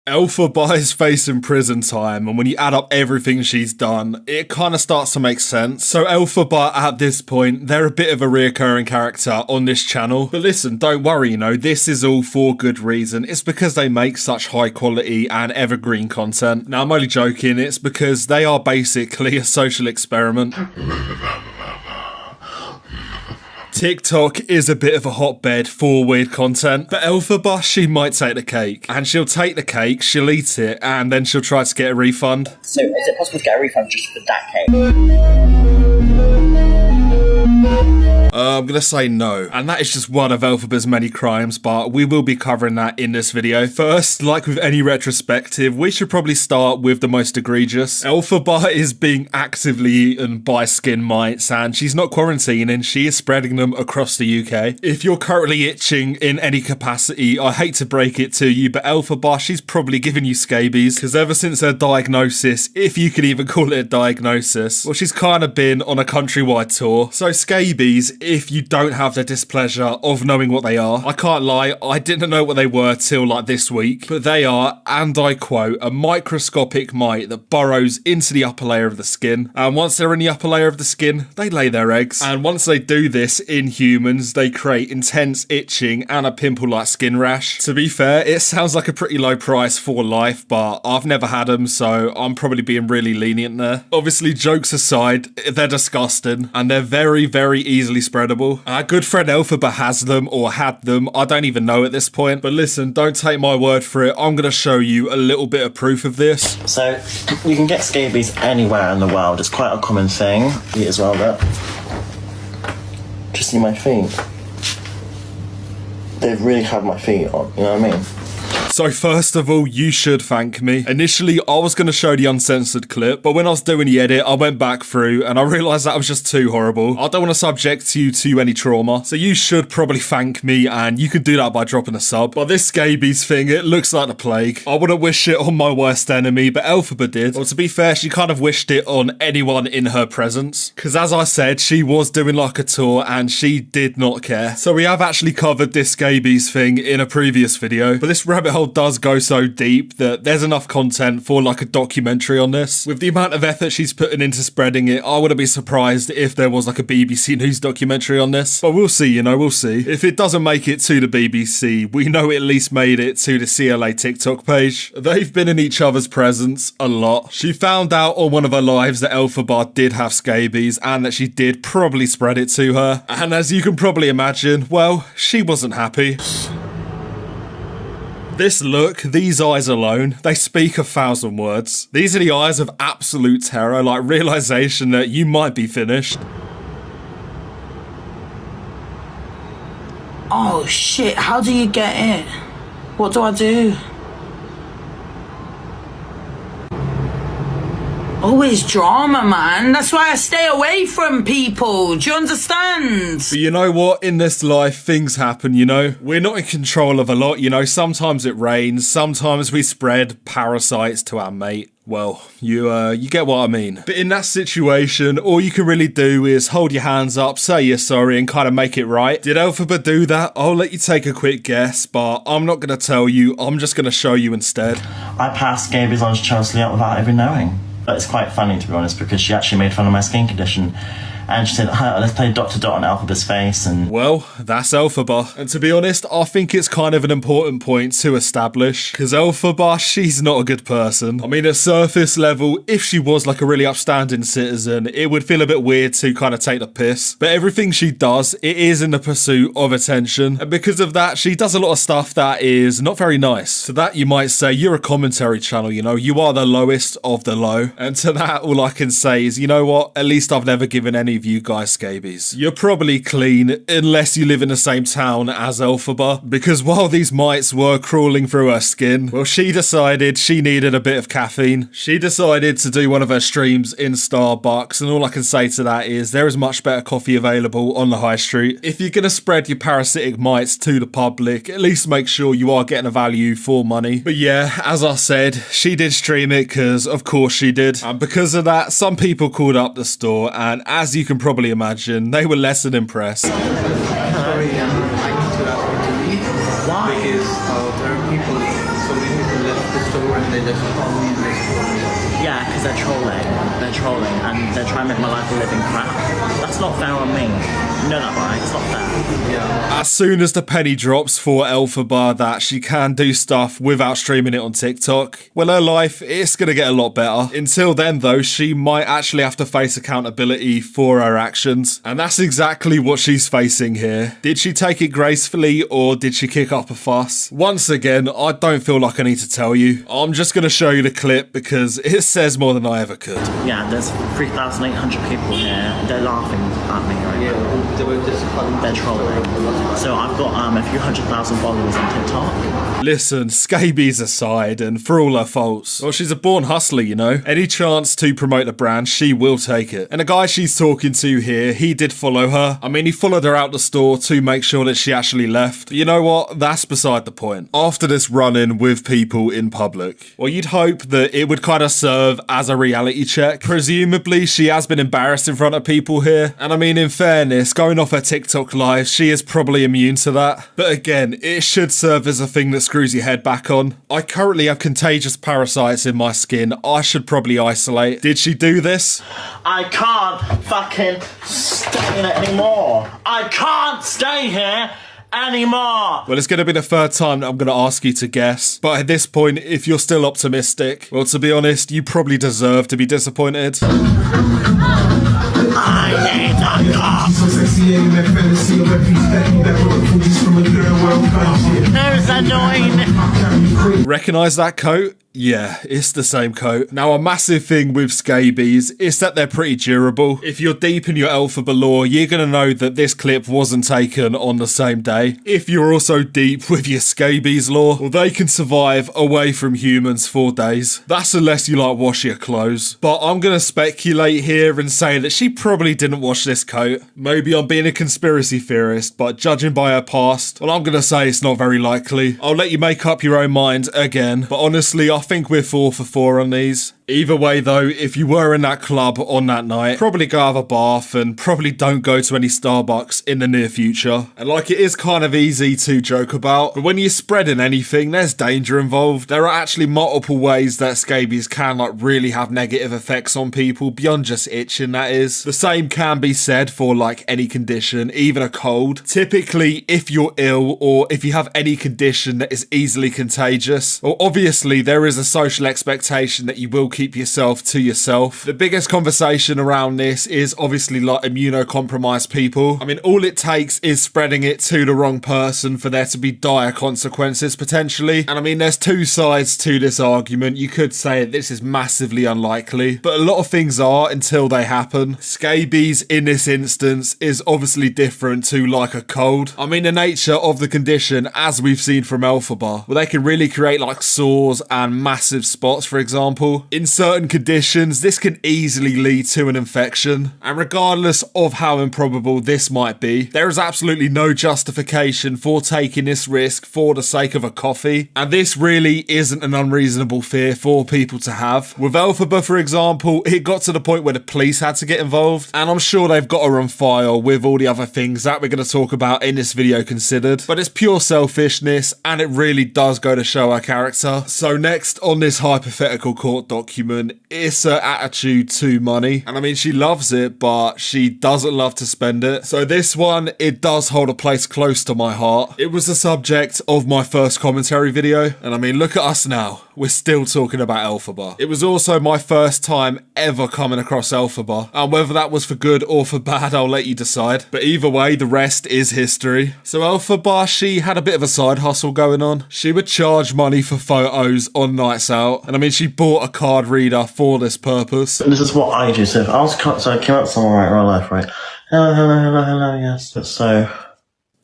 Elphaba is facing prison time, and when you add up everything she's done, it kind of starts to make sense. So Elphaba, at this point, they're a bit of a reoccurring character on this channel. But listen, don't worry, you know, this is all for good reason. It's because they make such high quality and evergreen content. Now, I'm only joking, it's because they are basically a social experiment. TikTok is a bit of a hotbed for weird content, but Elphaba, she might take the cake. And she'll take the cake, she'll eat it, and then she'll try to get a refund. So is it possible to get a refund just for that cake? I'm gonna say no. And that is just one of Elphaba's many crimes, but we will be covering that in this video. First, like with any retrospective, we should probably start with the most egregious. Elphaba is being actively eaten by skin mites, and she's not quarantining, she is spreading them across the UK. If you're currently itching in any capacity, I hate to break it to you, but Elphaba, she's probably giving you scabies, because ever since her diagnosis, if you could even call it a diagnosis, well, she's kind of been on a countrywide tour. So scabies, if you don't have the displeasure of knowing what they are, I can't lie, I didn't know what they were till like this week, but they are, and I quote, a microscopic mite that burrows into the upper layer of the skin, and once they're in the upper layer of the skin, they lay their eggs, and once they do this in humans, they create intense itching and a pimple-like skin rash. To be fair, it sounds like a pretty low price for life, but I've never had them, so I'm probably being really lenient there. Obviously, jokes aside, they're disgusting, and they're very, very easily spreadable. Our good friend Elphaba has them, or had them, I don't even know at this point, but listen, don't take my word for it, I'm gonna show you a little bit of proof of this. So, you can get scabies anywhere in the world, it's quite a common thing. You as well, look. Just see my feet. They've really had my feet on, you know what I mean? So first of all, you should thank me. Initially, I was going to show the uncensored clip, but when I was doing the edit, I went back through and I realised that was just too horrible. I don't want to subject you to any trauma, so you should probably thank me, and you could do that by dropping a sub. But this scabies thing, it looks like the plague. I wouldn't wish it on my worst enemy, but Elphaba did. Well, to be fair, she kind of wished it on anyone in her presence. Because as I said, she was doing like a tour and she did not care. So we have actually covered this scabies thing in a previous video, but this rabbit hole does go so deep that there's enough content for like a documentary on this. With the amount of effort she's putting into spreading it, I wouldn't be surprised if there was like a BBC News documentary on this. But we'll see, you know, we'll see. If it doesn't make it to the BBC, we know it at least made it to the CLA TikTok page. They've been in each other's presence a lot. She found out on one of her lives that Elphaba did have scabies and that she did probably spread it to her. And as you can probably imagine, well, she wasn't happy. This look, these eyes alone, they speak 1,000 words. These are the eyes of absolute terror, like realization that you might be finished. Oh shit, how do you get it? What do I do? Always drama, man. That's why I stay away from people. Do you understand? But you know what? In this life, things happen, you know? We're not in control of a lot, you know? Sometimes it rains, sometimes we spread parasites to our mate. Well, you get what I mean. But in that situation, all you can really do is hold your hands up, say you're sorry, and kind of make it right. Did Elphaba do that? I'll let you take a quick guess, but I'm not going to tell you. I'm just going to show you instead. I passed scabies on to Chelsea out without even knowing. But it's quite funny, to be honest, because she actually made fun of my skin condition. And she said, let's play dot to dot on Elphaba's face, and... Well, that's Elphaba. And to be honest, I think it's kind of an important point to establish, because Elphaba, she's not a good person. I mean, at surface level, if she was like a really upstanding citizen, it would feel a bit weird to kind of take the piss. But everything she does, it is in the pursuit of attention. And because of that, she does a lot of stuff that is not very nice. To that, you might say, you're a commentary channel, you know? You are the lowest of the low. And to that, all I can say is, you know what? At least I've never given any of you guys scabies. You're probably clean unless you live in the same town as Elphaba, because while these mites were crawling through her skin, well, she decided she needed a bit of caffeine. She decided to do one of her streams in Starbucks, and all I can say to that is there is much better coffee available on the high street. If you're gonna spread your parasitic mites to the public, at least make sure you are getting a value for money. But yeah, as I said, she did stream it because of course she did, and because of that, some people called up the store, and as you can probably imagine, they were less than impressed. Sorry, I need to ask you to leave. Why? Because there are people, so many people left the store Yeah, because they're trolling. They're trolling, and they're trying to make my life a living crap. That's not fair on me. You know that, right? It's not fair. As soon as the penny drops for Elphaba that she can do stuff without streaming it on TikTok, well, her life is going to get a lot better. Until then, though, she might actually have to face accountability for her actions. And that's exactly what she's facing here. Did she take it gracefully, or did she kick up a fuss? Once again, I don't feel like I need to tell you. I'm just going to show you the clip because it says more than I ever could. Yeah, there's 3,800 people here. They're laughing at me right now. They're trolling. So I've got a few 100,000 followers on TikTok. Listen, scabies aside, and for all her faults, well, she's a born hustler, you know. Any chance to promote the brand, she will take it. And the guy she's talking to here, he did follow her. I mean, he followed her out the store to make sure that she actually left. But you know what? That's beside the point. After this run-in with people in public, well, you'd hope that it would kind of serve as a reality check. Presumably, she has been embarrassed in front of people here. And I mean, in fairness, going off her TikTok live, she is probably immune to that. But again, it should serve as a thing that screws your head back on. I currently have contagious parasites in my skin. I should probably isolate. Did she do this? I can't fucking stay in it anymore. I can't stay here anymore. Well, it's going to be the third time that I'm going to ask you to guess. But at this point, if you're still optimistic, well, to be honest, you probably deserve to be disappointed. I need a cop. Who's annoying? Recognise that coat? Yeah, it's the same coat. Now, a massive thing with scabies is that they're pretty durable. If you're deep in your Elphaba lore, you're going to know that this clip wasn't taken on the same day. If you're also deep with your scabies lore, well, they can survive away from humans for days. That's unless you like wash your clothes. But I'm going to speculate here and say that she probably didn't wash this coat. Maybe I'm being a conspiracy theorist, but judging by her past, well, I'm going to say it's not very likely. I'll let you make up your own mind again, but honestly, I think we're 4 for 4 on these. Either way though, if you were in that club on that night, probably go have a bath and probably don't go to any Starbucks in the near future. And like, it is kind of easy to joke about, but when you're spreading anything, there's danger involved. There are actually multiple ways that scabies can like really have negative effects on people beyond just itching, that is. The same can be said for like any condition, even a cold. Typically, if you're ill or if you have any condition that is easily contagious, well, obviously there is a social expectation that you will keep yourself to yourself. The biggest conversation around this is obviously like immunocompromised people. I mean, all it takes is spreading it to the wrong person for there to be dire consequences potentially. And I mean, there's two sides to this argument. You could say this is massively unlikely, but a lot of things are until they happen. Scabies in this instance is obviously different to like a cold. I mean, the nature of the condition, as we've seen from Elphaba, well, they can really create like sores and massive spots, for example. In certain conditions, this can easily lead to an infection. And regardless of how improbable this might be, there is absolutely no justification for taking this risk for the sake of a coffee. And this really isn't an unreasonable fear for people to have. With Elphaba, for example, it got to the point where the police had to get involved. And I'm sure they've got her on file with all the other things that we're going to talk about in this video considered. But it's pure selfishness, and it really does go to show her character. So next on this hypothetical court document, it's her attitude to money. And I mean, she loves it, but she doesn't love to spend it. So this one, it does hold a place close to my heart. It was the subject of my first commentary video. And I mean, look at us now. We're still talking about Elphaba. It was also my first time ever coming across Elphaba. And whether that was for good or for bad, I'll let you decide. But either way, the rest is history. So Elphaba, she had a bit of a side hustle going on. She would charge money for photos on nights out. And I mean, she bought a card reader for this purpose. This is what I do. So if I was so I came up somewhere right, left, right. Hello, yes. So.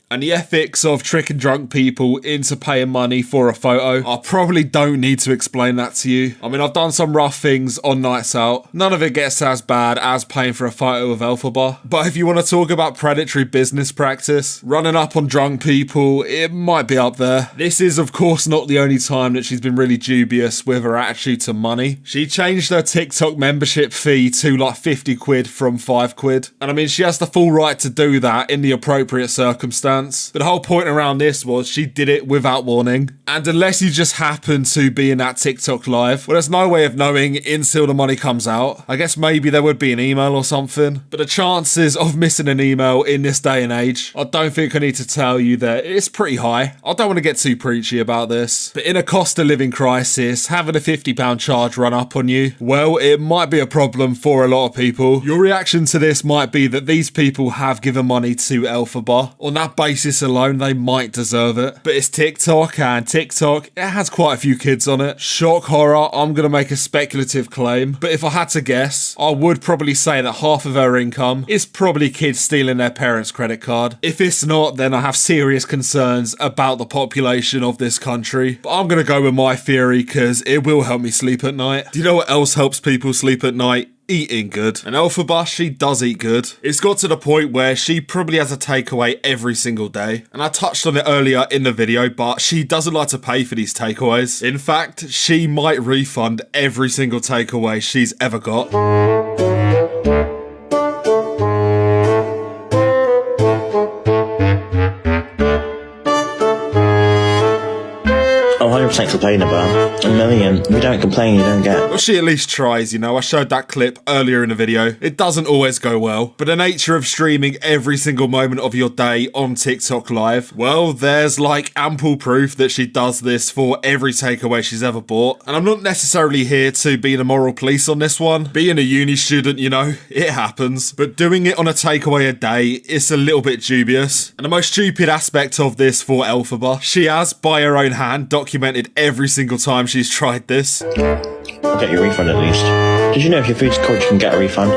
And the ethics of tricking drunk people into paying money for a photo, I probably don't need to explain that to you. I mean, I've done some rough things on nights out. None of it gets as bad as paying for a photo of Elphaba. But if you want to talk about predatory business practice, running up on drunk people, it might be up there. This is, of course, not the only time that she's been really dubious with her attitude to money. She changed her TikTok membership fee to like 50 quid from 5 quid. And I mean, she has the full right to do that in the appropriate circumstance. chance. But the whole point around this was she did it without warning. And unless you just happen to be in that TikTok live, well, there's no way of knowing until the money comes out. I guess maybe there would be an email or something. But the chances of missing an email in this day and age, I don't think I need to tell you that it's pretty high. I don't want to get too preachy about this. But in a cost of living crisis, having a £50 charge run up on you, well, it might be a problem for a lot of people. Your reaction to this might be that these people have given money to Elphaba. On that basis alone, they might deserve it. But it's TikTok, and TikTok, it has quite a few kids on it. Shock horror, I'm going to make a speculative claim. But if I had to guess, I would probably say that half of her income is probably kids stealing their parents' credit card. If it's not, then I have serious concerns about the population of this country. But I'm going to go with my theory because it will help me sleep at night. Do you know what else helps people sleep at night? Eating good. And Elphaba, she does eat good. It's got to the point where she probably has a takeaway every single day. And I touched on it earlier in the video, but she doesn't like to pay for these takeaways. In fact, she might refund every single takeaway she's ever got. Oh, 100% complain about. A million. You don't complain, you don't get. Well, she at least tries, you know. I showed that clip earlier in the video. It doesn't always go well. But the nature of streaming every single moment of your day on TikTok Live, well, there's like ample proof that she does this for every takeaway she's ever bought. And I'm not necessarily here to be the moral police on this one. Being a uni student, you know, it happens. But doing it on a takeaway a day is a little bit dubious. And the most stupid aspect of this for Elphaba, she has, by her own hand, documented every single time she's tried this. I'll get your refund at least. Did you know if your food's cold you can get a refund?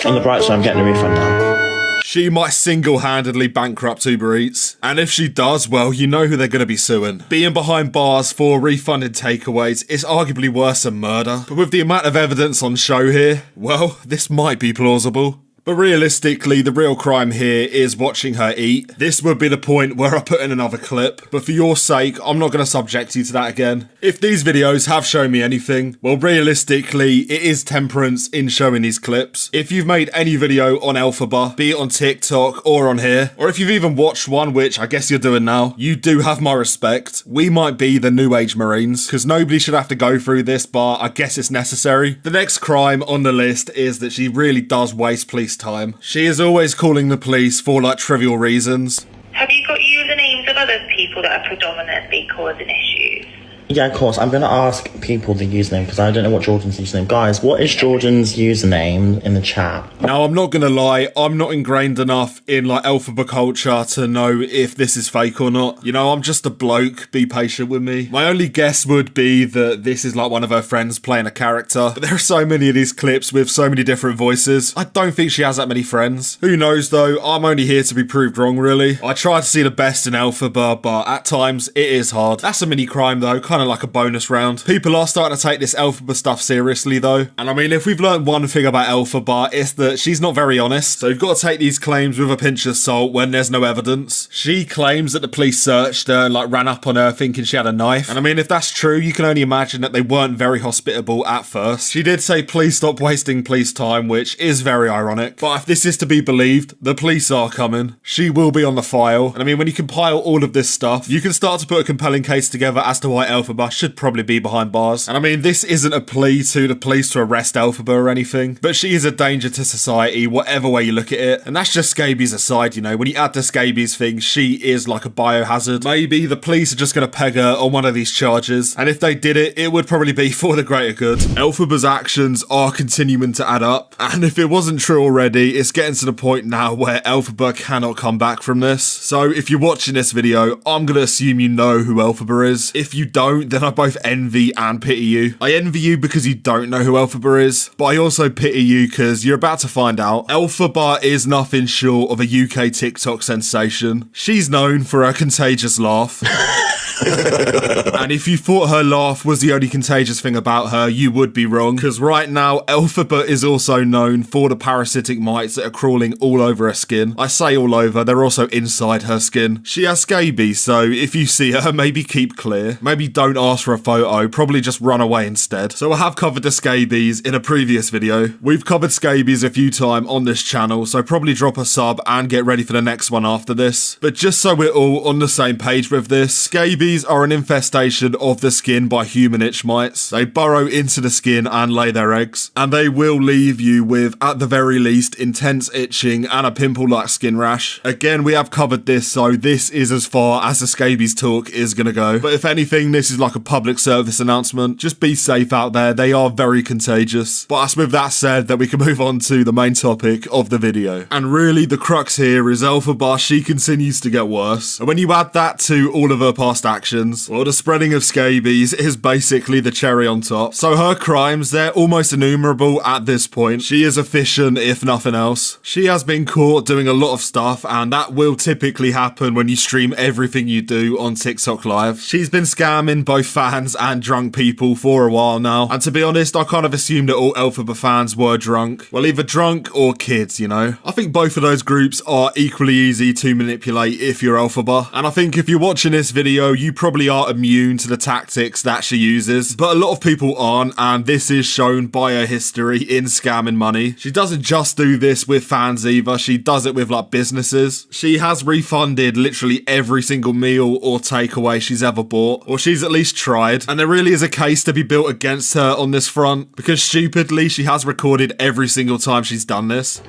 On the bright side, I'm getting a refund now. She might single-handedly bankrupt Uber Eats. And if she does, well, you know who they're going to be suing. Being behind bars for refunded takeaways is arguably worse than murder. But with the amount of evidence on show here, well, this might be plausible. But realistically, the real crime here is watching her eat. This would be the point where I put in another clip. But for your sake, I'm not going to subject you to that again. If these videos have shown me anything, well, realistically, it is temperance in showing these clips. If you've made any video on Elphaba, be it on TikTok or on here, or if you've even watched one, which I guess you're doing now, you do have my respect. We might be the new age Marines, because nobody should have to go through this, but I guess it's necessary. The next crime on the list is that she really does waste police time. She is always calling the police for like trivial reasons. Have you got usernames of other people that are predominantly causing issues? Yeah, of course. I'm going to ask people the username because I don't know what Jordan's username. Guys, what is Jordan's username in the chat? Now, I'm not going to lie. I'm not ingrained enough in like Elphaba culture to know if this is fake or not. You know, I'm just a bloke. Be patient with me. My only guess would be that this is like one of her friends playing a character. But there are so many of these clips with so many different voices. I don't think she has that many friends. Who knows though? I'm only here to be proved wrong, really. I try to see the best in Elphaba, but at times it is hard. That's a mini crime though. Kind of like a bonus round. People are starting to take this Elphaba stuff seriously though. And I mean, if we've learned one thing about Elphaba, it's that she's not very honest. So you've got to take these claims with a pinch of salt when there's no evidence. She claims that the police searched her and like ran up on her thinking she had a knife. And I mean, if that's true, you can only imagine that they weren't very hospitable at first. She did say, please stop wasting police time, which is very ironic. But if this is to be believed, the police are coming. She will be on the file. And I mean, when you compile all of this stuff, you can start to put a compelling case together as to why Elphaba should probably be behind bars. And I mean, this isn't a plea to the police to arrest Elphaba or anything, but she is a danger to society, whatever way you look at it. And that's just scabies aside, you know, when you add the scabies thing, she is like a biohazard. Maybe the police are just going to peg her on one of these charges, and if they did it, it would probably be for the greater good. Elphaba's actions are continuing to add up, and if it wasn't true already, it's getting to the point now where Elphaba cannot come back from this. So if you're watching this video, I'm going to assume you know who Elphaba is. If you don't, then I both envy and pity you. I envy you because you don't know who Elphaba is, but I also pity you because you're about to find out. Elphaba is nothing short of a UK TikTok sensation. She's known for her contagious laugh. And if you thought her laugh was the only contagious thing about her, you would be wrong, because right now Elphaba is also known for the parasitic mites that are crawling all over her skin. I say all over, they're also inside her skin. She has scabies, so if you see her, maybe keep clear. Maybe don't won't ask for a photo, probably just run away instead. So I have covered the scabies in a previous video. We've covered scabies a few times on this channel, so probably drop a sub and get ready for the next one after this. But just so we're all on the same page with this, scabies are an infestation of the skin by human itch mites. They burrow into the skin and lay their eggs, and they will leave you with, at the very least, intense itching and a pimple-like skin rash. Again, we have covered this, so this is as far as the scabies talk is gonna go. But if anything, this is like a public service announcement. Just be safe out there. They are very contagious. But as with that said, that we can move on to the main topic of the video. And really, the crux here is Elphaba. She continues to get worse. And when you add that to all of her past actions, well, the spreading of scabies is basically the cherry on top. So her crimes, they're almost innumerable at this point. She is efficient, if nothing else. She has been caught doing a lot of stuff, and that will typically happen when you stream everything you do on TikTok Live. She's been scamming both fans and drunk people for a while now. And to be honest, I kind of assumed that all Elphaba fans were drunk. Well, either drunk or kids, you know? I think both of those groups are equally easy to manipulate if you're Elphaba. And I think if you're watching this video, you probably are immune to the tactics that she uses. But a lot of people aren't, and this is shown by her history in scamming money. She doesn't just do this with fans either, she does it with like businesses. She has refunded literally every single meal or takeaway she's ever bought, or she's at least tried. And there really is a case to be built against her on this front, because stupidly she has recorded every single time she's done this.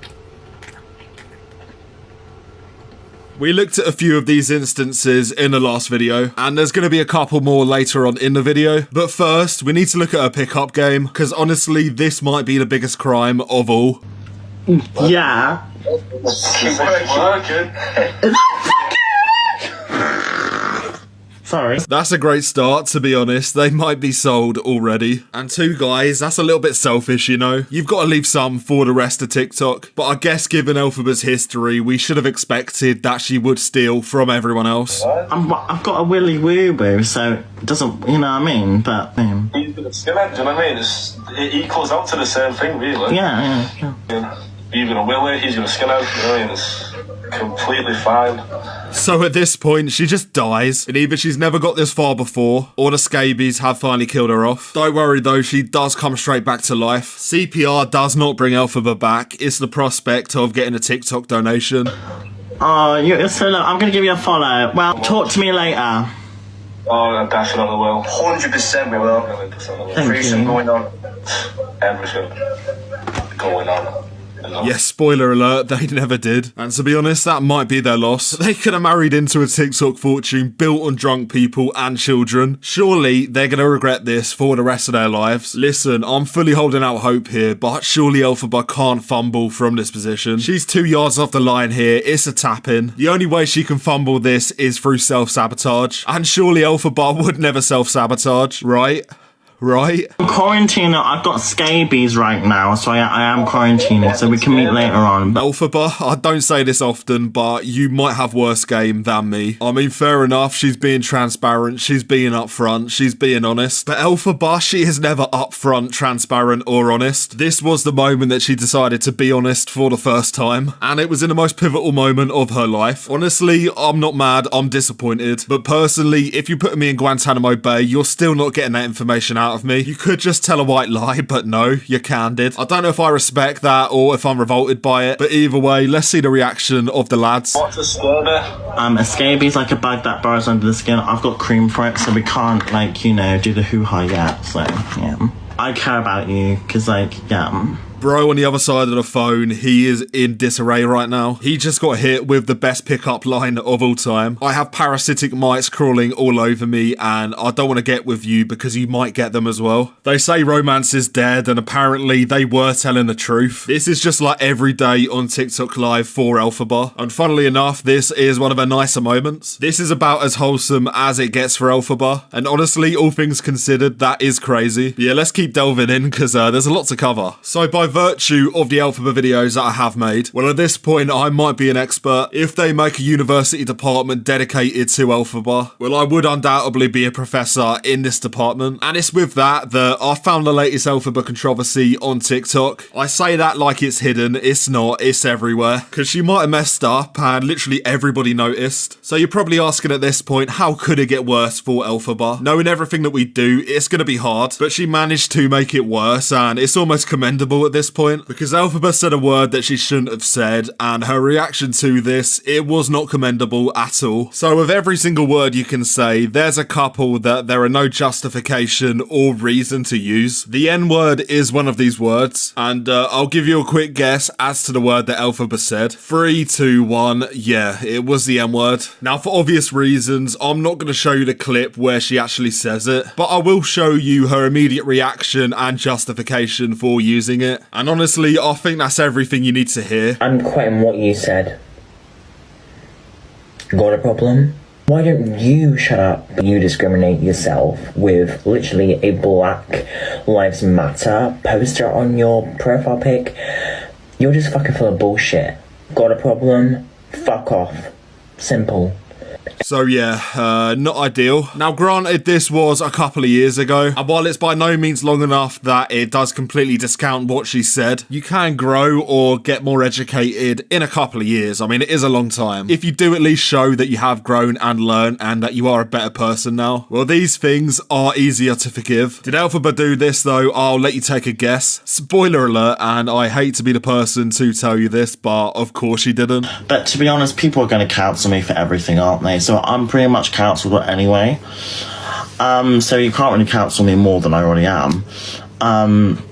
We looked at a few of these instances in the last video, and there's going to be a couple more later on in the video. But first, we need to look at her pickup game, because honestly, this might be the biggest crime of all. Yeah. Keep working. Sorry. That's a great start, to be honest. They might be sold already. And two guys, that's a little bit selfish, you know? You've got to leave some for the rest of TikTok. But I guess given Elphaba's history, we should have expected that she would steal from everyone else. I've got a willy woo boo, so it doesn't, you know what I mean? But, He's been a skinhead, do you know what I mean? It equals out to the same thing, really. yeah. You're gonna willy, he's gonna skinhead, you know what I mean? It's completely fine. So at this point, she just dies, and either she's never got this far before, or the scabies have finally killed her off. Don't worry though, she does come straight back to life. CPR does not bring Elphaba back, it's the prospect of getting a TikTok donation. Oh, so look, I'm gonna give you a follow. Well, talk to me later. Oh, I definitely will. 100% we will. 100% will. Thank Threesome you. going on. Everything going on. Yes, spoiler alert, they never did. And to be honest, that might be their loss. They could have married into a TikTok fortune built on drunk people and children. Surely they're gonna regret this for the rest of their lives. Listen, I'm fully holding out hope here, but surely Elphaba can't fumble from this position. She's 2 yards off the line here, it's a tap-in. The only way she can fumble this is through self-sabotage. And surely Elphaba would never self-sabotage, right? Right? I'm quarantining. I've got scabies right now, so I am quarantining, so we can meet later on. But Elphaba, I don't say this often, but you might have worse game than me. I mean, fair enough, she's being transparent, she's being upfront, she's being honest. But Elphaba, she is never upfront, transparent, or honest. This was the moment that she decided to be honest for the first time, and it was in the most pivotal moment of her life. Honestly, I'm not mad, I'm disappointed. But personally, if you put me in Guantanamo Bay, you're still not getting that information out of me. You could just tell a white lie, but no, you're candid. I don't know if I respect that or if I'm revolted by it, but either way, let's see the reaction of the lads. What's a scaby? a scabies like a bug that burrows under the skin. I've got cream for it, so we can't, like, you know, do the hoo-ha yet. So, yeah. I care about you, because, like, yeah. Bro on the other side of the phone, he is in disarray right now. He just got hit with the best pickup line of all time. I have parasitic mites crawling all over me, and I don't want to get with you because you might get them as well. They say romance is dead, and apparently they were telling the truth. This is just like every day on TikTok Live for Elphaba, and funnily enough, this is one of her nicer moments. This is about as wholesome as it gets for Elphaba, and honestly, all things considered, that is crazy. But yeah, let's keep delving in because there's a lot to cover. So by virtue of the Elphaba videos that I have made, well, at this point, I might be an expert. If they make a university department dedicated to Elphaba, well, I would undoubtedly be a professor in this department. And it's with that I found the latest Elphaba controversy on TikTok. I say that like it's hidden. It's not. It's everywhere. Because she might have messed up and literally everybody noticed. So you're probably asking at this point, how could it get worse for Elphaba? Knowing everything that we do, it's going to be hard. But she managed to make it worse, and it's almost commendable at this point. Because Elphaba said a word that she shouldn't have said, and her reaction to this, it was not commendable at all. So with every single word you can say, there's a couple that there are no justification or reason to use. The N-word is one of these words, and I'll give you a quick guess as to the word that Elphaba said. 3, 2, 1, yeah, it was the N-word. Now, for obvious reasons, I'm not going to show you the clip where she actually says it, but I will show you her immediate reaction and justification for using it. And honestly, I think that's everything you need to hear. I'm quoting what you said. Got a problem? Why don't you shut up? You discriminate yourself with literally a Black Lives Matter poster on your profile pic. You're just fucking full of bullshit. Got a problem? Fuck off. Simple. So yeah, not ideal. Now granted, this was a couple of years ago, and while it's by no means long enough that it does completely discount what she said, you can grow or get more educated in a couple of years. I mean, it is a long time. If you do at least show that you have grown and learned and that you are a better person now, well, these things are easier to forgive. Did Elphaba do this though? I'll let you take a guess. Spoiler alert, and I hate to be the person to tell you this, but of course she didn't. But to be honest, people are going to cancel me for everything, aren't they? So I'm pretty much cancelled anyway. So you can't really cancel me more than I already am.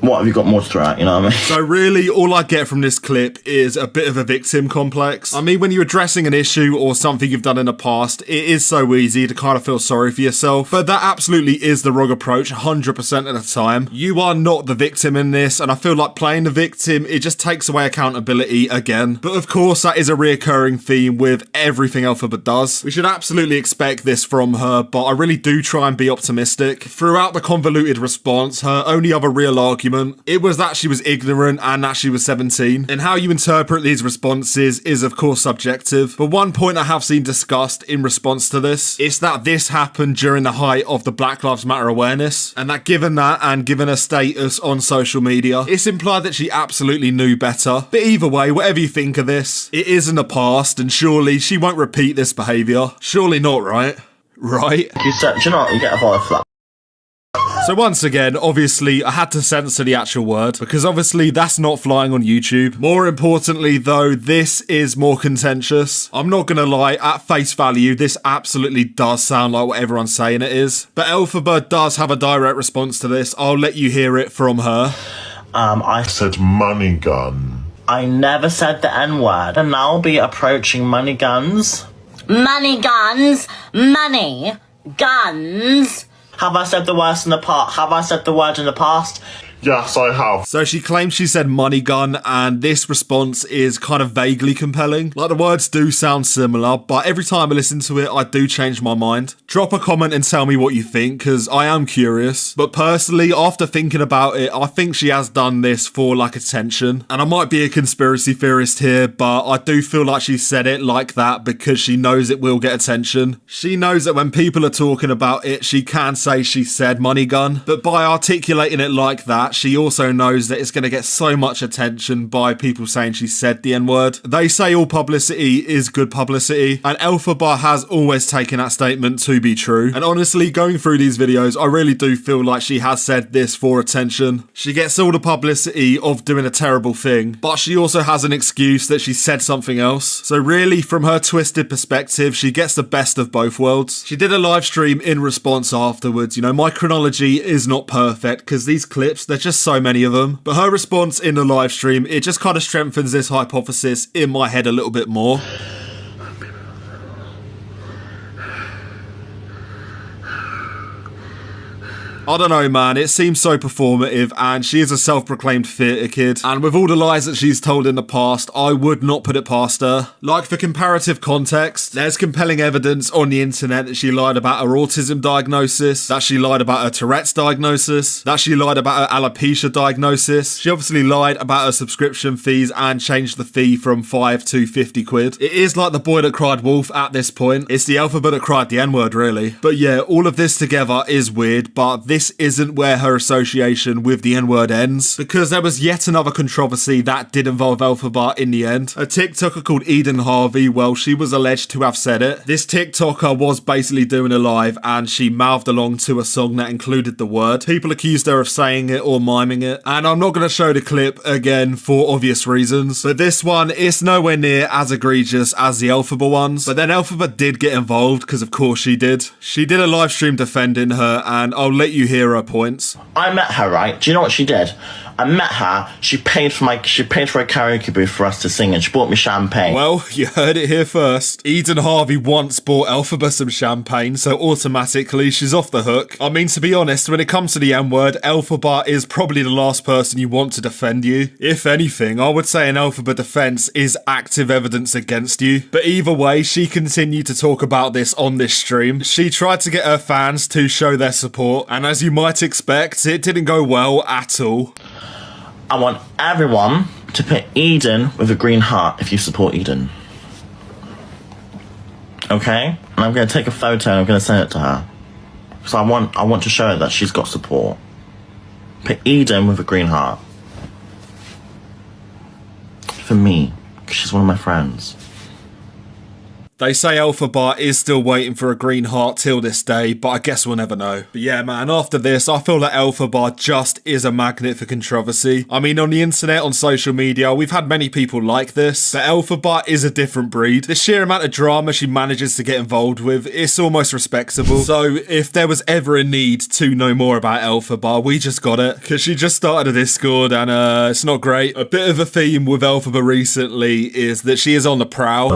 What have you got more to throw out, you know what I mean? So really, all I get from this clip is a bit of a victim complex. I mean, when you're addressing an issue or something you've done in the past, it is so easy to kind of feel sorry for yourself. But that absolutely is the wrong approach 100% of the time. You are not the victim in this, and I feel like playing the victim, it just takes away accountability again. But of course, that is a reoccurring theme with everything Elphaba does. We should absolutely expect this from her, but I really do try and be optimistic. Throughout the convoluted response, her only other real argument, it was that she was ignorant and that she was 17. And how you interpret these responses is of course subjective. But one point I have seen discussed in response to this is that this happened during the height of the Black Lives Matter awareness, and that given that and given her status on social media, it's implied that she absolutely knew better. But either way, whatever you think of this, it is in the past, and surely she won't repeat this behaviour. Surely not, right? Right? You said, do you know what? You get a volley for that. So once again, obviously, I had to censor the actual word, because obviously that's not flying on YouTube. More importantly though, this is more contentious. I'm not gonna lie, at face value, this absolutely does sound like what everyone's saying it is. But Elphaba does have a direct response to this. I'll let you hear it from her. I said money gun. I never said the N-word, and now I'll be approaching money guns. Money guns, money guns. Have I said the words in the past? Have I said the word in the past? Yes, I have. So she claims she said money gun, and this response is kind of vaguely compelling. Like, the words do sound similar, but every time I listen to it, I do change my mind. Drop a comment and tell me what you think, because I am curious. But personally, after thinking about it, I think she has done this for, like, attention. And I might be a conspiracy theorist here, but I do feel like she said it like that because she knows it will get attention. She knows that when people are talking about it, she can say she said money gun. But by articulating it like that, she also knows that it's going to get so much attention by people saying she said the N-word. They say all publicity is good publicity, and Elphaba has always taken that statement to be true. And honestly, going through these videos, I really do feel like she has said this for attention. She gets all the publicity of doing a terrible thing, but she also has an excuse that she said something else. So really, from her twisted perspective, she gets the best of both worlds. She did a live stream in response afterwards. You know, my chronology is not perfect because these clips, they're just so many of them. But her response in the live stream, it just kind of strengthens this hypothesis in my head a little bit more. I don't know, man, it seems so performative, and she is a self-proclaimed theatre kid, and with all the lies that she's told in the past, I would not put it past her. Like, for comparative context, there's compelling evidence on the internet that she lied about her autism diagnosis, that she lied about her Tourette's diagnosis, that she lied about her alopecia diagnosis. She obviously lied about her subscription fees and changed the fee from 5 to 50 quid. It is like the boy that cried wolf at this point. It's the Elphaba that cried the N-word, really. But yeah, all of this together is weird, but this isn't where her association with the N-word ends, because there was yet another controversy that did involve Elphaba in the end. A TikToker called Eden Harvey, well, she was alleged to have said it. This TikToker was basically doing a live and she mouthed along to a song that included the word. People accused her of saying it or miming it, and I'm not going to show the clip again for obvious reasons, but this one is nowhere near as egregious as the Elphaba ones. But then Elphaba did get involved, because of course she did. She did a live stream defending her, and I'll let you hear her points. I met her, right? Do you know what she did? I met her, she paid for a karaoke booth for us to sing, and she bought me champagne. Well, you heard it here first. Eden Harvey once bought Elphaba some champagne, so automatically she's off the hook. I mean, to be honest, when it comes to the N-word, Elphaba is probably the last person you want to defend you. If anything, I would say an Elphaba defense is active evidence against you. But either way, she continued to talk about this on this stream. She tried to get her fans to show their support, and as you might expect, it didn't go well at all. I want everyone to put Eden with a green heart if you support Eden. Okay? And I'm going to take a photo and I'm going to send it to her. Because I want to show her that she's got support. Put Eden with a green heart. For me. Because she's one of my friends. They say Elphaba is still waiting for a green heart till this day, but I guess we'll never know. But yeah, man, after this, I feel like Elphaba just is a magnet for controversy. I mean, on the internet, on social media, we've had many people like this, but Elphaba is a different breed. The sheer amount of drama she manages to get involved with, it's almost respectable. So if there was ever a need to know more about Elphaba, we just got it, because she just started a Discord, and it's not great. A bit of a theme with Elphaba recently is that she is on the prowl.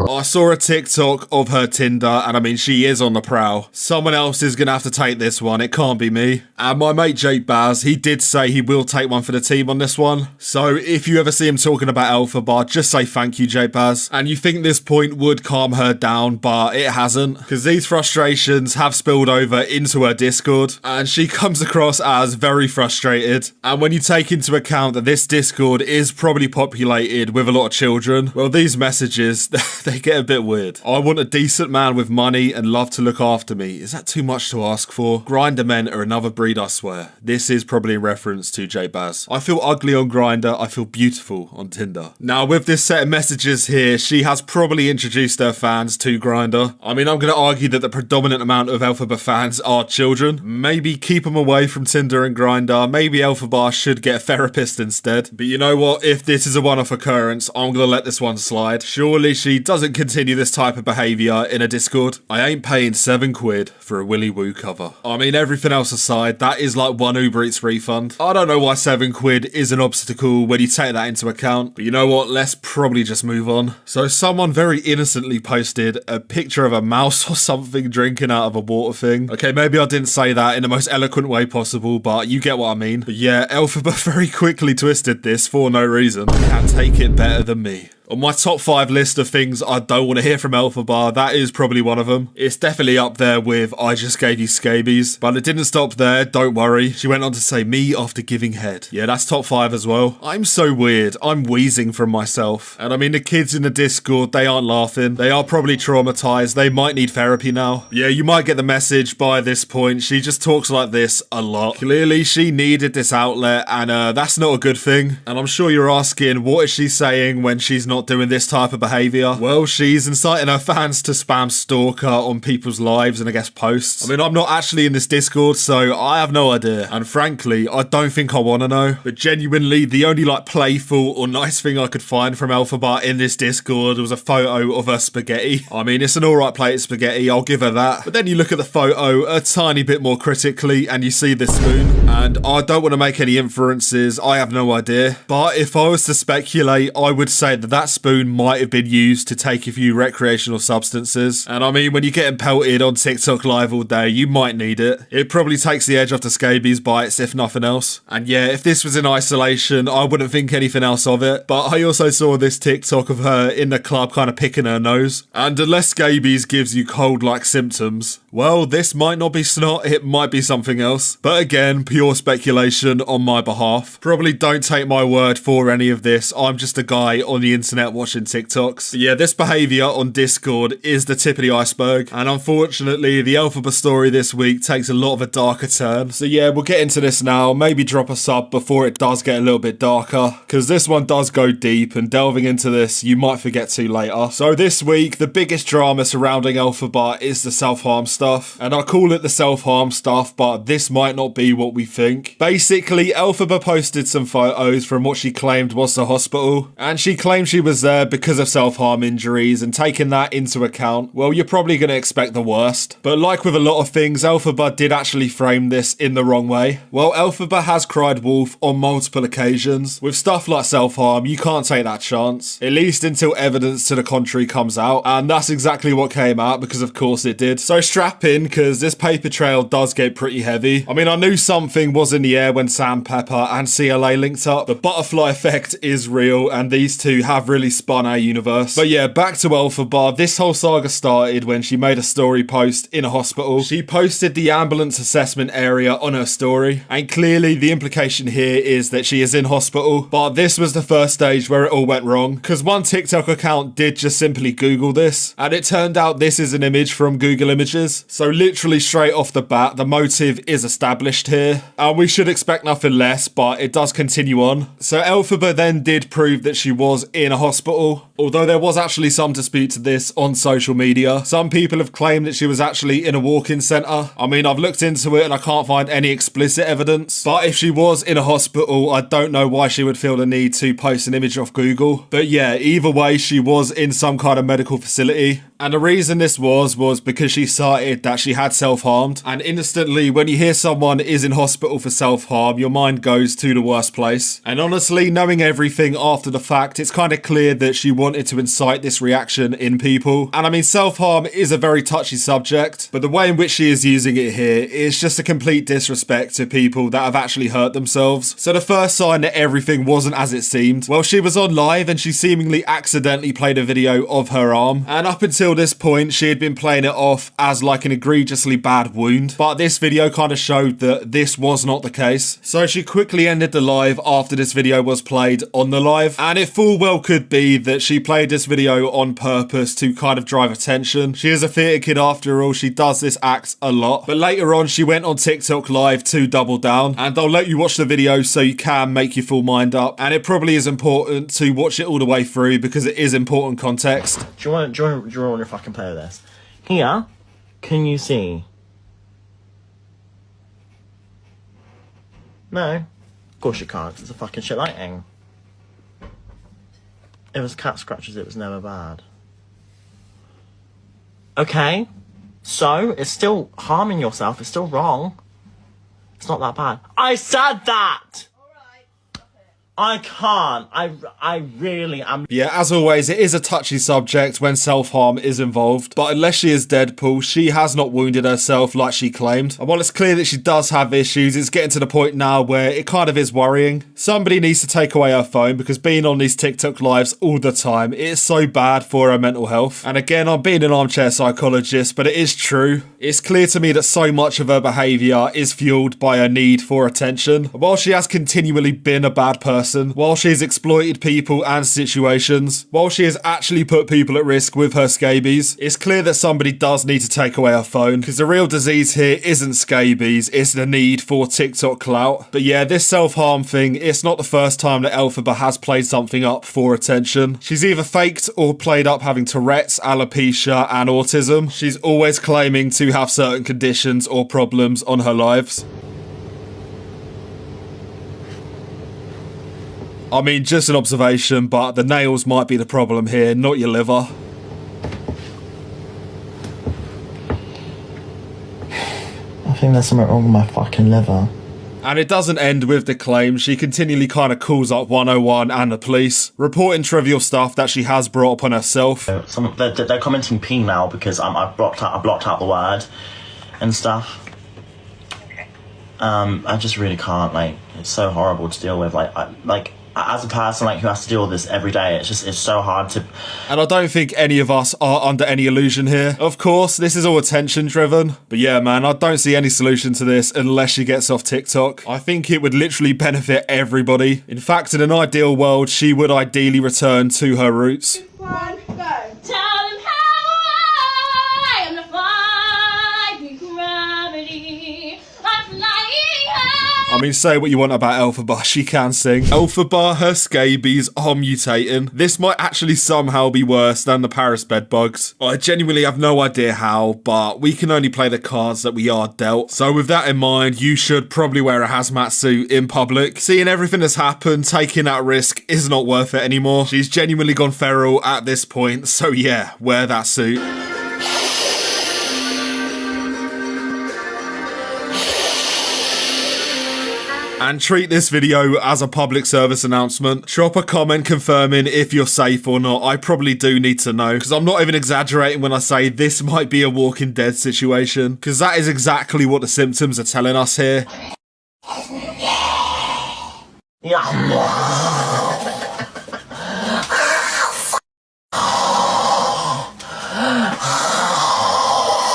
I saw a TikTok of her Tinder, and I mean, she is on the prowl. Someone else is gonna have to take this one, it can't be me. And my mate Jake Baz, he did say he will take one for the team on this one. So if you ever see him talking about Elphaba, just say thank you, Jake Baz. And you think this point would calm her down, but it hasn't, because these frustrations have spilled over into her Discord, and she comes across as very frustrated. And when you take into account that this Discord is probably populated with a lot of children, well, these messages, they get a bit weird. I want a decent man with money and love to look after me. Is that too much to ask for? Grindr men are another breed, I swear. This is probably in reference to J Baz. I feel ugly on Grindr, I feel beautiful on Tinder. Now, with this set of messages here, she has probably introduced her fans to Grindr. I mean, I'm going to argue that the predominant amount of Elphaba fans are children. Maybe keep them away from Tinder and Grindr. Maybe Elphaba should get a therapist instead. But you know what? If this is a one-off occurrence, I'm gonna let this one slide. Surely she doesn't continue this type of behaviour in a Discord. I ain't paying 7 quid for a Willy Woo cover. I mean, everything else aside, that is like one Uber Eats refund. I don't know why 7 quid is an obstacle when you take that into account, but you know what? Let's probably just move on. So someone very innocently posted a picture of a mouse or something drinking out of a water thing. Okay, maybe I didn't say that in the most eloquent way possible, but you get what I mean. But yeah, Elphaba very quickly twisted this for no reason. Can't take it better than me. On my top 5 list of things I don't want to hear from Elphaba, that is probably one of them. It's definitely up there with I just gave you scabies. But it didn't stop there, don't worry. She went on to say me after giving head. Yeah, that's top 5 as well. I'm so weird. I'm wheezing from myself. And I mean, the kids in the Discord, they aren't laughing. They are probably traumatized. They might need therapy now. Yeah, you might get the message by this point. She just talks like this a lot. Clearly, she needed this outlet, and that's not a good thing. And I'm sure you're asking, what is she saying when she's not doing this type of behaviour? Well, she's inciting her fans to spam stalker on people's lives and I guess posts. I mean, I'm not actually in this Discord, so I have no idea. And frankly, I don't think I want to know. But genuinely, the only like playful or nice thing I could find from Elphaba in this Discord was a photo of her spaghetti. I mean, it's an alright plate of spaghetti, I'll give her that. But then you look at the photo a tiny bit more critically and you see this spoon. And I don't want to make any inferences, I have no idea. But if I was to speculate, I would say that that that spoon might have been used to take a few recreational substances. And I mean, when you're getting pelted on TikTok live all day, you might need it. It probably takes the edge off the scabies bites, if nothing else. And yeah, if this was in isolation, I wouldn't think anything else of it. But I also saw this TikTok of her in the club kind of picking her nose. And unless scabies gives you cold-like symptoms, well, this might not be snot, it might be something else. But again, pure speculation on my behalf. Probably don't take my word for any of this. I'm just a guy on the internet watching TikToks. But yeah, this behaviour on Discord is the tip of the iceberg. And unfortunately, the Elphaba story this week takes a lot of a darker turn. So yeah, we'll get into this now. Maybe drop a sub before it does get a little bit darker, because this one does go deep, and delving into this, you might forget to later. So this week, the biggest drama surrounding Elphaba is the self-harm stuff. And I call it the self-harm stuff, but this might not be what we think. Basically, Elphaba posted some photos from what she claimed was the hospital, and she claimed she was there because of self-harm injuries, and taking that into account, well, you're probably going to expect the worst. But like with a lot of things, Elphaba did actually frame this in the wrong way. Well, Elphaba has cried wolf on multiple occasions. With stuff like self-harm, you can't take that chance, at least until evidence to the contrary comes out, and that's exactly what came out, because of course it did. So strap in, because this paper trail does get pretty heavy. I mean, I knew something was in the air when Sam Pepper and CLA linked up. The butterfly effect is real, and these two have really spun our universe. But yeah, back to Elphaba. This whole saga started when she made a story post in a hospital. She posted the ambulance assessment area on her story, and clearly the implication here is that she is in hospital. But this was the first stage where it all went wrong, because one TikTok account did just simply Google this, and it turned out this is an image from Google Images. So literally straight off the bat, the motive is established here, and we should expect nothing less, but it does continue on. So Elphaba then did prove that she was in a hospital, although there was actually some dispute to this on social media. Some people have claimed that she was actually in a walk-in centre. I mean, I've looked into it and I can't find any explicit evidence, but if she was in a hospital, I don't know why she would feel the need to post an image off Google. But yeah, either way, she was in some kind of medical facility. And the reason this was because she cited that she had self-harmed. And instantly, when you hear someone is in hospital for self-harm, your mind goes to the worst place. And honestly, knowing everything after the fact, it's kind of clear that she wanted to incite this reaction in people. And I mean, self-harm is a very touchy subject, but the way in which she is using it here is just a complete disrespect to people that have actually hurt themselves. So the first sign that everything wasn't as it seemed, well, she was on live and she seemingly accidentally played a video of her arm. And up until this point, she had been playing it off as like an egregiously bad wound, but this video kind of showed that this was not the case. So she quickly ended the live after this video was played on the live, and it full well could be that she played this video on purpose to kind of drive attention. She is a theatre kid after all, she does this act a lot. But later on, she went on TikTok live to double down, and I'll let you watch the video so you can make your full mind up, and it probably is important to watch it all the way through because it is important context. Do you want to fucking play this? Here, can you see? No. Of course you can't, 'cause it's a fucking shit lighting. If it was cat scratches, it was never bad. Okay, so it's still harming yourself, it's still wrong. It's not that bad. I said that! I can't. I really am. Yeah, as always, it is a touchy subject when self-harm is involved, but unless she is Deadpool, she has not wounded herself like she claimed. And while it's clear that she does have issues, it's getting to the point now where it kind of is worrying. Somebody needs to take away her phone, because being on these TikTok lives all the time, it is so bad for her mental health. And again, I'm being an armchair psychologist, but it is true. It's clear to me that so much of her behaviour is fueled by her need for attention. While she has continually been a bad person, while she has exploited people and situations, while she has actually put people at risk with her scabies, it's clear that somebody does need to take away her phone, because the real disease here isn't scabies, it's the need for TikTok clout. But yeah, this self-harm thing, it's not the first time that Elphaba has played something up for attention. She's either faked or played up having Tourette's, alopecia and autism. She's always claiming to have certain conditions or problems on her lives. I mean, just an observation, but the nails might be the problem here, not your liver. I think there's something wrong with my fucking liver. And it doesn't end with the claim. She continually kind of calls up 101 and the police, reporting trivial stuff that she has brought upon herself. They're commenting P now because I blocked out the word and stuff. I just really can't, like, it's so horrible to deal with, like as a person, like, who has to deal with this every day, it's so hard to... And I don't think any of us are under any illusion here. Of course, this is all attention driven, but yeah, man, I don't see any solution to this unless she gets off TikTok. I think it would literally benefit everybody. In fact, in an ideal world, she would ideally return to her roots. 1, go. Tell them how I am the flying gravity. I'm flying high. I mean, say what you want about Elphaba, she can sing. Elphaba, her scabies are mutating. This might actually somehow be worse than the Paris bed bugs. I genuinely have no idea how, but we can only play the cards that we are dealt. So with that in mind, you should probably wear a hazmat suit in public. Seeing everything that's happened, taking that risk is not worth it anymore. She's genuinely gone feral at this point, so yeah, wear that suit. And treat this video as a public service announcement. Drop a comment confirming if you're safe or not. I probably do need to know, because I'm not even exaggerating when I say this might be a Walking Dead situation, because that is exactly what the symptoms are telling us here.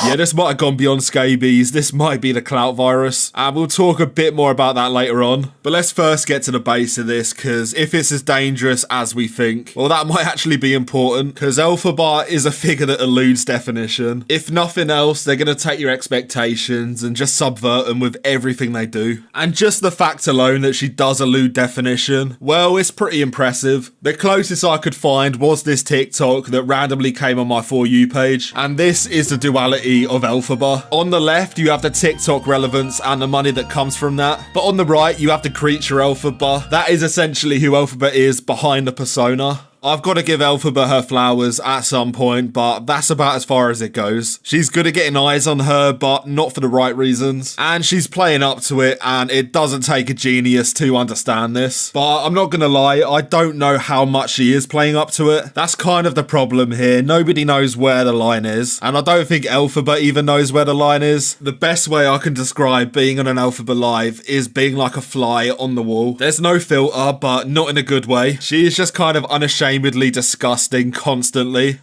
Yeah, this might have gone beyond scabies. This might be the clout virus. And we'll talk a bit more about that later on. But let's first get to the base of this, because if it's as dangerous as we think, well, that might actually be important, because Elphaba is a figure that eludes definition. If nothing else, they're going to take your expectations and just subvert them with everything they do. And just the fact alone that she does elude definition, well, it's pretty impressive. The closest I could find was this TikTok that randomly came on my For You page. And this is the duality of Elphaba. On the left, you have the TikTok relevance and the money that comes from that. But on the right, you have the creature Elphaba. That is essentially who Elphaba is behind the persona. I've got to give Elphaba her flowers at some point, but that's about as far as it goes. She's good at getting eyes on her, but not for the right reasons. And she's playing up to it, and it doesn't take a genius to understand this. But I'm not going to lie, I don't know how much she is playing up to it. That's kind of the problem here. Nobody knows where the line is, and I don't think Elphaba even knows where the line is. The best way I can describe being on an Elphaba live is being like a fly on the wall. There's no filter, but not in a good way. She is just kind of unashamedly disgusting constantly.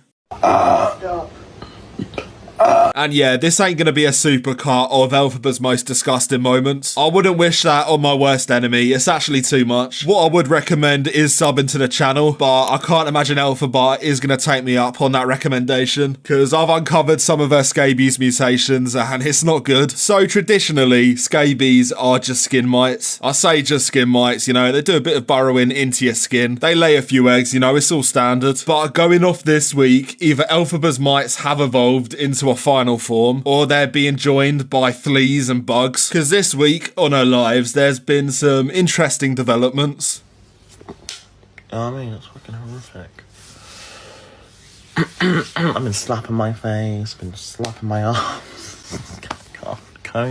And yeah, this ain't gonna be a supercut of Elphaba's most disgusting moments. I wouldn't wish that on my worst enemy. It's actually too much. What I would recommend is subbing to the channel, but I can't imagine Elphaba is gonna take me up on that recommendation, because I've uncovered some of her scabies mutations and it's not good. So traditionally, scabies are just skin mites. I say just skin mites, you know, they do a bit of burrowing into your skin. They lay a few eggs, you know, it's all standard. But going off this week, either Elphaba's mites have evolved into a final form, or they're being joined by fleas and bugs. Because this week on her lives, there's been some interesting developments. I mean, it's fucking horrific. I've been slapping my face, been slapping my arms. God.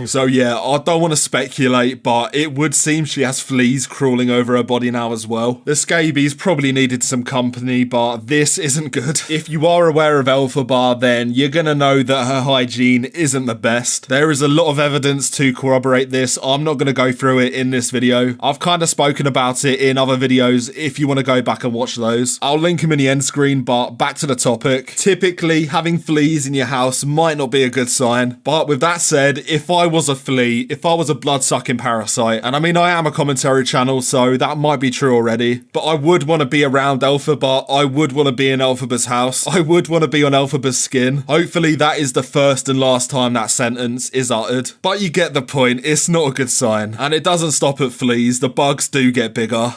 So yeah, I don't want to speculate, but it would seem she has fleas crawling over her body now as well. The scabies probably needed some company, but this isn't good. If you are aware of Elphaba, then you're gonna know that her hygiene isn't the best. There is a lot of evidence to corroborate this. I'm not gonna go through it in this video. I've kind of spoken about it in other videos if you want to go back and watch those. I'll link them in the end screen, but back to the topic. Typically, having fleas in your house might not be a good sign, but with that said, if I was a flea, if I was a blood-sucking parasite, and I mean, I am a commentary channel, so that might be true already, but I would want to be around Elphaba, I would want to be in Elphaba's house, I would want to be on Elphaba's skin. Hopefully that is the first and last time that sentence is uttered. But you get the point, it's not a good sign. And it doesn't stop at fleas, the bugs do get bigger.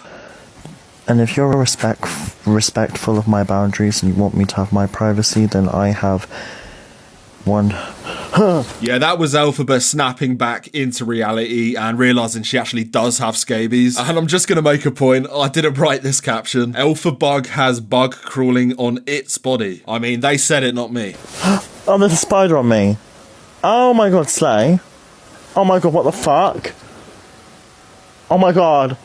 And if you're respectful of my boundaries and you want me to have my privacy, then I have one. Yeah, that was Elphaba snapping back into reality and realising she actually does have scabies. And I'm just going to make a point, I didn't write this caption. Elphaba has bug crawling on its body. I mean, they said it, not me. Oh, there's a spider on me. Oh my god, Slay. Oh my god, what the fuck? Oh my god.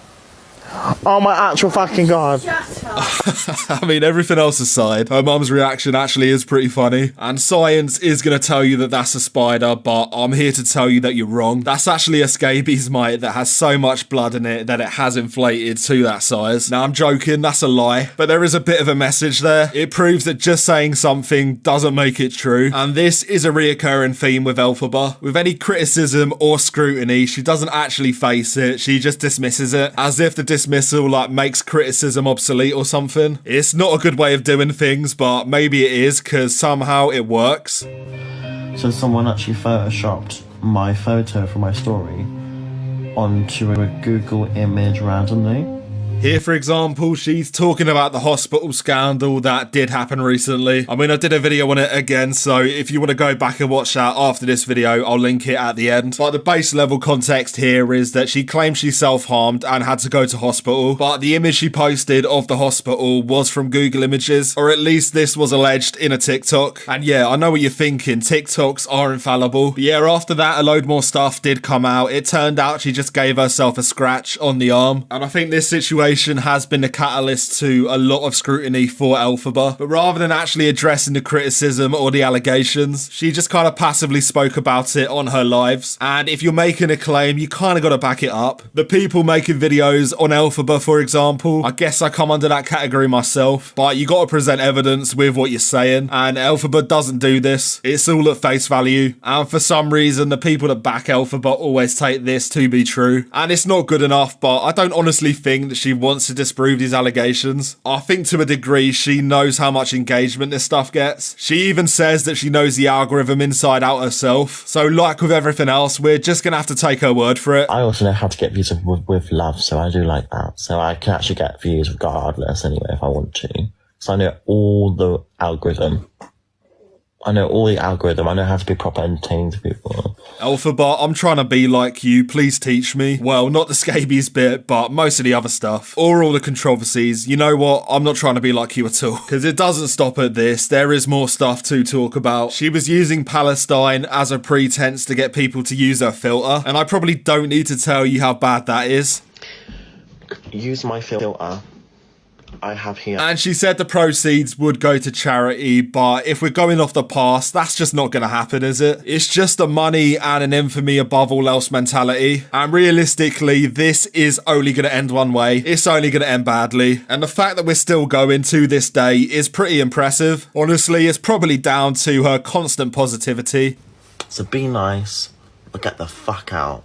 Oh my actual fucking god. I mean, everything else aside, her mum's reaction actually is pretty funny. And science is going to tell you that that's a spider, but I'm here to tell you that you're wrong. That's actually a scabies mite that has so much blood in it that it has inflated to that size. Now, I'm joking, that's a lie, but there is a bit of a message there. It proves that just saying something doesn't make it true. And this is a reoccurring theme with Elphaba. With any criticism or scrutiny, she doesn't actually face it. She just dismisses it, as if the dismissal like makes criticism obsolete or something. It's not a good way of doing things, but maybe it is because somehow it works. So someone actually photoshopped my photo from my story onto a Google image randomly. Here, for example, she's talking about the hospital scandal that did happen recently. I mean, I did a video on it again, so if you want to go back and watch that after this video, I'll link it at the end. But the base level context here is that she claims she self-harmed and had to go to hospital, but the image she posted of the hospital was from Google Images, or at least this was alleged in a TikTok. And yeah, I know what you're thinking, TikToks are infallible. But yeah, after that, a load more stuff did come out. It turned out she just gave herself a scratch on the arm. And I think this situation has been the catalyst to a lot of scrutiny for Elphaba, but rather than actually addressing the criticism or the allegations, she just kind of passively spoke about it on her lives. And if you're making a claim, you kind of got to back it up. The people making videos on Elphaba, for example, I guess I come under that category myself, but you got to present evidence with what you're saying, and Elphaba doesn't do this. It's all at face value, and for some reason the people that back Elphaba always take this to be true, and it's not good enough. But I don't honestly think that she wants to disprove these allegations. I think to a degree she knows how much engagement this stuff gets. She even says that she knows the algorithm inside out herself. So like with everything else, we're just gonna have to take her word for it. I also know how to get views with love, so I do like that. So I can actually get views regardless anyway if I want to. So I know all the algorithm. I know how to be proper entertaining to people. Elphaba, I'm trying to be like you. Please teach me. Well, not the scabies bit, but most of the other stuff. Or all the controversies. You know what? I'm not trying to be like you at all. Because it doesn't stop at this. There is more stuff to talk about. She was using Palestine as a pretense to get people to use her filter. And I probably don't need to tell you how bad that is. Use my filter I have here. And she said the proceeds would go to charity, but if we're going off the past, that's just not going to happen, is it? It's just a money and an infamy above all else mentality. And realistically, this is only going to end one way. It's only going to end badly. And the fact that we're still going to this day is pretty impressive. Honestly, it's probably down to her constant positivity. So be nice or get the fuck out.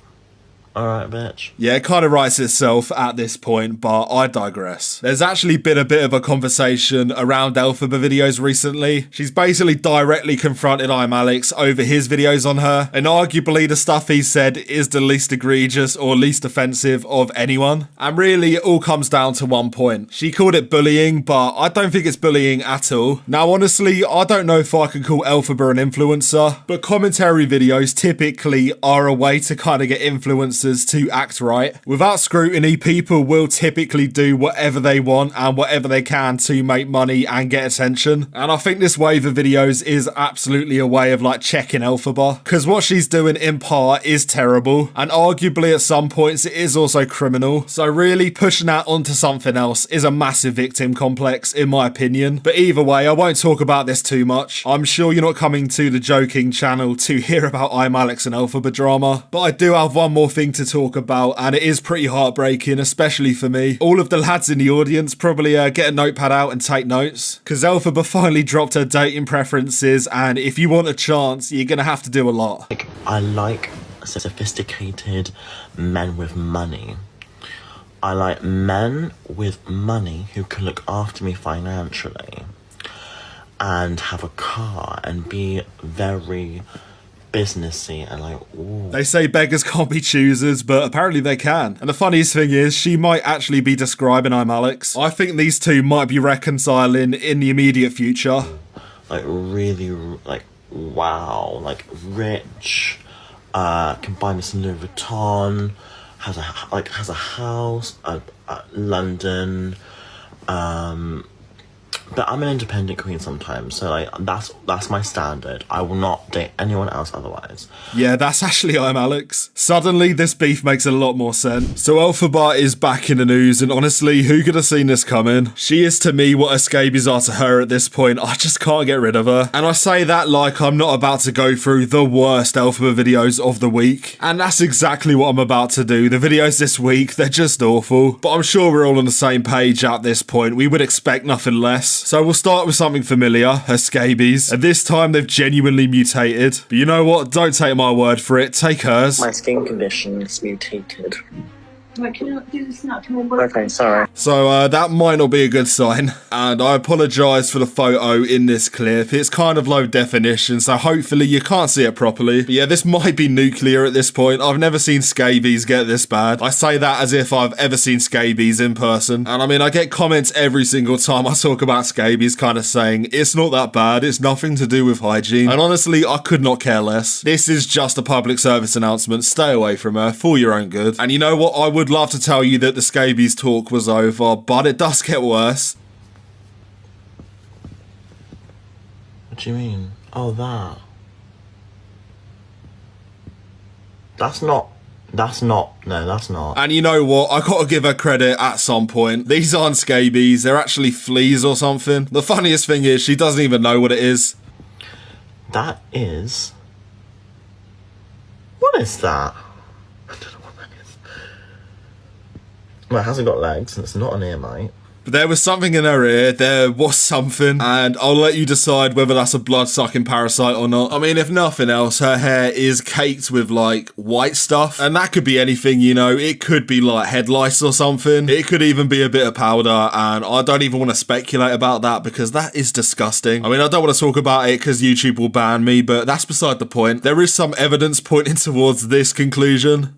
Alright, bitch. Yeah, it kind of writes itself at this point, but I digress. There's actually been a bit of a conversation around Elphaba videos recently. She's basically directly confronted Alex over his videos on her, and arguably the stuff he said is the least egregious or least offensive of anyone. And really, it all comes down to one point. She called it bullying, but I don't think it's bullying at all. Now, honestly, I don't know if I can call Elphaba an influencer, but commentary videos typically are a way to kind of get influencers to act right. Without scrutiny, people will typically do whatever they want and whatever they can to make money and get attention. And I think this wave of videos is absolutely a way of like checking Elphaba, because what she's doing in part is terrible, and arguably at some points it is also criminal. So really pushing that onto something else is a massive victim complex in my opinion. But either way, I won't talk about this too much. I'm sure you're not coming to the joking channel to hear about Alex and Elphaba drama, but I do have one more thing to talk about, and it is pretty heartbreaking, especially for me. All of the lads in the audience probably get a notepad out and take notes, because Elphaba finally dropped her dating preferences, and if you want a chance, you're gonna have to do a lot. I like sophisticated men with money. I like men with money who can look after me financially and have a car and be very businessy and like, ooh. They say beggars can't be choosers, but apparently they can. And the funniest thing is, she might actually be describing Alex. I think these two might be reconciling in the immediate future. Like really, like wow, like rich, can buy me some Louis Vuitton, has a house, London, But I'm an independent queen sometimes, so like that's my standard. I will not date anyone else otherwise. Yeah, that's actually I'm Alex. Suddenly, this beef makes a lot more sense. So Elphaba is back in the news, and honestly, who could have seen this coming? She is to me what her scabies are to her at this point. I just can't get rid of her. And I say that like I'm not about to go through the worst Elphaba videos of the week. And that's exactly what I'm about to do. The videos this week, they're just awful. But I'm sure we're all on the same page at this point. We would expect nothing less. So we'll start with something familiar, her scabies. And this time they've genuinely mutated. But you know what? Don't take my word for it. Take hers. My skin condition is mutated. Wait, can you do this now? Can we Okay, sorry. So that might not be a good sign, and I apologise for the photo in this clip. It's kind of low definition, so hopefully you can't see it properly. But yeah, this might be nuclear at this point. I've never seen scabies get this bad. I say that as if I've ever seen scabies in person. And I mean, I get comments every single time I talk about scabies kind of saying, it's not that bad, it's nothing to do with hygiene. And honestly, I could not care less. This is just a public service announcement. Stay away from her for your own good. And you know what? I would love to tell you that the scabies talk was over, but it does get worse. What do you mean? Oh, that. That's not. No, that's not. And you know what? I gotta give her credit at some point. These aren't scabies, they're actually fleas or something. The funniest thing is, she doesn't even know what it is. That is. What is that? I don't know what that is. Well, it hasn't got legs, and it's not an ear, mate. But there was something in her ear, there was something, and I'll let you decide whether that's a blood-sucking parasite or not. I mean, if nothing else, her hair is caked with, like, white stuff, and that could be anything, you know. It could be, like, head lice or something. It could even be a bit of powder, and I don't even want to speculate about that because that is disgusting. I mean, I don't want to talk about it because YouTube will ban me, but that's beside the point. There is some evidence pointing towards this conclusion.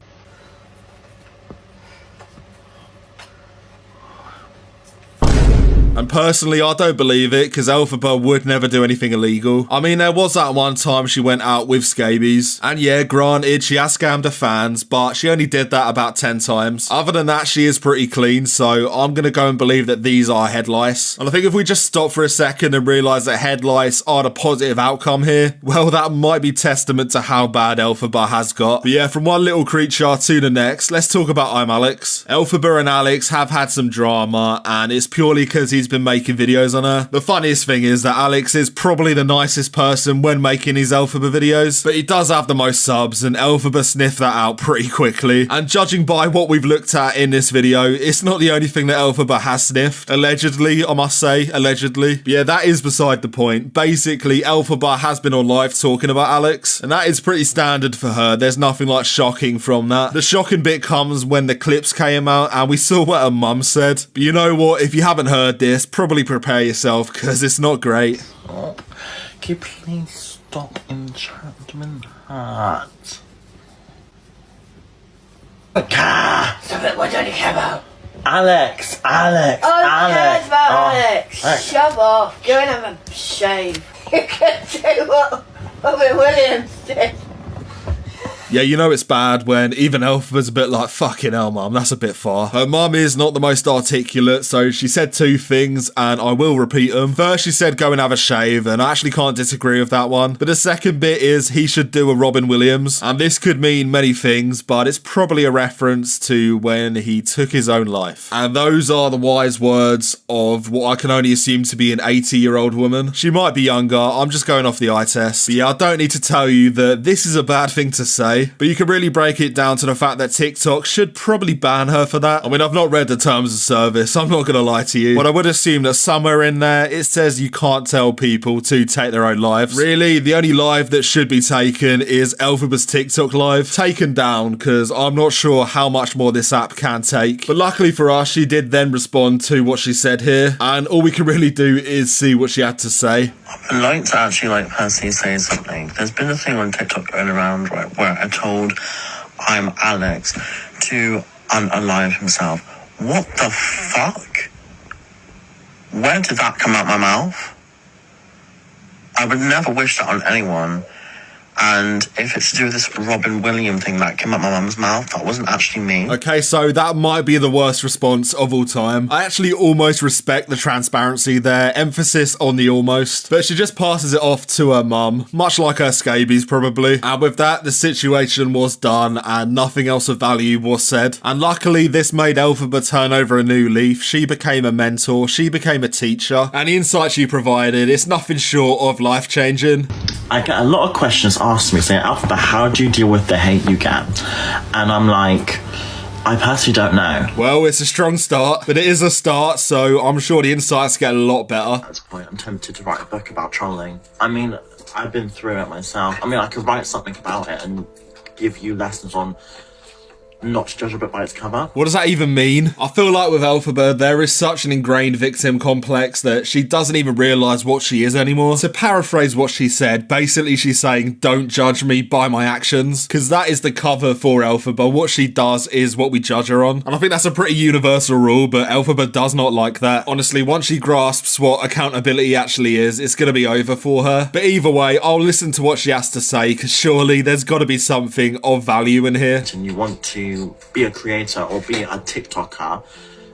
And personally, I don't believe it, because Elphaba would never do anything illegal. I mean, there was that one time she went out with scabies. And yeah, granted, she has scammed her fans, but she only did that about 10 times. Other than that, she is pretty clean, so I'm going to go and believe that these are head lice. And I think if we just stop for a second and realise that head lice are the positive outcome here, well, that might be testament to how bad Elphaba has got. But yeah, from one little creature to the next, let's talk about I'm Alex. Elphaba and Alex have had some drama, and it's purely because he's been making videos on her. The funniest thing is that Alex is probably the nicest person when making his Elphaba videos, but he does have the most subs, and Elphaba sniffed that out pretty quickly. And judging by what we've looked at in this video, it's not the only thing that Elphaba has sniffed. Allegedly, I must say, allegedly. But yeah, that is beside the point. Basically, Elphaba has been on live talking about Alex, and that is pretty standard for her. There's nothing like shocking from that. The shocking bit comes when the clips came out, and we saw what her mum said. But you know what? If you haven't heard this, probably prepare yourself, because it's not great. Oh, can you please stop enchantment heart? Stop it, what don't you care about? Alex! Oh, who cares about Alex? Shove off. Go and have a shave. You can do what Robin Williams did. Yeah, you know it's bad when even Elphaba's a bit like, fucking hell, mum, that's a bit far. Her mum is not the most articulate, so she said two things, and I will repeat them. First, she said go and have a shave, and I actually can't disagree with that one. But the second bit is he should do a Robin Williams, and this could mean many things, but it's probably a reference to when he took his own life. And those are the wise words of what I can only assume to be an 80-year-old woman. She might be younger, I'm just going off the eye test. But yeah, I don't need to tell you that this is a bad thing to say. But you can really break it down to the fact that TikTok should probably ban her for that. I mean, I've not read the terms of service, I'm not gonna lie to you, but I would assume that somewhere in there it says you can't tell people to take their own lives. Really, the only live that should be taken is Elphaba's TikTok live. Taken down, because I'm not sure how much more this app can take. But luckily for us, she did then respond to what she said here, and all we can really do is see what she had to say. I'd like to actually personally say something. There's been a thing on TikTok going around, right, where I told I'm Alex to unalive himself. What the fuck? Where did that come out my mouth? I would never wish that on anyone. And if it's to do with this Robin Williams thing that came out my mum's mouth, that wasn't actually me. Okay, so that might be the worst response of all time. I actually almost respect the transparency there, emphasis on the almost, but she just passes it off to her mum, much like her scabies probably. And with that, the situation was done and nothing else of value was said. And luckily, this made Elphaba turn over a new leaf. She became a mentor, she became a teacher, and the insight she provided is nothing short of life-changing. I get a lot of questions asked me saying, Elphaba, how do you deal with the hate you get? And I'm like, I personally don't know. Well, it's a strong start, but it is a start, so I'm sure the insights get a lot better. At this point, I'm tempted to write a book about trolling. I mean, I've been through it myself. I mean, I could write something about it and give you lessons on not to judge a book by its cover. What does that even mean? I feel like with Elphaba, there is such an ingrained victim complex that she doesn't even realise what she is anymore. To paraphrase what she said, basically she's saying, don't judge me by my actions, because that is the cover for Elphaba. What she does is what we judge her on. And I think that's a pretty universal rule, but Elphaba does not like that. Honestly, once she grasps what accountability actually is, it's going to be over for her. But either way, I'll listen to what she has to say, because surely there's got to be something of value in here. And you want to be a creator or be a TikToker,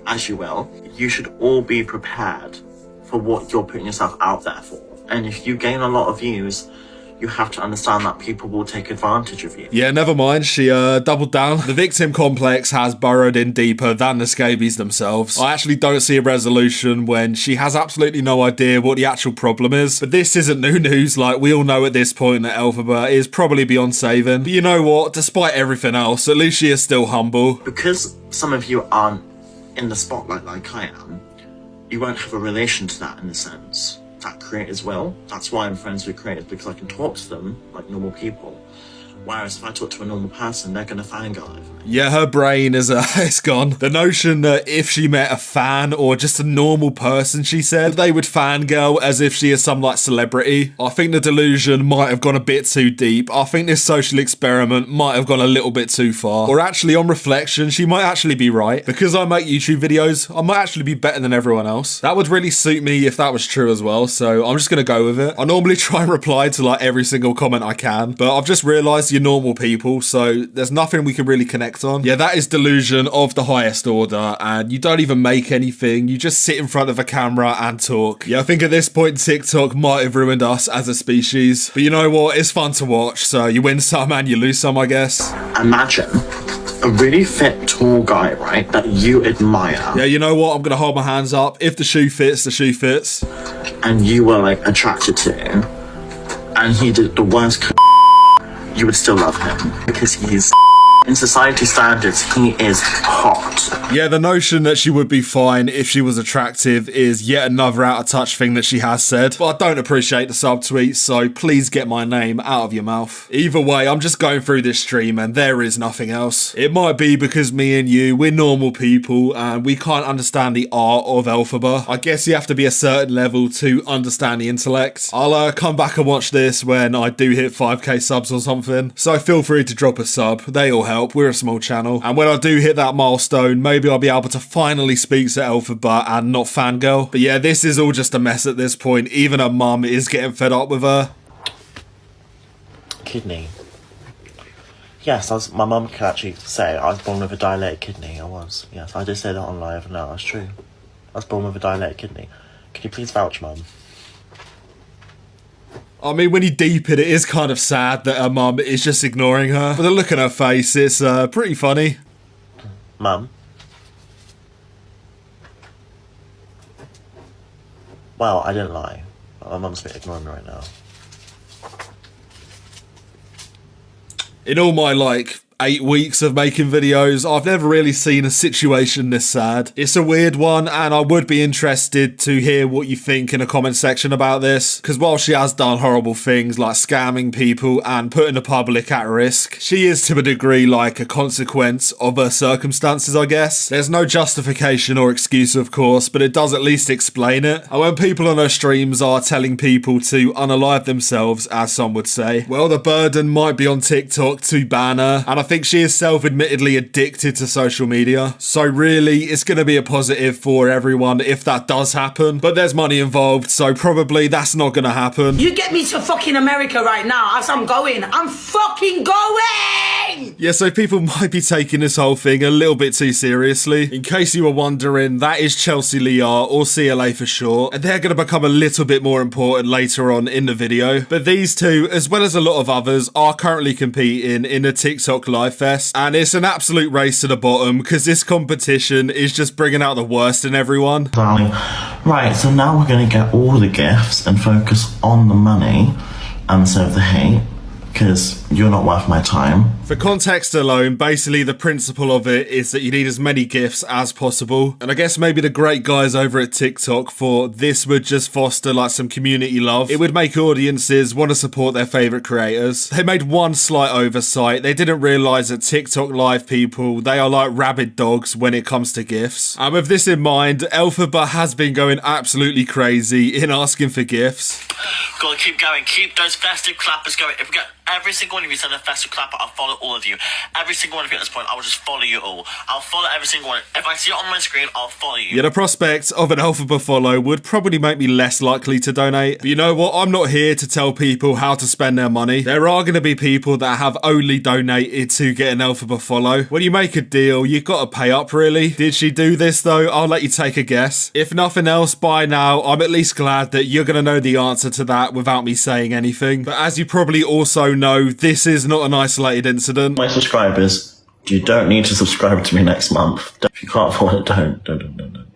as you will, you should all be prepared for what you're putting yourself out there for. And if you gain a lot of views, you have to understand that people will take advantage of you. Yeah, never mind. She doubled down. The victim complex has burrowed in deeper than the scabies themselves. I actually don't see a resolution when she has absolutely no idea what the actual problem is. But this isn't new news. Like, we all know at this point that Elphaba is probably beyond saving. But you know what? Despite everything else, at least she is still humble. Because some of you aren't in the spotlight like I am, you won't have a relation to that in a sense. That creators will. That's why I'm friends with creators, because I can talk to them like normal people. Whereas if I talk to a normal person, they're going to fangirl over me. Yeah, her brain is it's gone. The notion that if she met a fan or just a normal person, she said, they would fangirl as if she is some like celebrity. I think the delusion might have gone a bit too deep. I think this social experiment might have gone a little bit too far. Or actually, on reflection, she might actually be right. Because I make YouTube videos, I might actually be better than everyone else. That would really suit me if that was true as well, so I'm just going to go with it. I normally try and reply to like every single comment I can, but I've just realised you're normal people, so there's nothing we can really connect on. Yeah, that is delusion of the highest order, and you don't even make anything, you just sit in front of a camera and talk. Yeah, I think at this point TikTok might have ruined us as a species, but you know what, it's fun to watch, so you win some and you lose some, I guess. Imagine a really fit, tall guy, right, that you admire. Yeah, you know what, I'm gonna hold my hands up. If the shoe fits, the shoe fits. And you were like attracted to him, and he did the worst you would still love him because he's, in society standards, he is hot. Yeah, the notion that she would be fine if she was attractive is yet another out of touch thing that she has said. But I don't appreciate the subtweets, so please get my name out of your mouth. Either way, I'm just going through this stream and there is nothing else. It might be because me and you, we're normal people and we can't understand the art of Elphaba. I guess you have to be a certain level to understand the intellect. I'll come back and watch this when I do hit 5k subs or something. So feel free to drop a sub, they all help. We're a small channel. And when I do hit that milestone, maybe I'll be able to finally speak to Elphaba and not fangirl. But yeah, this is all just a mess at this point. Even her mum is getting fed up with her. Kidney. Yes, my mum can actually say I was born with a dilated kidney. I was. Yes, I did say that on live. No, that's true. I was born with a dilated kidney. Can you please vouch, mum? I mean, when you deep it, it is kind of sad that her mum is just ignoring her. But the look on her face, it's pretty funny. Mum? Well, I didn't lie. My mum's a bit ignoring me right now. In all my, 8 weeks of making videos, I've never really seen a situation this sad. It's a weird one, and I would be interested to hear what you think in a comment section about this, because while she has done horrible things like scamming people and putting the public at risk, she is to a degree like a consequence of her circumstances, I guess. There's no justification or excuse, of course, but it does at least explain it. And when people on her streams are telling people to unalive themselves, as some would say, well, the burden might be on TikTok to ban her, and I think she is self-admittedly addicted to social media. So really, it's going to be a positive for everyone if that does happen. But there's money involved, so probably that's not going to happen. You get me to fucking America right now as I'm going. I'm fucking going! Yeah, so people might be taking this whole thing a little bit too seriously. In case you were wondering, that is Chelsea Liar, or CLA for short, and they're going to become a little bit more important later on in the video. But these two, as well as a lot of others, are currently competing in the TikTok Live Fest, and it's an absolute race to the bottom because this competition is just bringing out the worst in everyone. Darling, right, so now we're going to get all the gifts and focus on the money instead of the hate, because you're not worth my time. For context alone, basically the principle of it is that you need as many gifts as possible. And I guess maybe the great guys over at TikTok for this would just foster like some community love. It would make audiences want to support their favourite creators. They made one slight oversight. They didn't realise that TikTok Live people, they are like rabid dogs when it comes to gifts. And with this in mind, Elphaba has been going absolutely crazy in asking for gifts. Gotta keep going, keep those festive clappers going. If we get every single one of you send a festive clapper, I'll follow all of you. Every single one of you at this point, I will just follow you all. I'll follow every single one. If I see it on my screen, I'll follow you. Yeah, the prospect of an Elphaba follow would probably make me less likely to donate. But you know what? I'm not here to tell people how to spend their money. There are going to be people that have only donated to get an Elphaba follow. When you make a deal, you've got to pay up, really. Did she do this, though? I'll let you take a guess. If nothing else, by now, I'm at least glad that you're going to know the answer to that without me saying anything. But as you probably also know, this is not an isolated incident. My subscribers, you don't need to subscribe to me next month. If you can't afford it, don't.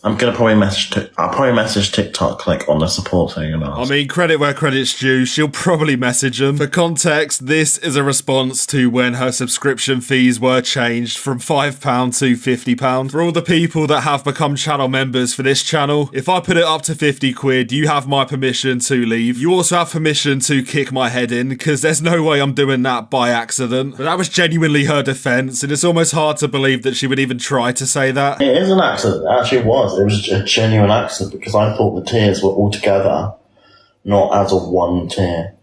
I'm gonna probably message TikTok like on the support thing and ask. I mean, credit where credit's due, she'll probably message them. For context, this is a response to when her subscription fees were changed from £5 to £50. For all the people that have become channel members for this channel, if I put it up to 50 quid, you have my permission to leave. You also have permission to kick my head in, because there's no way I'm doing that by accident. But that was genuinely her defense, and it's almost hard to believe that she would even try to say that. It is an accident, it actually was. It was a genuine accident because I thought the tiers were all together, not as a one tier.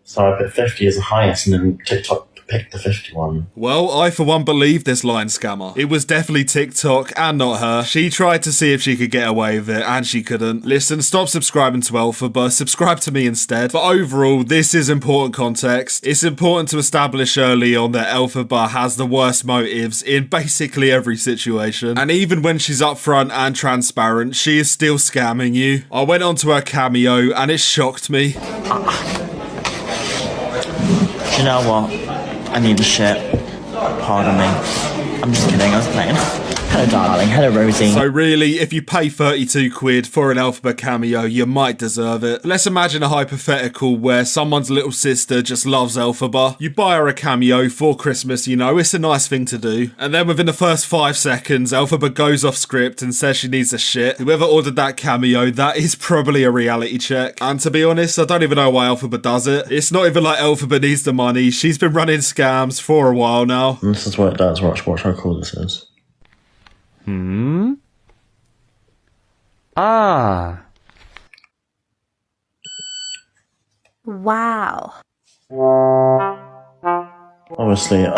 So I put 50 as the highest and then TikTok picked the 51. Well, I for one believe this line scammer. It was definitely TikTok and not her. She tried to see if she could get away with it and she couldn't. Listen, stop subscribing to Elphaba, subscribe to me instead. But overall, this is important context. It's important to establish early on that Elphaba has the worst motives in basically every situation. And even when she's upfront and transparent, she is still scamming you. I went onto her Cameo and it shocked me. Do you know what? I need a shit. Pardon me. I'm just kidding, I was playing. Hello, darling. Hello, Rosie. So really, if you pay 32 quid for an Elphaba cameo, you might deserve it. Let's imagine a hypothetical where someone's little sister just loves Elphaba. You buy her a cameo for Christmas, you know, it's a nice thing to do. And then within the first 5 seconds, Elphaba goes off script and says she needs a shit. Whoever ordered that cameo, that is probably a reality check. And to be honest, I don't even know why Elphaba does it. It's not even like Elphaba needs the money. She's been running scams for a while now. And this is what it does. Watch how cool this is. Ah. Wow. Obviously.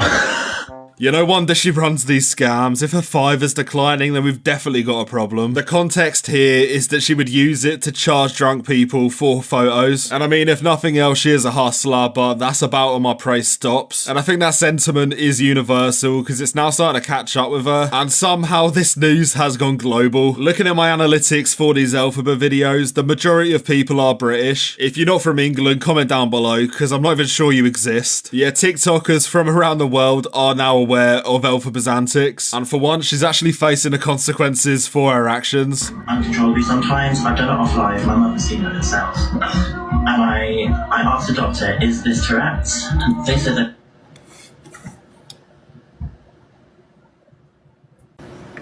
You no wonder she runs these scams. If her fiver's declining, then we've definitely got a problem. The context here is that she would use it to charge drunk people for photos. And I mean, if nothing else, she is a hustler, but that's about where my praise stops. And I think that sentiment is universal because it's now starting to catch up with her. And somehow this news has gone global. Looking at my analytics for these Elphaba videos, the majority of people are British. If you're not from England, comment down below because I'm not even sure you exist. Yeah, TikTokers from around the world are now aware of Elphaba's antics, and for once she's actually facing the consequences for her actions. Uncontrollably sometimes. I've done it off live, my mother's seen it herself. And I asked the doctor, is this Tourette's? And they said that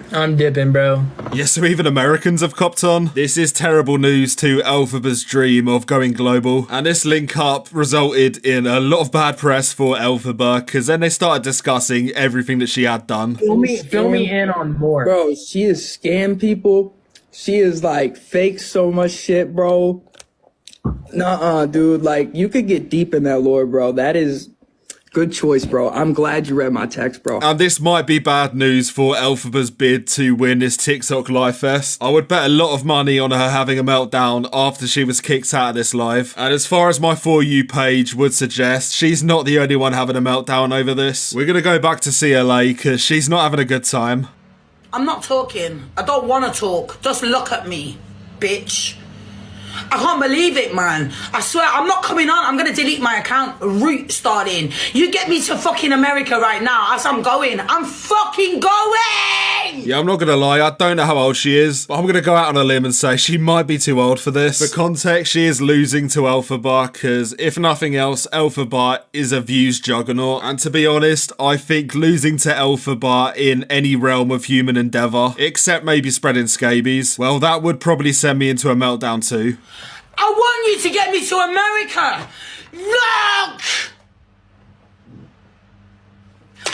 I'm dipping, bro. Yeah, so even Americans have copped on. This is terrible news to Elphaba's dream of going global. And this link up resulted in a lot of bad press for Elphaba, because then they started discussing everything that she had done. Fill me in on more. Bro, she is scam people. She is like fake so much shit, bro. Nuh-uh, dude. Like, you could get deep in that lore, bro. That is Good choice, bro. I'm glad you read my text, bro. And this might be bad news for Elphaba's bid to win this TikTok live fest. I would bet a lot of money on her having a meltdown after she was kicked out of this live. And as far as my For You page would suggest, she's not the only one having a meltdown over this. We're gonna go back to CLA because she's not having a good time. I'm not talking. I don't want to talk. Just look at me, bitch. I can't believe it, man. I swear, I'm not coming on. I'm going to delete my account. Root starting. You get me to fucking America right now as I'm going. I'm fucking going! Yeah, I'm not going to lie. I don't know how old she is, but I'm going to go out on a limb and say she might be too old for this. For context, she is losing to Elphaba because, if nothing else, Elphaba is a views juggernaut. And to be honest, I think losing to Elphaba in any realm of human endeavour, except maybe spreading scabies, well, that would probably send me into a meltdown too. I want you to get me to America. Look!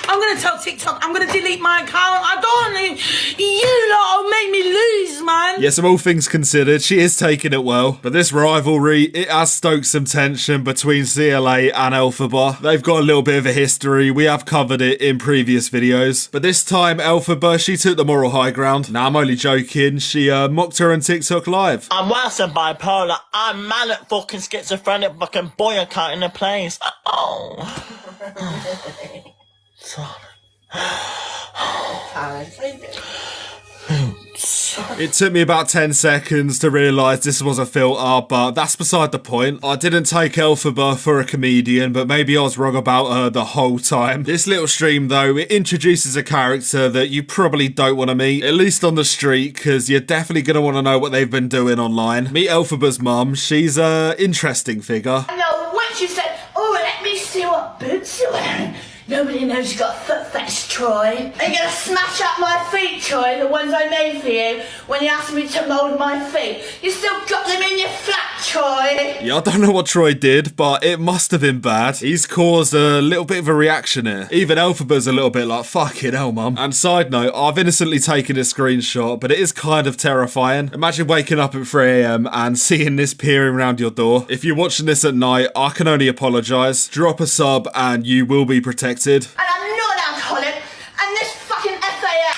I'm going to tell TikTok, I'm going to delete my account. I don't need you lot will make me lose, man. Yes, of all things considered, she is taking it well. But this rivalry, it has stoked some tension between CLA and Elphaba. They've got a little bit of a history. We have covered it in previous videos. But this time, Elphaba, she took the moral high ground. Now, I'm only joking. She mocked her on TikTok live. I'm worse than bipolar. I'm manic, fucking schizophrenic, fucking boy account in the place. Oh. It took me about 10 seconds to realise this was a filter, but that's beside the point. I didn't take Elphaba for a comedian, but maybe I was wrong about her the whole time. This little stream though, it introduces a character that you probably don't want to meet, at least on the street, because you're definitely going to want to know what they've been doing online. Meet Elphaba's mum. She's an interesting figure. I know, once you said, oh, let me see what boots you're wearing. Nobody knows you got a foot fetish, Troy. Are you gonna smash up my feet, Troy? The ones I made for you when you asked me to mould my feet. You still got them in your flat, Troy. Yeah, I don't know what Troy did, but it must have been bad. He's caused a little bit of a reaction here. Even Elphaba's a little bit like, fucking hell, mum. And side note, I've innocently taken a screenshot, but it is kind of terrifying. Imagine waking up at 3 AM and seeing this peering around your door. If you're watching this at night, I can only apologise. Drop a sub and you will be protected. And I'm not an alcoholic, and this fucking FAF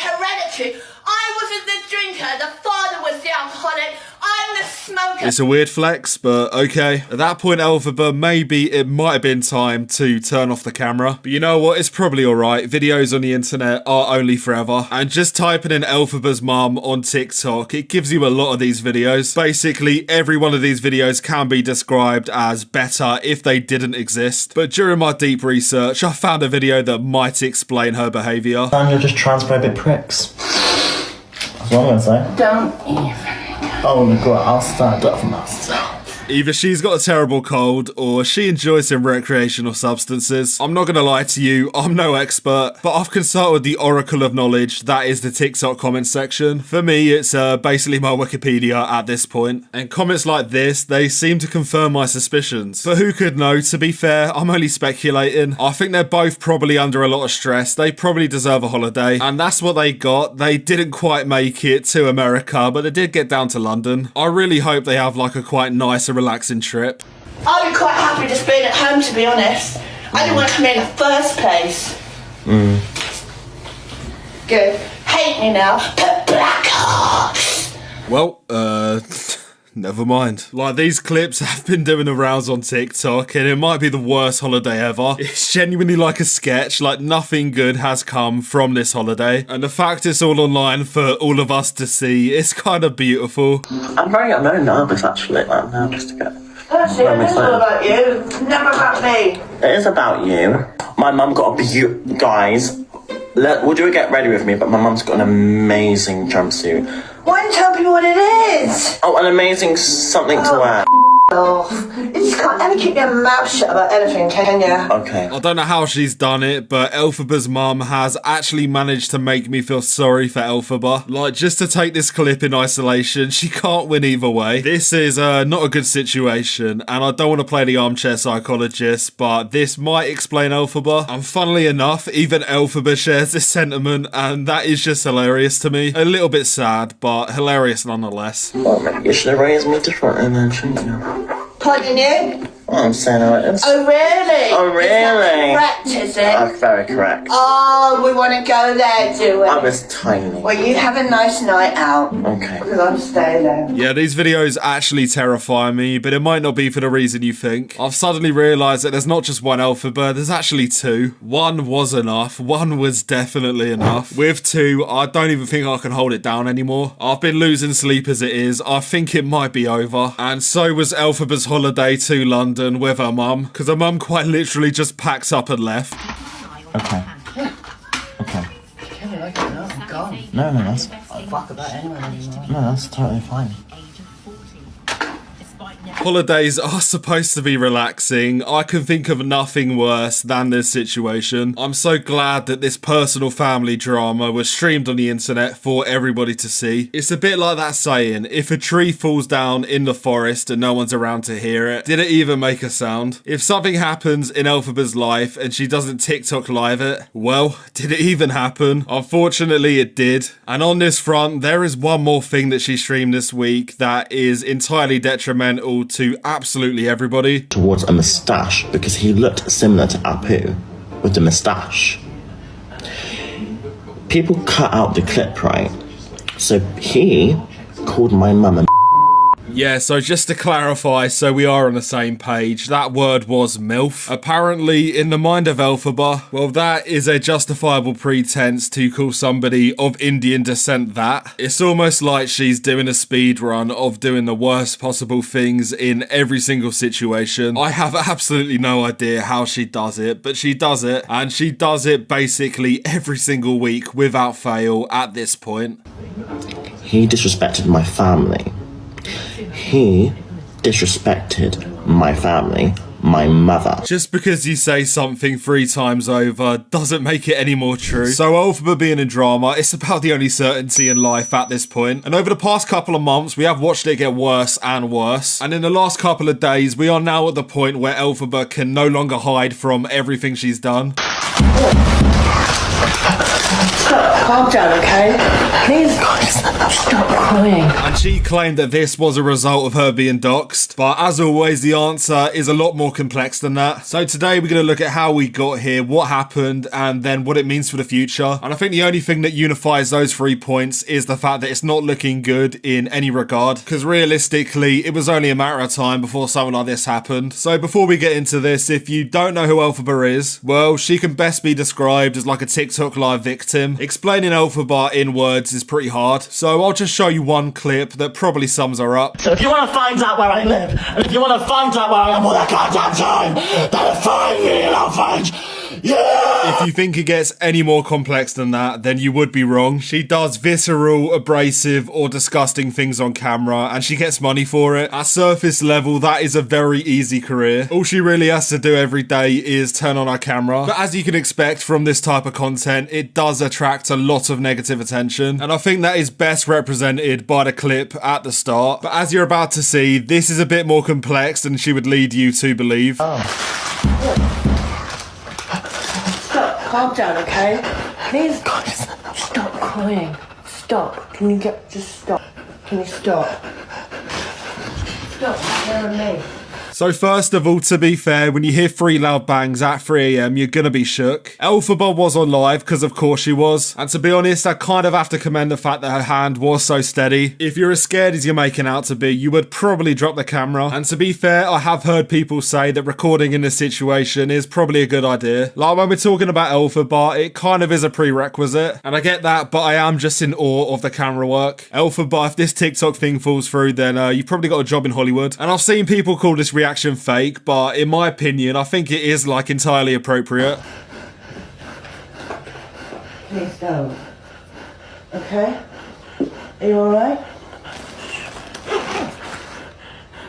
hereditary. I wasn't the drinker, the father was the alcoholic, I'm the smoker. It's a weird flex, but okay. At that point, Elphaba, maybe it might have been time to turn off the camera. But you know what? It's probably alright. Videos on the internet are only forever. And just typing in Elphaba's mum on TikTok, it gives you a lot of these videos. Basically, every one of these videos can be described as better if they didn't exist. But during my deep research, I found a video that might explain her behaviour. And you're just transphobic pricks. That's what I'm gonna say. Don't even. Oh, look, I'll stand up for myself. Either she's got a terrible cold or she enjoys some recreational substances. I'm not gonna lie to you, I'm no expert, but I've consulted the oracle of knowledge that is the TikTok comment section. For me, it's basically my Wikipedia at this point. And comments like this, they seem to confirm my suspicions. But who could know? To be fair, I'm only speculating. I think they're both probably under a lot of stress. They probably deserve a holiday. And that's what they got. They didn't quite make it to America, but they did get down to London. I really hope they have like a quite nice and relaxing trip. I'd be quite happy just being at home, to be honest. I didn't want to come here in the first place. Good. Hate me now. Put black hearts. Well, never mind. Like, these clips have been doing the rounds on TikTok, and it might be the worst holiday ever. It's genuinely like a sketch, like nothing good has come from this holiday. And the fact it's all online for all of us to see, it's kind of beautiful. I'm very nervous, actually. I'm nervous to get... Actually, it is all about you, never about me. It is about you. My mum got a guys, we'll do a get ready with me, but my mum's got an amazing jumpsuit. Why don't you tell people what it is? Oh, an amazing something to wear. You just can't ever keep your mouth shut about anything, can you? Okay. I don't know how she's done it, but Elphaba's mum has actually managed to make me feel sorry for Elphaba. Like, just to take this clip in isolation, she can't win either way. This is not a good situation, and I don't want to play the armchair psychologist, but this might explain Elphaba. And funnily enough, even Elphaba shares this sentiment, and that is just hilarious to me. A little bit sad, but hilarious nonetheless. Well, maybe you should have raised me differently then, shouldn't you? Pardon you? I'm saying it is. Oh, really? Oh, really? Is that correct, is it? That's very correct. Oh, we want to go there, do we? I was tiny. Well, you have a nice night out. Okay. Because I'm staying there. Yeah, these videos actually terrify me, but it might not be for the reason you think. I've suddenly realised that there's not just one Elphaba, there's actually two. One was enough, one was definitely enough. With two, I don't even think I can hold it down anymore. I've been losing sleep as it is, I think it might be over. And so was Elphaba's holiday to London with her mum, because her mum quite literally just packed up and left. Okay. Okay. No, that's... Fuck about anyone anymore. No, that's totally fine. Holidays are supposed to be relaxing. I can think of nothing worse than this situation. I'm so glad that this personal family drama was streamed on the internet for everybody to see. It's a bit like that saying, if a tree falls down in the forest and no one's around to hear it, did it even make a sound? If something happens in Elphaba's life and she doesn't TikTok live it, well, did it even happen? Unfortunately, it did. And on this front, there is one more thing that she streamed this week that is entirely detrimental to absolutely everybody. Towards a moustache, because he looked similar to Apu with the moustache. People cut out the clip, right? So he called my mum a Yeah, so just to clarify, so we are on the same page, that word was MILF. Apparently, in the mind of Elphaba, well, that is a justifiable pretense to call somebody of Indian descent that. It's almost like she's doing a speed run of doing the worst possible things in every single situation. I have absolutely no idea how she does it, but she does it, and she does it basically every single week without fail at this point. He disrespected my family. He disrespected my family, my mother. Just because you say something 3 times over doesn't make it any more true. So Elphaba being in drama, it's about the only certainty in life at this point. And over the past couple of months, we have watched it get worse and worse. And in the last couple of days, we are now at the point where Elphaba can no longer hide from everything she's done. Calm down, okay? Please, stop crying. And she claimed that this was a result of her being doxxed. But as always, the answer is a lot more complex than that. So today we're going to look at how we got here, what happened, and then what it means for the future. And I think the only thing that unifies those 3 points is the fact that it's not looking good in any regard. Because realistically, it was only a matter of time before something like this happened. So before we get into this, if you don't know who Elphaba is, well, she can best be described as like a TikTok live victim. Explaining Elphaba in words is pretty hard, so I'll just show you one clip that probably sums her up. So if you want to find out where I live, and if you want to find out where I am all the goddamn time, then find me and I'll find you. Yeah! If you think it gets any more complex than that, then you would be wrong. She does visceral, abrasive, or disgusting things on camera, and she gets money for it. At surface level, that is a very easy career. All she really has to do every day is turn on her camera. But as you can expect from this type of content, it does attract a lot of negative attention, and I think that is best represented by the clip at the start. But as you're about to see, this is a bit more complex than she would lead you to believe. Calm down, okay? Please, stop crying. Stop. Can you just stop? Can you stop? Stop scaring me. So first of all, to be fair, when you hear 3 loud bangs at 3 AM, you're gonna be shook. Elphaba was on live, because of course she was. And to be honest, I kind of have to commend the fact that her hand was so steady. If you're as scared as you're making out to be, you would probably drop the camera. And to be fair, I have heard people say that recording in this situation is probably a good idea. Like when we're talking about Elphaba, it kind of is a prerequisite. And I get that, but I am just in awe of the camera work. Elphaba, if this TikTok thing falls through, then you've probably got a job in Hollywood. And I've seen people call this reaction fake, but in my opinion, I think it is like entirely appropriate. Please don't. Okay? Are you alright?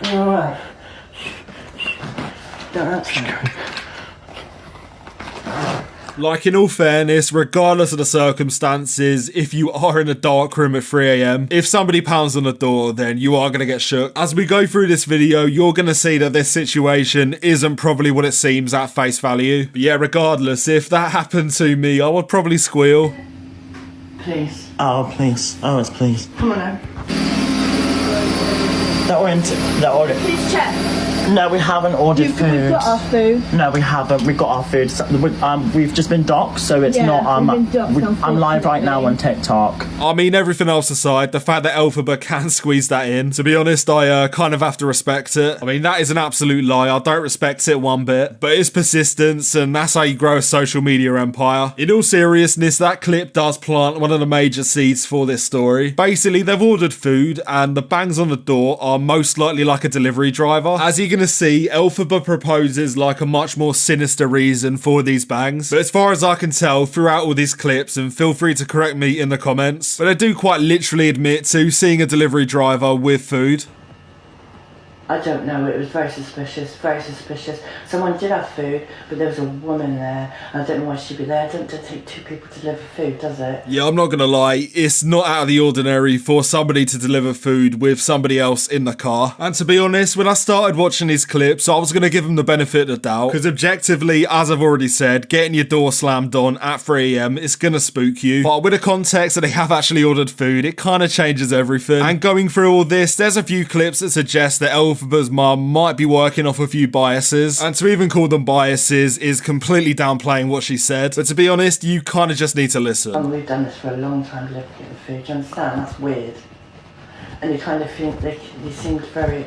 Are you alright? Don't answer me. Like, in all fairness, regardless of the circumstances, if you are in a dark room at 3 AM, if somebody pounds on the door, then you are going to get shook. As we go through this video, you're going to see that this situation isn't probably what it seems at face value. But yeah, regardless, if that happened to me, I would probably squeal. Please. Oh, please. Oh, it's please. Come on now. That order. Please check. No, we haven't ordered food. We've got our food. No, we haven't. We've got our food. So, we've just been doxxed, so it's not. we've been doxxed, I'm live right now on TikTok. I mean, everything else aside, the fact that Elphaba can squeeze that in, to be honest, I kind of have to respect it. I mean, that is an absolute lie. I don't respect it one bit, but it's persistence, and that's how you grow a social media empire. In all seriousness, that clip does plant one of the major seeds for this story. Basically, they've ordered food, and the bangs on the door are most likely like a delivery driver. As you're gonna see, Elphaba proposes like a much more sinister reason for these bangs. But as far as I can tell throughout all these clips, and feel free to correct me in the comments, but I do quite literally admit to seeing a delivery driver with food. I don't know, it was very suspicious, very suspicious. Someone did have food, but there was a woman there. I don't know why she'd be there. It doesn't take two people to deliver food, does it? Yeah, I'm not gonna lie, it's not out of the ordinary for somebody to deliver food with somebody else in the car. And to be honest, when I started watching these clips, I was gonna give them the benefit of the doubt, because objectively, as I've already said, getting your door slammed on at 3 AM is gonna spook you. But with the context that they have actually ordered food, it kind of changes everything. And going through all this, there's a few clips that suggest that Elphaba's mum might be working off a few biases, and to even call them biases is completely downplaying what she said. But to be honest, you kind of just need to listen. And we've done this for a long time, getting food. Do you understand? That's weird. And you kind of think they seemed very,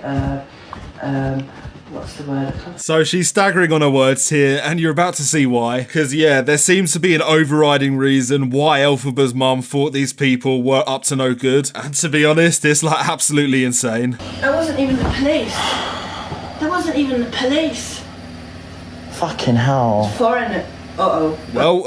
what's the word? So she's staggering on her words here, and you're about to see why. Because yeah, there seems to be an overriding reason why Elphaba's mum thought these people were up to no good. And to be honest, it's like absolutely insane. That wasn't even the police. That wasn't even the police. Fucking hell. Foreign. Uh-oh. Well,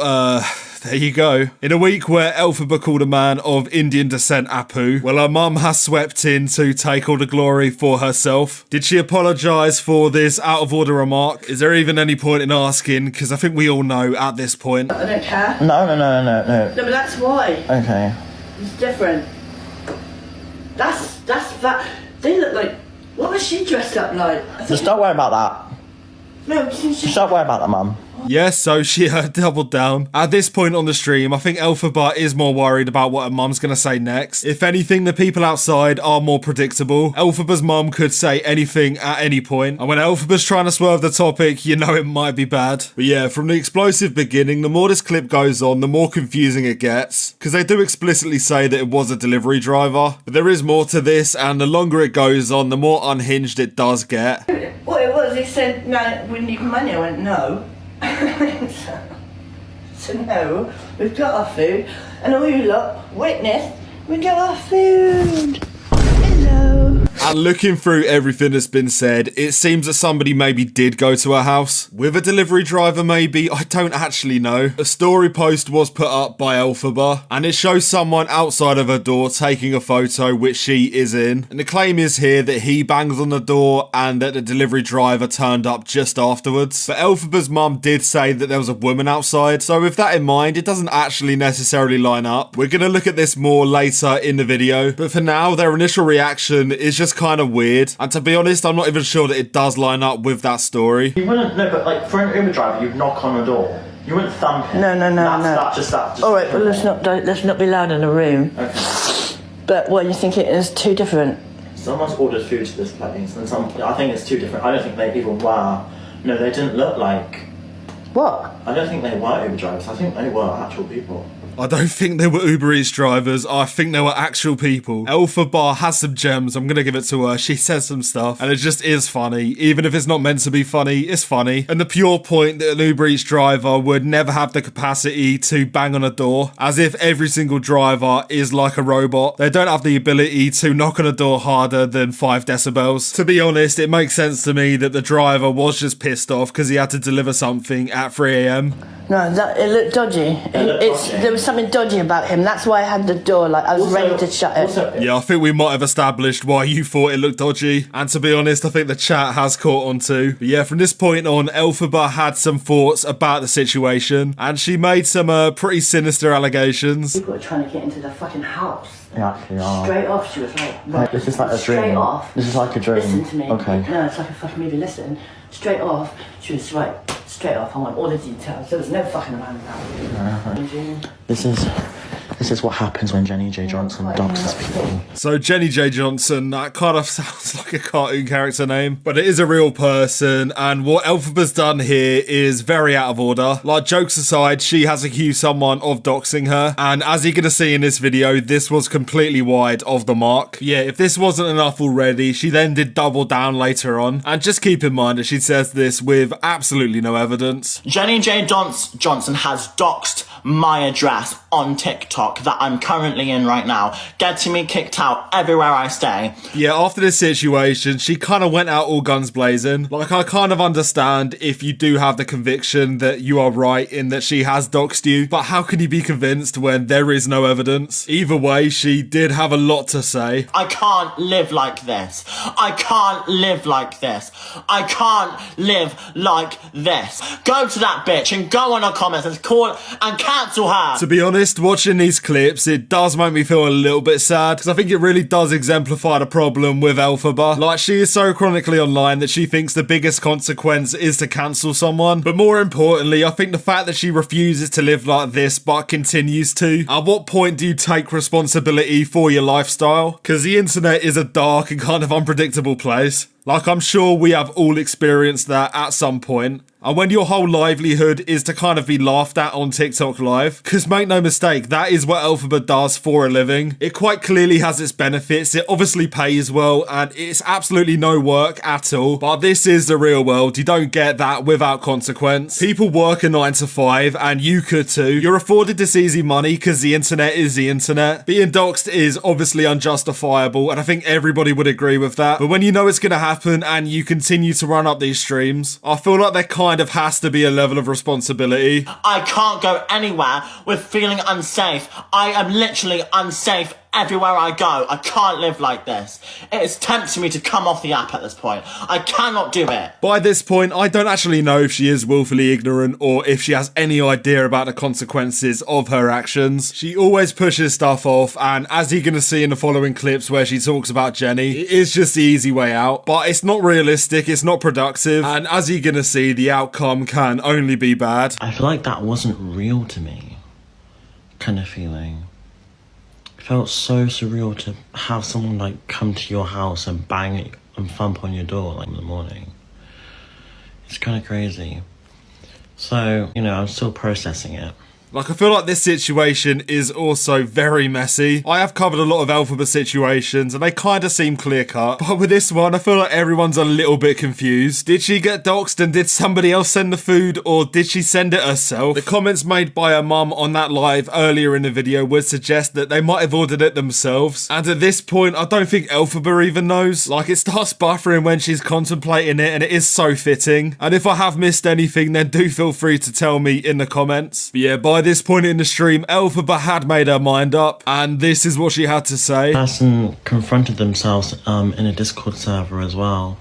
there you go. In a week where Elphaba called a man of Indian descent Apu, well, her mum has swept in to take all the glory for herself. Did she apologise for this out of order remark? Is there even any point in asking? Because I think we all know at this point. I don't care. No. No, but that's why. Okay. It's different. That's that. They look like. What was she dressed up like? Just don't worry about that. No, Just don't worry about that, mum. Yes, so she doubled down. At this point on the stream, I think Elphaba is more worried about what her mum's gonna say next. If anything, the people outside are more predictable. Elphaba's mum could say anything at any point, and when Elphaba's trying to swerve the topic, you know it might be bad. But yeah, from the explosive beginning, the more this clip goes on, the more confusing it gets, because they do explicitly say that it was a delivery driver, but there is more to this, and the longer it goes on, the more unhinged it does get. What it was, he said, no, we need money. I went, no. So no, we've got our food, and all you lot witnessed, we got our food. Hello. And looking through everything that's been said, it seems that somebody maybe did go to her house. With a delivery driver maybe, I don't actually know. A story post was put up by Elphaba, and it shows someone outside of her door taking a photo which she is in. And the claim is here that he bangs on the door and that the delivery driver turned up just afterwards. But Elphaba's mum did say that there was a woman outside, so with that in mind, it doesn't actually necessarily line up. We're gonna look at this more later in the video, but for now, their initial reaction is just kind of weird, and to be honest, I'm not even sure that it does line up with that story. You wouldn't, no, but like for an Uber driver, you'd knock on the door. You wouldn't thump it. No. Just that. All right, but let's not be loud in the room. Okay. But what you think it is two different? Someone's ordered food to this place, and I think it's two different. I don't think they even were. No, they didn't look like. What? I don't think they were Uber drivers. I think they were actual people. I don't think they were Uber Eats drivers. I think they were actual people. Elphaba has some gems. I'm going to give it to her. She says some stuff, and it just is funny. Even if it's not meant to be funny, it's funny. And the pure point that an Uber Eats driver would never have the capacity to bang on a door, as if every single driver is like a robot. They don't have the ability to knock on a door harder than 5 decibels. To be honest, it makes sense to me that the driver was just pissed off because he had to deliver something at 3 AM. No, it looked dodgy. There was something dodgy about him. That's why I had the door, like, I was ready to shut it. Yeah, I think we might have established why you thought it looked dodgy. And to be honest, I think the chat has caught on too. But yeah, from this point on, Elphaba had some thoughts about the situation, and she made some pretty sinister allegations. People are trying to get into the fucking house. They actually are. Straight off, she was like, right, This is like a dream. Straight off. This is like a dream. Listen to me. Okay. No, it's like a fucking movie. Listen. Straight off, she was right. Straight off, I want all the details. There was no fucking around about it. This is This is what happens when Jenny J. Johnson doxes people. So Jenny J. Johnson, that kind of sounds like a cartoon character name, but it is a real person, and what Elphaba's done here is very out of order. Like, jokes aside, she has accused someone of doxing her, and as you're gonna see in this video, this was completely wide of the mark. Yeah, if this wasn't enough already, she then did double down later on, and just keep in mind that she says this with absolutely no evidence. Jenny J. Johnson has doxed my address on TikTok that I'm currently in right now, getting me kicked out everywhere I stay. Yeah, after this situation, she kind of went out all guns blazing. Like, I kind of understand if you do have the conviction that you are right in that she has doxed you, but how can you be convinced when there is no evidence? Either way, she did have a lot to say. I can't live like this. I can't live like this. I can't live like this. Go to that bitch and go on her comments and call and cancel her. To be honest, watching these clips, it does make me feel a little bit sad, because I think it really does exemplify the problem with Elphaba. Like, she is so chronically online that she thinks the biggest consequence is to cancel someone. But more importantly, I think the fact that she refuses to live like this but continues to. At what point do you take responsibility for your lifestyle? Because the internet is a dark and kind of unpredictable place. Like, I'm sure we have all experienced that at some point. And when your whole livelihood is to kind of be laughed at on TikTok Live, because make no mistake, that is what Elphaba does for a living. It quite clearly has its benefits, it obviously pays well, and it's absolutely no work at all. But this is the real world, you don't get that without consequence. People work a 9 to 5, and you could too. You're afforded this easy money because the internet is the internet. Being doxed is obviously unjustifiable, and I think everybody would agree with that. But when you know it's going to happen and you continue to run up these streams, I feel like there kind of has to be a level of responsibility. I can't go anywhere with feeling unsafe. I am literally unsafe everywhere I go. I can't live like this. It is tempting me to come off the app at this point. I cannot do it. By this point, I don't actually know if she is willfully ignorant or if she has any idea about the consequences of her actions. She always pushes stuff off, and as you're gonna see in the following clips where she talks about Jenny, it is just the easy way out. But it's not realistic, it's not productive, and as you're gonna see, the outcome can only be bad. I feel like that wasn't real to me, kind of feeling. It felt so surreal to have someone like come to your house and bang and thump on your door like in the morning. It's kind of crazy. So, you know, I'm still processing it. Like, I feel like this situation is also very messy. I have covered a lot of Elphaba situations and they kind of seem clear cut. But with this one, I feel like everyone's a little bit confused. Did she get doxed and did somebody else send the food, or did she send it herself? The comments made by her mum on that live earlier in the video would suggest that they might have ordered it themselves. And at this point, I don't think Elphaba even knows. Like, it starts buffering when she's contemplating it, and it is so fitting. And if I have missed anything, then do feel free to tell me in the comments. But yeah, by this point in the stream, Elphaba had made her mind up, and this is what she had to say. Person confronted themselves in a Discord server as well,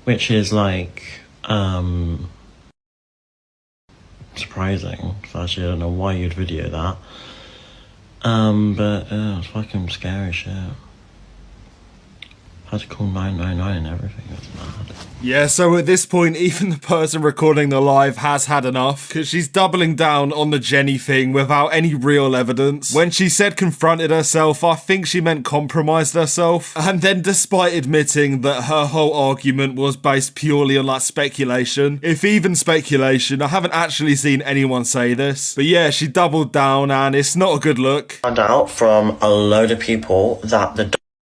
which is like surprising. So actually, I don't know why you'd video that, but it's fucking scary shit. I had to call 999 and everything. That's mad. Yeah, so at this point, even the person recording the live has had enough, because she's doubling down on the Jenny thing without any real evidence. When she said confronted herself, I think she meant compromised herself. And then despite admitting that her whole argument was based purely on like speculation, if even speculation, I haven't actually seen anyone say this. But yeah, she doubled down and it's not a good look. Found out from a load of people that the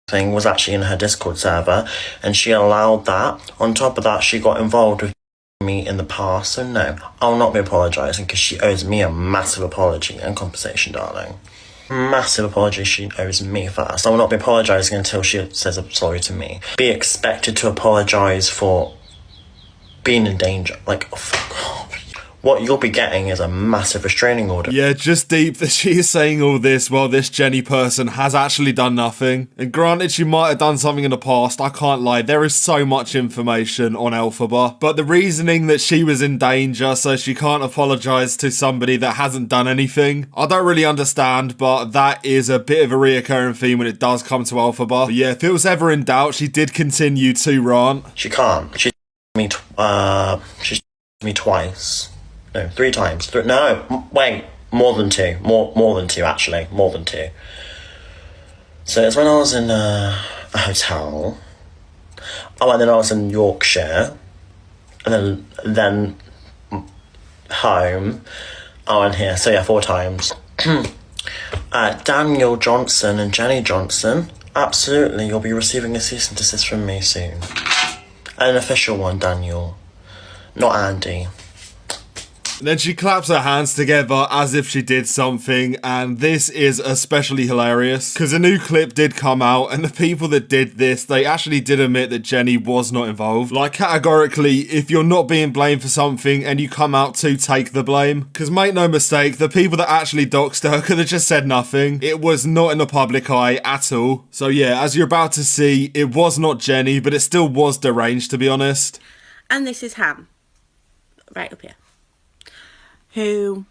thing was actually in her Discord server, and she allowed that. On top of that, she got involved with me in the past, so no, I'll not be apologising, because she owes me a massive apology and compensation, darling. Massive apology she owes me first. I will not be apologising until she says I'm sorry to me. Be expected to apologise for being in danger. Like, oh, fuck off. What you'll be getting is a massive restraining order. Yeah, just deep that she is saying all this while this Jenny person has actually done nothing. And granted, she might have done something in the past, I can't lie, there is so much information on Elphaba. But the reasoning that she was in danger so she can't apologise to somebody that hasn't done anything, I don't really understand, but that is a bit of a reoccurring theme when it does come to Elphaba. But yeah, if it was ever in doubt, she did continue to rant. She can't. She's me twice. No, 3 times. No, wait. More than two. More than two, actually. More than two. So it's when I was in a hotel. Oh, and then I was in Yorkshire. And then home. Oh, and here. So yeah, 4 times. Daniel Johnson and Jenny Johnson. Absolutely, you'll be receiving a cease and desist from me soon. An official one, Daniel. Not Andy. And then she claps her hands together as if she did something, and this is especially hilarious because a new clip did come out, and the people that did this, they actually did admit that Jenny was not involved. Like, categorically, if you're not being blamed for something and you come out to take the blame, because make no mistake, the people that actually doxed her could have just said nothing. It was not in the public eye at all. So yeah, as you're about to see, it was not Jenny, but it still was deranged, to be honest. And this is Ham, right up here, who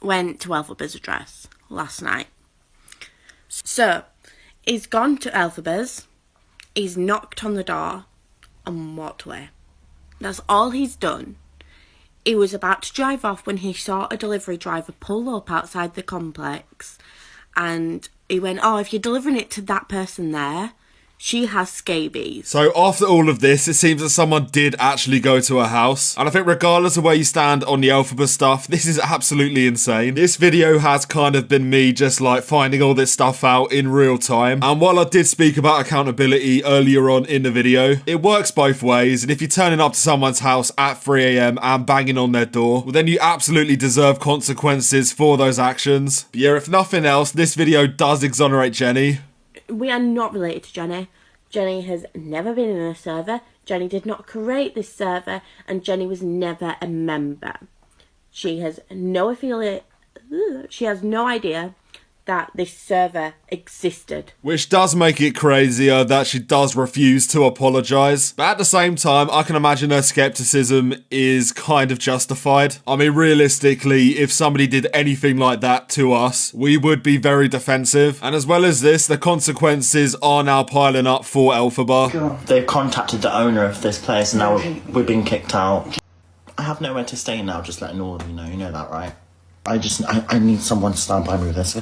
went to Elphaba's address last night. So, he's gone to Elphaba's, he's knocked on the door and walked away. That's all he's done. He was about to drive off when he saw a delivery driver pull up outside the complex, and he went, oh, if you're delivering it to that person there, she has scabies. So after all of this, it seems that someone did actually go to her house. And I think regardless of where you stand on the Elphaba stuff, this is absolutely insane. This video has kind of been me just like finding all this stuff out in real time. And while I did speak about accountability earlier on in the video, it works both ways. And if you're turning up to someone's house at 3 AM and banging on their door, well then you absolutely deserve consequences for those actions. But yeah, if nothing else, this video does exonerate Jenny. We are not related to Jenny. Jenny has never been in a server. Jenny did not create this server, and Jenny was never a member. She has no affiliate. She has no idea that this server existed. Which does make it crazier that she does refuse to apologise. But at the same time, I can imagine her scepticism is kind of justified. I mean, realistically, if somebody did anything like that to us, we would be very defensive. And as well as this, the consequences are now piling up for Elphaba. They've contacted the owner of this place and now we've been kicked out. I have nowhere to stay now, just letting all of you know that, right? I need someone to stand by me with this.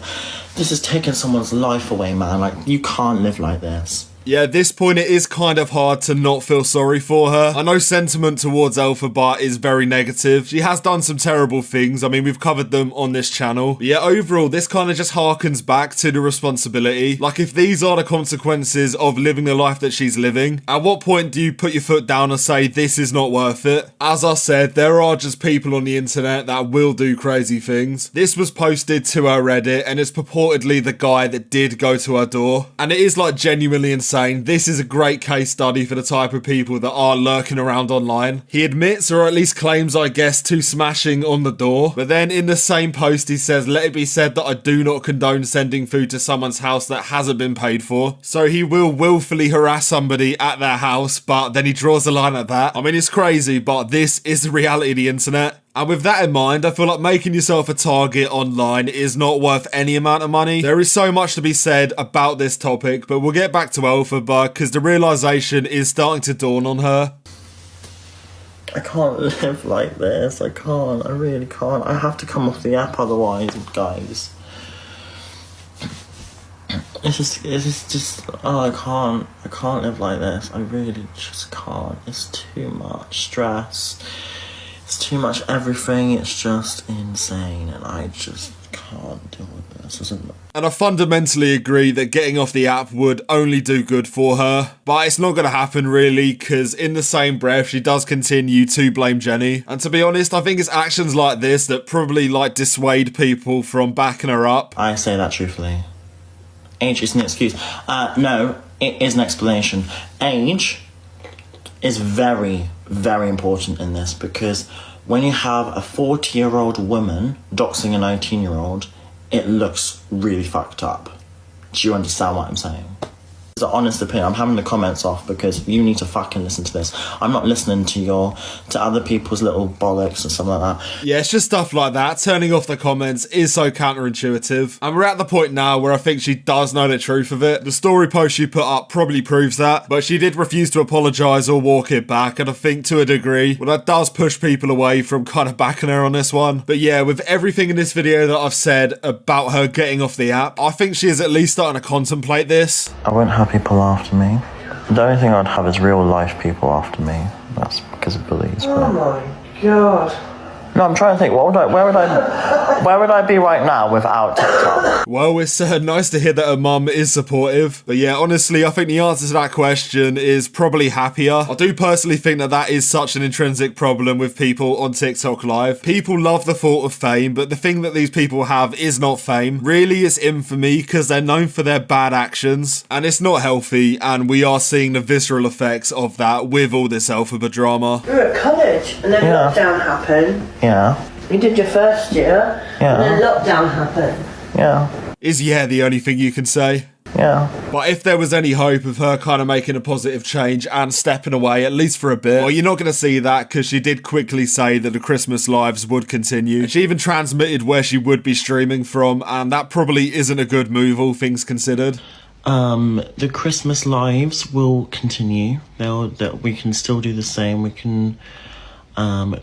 This has taken someone's life away, man. Like, you can't live like this. Yeah, at this point it is kind of hard to not feel sorry for her. I know sentiment towards Elphaba is very negative. She has done some terrible things. I mean, we've covered them on this channel. But yeah, overall, this kind of just harkens back to the responsibility. Like, if these are the consequences of living the life that she's living, at what point do you put your foot down and say, this is not worth it? As I said, there are just people on the internet that will do crazy things. This was posted to her Reddit, and it's purportedly the guy that did go to her door. And it is like genuinely insane. This is a great case study for the type of people that are lurking around online. He admits, or at least claims, I guess, to smashing on the door. But then in the same post he says, let it be said that I do not condone sending food to someone's house that hasn't been paid for. So he will willfully harass somebody at their house, but then he draws the line at that. I mean, it's crazy, but this is the reality of the internet. And with that in mind, I feel like making yourself a target online is not worth any amount of money. There is so much to be said about this topic, but we'll get back to Elphaba because the realisation is starting to dawn on her. I can't live like this. I can't. I really can't. I have to come off the app otherwise, guys. It's just, oh, I can't live like this. I really just can't. It's too much stress. It's too much everything. It's just insane, and I just can't deal with this. And I fundamentally agree that getting off the app would only do good for her, but it's not going to happen really, because in the same breath she does continue to blame Jenny. And to be honest, I think it's actions like this that probably like dissuade people from backing her up. I say that truthfully. Age isn't an excuse. No, it is an explanation. Age is very, very important in this, because when you have a 40-year-old woman doxing a 19-year-old, it looks really fucked up. Do you understand what I'm saying? It's an honest opinion. I'm having the comments off because you need to fucking listen to this. I'm not listening to other people's little bollocks and stuff like that. Yeah, it's just stuff like that. Turning off the comments is so counterintuitive. And we're at the point now where I think she does know the truth of it. The story post she put up probably proves that, but she did refuse to apologise or walk it back, and I think to a degree, well, that does push people away from kind of backing her on this one. But yeah, with everything in this video that I've said about her getting off the app, I think she is at least starting to contemplate this. I won't have people after me. The only thing I'd have is real life people after me. That's because of bullies. Oh my god. No, I'm trying to think. Where would I be right now without TikTok? Well, it's nice to hear that her mum is supportive. But yeah, honestly, I think the answer to that question is probably happier. I do personally think that that is such an intrinsic problem with people on TikTok Live. People love the thought of fame, but the thing that these people have is not fame. Really, it's infamy because they're known for their bad actions. And it's not healthy, and we are seeing the visceral effects of that with all this Elphaba drama. We were at college and then lockdown happened. Yeah. You did your first year, Yeah. and then lockdown happened. Yeah. Is yeah the only thing you can say? Yeah. But if there was any hope of her kind of making a positive change and stepping away, at least for a bit, well, you're not going to see that because she did quickly say that the Christmas lives would continue. And she even transmitted where she would be streaming from, and that probably isn't a good move, all things considered. The Christmas lives will continue. We can still do the same. We can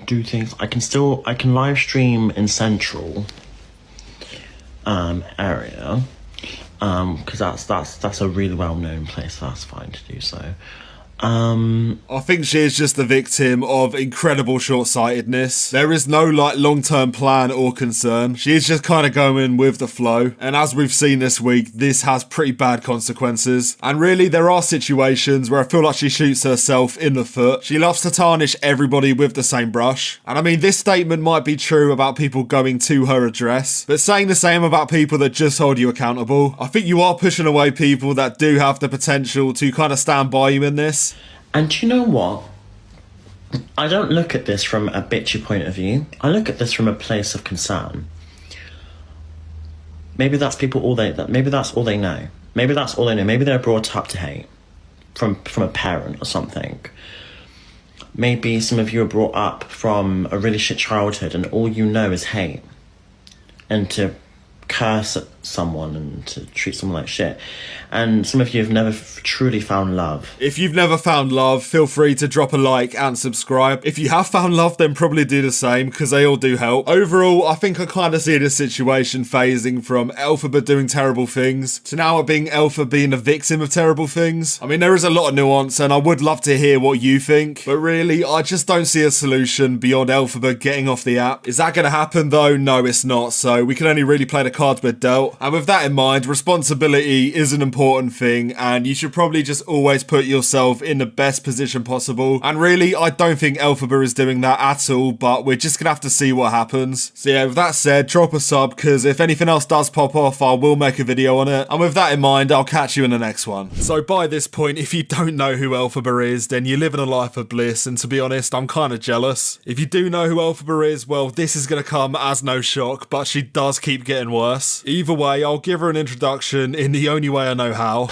do things. I can live stream in Central area, because that's a really well-known place. That's fine to do so. I think she is just the victim of incredible short-sightedness. There is no long-term plan or concern. She is just kind of going with the flow. And as we've seen this week, this has pretty bad consequences. And really, there are situations where I feel like she shoots herself in the foot. She loves to tarnish everybody with the same brush. And I mean, this statement might be true about people going to her address, but saying the same about people that just hold you accountable, I think you are pushing away people that do have the potential to kind of stand by you in this. And do you know what? I don't look at this from a bitchy point of view. I look at this from a place of concern. Maybe that's people maybe that's all they know. Maybe that's all they know. Maybe they're brought up to hate from a parent or something. Maybe some of you are brought up from a really shit childhood and all you know is hate. And to curse at someone and to treat someone like shit. And some of you have never truly found love. If you've never found love, feel free to drop a like and subscribe. If you have found love, then probably do the same, because they all do help. Overall, I think I kind of see this situation phasing from Elphaba doing terrible things to now it being Elphaba being a victim of terrible things. I mean, there is a lot of nuance, and I would love to hear what you think, but really, I just don't see a solution beyond Elphaba getting off the app. Is that going to happen, though? No, it's not, so we can only really play the cards we're dealt. And with that in mind, responsibility is an important thing, and you should probably just always put yourself in the best position possible. And really, I don't think Elphaba is doing that at all, but we're just gonna have to see what happens. So yeah, with that said, drop a sub, because if anything else does pop off, I will make a video on it. And with that in mind, I'll catch you in the next one. So by this point, if you don't know who Elphaba is, then you're living a life of bliss, and to be honest, I'm kind of jealous. If you do know who Elphaba is, well, this is gonna come as no shock, but she does keep getting worse. Either way, I'll give her an introduction in the only way I know how.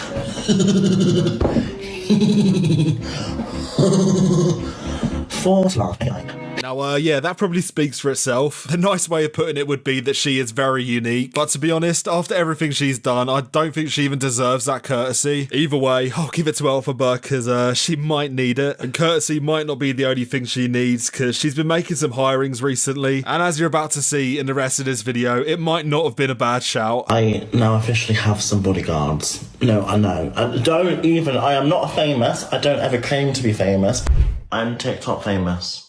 Now, yeah, that probably speaks for itself. The nice way of putting it would be that she is very unique. But to be honest, after everything she's done, I don't think she even deserves that courtesy. Either way, I'll give it to Elphaba because she might need it. And courtesy might not be the only thing she needs because she's been making some hirings recently. And as you're about to see in the rest of this video, it might not have been a bad shout. I now officially have some bodyguards. No, I know. I am not famous. I don't ever claim to be famous. I'm TikTok famous.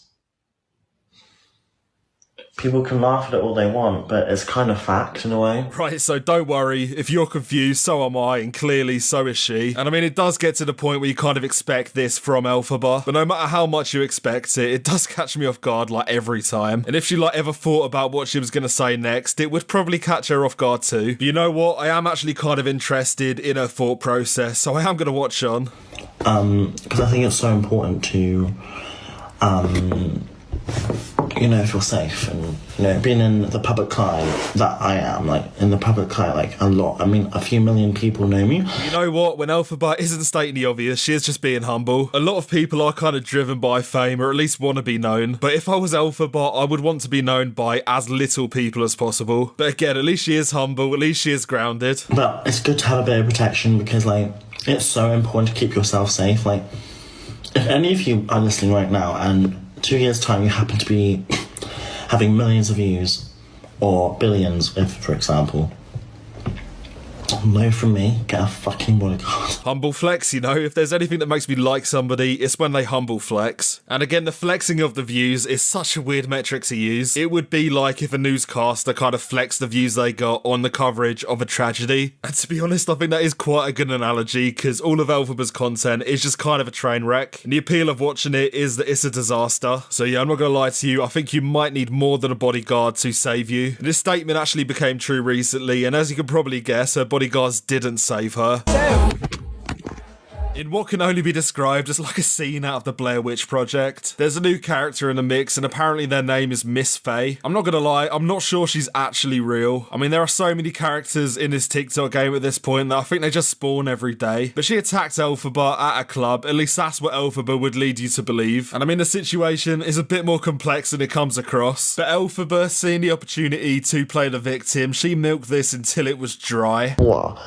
People can laugh at it all they want, but it's kind of fact in a way. Right, so don't worry. If you're confused, so am I, and clearly so is she. And I mean, it does get to the point where you kind of expect this from Elphaba, but no matter how much you expect it, it does catch me off guard like every time. And if she ever thought about what she was going to say next, it would probably catch her off guard too. But you know what? I am actually kind of interested in her thought process, so I am going to watch on. Because I think it's so important to feel safe. And, being in the public eye that I am, like, in the public eye, like, a lot. I mean, a few million people know me. You know what? When Elphaba isn't stating the obvious, she is just being humble. A lot of people are kind of driven by fame, or at least want to be known. But if I was Elphaba, I would want to be known by as little people as possible. But again, at least she is humble, at least she is grounded. But it's good to have a bit of protection because, like, it's so important to keep yourself safe. Like, if any of you are listening right now and 2 years' time you happen to be having millions of views or billions, if, for example, know from me, get a fucking bodyguard. Humble flex, if there's anything that makes me like somebody, it's when they humble flex. And again, the flexing of the views is such a weird metric to use. It would be like if a newscaster kind of flexed the views they got on the coverage of a tragedy. And to be honest, I think that is quite a good analogy, because all of Elphaba's content is just kind of a train wreck. And the appeal of watching it is that it's a disaster. So yeah, I'm not gonna lie to you, I think you might need more than a bodyguard to save you. And this statement actually became true recently, and as you can probably guess, her bodyguards didn't save her. In what can only be described as like a scene out of the Blair Witch Project. There's a new character in the mix, and apparently their name is Miss Faye. I'm not gonna lie, I'm not sure she's actually real. I mean, there are so many characters in this TikTok game at this point that I think they just spawn every day. But she attacked Elphaba at a club, at least that's what Elphaba would lead you to believe. And I mean, the situation is a bit more complex than it comes across. But Elphaba, seeing the opportunity to play the victim, she milked this until it was dry. What?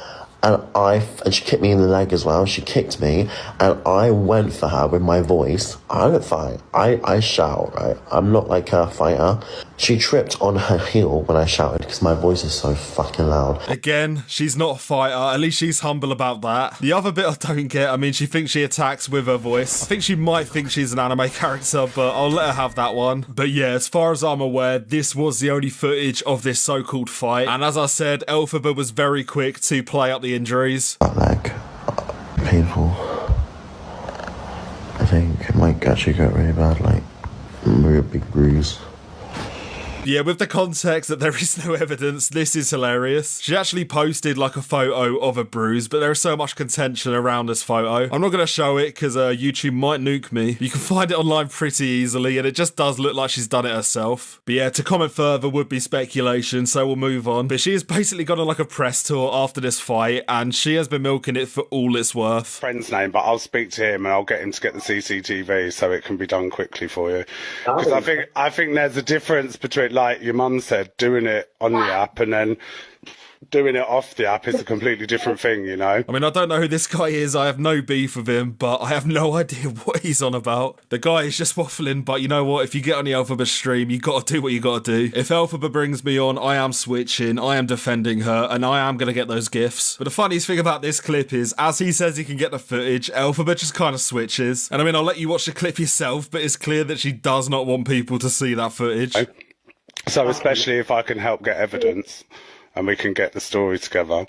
And she kicked me in the leg as well. She kicked me, and I went for her with my voice. I don't fight. I shout, right? I'm not like a fighter. She tripped on her heel when I shouted because my voice is so fucking loud. Again, she's not a fighter. At least she's humble about that. The other bit I don't get, I mean, she thinks she attacks with her voice. I think she might think she's an anime character, but I'll let her have that one. But yeah, as far as I'm aware, this was the only footage of this so-called fight. And as I said, Elphaba was very quick to play up the injuries. That leg, painful. I think it might actually get really bad, like a real big bruise. Yeah, with the context that there is no evidence, this is hilarious. She actually posted like a photo of a bruise, but there is so much contention around this photo. I'm not going to show it because YouTube might nuke me. You can find it online pretty easily, and it just does look like she's done it herself. But yeah, to comment further would be speculation, so we'll move on. But she has basically gone on like a press tour after this fight, and she has been milking it for all it's worth. Friend's name, but I'll speak to him and I'll get him to get the CCTV so it can be done quickly for you. Because I think there's a difference between, like your mum said, doing it on the app and then doing it off the app is a completely different thing, I mean, I don't know who this guy is. I have no beef with him, but I have no idea what he's on about. The guy is just waffling, but you know what? If you get on the Elphaba stream, you gotta do what you gotta do. If Elphaba brings me on, I am switching, I am defending her, and I am gonna get those gifts. But the funniest thing about this clip is, as he says he can get the footage, Elphaba just kind of switches. And I mean, I'll let you watch the clip yourself, but it's clear that she does not want people to see that footage. So especially if I can help get evidence and we can get the story together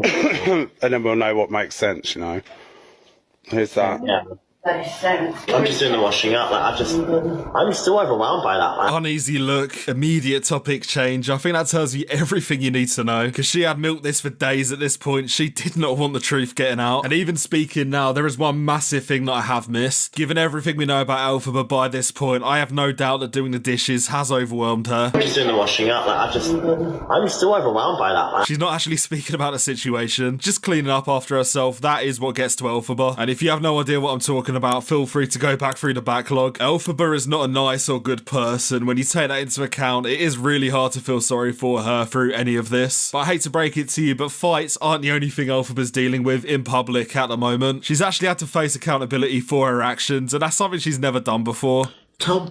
and then we'll know what makes sense, Who's that? Yeah. I'm just doing the washing up. I'm still overwhelmed by that. Uneasy look, immediate topic change. I think that tells you everything you need to know. Because she had milked this for days at this point. She did not want the truth getting out. And even speaking now, there is one massive thing that I have missed. Given everything we know about Elphaba by this point, I have no doubt that doing the dishes has overwhelmed her. I'm just doing the washing up. I'm still overwhelmed by that. She's not actually speaking about the situation. Just cleaning up after herself. That is what gets to Elphaba. And if you have no idea what I'm talking about, feel free to go back through the backlog. Elphaba is not a nice or good person. When you take that into account, it is really hard to feel sorry for her through any of this. But I hate to break it to you, but fights aren't the only thing Elphaba's dealing with in public at the moment. She's actually had to face accountability for her actions, and that's something she's never done before. Tell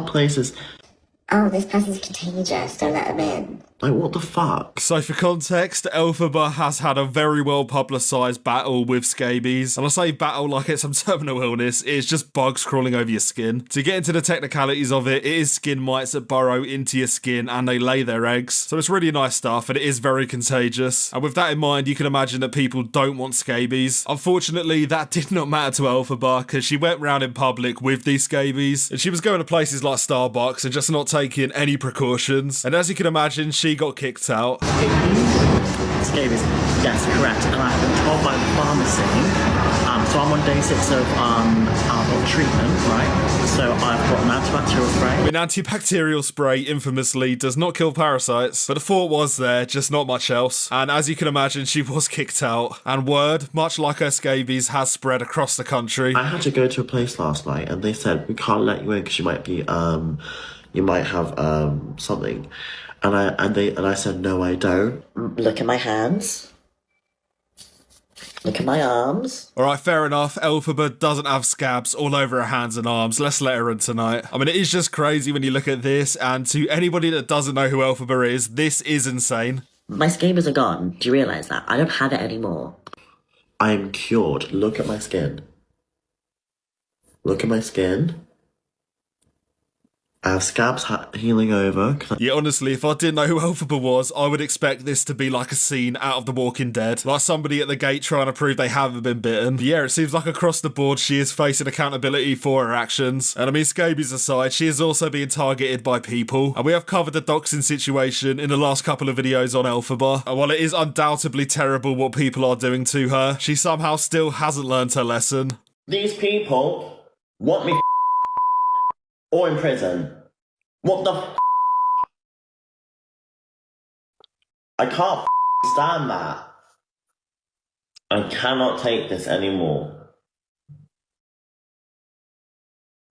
places. Oh, this person's contagious, don't let them in. Like, what the fuck? So for context, Elphaba has had a very well publicised battle with scabies. And I say battle like it's some terminal illness, it's just bugs crawling over your skin. To get into the technicalities of it, it is skin mites that burrow into your skin and they lay their eggs. So it's really nice stuff and it is very contagious. And with that in mind, you can imagine that people don't want scabies. Unfortunately, that did not matter to Elphaba because she went round in public with these scabies. And she was going to places like Starbucks and just not taking any precautions. And as you can imagine, she got kicked out. Scabies, yes, correct. And I have been told by the pharmacy. So I'm on day 6 of treatment, right? So I've got an antibacterial spray. I mean, antibacterial spray infamously does not kill parasites, but the thought was there, just not much else. And as you can imagine, she was kicked out. And word, much like her scabies, has spread across the country. I had to go to a place last night, and they said, we can't let you in because you might be, you might have, something. And I said, no, I don't. Look at my hands. Look at my arms. Alright, fair enough. Elphaba doesn't have scabs all over her hands and arms. Let's let her in tonight. I mean, it is just crazy when you look at this, and to anybody that doesn't know who Elphaba is, this is insane. My scabies are gone. Do you realise that? I don't have it anymore. I am cured. Look at my skin. Look at my skin. I have scabs healing over. Yeah, honestly, if I didn't know who Elphaba was, I would expect this to be like a scene out of The Walking Dead. Like somebody at the gate trying to prove they haven't been bitten. But yeah, it seems like across the board she is facing accountability for her actions. And I mean, scabies aside, she is also being targeted by people. And we have covered the doxing situation in the last couple of videos on Elphaba. And while it is undoubtedly terrible what people are doing to her, she somehow still hasn't learned her lesson. These people want me or in prison. What the I can't stand that. I cannot take this anymore.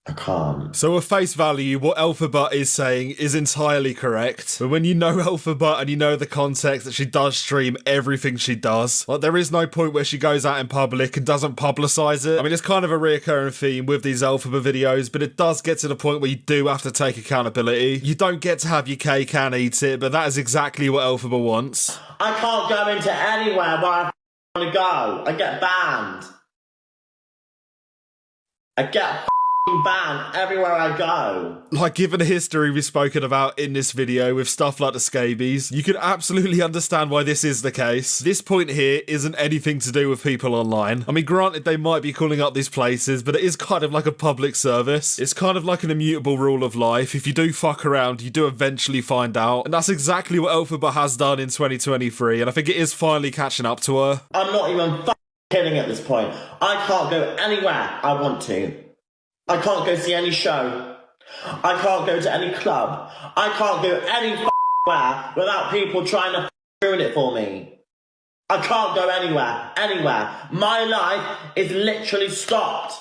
I can't. So at face value, what Elphaba is saying is entirely correct. But when you know Elphaba and you know the context that she does stream everything she does, like there is no point where she goes out in public and doesn't publicise it. I mean, it's kind of a reoccurring theme with these Elphaba videos, but it does get to the point where you do have to take accountability. You don't get to have your cake and eat it, but that is exactly what Elphaba wants. I can't go into anywhere where I want to go. I get banned. I get banned everywhere I go. Like, given the history we've spoken about in this video with stuff like the scabies, you can absolutely understand why this is the case. This point here isn't anything to do with people online. I mean, granted, they might be calling up these places, but it is kind of like a public service. It's kind of like an immutable rule of life. If you do fuck around, you do eventually find out. And that's exactly what Elphaba has done in 2023, and I think it is finally catching up to her. I'm not even kidding at this point. I can't go anywhere I want to. I can't go see any show. I can't go to any club. I can't go anywhere without people trying to ruin it for me. I can't go anywhere. My life is literally stopped.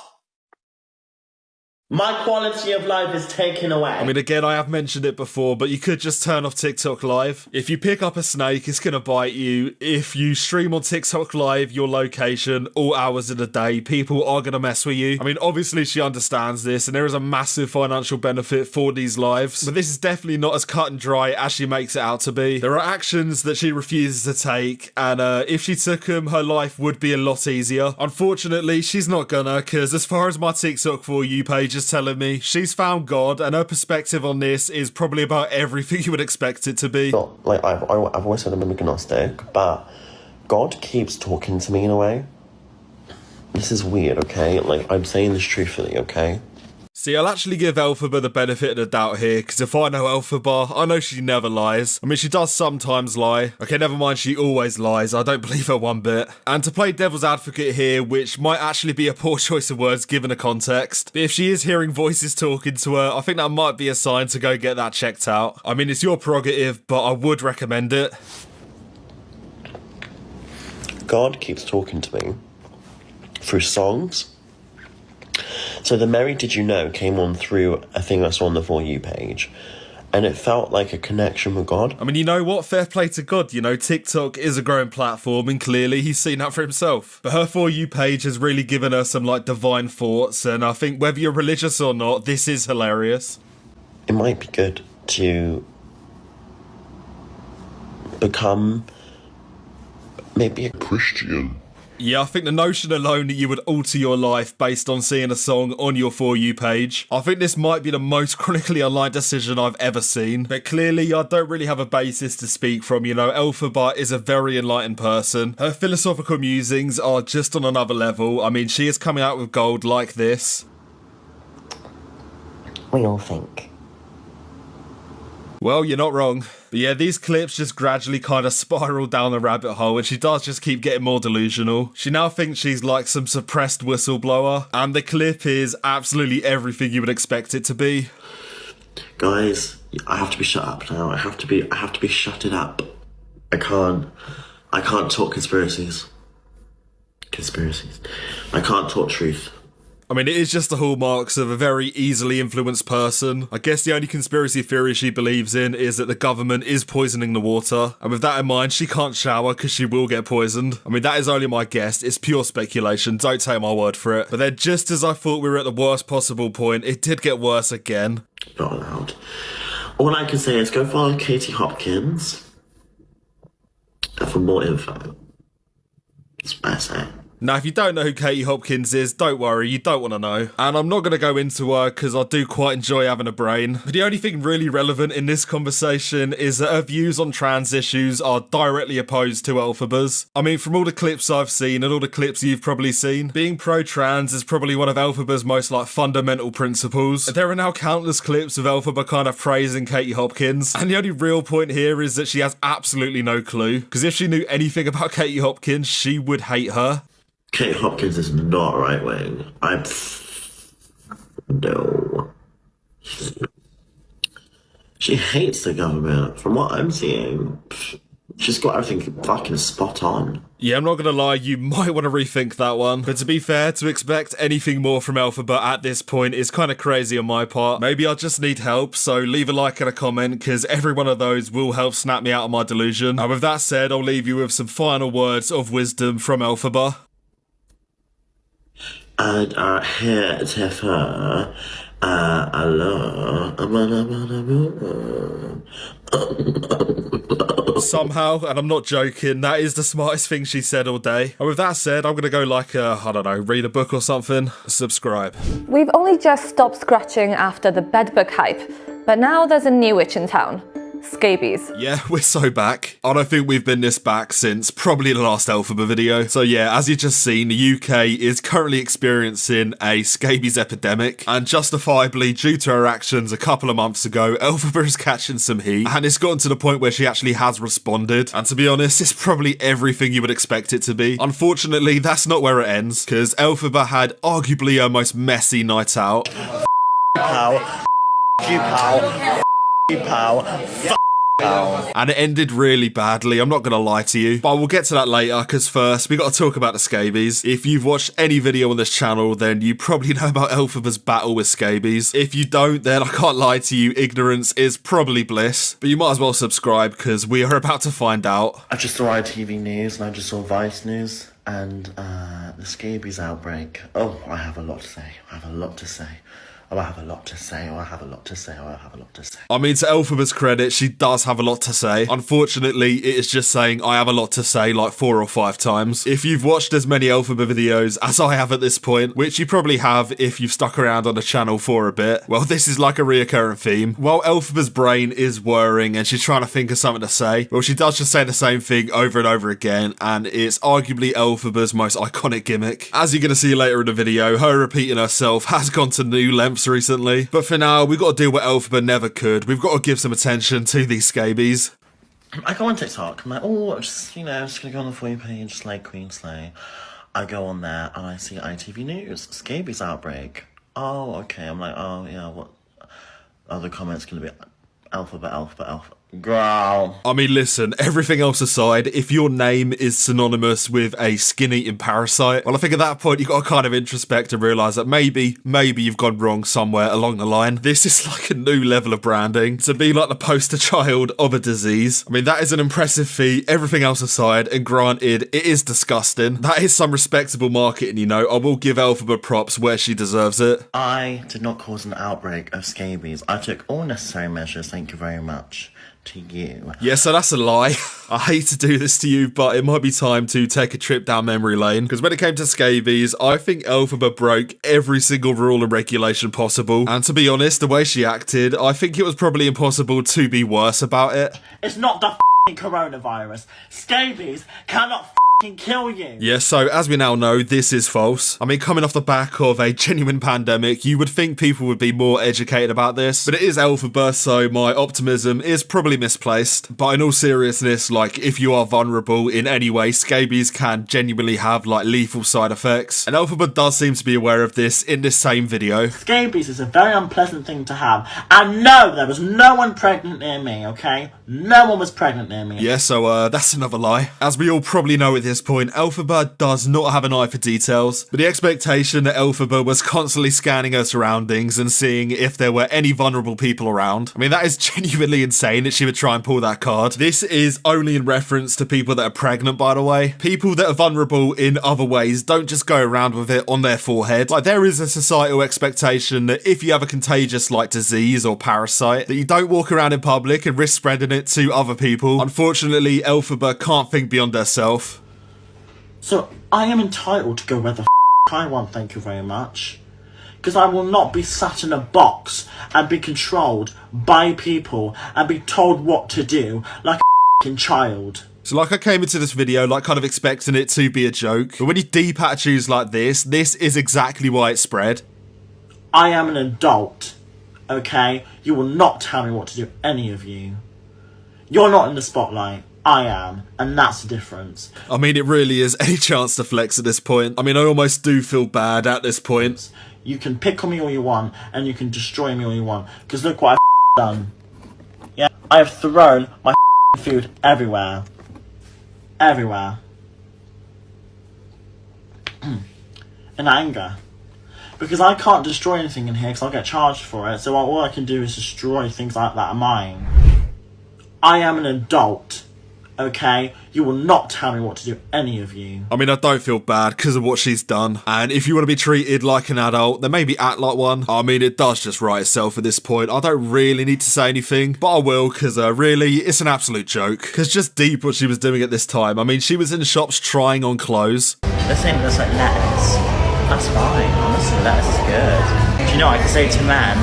My quality of life is taken away. I mean, again, I have mentioned it before, but you could just turn off TikTok Live. If you pick up a snake, it's going to bite you. If you stream on TikTok Live, your location, all hours of the day, people are going to mess with you. I mean, obviously she understands this, and there is a massive financial benefit for these lives, but this is definitely not as cut and dry as she makes it out to be. There are actions that she refuses to take, and if she took them, her life would be a lot easier. Unfortunately, she's not gonna, because as far as my TikTok For You page is telling me, she's found God, and her perspective on this is probably about everything you would expect it to be. Not, like, I've always said I'm agnostic, but God keeps talking to me in a way. This is weird, okay? Like, I'm saying this truthfully, okay? See, I'll actually give Elphaba the benefit of the doubt here, because if I know Elphaba, I know she never lies. I mean, she does sometimes lie. Okay, never mind, she always lies. I don't believe her one bit. And to play devil's advocate here, which might actually be a poor choice of words given the context, but if she is hearing voices talking to her, I think that might be a sign to go get that checked out. I mean, it's your prerogative, but I would recommend it. God keeps talking to me through songs. So the Mary Did You Know came on through a thing I saw on the For You page, and it felt like a connection with God. I mean, you know what? Fair play to God. You know, TikTok is a growing platform, and clearly he's seen that for himself. But her For You page has really given her some, like, divine thoughts, and I think whether you're religious or not, this is hilarious. It might be good to become maybe a Christian. Yeah, I think the notion alone that you would alter your life based on seeing a song on your For You page, I think this might be the most chronically aligned decision I've ever seen. But clearly, I don't really have a basis to speak from, you know, Elphaba is a very enlightened person. Her philosophical musings are just on another level. I mean, she is coming out with gold like this. We all think. Well, you're not wrong. But yeah, these clips just gradually kind of spiral down the rabbit hole, and she does just keep getting more delusional. She now thinks she's like some suppressed whistleblower, and the clip is absolutely everything you would expect it to be. Guys, I have to be shut up now. I have to be shutted up. I can't talk conspiracies. I can't talk truth. I mean, it is just the hallmarks of a very easily influenced person. I guess the only conspiracy theory she believes in is that the government is poisoning the water. And with that in mind, she can't shower because she will get poisoned. I mean, that is only my guess. It's pure speculation. Don't take my word for it. But then just as I thought we were at the worst possible point, it did get worse again. Not allowed. All I can say is go follow Katie Hopkins for more info. That's what I say. Now, if you don't know who Katie Hopkins is, don't worry, you don't want to know. And I'm not going to go into her because I do quite enjoy having a brain. But the only thing really relevant in this conversation is that her views on trans issues are directly opposed to Elphaba's. I mean, from all the clips I've seen and all the clips you've probably seen, being pro-trans is probably one of Elphaba's most fundamental principles. There are now countless clips of Elphaba kind of praising Katie Hopkins. And the only real point here is that she has absolutely no clue. Because if she knew anything about Katie Hopkins, she would hate her. Kate Hopkins is not right wing. No. She hates the government. From what I'm seeing, she's got everything fucking spot on. Yeah, I'm not gonna lie, you might want to rethink that one. But to be fair, to expect anything more from Elphaba at this point is kind of crazy on my part. Maybe I just need help, so leave a like and a comment, because every one of those will help snap me out of my delusion. And with that said, I'll leave you with some final words of wisdom from Elphaba. And here to her, Somehow, and I'm not joking, that is the smartest thing she said all day. And with that said, I'm gonna go I don't know, read a book or something, subscribe. We've only just stopped scratching after the bedbug hype, but now there's a new witch in town. Scabies. Yeah, we're so back. I don't think we've been this back since probably the last Elphaba video. So yeah, as you've just seen, the UK is currently experiencing a scabies epidemic, and justifiably, due to her actions a couple of months ago, Elphaba is catching some heat, and it's gotten to the point where she actually has responded. And to be honest, it's probably everything you would expect it to be. Unfortunately, that's not where it ends, because Elphaba had arguably her most messy night out. Pal. And it ended really badly, I'm not gonna lie to you. But we'll get to that later, because first, we gotta talk about the scabies. If you've watched any video on this channel, then you probably know about Elphaba's battle with scabies. If you don't, then I can't lie to you, ignorance is probably bliss. But you might as well subscribe, because we are about to find out. I just saw ITV News, and I just saw Vice News, and the scabies outbreak. Oh, I have a lot to say. I mean, to Elphaba's credit, she does have a lot to say. Unfortunately, it is just saying I have a lot to say like 4 or 5 times. If you've watched as many Elphaba videos as I have at this point, which you probably have if you've stuck around on the channel for a bit, well, this is like a reoccurring theme. While Elphaba's brain is whirring and she's trying to think of something to say, well, she does just say the same thing over and over again, and it's arguably Elphaba's most iconic gimmick. As you're going to see later in the video, her repeating herself has gone to new lengths recently. But for now, we've got to do what Elphaba never could. We've got to give some attention to these scabies. I go on TikTok, I'm like, oh, just gonna go on the For You page, just like Queen Slay. I go on there and I see ITV News, scabies outbreak. Oh, okay, I'm like, oh yeah, what other comments gonna be? Elphaba. Girl. I mean, listen, everything else aside, if your name is synonymous with a skin-eating parasite, well, I think at that point, you've got to kind of introspect and realise that maybe you've gone wrong somewhere along the line. This is like a new level of branding. To be like the poster child of a disease. I mean, that is an impressive feat, everything else aside, and granted, it is disgusting. That is some respectable marketing, you know. I will give Elphaba props where she deserves it. I did not cause an outbreak of scabies. I took all necessary measures, thank you very much. To you. Yeah, so that's a lie. I hate to do this to you, but it might be time to take a trip down memory lane. Because when it came to scabies, I think Elphaba broke every single rule and regulation possible. And to be honest, the way she acted, I think it was probably impossible to be worse about it. It's not the coronavirus. Scabies cannot kill you. Yeah, so as we now know, this is false. I mean, coming off the back of a genuine pandemic, you would think people would be more educated about this, but it is Elphaba, so my optimism is probably misplaced. But in all seriousness, like, if you are vulnerable in any way, scabies can genuinely have, like, lethal side effects. And Elphaba does seem to be aware of this in this same video. Scabies is a very unpleasant thing to have. And no, there was no one pregnant near me, okay? No one was pregnant near me. Yeah, so that's another lie. As we all probably know at this point, Elphaba does not have an eye for details, but the expectation that Elphaba was constantly scanning her surroundings and seeing if there were any vulnerable people around. I mean, that is genuinely insane that she would try and pull that card. This is only in reference to people that are pregnant, by the way. People that are vulnerable in other ways don't just go around with it on their forehead. Like, there is a societal expectation that if you have a contagious, like, disease or parasite, that you don't walk around in public and risk spreading it to other people. Unfortunately, Elphaba can't think beyond herself. So, I am entitled to go where the I want, thank you very much. Because I will not be sat in a box and be controlled by people and be told what to do like a child. So like, I came into this video like kind of expecting it to be a joke, but when you deep attitudes like this is exactly why it spread. I am an adult, okay? You will not tell me what to do, any of you. You're not in the spotlight. I am, and that's the difference. I mean, it really is any chance to flex at this point. I mean, I almost do feel bad at this point. You can pick on me all you want, and you can destroy me all you want, because look what I've done. Yeah, I have thrown my food everywhere. Everywhere. In anger. Because I can't destroy anything in here, because I'll get charged for it, so all I can do is destroy things like that are mine. I am an adult. Okay, you will not tell me what to do, any of you. I mean, I don't feel bad because of what she's done. And if you want to be treated like an adult, then maybe act like one. I mean, it does just write itself at this point. I don't really need to say anything, but I will, because really, it's an absolute joke. Because just deep what she was doing at this time. I mean, she was in shops trying on clothes. This ain't just like lettuce. That's fine, honestly, lettuce is good. Do you know, I can say to men,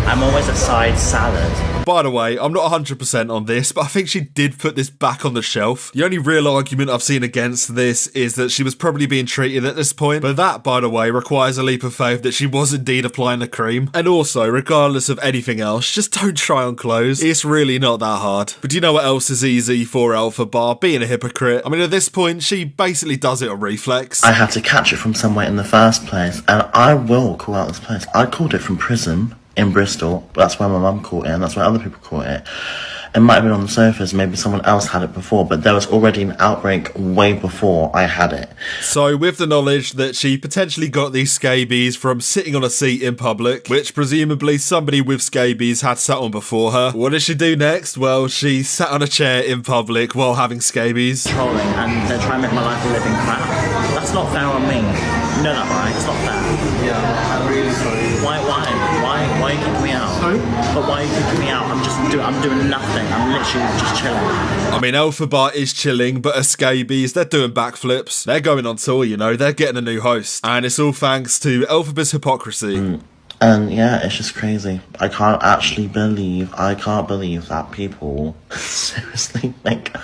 I'm always a side salad. By the way, I'm not 100% on this, but I think she did put this back on the shelf. The only real argument I've seen against this is that she was probably being treated at this point, but that, by the way, requires a leap of faith that she was indeed applying the cream. And also, regardless of anything else, just don't try on clothes. It's really not that hard. But do you know what else is easy for Elphaba? Being a hypocrite. I mean, at this point, she basically does it on reflex. I had to catch it from somewhere in the first place, and I will call out this place. I called it from prison. In Bristol, that's where my mum caught it, and that's where other people caught it. It might have been on the sofas, maybe someone else had it before, but there was already an outbreak way before I had it. So with the knowledge that she potentially got these scabies from sitting on a seat in public, which presumably somebody with scabies had sat on before her, what did she do next? Well, she sat on a chair in public while having scabies. Trolling, and they're trying to make my life a living crap. That's not fair on me. You know that, right? It's not fair. Yeah, I'm really sorry. Why are you kicking me out? Sorry? But why are you kicking me out? I'm doing nothing. I'm literally just chilling. I mean, Elphaba is chilling, but her scabies, they're doing backflips. They're going on tour, you know, they're getting a new host. And it's all thanks to Elphaba's hypocrisy. And yeah, it's just crazy. I can't believe that people seriously think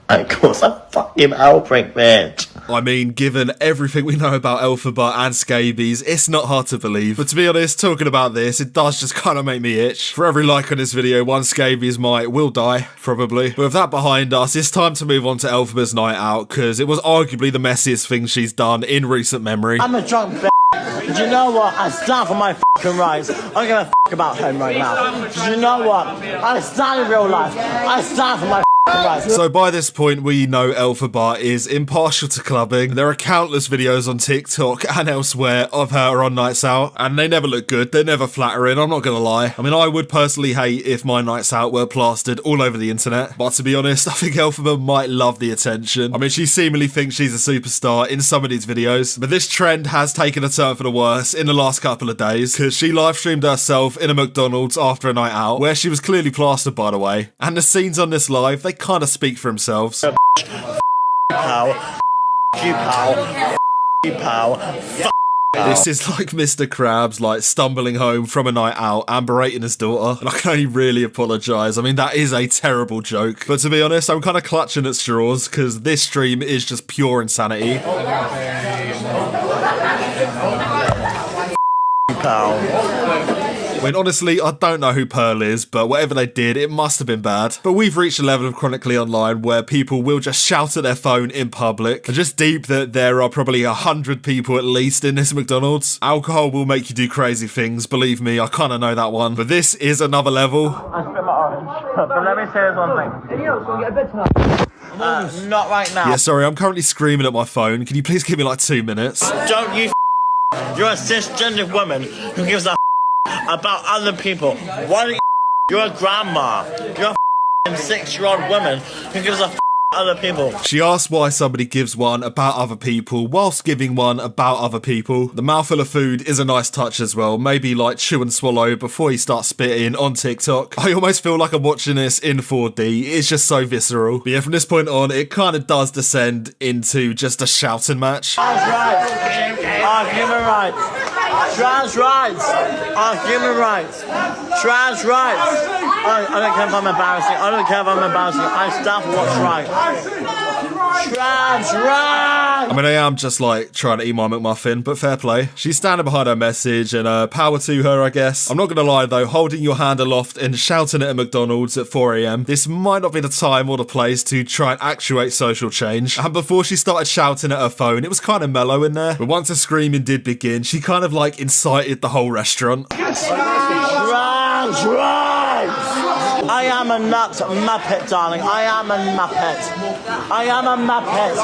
I caused a fucking outbreak, bitch. I mean, given everything we know about Elphaba and scabies, it's not hard to believe. But to be honest, talking about this, it does just kind of make me itch. For every like on this video, one scabies will die, probably. But with that behind us, it's time to move on to Elphaba's night out, because it was arguably the messiest thing she's done in recent memory. I'm a drunk bitch. Do you know what? I stand for my fucking rights. I don't give a fuck about him right now. Do you know what? I stand in real life. I stand for my rights. So by this point, we know Elphaba is impartial to clubbing. There are countless videos on TikTok and elsewhere of her on nights out, and they never look good. They're never flattering, I'm not gonna lie. I mean, I would personally hate if my nights out were plastered all over the internet, but to be honest, I think Elphaba might love the attention. I mean, she seemingly thinks she's a superstar in some of these videos, but this trend has taken a turn for the worse in the last couple of days, because she live streamed herself in a McDonald's after a night out, where she was clearly plastered, by the way, and the scenes on this live, they kind of speak for themselves. Pal, you pal, you pal, This is like Mr. Krabs, like stumbling home from a night out and berating his daughter. And I can only really apologise. I mean, that is a terrible joke. But to be honest, I'm kind of clutching at straws because this stream is just pure insanity. I mean, honestly, I don't know who Pearl is, but whatever they did, it must have been bad. But we've reached a level of Chronically Online where people will just shout at their phone in public. And just deep that there are probably 100 people at least in this McDonald's. Alcohol will make you do crazy things, believe me, I kind of know that one. But this is another level. I spit my orange. But let me say this one thing. Any else want to get a bed tonight? Not right now. Yeah, sorry, I'm currently screaming at my phone. Can you please give me like 2 minutes? Don't you You're a cisgender woman who gives a about other people. Why don't you You're a grandma. You're a 6-year-old woman who gives a other people. She asked why somebody gives one about other people whilst giving one about other people. The mouthful of food is a nice touch as well. Maybe like chew and swallow before you start spitting on TikTok. I almost feel like I'm watching this in 4D. It's just so visceral. But yeah, from this point on, it kind of does descend into just a shouting match. Trans rights are human rights. Trans rights are human rights. Trans rights. I don't care if I'm embarrassing. I don't care if I'm embarrassing. I stand for what's right. Trans rights. I mean, I am just like trying to eat my McMuffin, but fair play. She's standing behind her message and power to her, I guess. I'm not gonna lie though, holding your hand aloft and shouting at a McDonald's at 4 AM, this might not be the time or the place to try and actuate social change. And before she started shouting at her phone, it was kind of mellow in there. But once the screaming did begin, she kind of like incited the whole restaurant. Trans rights. I am a muppet, darling. I am a muppet. I am a muppet.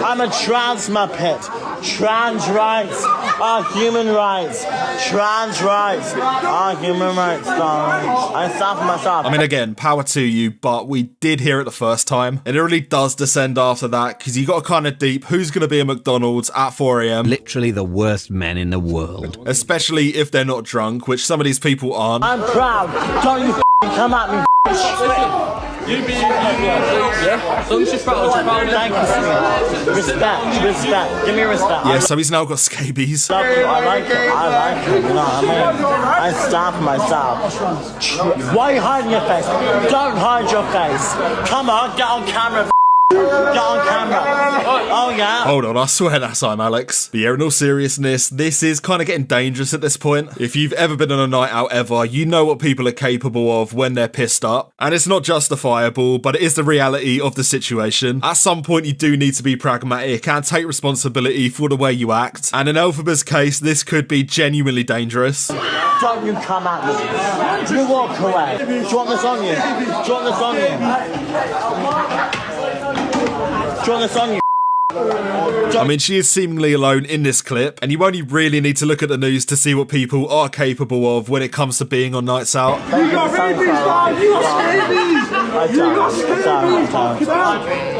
I'm a trans muppet. Trans rights are human rights. Trans rights are human rights, darling. I stand for myself. I mean, again, power to you, but we did hear it the first time. And it really does descend after that, because you got kind of deep who's going to be a McDonald's at 4 AM. Literally the worst men in the world. Especially if they're not drunk, which some of these people aren't. I'm proud. Don't you come at me. You be yeah? So just thank you, respect. Give me respect. Yeah, so he's now got scabies. I like it, you know what I mean? I stand for myself. Why are you hiding your face? Don't hide your face. Come on, get on camera. Get on camera. Oh yeah. Hold on, I swear that's I'm Alex. But yeah, in all seriousness, this is kind of getting dangerous at this point. If you've ever been on a night out ever, you know what people are capable of when they're pissed up. And it's not justifiable, but it is the reality of the situation. At some point, you do need to be pragmatic and take responsibility for the way you act. And in Elphaba's case, this could be genuinely dangerous. Don't you come at me. You walk away. Do you want this on you? Do you want this on you? I mean, she is seemingly alone in this clip, and you only really need to look at the news to see what people are capable of when it comes to being on nights out. You got rabies, man! You got scabies! You got scabies!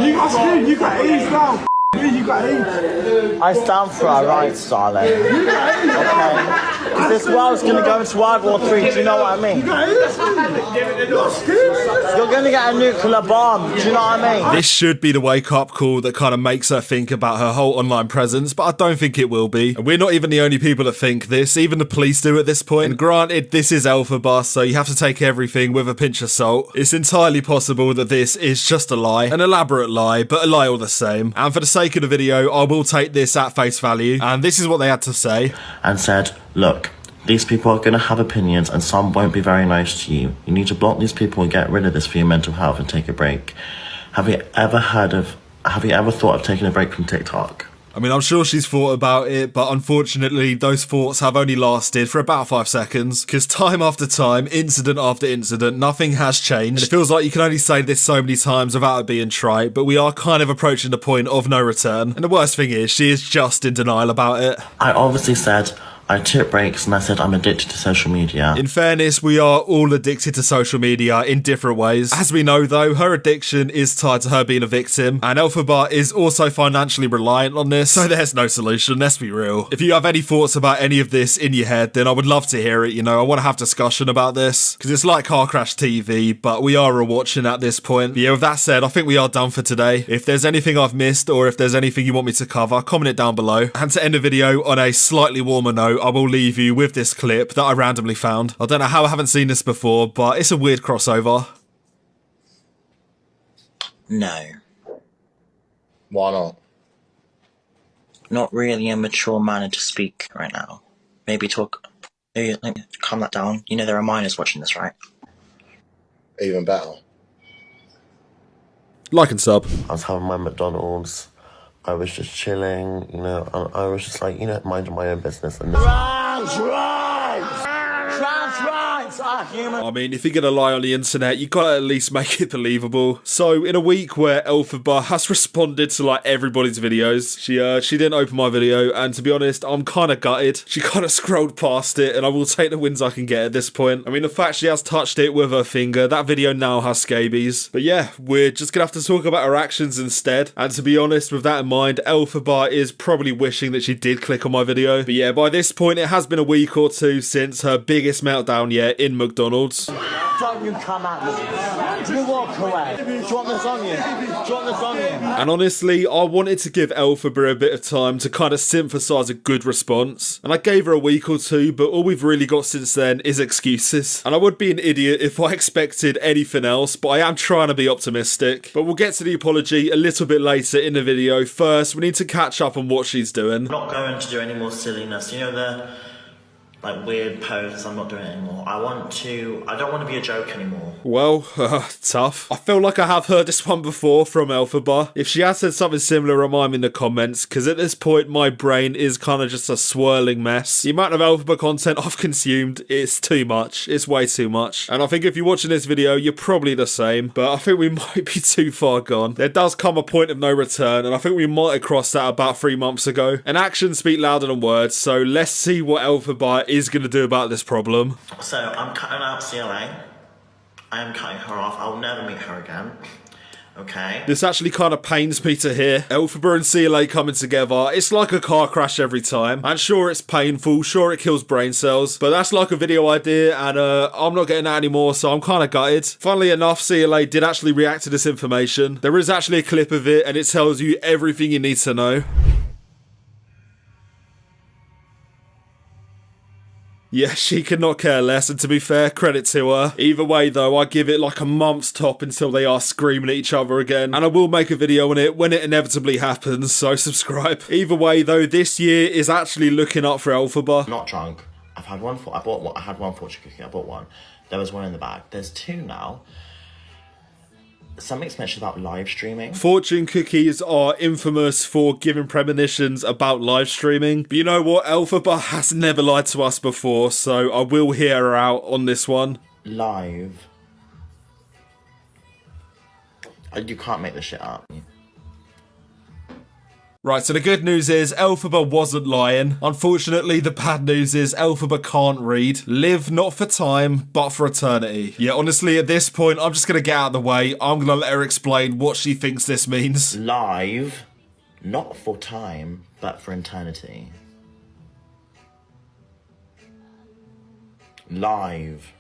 You got scabies! You got AIDS now! You got AIDS! I stand for our rights, darling. Okay? Because this world's going to go into World War III, do you know what I mean? You're going to get a nuclear bomb, do you know what I mean? This should be the wake-up call that kind of makes her think about her whole online presence, but I don't think it will be. And we're not even the only people that think this, even the police do at this point. And granted, this is Elphaba, so you have to take everything with a pinch of salt. It's entirely possible that this is just a lie, an elaborate lie, but a lie all the same. And for the sake of the video, I will take this at face value, and this is what they had to say. And said, look, these people are going to have opinions and some won't be very nice to you. You need to block these people and get rid of this for your mental health and take a break. Have you ever thought of taking a break from TikTok? I mean, I'm sure she's thought about it, but unfortunately, those thoughts have only lasted for about 5 seconds. Because time after time, incident after incident, nothing has changed. And it feels like you can only say this so many times without it being trite, but we are kind of approaching the point of no return. And the worst thing is, she is just in denial about it. I obviously said, I took breaks and I said I'm addicted to social media. In fairness, we are all addicted to social media in different ways. As we know though, her addiction is tied to her being a victim, and Elphaba is also financially reliant on this, so there's no solution, let's be real. If you have any thoughts about any of this in your head, then I would love to hear it, you know, I want to have discussion about this, because it's like Car Crash TV, but we are watching at this point. But yeah, with that said, I think we are done for today. If there's anything I've missed, or if there's anything you want me to cover, comment it down below. And to end the video on a slightly warmer note, I will leave you with this clip that I randomly found. I don't know how I haven't seen this before, but it's a weird crossover. No. Why not? Not really a mature manner to speak right now. Maybe talk... Maybe calm that down. You know there are minors watching this, right? Even better. Like and sub. I was having my McDonald's. I was just chilling, you know, and I was just like, you know, minding my own business. And Trans rights are human. I mean, if you're gonna lie on the internet, you gotta at least make it believable. So, in a week where Elphaba has responded to like everybody's videos, she didn't open my video, and to be honest, I'm kind of gutted. She kind of scrolled past it, and I will take the wins I can get at this point. I mean, the fact she has touched it with her finger, that video now has scabies. But yeah, we're just gonna have to talk about her actions instead. And to be honest, with that in mind, Elphaba is probably wishing that she did click on my video. But yeah, by this point, it has been a week or two since her biggest meltdown yet in McDonald's. Don't you come at me. You walk away. Do you want this on you? Do you want this on you? And honestly, I wanted to give Elphaba a bit of time to kind of synthesize a good response. And I gave her a week or two, but all we've really got since then is excuses. And I would be an idiot if I expected anything else, but I am trying to be optimistic. But we'll get to the apology a little bit later in the video. First, we need to catch up on what she's doing. I'm not going to do any more silliness. You know the like weird poses, I'm not doing it anymore. I don't want to be a joke anymore. Well, tough. I feel like I have heard this one before from Elphaba. If she has said something similar, remind me in the comments, because at this point my brain is kind of just a swirling mess. The amount of Elphaba content I've consumed is too much. It's way too much. And I think if you're watching this video, you're probably the same, but I think we might be too far gone. There does come a point of no return, and I think we might have crossed that about 3 months ago. And actions speak louder than words, so let's see what Elphaba is going to do about this problem. So I'm cutting out CLA. I am cutting her off. I'll never meet her again. Okay. This actually kind of pains me to hear. Elphaba and CLA coming together. It's like a car crash every time. And sure, it's painful. Sure, it kills brain cells. But that's like a video idea, and I'm not getting that anymore, so I'm kind of gutted. Funnily enough, CLA did actually react to this information. There is actually a clip of it, and it tells you everything you need to know. Yeah, she could not care less, and to be fair, credit to her. Either way though, I give it like a month's top until they are screaming at each other again, and I will make a video on it when it inevitably happens, so subscribe. Either way though, this year is actually looking up for Elphaba. Not drunk. I had one fortune cookie, I bought one. There was one in the bag. There's two now. Something's mentioned about live streaming. Fortune cookies are infamous for giving premonitions about live streaming. But you know what? Elphaba has never lied to us before, so I will hear her out on this one. Live. You can't make this shit up. Right, so the good news is Elphaba wasn't lying. Unfortunately, the bad news is Elphaba can't read. Live not for time, but for eternity. Yeah, honestly, at this point, I'm just going to get out of the way. I'm going to let her explain what she thinks this means. Live, not for time, but for eternity. Live.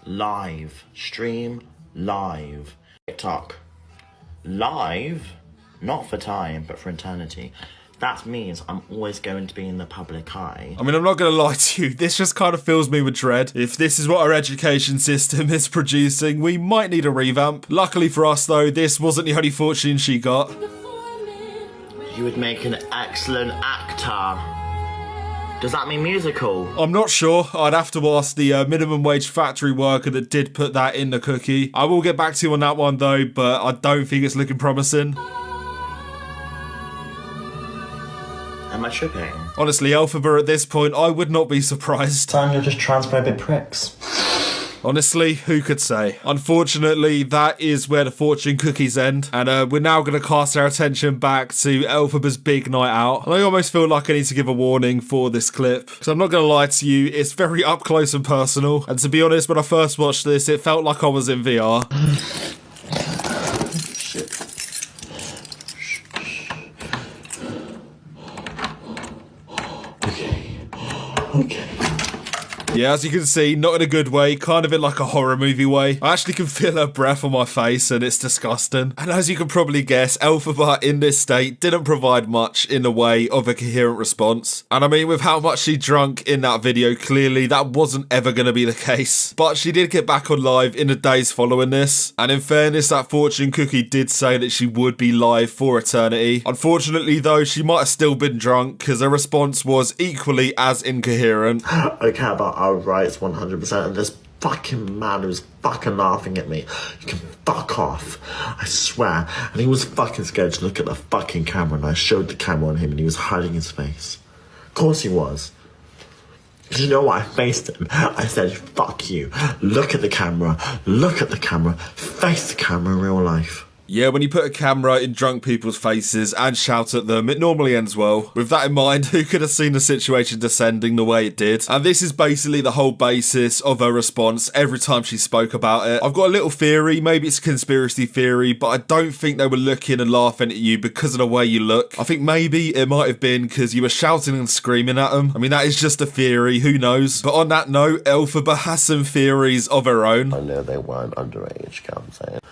Live. Stream live. TikTok. Live, not for time, but for eternity. That means I'm always going to be in the public eye. I mean, I'm not going to lie to you. This just kind of fills me with dread. If this is what our education system is producing, we might need a revamp. Luckily for us, though, this wasn't the only fortune she got. You would make an excellent actor. Does that mean musical? I'm not sure. I'd have to ask the minimum wage factory worker that did put that in the cookie. I will get back to you on that one though, but I don't think it's looking promising. Am I tripping? Honestly, Elphaba at this point, I would not be surprised. Son, you're just transphobic pricks. Honestly, who could say? Unfortunately, that is where the fortune cookies end, and we're now going to cast our attention back to Elphaba's big night out. And I almost feel like I need to give a warning for this clip, because I'm not going to lie to you, it's very up close and personal, and to be honest, when I first watched this, it felt like I was in VR. Okay. Yeah, as you can see, not in a good way, kind of in like a horror movie way. I actually can feel her breath on my face and it's disgusting. And as you can probably guess, Elphaba in this state didn't provide much in the way of a coherent response. And I mean, with how much she drunk in that video, clearly that wasn't ever going to be the case. But she did get back on live in the days following this. And in fairness, that fortune cookie did say that she would be live for eternity. Unfortunately though, she might have still been drunk because her response was equally as incoherent. Okay, but our rights 100%, and this fucking man who's fucking laughing at me, you can fuck off, I swear. And he was fucking scared to look at the fucking camera, and I showed the camera on him and he was hiding his face. Of course he was. You know what? I faced him. I said, fuck you. Look at the camera. Look at the camera. Face the camera in real life. Yeah, when you put a camera in drunk people's faces and shout at them, it normally ends well. With that in mind, who could have seen the situation descending the way it did? And this is basically the whole basis of her response every time she spoke about it. I've got a little theory, maybe it's a conspiracy theory, but I don't think they were looking and laughing at you because of the way you look. I think maybe it might have been because you were shouting and screaming at them. I mean, that is just a theory, who knows? But on that note, Elphaba has some theories of her own. I know they weren't underage, can't say it.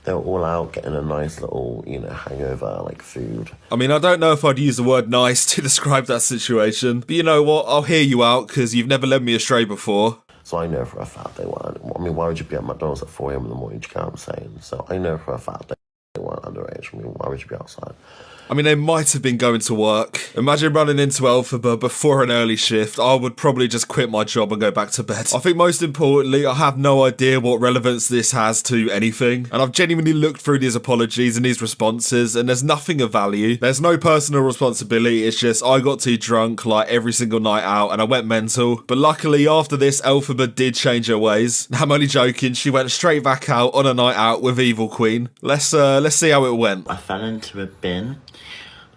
They were all out getting a nice little, you know, hangover, like food. I mean, I don't know if I'd use the word nice to describe that situation, but you know what, I'll hear you out because you've never led me astray before. So I know for a fact they weren't. I mean, why would you be at McDonald's at 4 a.m. in the morning, you can't, I'm saying. So I know for a fact they weren't underage. I mean, why would you be outside? I mean, they might have been going to work. Imagine running into Elphaba before an early shift. I would probably just quit my job and go back to bed. I think most importantly, I have no idea what relevance this has to anything. And I've genuinely looked through these apologies and these responses, and there's nothing of value. There's no personal responsibility. It's just I got too drunk like every single night out and I went mental. But luckily, after this, Elphaba did change her ways. I'm only joking. She went straight back out on a night out with Evil Queen. Let's see how it went. I fell into a bin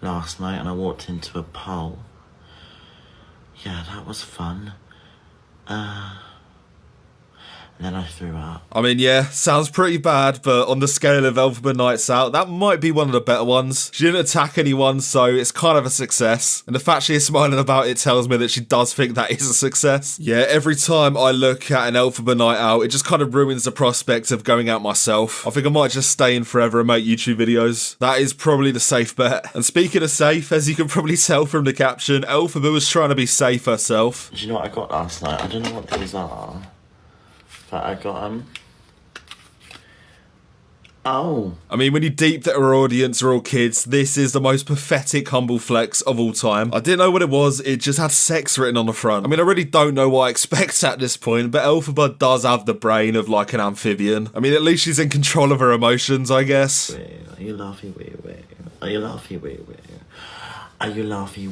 last night and I walked into a pole. Yeah, that was fun. And then I threw up. I mean, yeah, sounds pretty bad, but on the scale of Elphaba nights out, that might be one of the better ones. She didn't attack anyone, so it's kind of a success. And the fact she is smiling about it tells me that she does think that is a success. Yeah, every time I look at an Elphaba night out, it just kind of ruins the prospect of going out myself. I think I might just stay in forever and make YouTube videos. That is probably the safe bet. And speaking of safe, as you can probably tell from the caption, Elphaba was trying to be safe herself. Do you know what I got last night? I don't know what these are. But I got them. Oh. I mean, when you deep that our audience are all kids, this is the most pathetic humble flex of all time. I didn't know what it was, it just had sex written on the front. I mean, I really don't know what I expect at this point, but Elphaba does have the brain of like an amphibian. I mean, at least she's in control of her emotions, I guess. Are you laughing? Are you laughing? Are you laughing?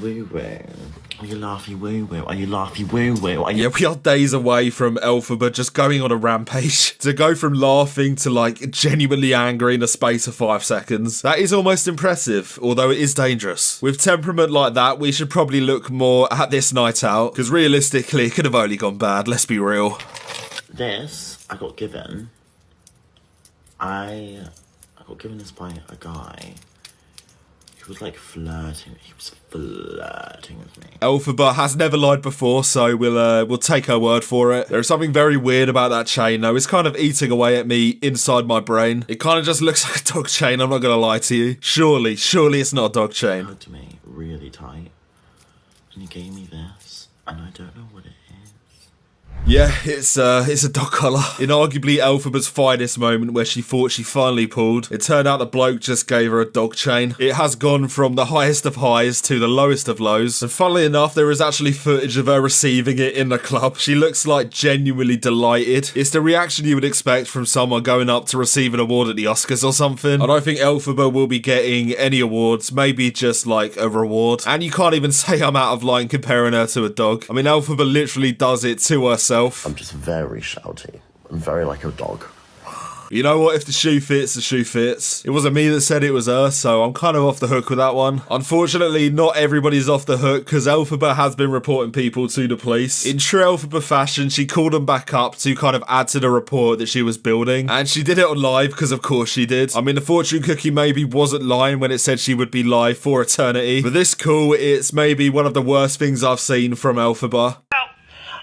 Are you laughing? Are you laughing? Yeah, we are days away from Elphaba just going on a rampage. To go from laughing to like genuinely angry in the space of 5 seconds. That is almost impressive, although it is dangerous. With temperament like that, we should probably look more at this night out, because realistically, it could have only gone bad, let's be real. This, I got given. I got given this by a guy. He was like flirting. He was flirting with me. Elphaba has never lied before, so we'll take her word for it. There is something very weird about that chain, though. It's kind of eating away at me inside my brain. It kind of just looks like a dog chain. I'm not gonna lie to you. Surely it's not a dog chain. He hugged me really tight, and he gave me this, and I don't know what it is. Yeah, it's a dog collar. In arguably Elphaba's finest moment where she thought she finally pulled, it turned out the bloke just gave her a dog chain. It has gone from the highest of highs to the lowest of lows. And funnily enough, there is actually footage of her receiving it in the club. She looks like genuinely delighted. It's the reaction you would expect from someone going up to receive an award at the Oscars or something. I don't think Elphaba will be getting any awards, maybe just like a reward. And you can't even say I'm out of line comparing her to a dog. I mean, Elphaba literally does it to herself. I'm just very shouty. very like a dog. You know what? If the shoe fits, the shoe fits. It wasn't me that said it was her, so I'm kind of off the hook with that one. Unfortunately, not everybody's off the hook, because Elphaba has been reporting people to the police. In true Elphaba fashion, she called them back up to kind of add to the report that she was building. And she did it on live, because of course she did. I mean, the fortune cookie maybe wasn't lying when it said she would be live for eternity. But this call, it's maybe one of the worst things I've seen from Elphaba.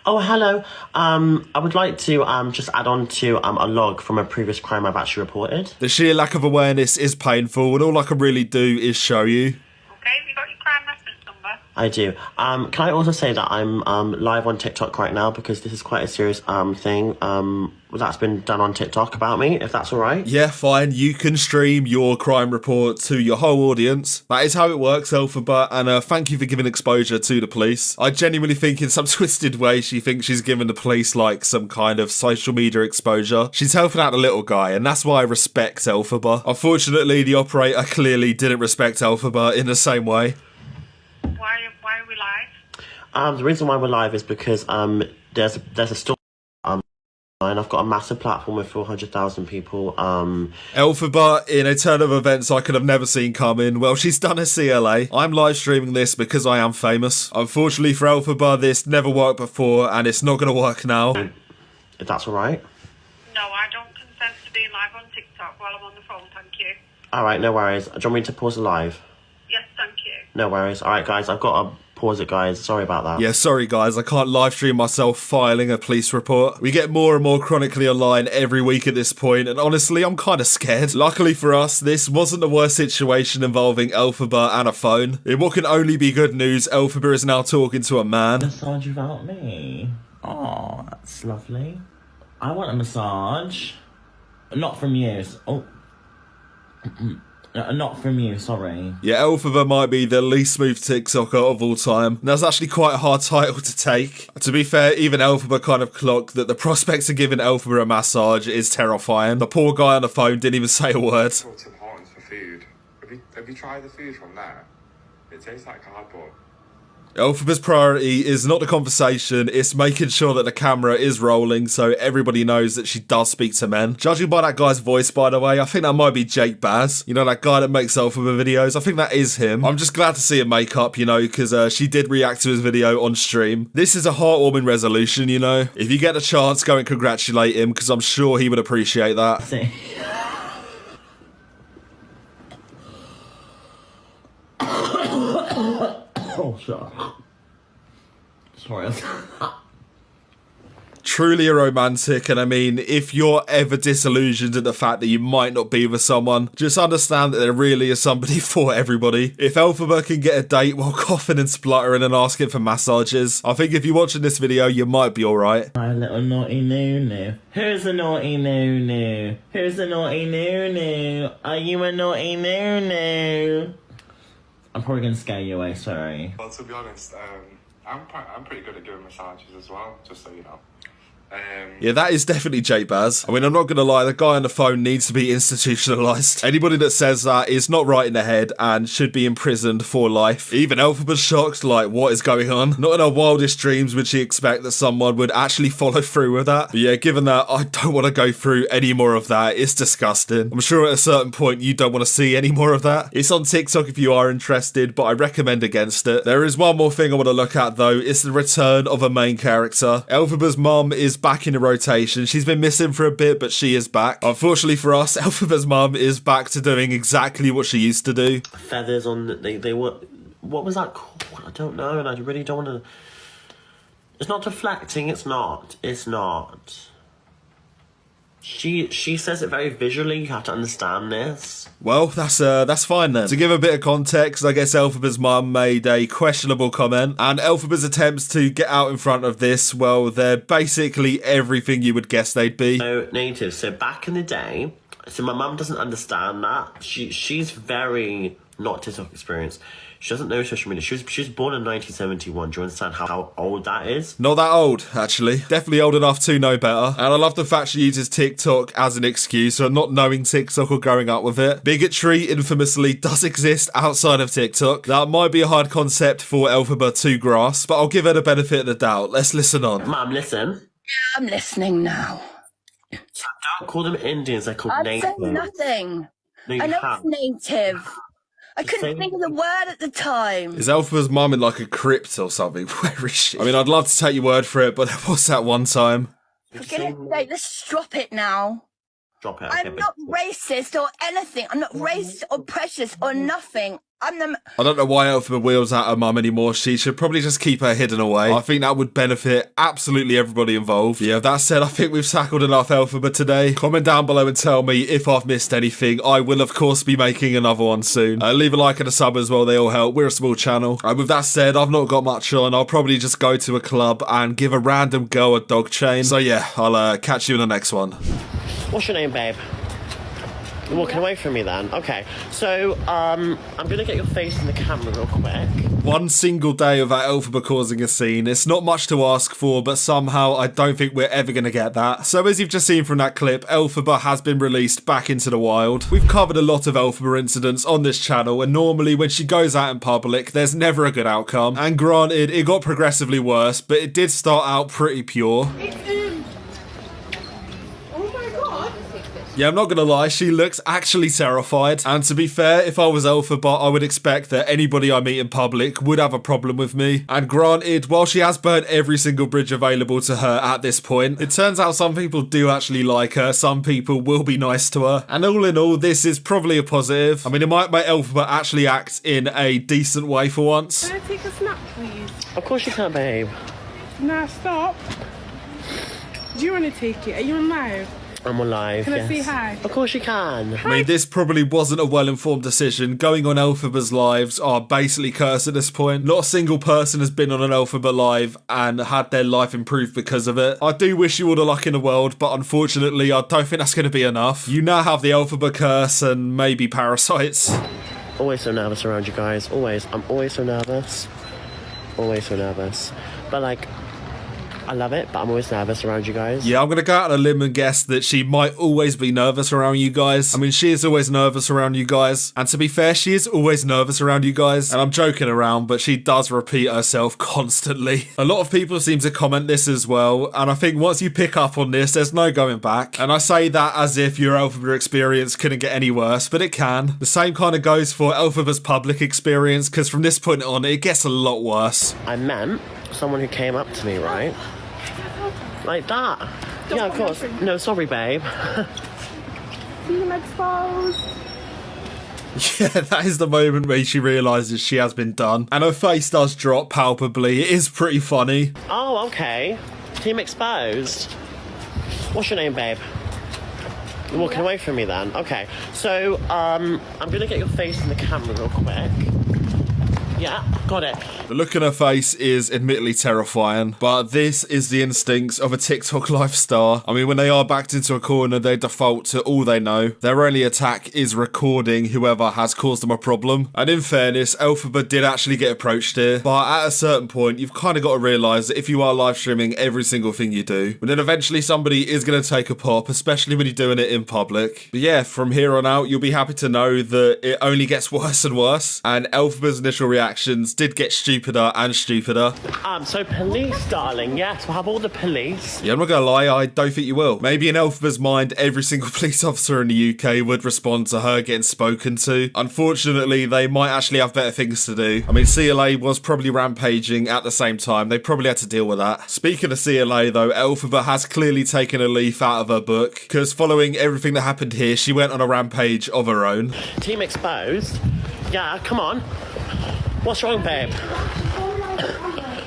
Oh, hello. I would like to just add on to a log from a previous crime I've actually reported. The sheer lack of awareness is painful, and all I can really do is show you. Okay, have you got your crime reference number? I do. Can I also say that I'm live on TikTok right now because this is quite a serious thing that's been done on TikTok about me, if that's all right? Yeah, fine. You can stream your crime report to your whole audience. That is how it works, Elphaba, and thank you for giving exposure to the police. I genuinely think in some twisted way she thinks she's giving the police like some kind of social media exposure. She's helping out the little guy, and that's why I respect Elphaba. Unfortunately, the operator clearly didn't respect Elphaba in the same way. Why are we live? The reason why we're live is because there's a story and I've got a massive platform with 400,000 people. Elphaba, in a turn of events I could have never seen coming. Well, she's done a CLA. I'm live streaming this because I am famous. Unfortunately for Elphaba, this never worked before, and it's not going to work now. If that's all right. No, I don't consent to being live on TikTok while I'm on the phone, thank you. All right, no worries. Do you want me to pause the live? Yes, thank you. No worries. All right, guys, I've got to pause it, guys. Sorry about that. Yeah, sorry guys, I can't live stream myself filing a police report. We get more and more chronically online every week at this point, and honestly, I'm kind of scared. Luckily for us, this wasn't the worst situation involving Elphaba and a phone. In what can only be good news, Elphaba is now talking to a man. Massage without me. Oh, that's lovely. I want a massage. Not from you. Oh. Not from you, sorry. Yeah, Elphaba might be the least smooth TikToker of all time. And that's actually quite a hard title to take. To be fair, even Elphaba kind of clocked that the prospect of giving Elphaba a massage is terrifying. The poor guy on the phone didn't even say a word. Tim Hortons for food. Have you tried the food from there? It tastes like cardboard. Elphaba's priority is not the conversation, it's making sure that the camera is rolling so everybody knows that she does speak to men. Judging by that guy's voice, by the way, I think that might be Jake Baz. You know, that guy that makes Elphaba videos? I think that is him. I'm just glad to see him make up, you know, because she did react to his video on stream. This is a heartwarming resolution, you know. If you get a chance, go and congratulate him, because I'm sure he would appreciate that. Oh, sorry. Truly a romantic, and I mean, if you're ever disillusioned at the fact that you might not be with someone, just understand that there really is somebody for everybody. If Elphaba can get a date while coughing and spluttering and asking for massages, I think if you're watching this video, you might be alright. My little naughty Nunu. Who's a naughty Nunu? Who's a naughty Nunu? Are you a naughty Nunu? I'm probably going to scare you away, sorry. Well, to be honest, I'm pretty good at giving massages as well, just so you know. Yeah, that is definitely Jake Baz. I mean, I'm not going to lie, the guy on the phone needs to be institutionalised. Anybody that says that is not right in the head and should be imprisoned for life. Even Elphaba's shocked, like, what is going on? Not in her wildest dreams would she expect that someone would actually follow through with that. But yeah, given that, I don't want to go through any more of that. It's disgusting. I'm sure at a certain point you don't want to see any more of that. It's on TikTok if you are interested, but I recommend against it. There is one more thing I want to look at though. It's the return of a main character. Elphaba's mum is back in the rotation. She's been missing for a bit, but she is back. Unfortunately for us, Elphaba's mum is back to doing exactly what she used to do. Feathers on they were, what was that called? I don't know, and I really don't want to. It's not deflecting. It's not. She says it very visually. You have to understand this. Well, that's fine then. To give a bit of context, I guess Elphaba's mum made a questionable comment, and Elphaba's attempts to get out in front of this, well, they're basically everything you would guess they'd be. So, native. So back in the day, so my mum doesn't understand that. She's very not TikTok experienced. She doesn't know social media. She was born in 1971. Do you understand how old that is? Not that old, actually. Definitely old enough to know better. And I love the fact she uses TikTok as an excuse for not knowing TikTok or growing up with it. Bigotry, infamously, does exist outside of TikTok. That might be a hard concept for Elphaba to grasp, but I'll give her the benefit of the doubt. Let's listen on. Mum, listen. I'm listening now. Call them Indians, they're called I've natives. said nothing. No, you I know have. it's native. I couldn't think of the word at the time. Is Elphaba's mum in like a crypt or something? Where is she? I mean, I'd love to take your word for it, but there was that one time. For goodness sake, let's drop it now. Drop it. I'm not racist or anything. I'm not racist or precious or nothing. I'm the... I don't know why Elphaba wheels out her mum anymore. She should probably just keep her hidden away. I think that would benefit absolutely everybody involved. Yeah, that said, I think we've tackled enough Elphaba today. Comment down below and tell me if I've missed anything. I will, of course, be making another one soon. Leave a like and a sub as well. They all help. We're a small channel. With that said, I've not got much on. I'll probably just go to a club and give a random girl a dog chain. So yeah, I'll catch you in the next one. What's your name, babe? You're walking away from me then? Okay. So, I'm gonna get your face in the camera real quick. One single day without Elphaba causing a scene. It's not much to ask for, but somehow I don't think we're ever gonna get that. So as you've just seen from that clip, Elphaba has been released back into the wild. We've covered a lot of Elphaba incidents on this channel, and normally when she goes out in public, there's never a good outcome. And granted, it got progressively worse, but it did start out pretty pure. Yeah, I'm not gonna lie, she looks actually terrified. And to be fair, if I was Elphaba, I would expect that anybody I meet in public would have a problem with me. And granted, while she has burnt every single bridge available to her at this point, it turns out some people do actually like her, some people will be nice to her. And all in all, this is probably a positive. I mean, it might make Elphaba actually act in a decent way for once. Can I take a snap, please? Of course you can, babe. Nah, stop. Do you want to take it? Are you on live? I'm alive, Can yes. I say hi? Of course you can. I mean, this probably wasn't a well-informed decision. Going on Elphaba's lives are basically cursed at this point. Not a single person has been on an Elphaba live and had their life improved because of it. I do wish you all the luck in the world, but unfortunately, I don't think that's going to be enough. You now have the Elphaba curse and maybe parasites. Always so nervous around you guys. Always. I'm always so nervous. Always so nervous. But like, I love it, but I'm always nervous around you guys. Yeah, I'm going to go out on a limb and guess that she might always be nervous around you guys. I mean, she is always nervous around you guys. And to be fair, she is always nervous around you guys. And I'm joking around, but she does repeat herself constantly. A lot of people seem to comment this as well. And I think once you pick up on this, there's no going back. And I say that as if your Elphaba experience couldn't get any worse, but it can. The same kind of goes for Elphaba's public experience, because from this point on, it gets a lot worse. I meant someone who came up to me, right? Like that. Yeah, of course. No, sorry, babe. Being exposed. Yeah, that is the moment where she realises she has been done. And her face does drop palpably. It is pretty funny. Oh, okay. Team exposed. What's your name, babe? You're walking away from me then? Okay. So, I'm gonna get your face in the camera real quick. Yeah, got it. The look on her face is admittedly terrifying, but this is the instincts of a TikTok life star. I mean, when they are backed into a corner, they default to all they know. Their only attack is recording whoever has caused them a problem. And in fairness, Elphaba did actually get approached here, but at a certain point, you've kind of got to realise that if you are live streaming every single thing you do, then eventually somebody is going to take a pop, especially when you're doing it in public. But yeah, from here on out, you'll be happy to know that it only gets worse and worse, and Elphaba's initial reaction did get stupider and stupider. So police, darling. Yes, we'll have all the police. Yeah, I'm not gonna lie, I don't think you will. Maybe in Elphaba's mind, every single police officer in the UK would respond to her getting spoken to. Unfortunately, they might actually have better things to do. I mean, CLA was probably rampaging at the same time. They probably had to deal with that. Speaking of CLA though, Elphaba has clearly taken a leaf out of her book, because following everything that happened here, she went on a rampage of her own. Team exposed. Yeah, come on. What's wrong, babe?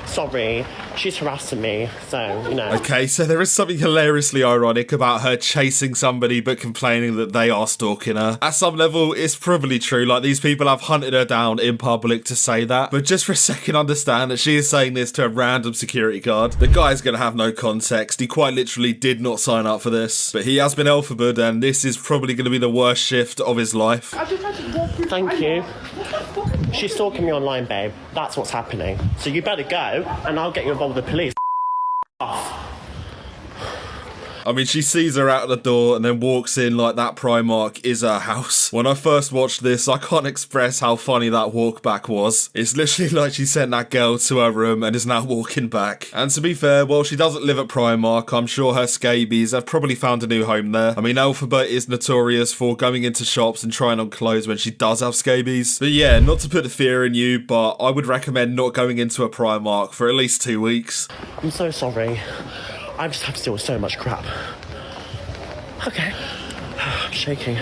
Sorry, she's harassing me, so, you know. Okay, so there is something hilariously ironic about her chasing somebody but complaining that they are stalking her. At some level, it's probably true, like these people have hunted her down in public to say that, but just for a second understand that she is saying this to a random security guard. The guy's gonna have no context, he quite literally did not sign up for this, but he has been Elphaba and this is probably gonna be the worst shift of his life. Thank you. She's stalking me online, babe. That's what's happening. So you better go, and I'll get you involved with the police. Off. I mean, she sees her out of the door and then walks in like that Primark is her house. When I first watched this, I can't express how funny that walk back was. It's literally like she sent that girl to her room and is now walking back. And to be fair, while she doesn't live at Primark, I'm sure her scabies have probably found a new home there. I mean, Elphaba is notorious for going into shops and trying on clothes when she does have scabies. But yeah, not to put the fear in you, but I would recommend not going into a Primark for at least 2 weeks. I'm so sorry. I just have to deal with so much crap. Okay. I'm shaking.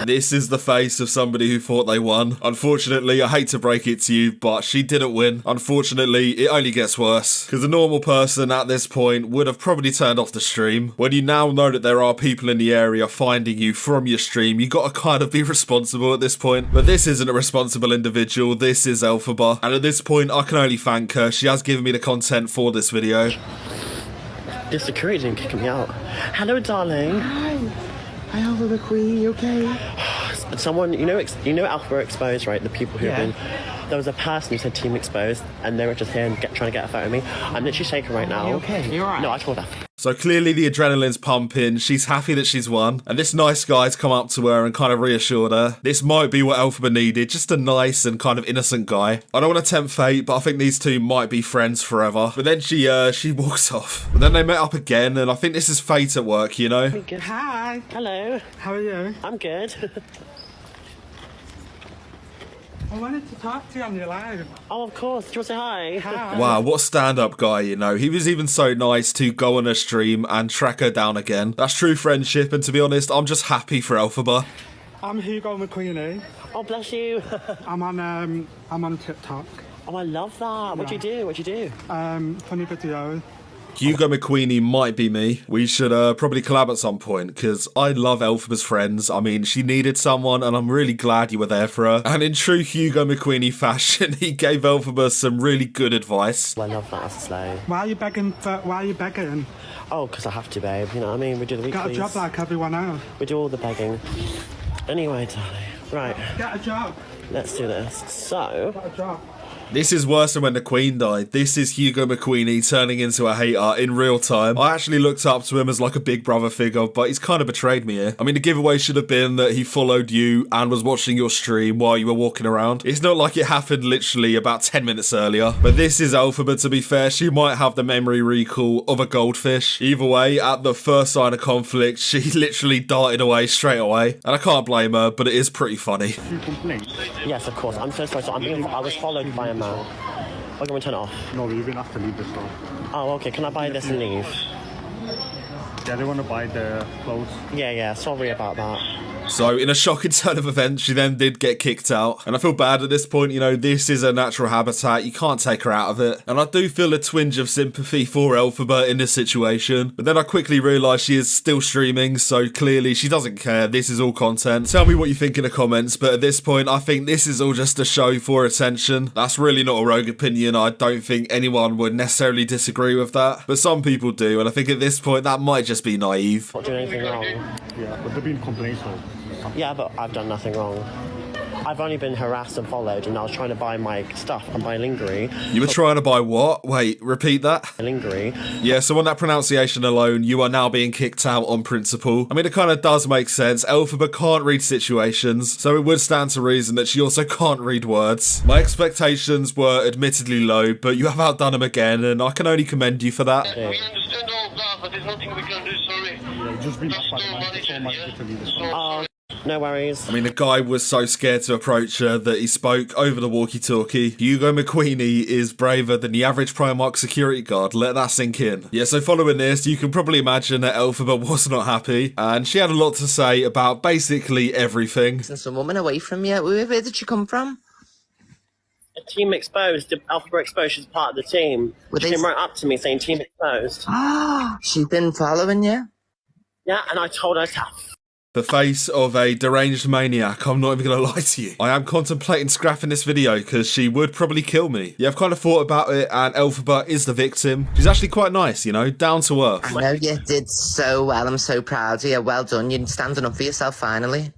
This is the face of somebody who thought they won. Unfortunately, I hate to break it to you, but she didn't win. Unfortunately, it only gets worse. Because a normal person at this point would have probably turned off the stream. When you now know that there are people in the area finding you from your stream, you gotta kind of be responsible at this point. But this isn't a responsible individual, this is Elphaba. And at this point, I can only thank her. She has given me the content for this video. The security didn't kick me out. Hello, darling. Hi. Hi, Elphaba Queen, you okay? Someone, you know Elphaba Exposed, right? The people who have been... There was a person who said Team Exposed, and they were just here and trying to get a photo of me. I'm literally shaking right now. Are you okay? You're alright? No, I told her. So clearly the adrenaline's pumping, she's happy that she's won, and this nice guy's come up to her and kind of reassured her. This might be what Elphaba needed, just a nice and kind of innocent guy. I don't want to tempt fate, but I think these two might be friends forever. But then she walks off. But then they met up again, and I think this is fate at work, you know? Hi. Hello. How are you? I'm good. I wanted to talk to you on your live. Oh, of course. Do you want to say hi? Hi. Wow, what a stand-up guy, you know. He was even so nice to go on her stream and track her down again. That's true friendship, and to be honest, I'm just happy for Elphaba. I'm Hugo McQueenie. Oh, bless you. I'm on TikTok. Oh, I love that. What'd you do? What'd you do? Funny videos. Hugo McQueenie might be me. We should probably collab at some point, because I love Elphaba's friends. I mean, she needed someone, and I'm really glad you were there for her. And in true Hugo McQueenie fashion, he gave Elphaba some really good advice. I love that as a slave. Why are you begging? Oh, because I have to, babe. You know what I mean? We do the weeklies. Got a job like everyone else. We do all the begging. Anyway, darling. Right. Get a job. Let's do this. So... Get a job. This is worse than when the Queen died. This is Hugo McQueenie turning into a hater in real time. I actually looked up to him as like a big brother figure, but he's kind of betrayed me here. I mean, the giveaway should have been that he followed you and was watching your stream while you were walking around. It's not like it happened literally about 10 minutes earlier. But this is Elphaba, to be fair. She might have the memory recall of a goldfish. Either way, at the first sign of conflict, she literally darted away straight away. And I can't blame her, but it is pretty funny. Yes, of course. I'm so sorry. So I was followed by a man. Oh, can we turn it off? No, you're gonna have to leave the store. Oh, okay. Can I buy this and leave? Yeah, they want to buy the clothes. Yeah. Sorry about that. So, in a shocking turn of events, she then did get kicked out. And I feel bad at this point, you know, this is her natural habitat. You can't take her out of it. And I do feel a twinge of sympathy for Elphaba in this situation. But then I quickly realised she is still streaming, so clearly she doesn't care. This is all content. Tell me what you think in the comments, but at this point, I think this is all just a show for attention. That's really not a rogue opinion. I don't think anyone would necessarily disagree with that. But some people do, and I think at this point, that might just be naive. Not doing anything wrong. Yeah, but they've been complacent. Yeah, but I've done nothing wrong. I've only been harassed and followed, and I was trying to buy my stuff and buy lingerie. You were trying to buy what? Wait, repeat that? Lingerie. Yeah, so on that pronunciation alone, you are now being kicked out on principle. I mean, it kind of does make sense. Elphaba can't read situations, so it would stand to reason that she also can't read words. My expectations were admittedly low, but you have outdone them again, and I can only commend you for that. Yeah. We understand all of that, but there's nothing we can do, sorry. Yeah, just be back by the manager to leave the store. Oh, no worries. I mean, the guy was so scared to approach her that he spoke over the walkie-talkie. Hugo McQueenie is braver than the average Primark security guard. Let that sink in. Yeah, so following this, you can probably imagine that Elphaba was not happy, and she had a lot to say about basically everything. Some woman away from you. Where did she come from? A Team Exposed, Elphaba Exposed, she's part of the team. She came right up to me saying Team Exposed. Ah, she's been following you? Yeah, and I told her to... The face of a deranged maniac, I'm not even gonna lie to you. I am contemplating scrapping this video because she would probably kill me. Yeah, I've kind of thought about it, and Elphaba is the victim. She's actually quite nice, you know, down to earth. I know you did so well. I'm so proud of you. Well done. You're standing up for yourself finally.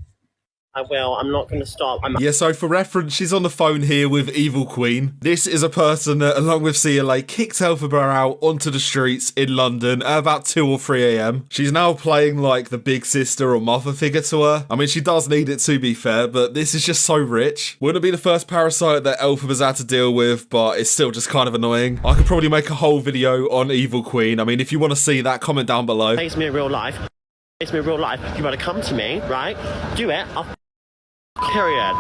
I will. I'm not going to stop. Yeah, so for reference, she's on the phone here with Evil Queen. This is a person that, along with CLA, kicked Elphaba out onto the streets in London at about 2 or 3 a.m. She's now playing like the big sister or mother figure to her. I mean, she does need it to be fair, but this is just so rich. Wouldn't be the first parasite that Elphaba's had to deal with, but it's still just kind of annoying. I could probably make a whole video on Evil Queen. I mean, if you want to see that, comment down below. Hates me in real life. Hates me in real life. You better come to me, right? Do it. Period.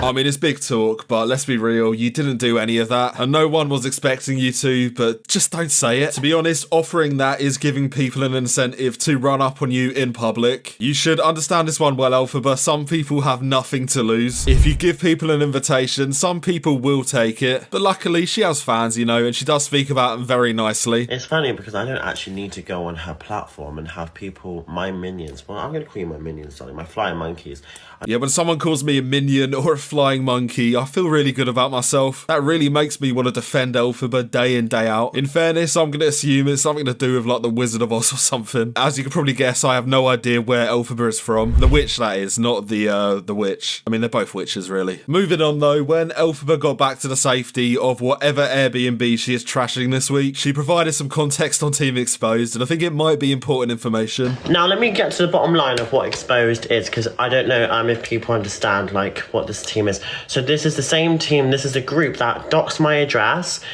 I mean, it's big talk, but let's be real, you didn't do any of that, and no one was expecting you to, but just don't say it. To be honest, offering that is giving people an incentive to run up on you in public. You should understand this one well, Elphaba. Some people have nothing to lose. If you give people an invitation, some people will take it, but luckily she has fans, you know, and she does speak about them very nicely. It's funny because I don't actually need to go on her platform and have people, my minions, well, I'm going to call you my minions, darling, my flying monkeys. Yeah, when someone calls me a minion or a flying monkey, I feel really good about myself. That really makes me want to defend Elphaba day in, day out. In fairness, I'm going to assume it's something to do with like the Wizard of Oz or something. As you can probably guess, I have no idea where Elphaba is from. The witch, that is, not the witch. I mean, they're both witches, really. Moving on though, when Elphaba got back to the safety of whatever Airbnb she is trashing this week, she provided some context on Team Exposed, and I think it might be important information. Now, let me get to the bottom line of what Exposed is, because I don't know if people understand like what this team is. So this is the same team, this is the group that doxed my address,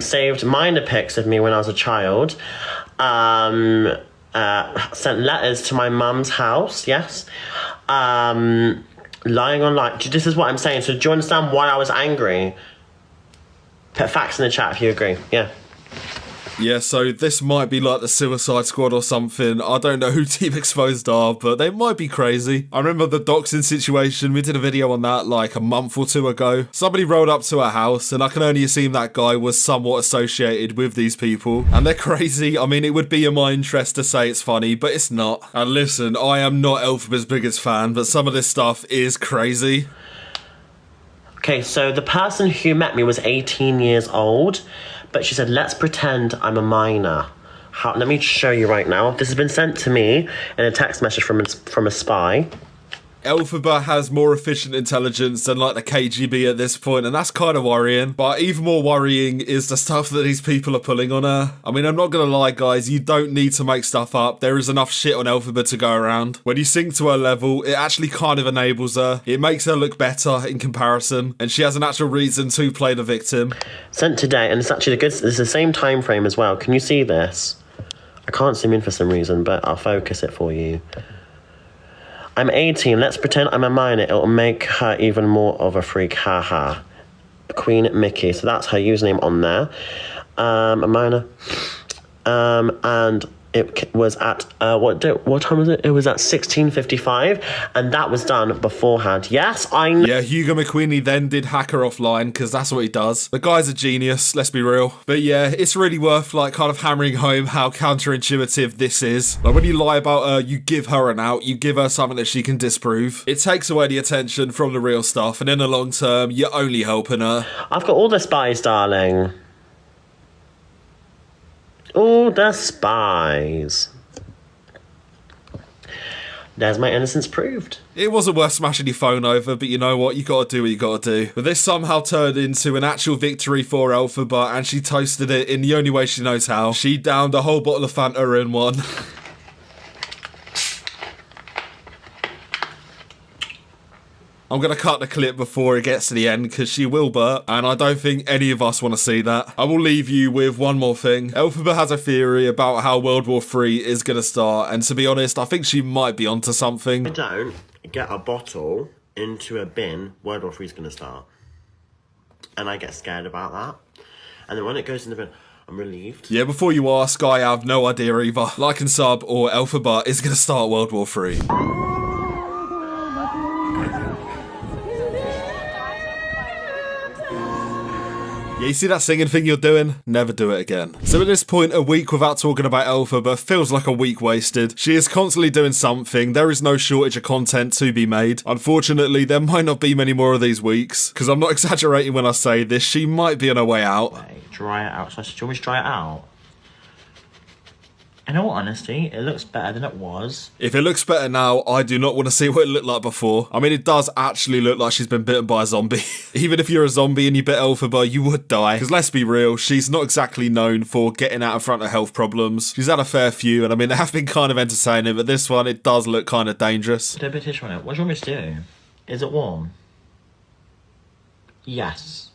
saved minor pics of me when I was a child, sent letters to my mum's house, yes, lying on like, this is what I'm saying. So do you understand why I was angry? Put facts in the chat if you agree, yeah. Yeah, so this might be like the Suicide Squad or something. I don't know who Team Exposed are, but they might be crazy. I remember the doxing situation. We did a video on that like a month or two ago. Somebody rolled up to our house, and I can only assume that guy was somewhat associated with these people. And they're crazy. I mean, it would be in my interest to say it's funny, but it's not. And listen, I am not Elphaba's biggest fan, but some of this stuff is crazy. Okay, so the person who met me was 18 years old. But she said, let's pretend I'm a minor. Let me show you right now. This has been sent to me in a text message from a spy. Elphaba has more efficient intelligence than like the KGB at this point, and that's kind of worrying. But even more worrying is the stuff that these people are pulling on her. I mean, I'm not gonna lie, guys, you don't need to make stuff up. There is enough shit on Elphaba to go around. When you sink to her level, it actually kind of enables her. It makes her look better in comparison, and she has an actual reason to play the victim. Sent today, and it's actually it's the same time frame as well. Can you see this? I can't zoom in for some reason, but I'll focus it for you. I'm 18, let's pretend I'm a minor, it'll make her even more of a freak, haha. Queen Mickey, so that's her username on there. A minor. And it was at, what time was it? It was at 16:55, and that was done beforehand. Yes, I know. Yeah, Hugo McQueenie then did hack her offline, because that's what he does. The guy's a genius, let's be real. But yeah, it's really worth like kind of hammering home how counterintuitive this is. Like when you lie about her, you give her an out, you give her something that she can disprove. It takes away the attention from the real stuff, and in the long term, you're only helping her. I've got all the spies, darling. All the spies. There's my innocence proved. It wasn't worth smashing your phone over, but you know what? You gotta do what you gotta do. But this somehow turned into an actual victory for Elphaba, and she toasted it in the only way she knows how. She downed a whole bottle of Fanta in one. I'm going to cut the clip before it gets to the end because she will burp, and I don't think any of us want to see that. I will leave you with one more thing. Elphaba has a theory about how World War III is going to start, and to be honest, I think she might be onto something. If I don't get a bottle into a bin, World War III is going to start. And I get scared about that. And then when it goes in the bin, I'm relieved. Yeah, before you ask, I have no idea either. Like and sub, or Elphaba is going to start World War III. Yeah, you see that singing thing you're doing? Never do it again. So at this point, a week without talking about Elphaba feels like a week wasted. She is constantly doing something. There is no shortage of content to be made. Unfortunately, there might not be many more of these weeks, because I'm not exaggerating when I say this. She might be on her way out. Dry it out. So do you want me to dry it out? In all honesty, it looks better than it was. If it looks better now, I do not want to see what it looked like before. I mean, it does actually look like she's been bitten by a zombie. Even if you're a zombie and you bit Elphaba, you would die. Because let's be real, she's not exactly known for getting out in front of health problems. She's had a fair few, and I mean, they have been kind of entertaining, but this one, it does look kind of dangerous. Don't put tissue on it. What do you want me to do? Is it warm? Yes.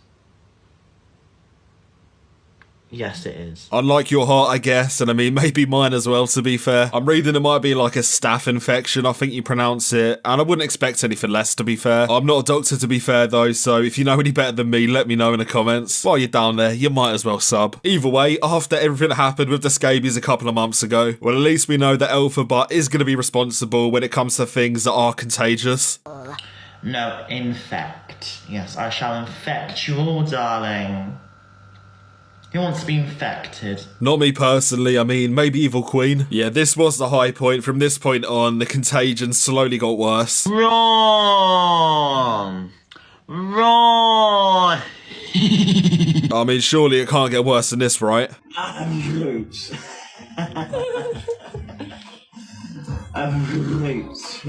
Yes, it is. Unlike your heart, I guess, and I mean, maybe mine as well, to be fair. I'm reading it might be like a staph infection, I think you pronounce it, and I wouldn't expect anything less, to be fair. I'm not a doctor, to be fair, though, so if you know any better than me, let me know in the comments. While you're down there, you might as well sub. Either way, after everything that happened with the scabies a couple of months ago, well, at least we know that Elphaba is going to be responsible when it comes to things that are contagious. No, infect. Yes, I shall infect you all, darling. Who wants to be infected? Not me personally, I mean, maybe Evil Queen. Yeah, this was the high point. From this point on, the contagion slowly got worse. Wrong! Wrong! I mean, surely it can't get worse than this, right? I'm roots. I'm roots.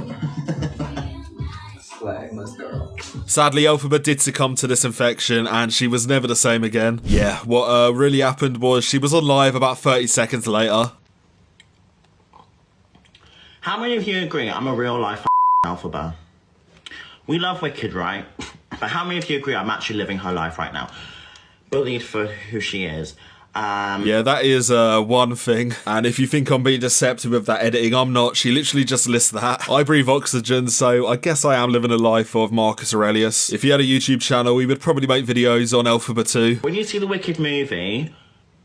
Sadly, Elphaba did succumb to this infection and she was never the same again. Yeah, what really happened was she was on live about 30 seconds later. How many of you agree I'm a real life Elphaba? We love Wicked, right? But how many of you agree I'm actually living her life right now? Bullied for who she is. Yeah, that is one thing. And if you think I'm being deceptive with that editing, I'm not. She literally just lists that. I breathe oxygen, so I guess I am living a life of Marcus Aurelius. If he had a YouTube channel, he would probably make videos on Elphaba too. When you see the Wicked movie,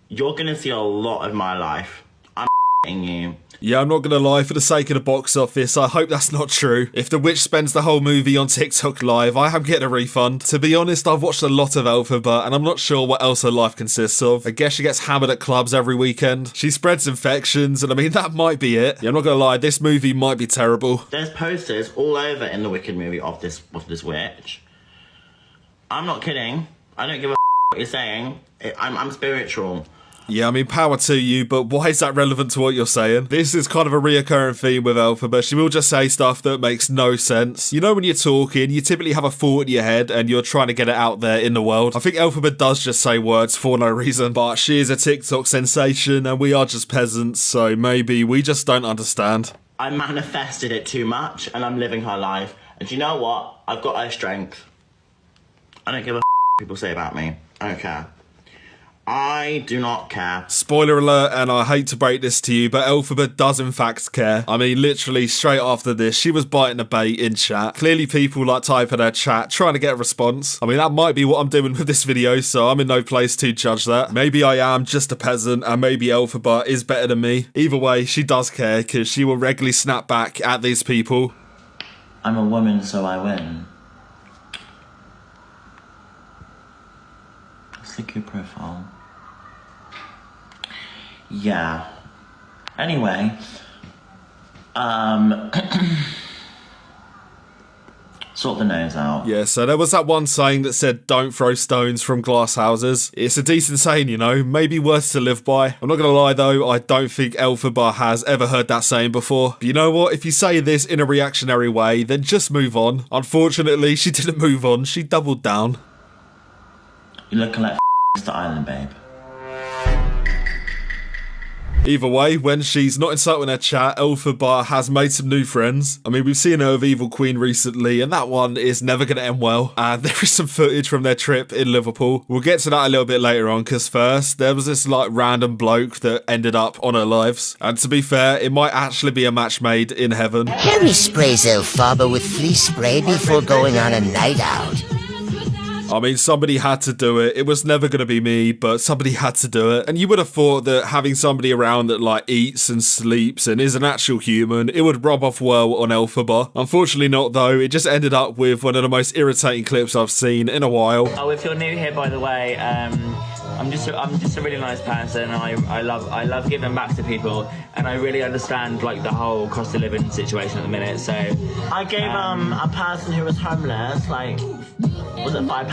you're gonna see a lot of my life. I'm you. Yeah, I'm not gonna lie, for the sake of the box office, I hope that's not true. If the witch spends the whole movie on TikTok live, I am getting a refund. To be honest, I've watched a lot of Elphaba, and I'm not sure what else her life consists of. I guess she gets hammered at clubs every weekend. She spreads infections, and I mean, that might be it. Yeah, I'm not gonna lie, this movie might be terrible. There's posters all over in the Wicked movie of this witch. I'm not kidding. I don't give a what you're saying. I'm spiritual. Yeah, I mean, power to you, but why is that relevant to what you're saying? This is kind of a reoccurring theme with Elphaba. She will just say stuff that makes no sense. You know, when you're talking, you typically have a thought in your head and you're trying to get it out there in the world. I think Elphaba does just say words for no reason, but she is a TikTok sensation and we are just peasants, so maybe we just don't understand. I manifested it too much and I'm living her life. And do you know what? I've got her strength. I don't give a what people say about me. I don't care. I do not care. Spoiler alert, and I hate to break this to you, but Elphaba does in fact care. I mean, literally straight after this, she was biting the bait in chat. Clearly people like type in her chat, trying to get a response. I mean, that might be what I'm doing with this video, so I'm in no place to judge that. Maybe I am just a peasant, and maybe Elphaba is better than me. Either way, she does care, because she will regularly snap back at these people. I'm a woman, so I win. Let's look at your profile. Yeah. Anyway, sort the nose out. Yeah, so there was that one saying that said, don't throw stones from glass houses. It's a decent saying, you know, maybe words to live by. I'm not gonna lie though, I don't think Elphaba has ever heard that saying before. But you know what, if you say this in a reactionary way, then just move on. Unfortunately, she didn't move on, she doubled down. You're looking like Mr. Island, babe. Either way, when she's not insulting her chat, Elphaba has made some new friends. I mean, we've seen her with Evil Queen recently, and that one is never going to end well. And there is some footage from their trip in Liverpool. We'll get to that a little bit later on, because first, there was this, like, random bloke that ended up on her lives. And to be fair, it might actually be a match made in heaven. Harry sprays Elphaba with flea spray before going on a night out. I mean, somebody had to do it. It was never going to be me, but somebody had to do it. And you would have thought that having somebody around that, like, eats and sleeps and is an actual human, it would rub off well on Elphaba. Unfortunately not, though. It just ended up with one of the most irritating clips I've seen in a while. Oh, if you're new here, by the way, I'm just a really nice person. I love giving back to people, and I really understand like the whole cost of living situation at the minute. So I gave a person who was homeless like was it £5 like,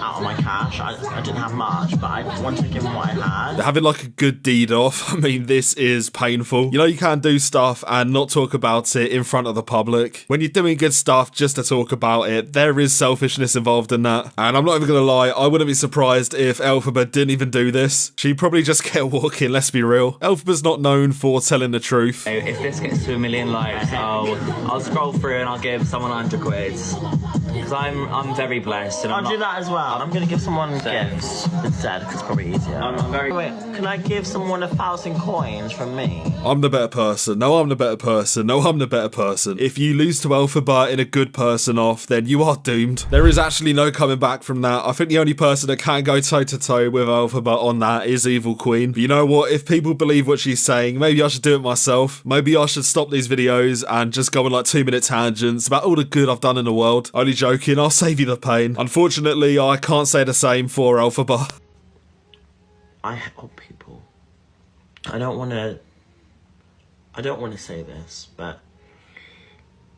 out of my cash. I didn't have much, but I wanted to give him what I had. They're having like a good deed off. I mean, this is painful. You know, you can't do stuff and not talk about it in front of the public. When you're doing good stuff just to talk about it, there is selfishness involved in that. And I'm not even gonna lie, I wouldn't be surprised if Elphaba didn't even do this. She'd probably just kept walking, let's be real. Elphaba's not known for telling the truth. If this gets to 1 million likes, I'll scroll through and I'll give someone 100 quid. Because I'm very blessed. And I'll do that as well. I'm going to give someone gifts instead, because it's probably easier. I'm very... Wait, can I give someone 1,000 coins from me? I'm the better person. No, I'm the better person. No, I'm the better person. If you lose to Elphaba in a good person off, then you are doomed. There is actually no coming back from that. I think the only person that can go toe-to-toe with Elphaba on that is Evil Queen. But you know what? If people believe what she's saying, maybe I should do it myself. Maybe I should stop these videos and just go on like 2-minute tangents about all the good I've done in the world. Only joking, I'll save you the pain. Unfortunately, I can't say the same for Elphaba. I help people. I don't want to say this, but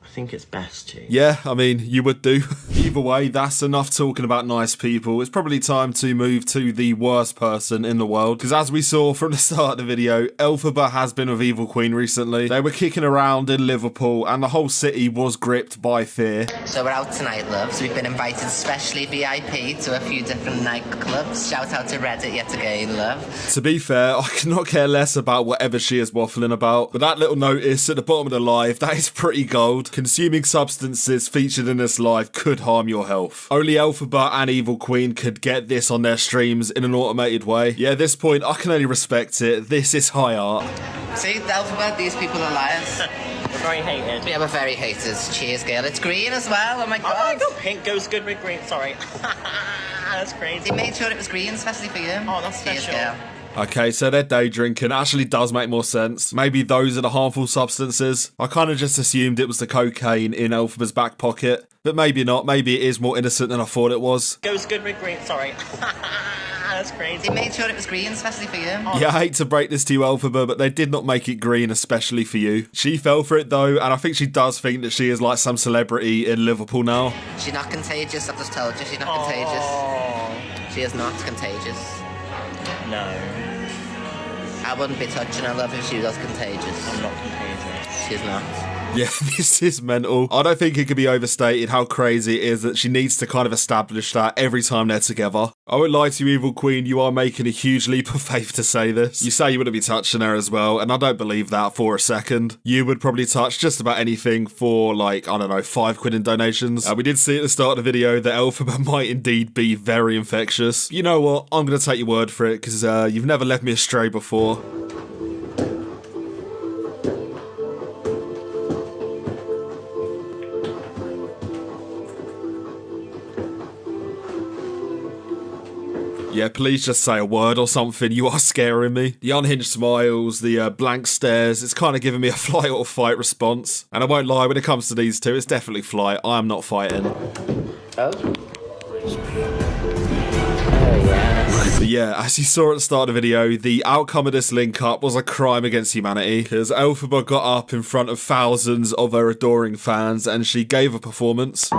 I think it's best to. Yeah, I mean, you would do. Either way, that's enough talking about nice people. It's probably time to move to the worst person in the world. Because as we saw from the start of the video, Elphaba has been with Evil Queen recently. They were kicking around in Liverpool and the whole city was gripped by fear. So we're out tonight, loves. We've been invited specially VIP to a few different nightclubs. Shout out to Reddit yet again, love. To be fair, I could not care less about whatever she is waffling about. But that little notice at the bottom of the live, that is pretty gold. Consuming substances featured in this live could harm your health. Only Elphaba and Evil Queen could get this on their streams in an automated way. Yeah, at this point, I can only respect it. This is high art. See, Elphaba, these people are liars. We're very hated. Yeah, we're very haters. Cheers, girl. It's green as well. Oh my god. Oh my god, pink goes good with green. Sorry. That's crazy. They made sure it was green, especially for you. Oh, that's Cheers, special. girl. Okay, so their day drinking actually does make more sense. Maybe those are the harmful substances. I kind of just assumed it was the cocaine in Elphaba's back pocket. But maybe not. Maybe it is more innocent than I thought it was. Goes good with green. Sorry. That's crazy. They made sure it was green, especially for you. Yeah, I hate to break this to you, Elphaba, but they did not make it green especially for you. She fell for it though, and I think she does think that she is like some celebrity in Liverpool now. She's not contagious, I've just told you. She's not contagious. She is not contagious. No. I wouldn't be touching her, love, if she was contagious. I'm not contagious. She's not. Yeah, this is mental. I don't think it could be overstated how crazy it is that she needs to kind of establish that every time they're together. I won't lie to you, Evil Queen, you are making a huge leap of faith to say this. You say you wouldn't be touching her as well, and I don't believe that for a second. You would probably touch just about anything for, like, I don't know, £5 in donations. We did see at the start of the video that Elphaba might indeed be very infectious. You know what? I'm going to take your word for it, because you've never led me astray before. Yeah, please just say a word or something. You are scaring me. The unhinged smiles, the blank stares, it's kind of giving me a flight or fight response. And I won't lie, when it comes to these two, it's definitely flight. I am not fighting. Oh. But yeah, as you saw at the start of the video, the outcome of this link-up was a crime against humanity, because Elphaba got up in front of thousands of her adoring fans and she gave a performance.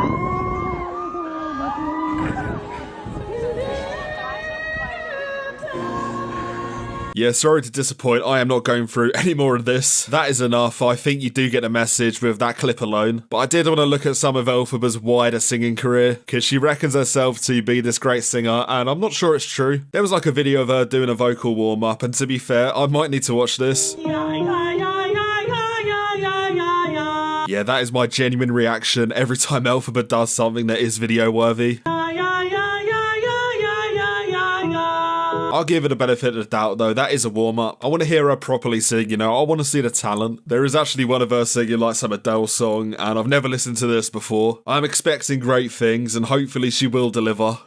Yeah, sorry to disappoint, I am not going through any more of this. That is enough, I think you do get a message with that clip alone. But I did want to look at some of Elphaba's wider singing career, because she reckons herself to be this great singer, and I'm not sure it's true. There was like a video of her doing a vocal warm-up, and to be fair, I might need to watch this. Yeah, that is my genuine reaction every time Elphaba does something that is video-worthy. I'll give it a benefit of the doubt though, that is a warm-up. I want to hear her properly sing, you know, I want to see the talent. There is actually one of her singing like some Adele song, and I've never listened to this before. I'm expecting great things, and hopefully she will deliver.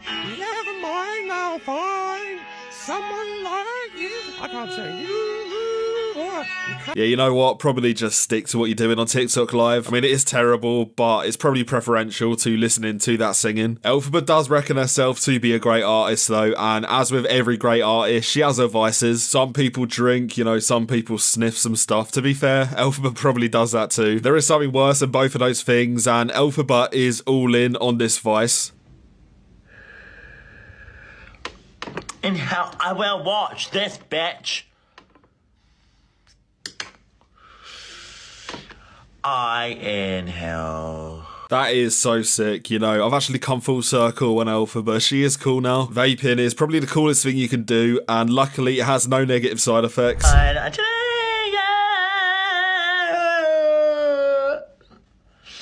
Never mind, I'll find someone like you. I can't say you. before. Yeah, you know what? Probably just stick to what you're doing on TikTok Live. I mean, it is terrible, but it's probably preferential to listening to that singing. Elphaba does reckon herself to be a great artist, though, and as with every great artist, she has her vices. Some people drink, you know, some people sniff some stuff. To be fair, Elphaba probably does that too. There is something worse than both of those things, and Elphaba is all in on this vice. Inhale, I will watch this, bitch. I inhale. That is so sick, you know. I've actually come full circle on Elphaba. She is cool now. Vaping is probably the coolest thing you can do, and luckily it has no negative side effects.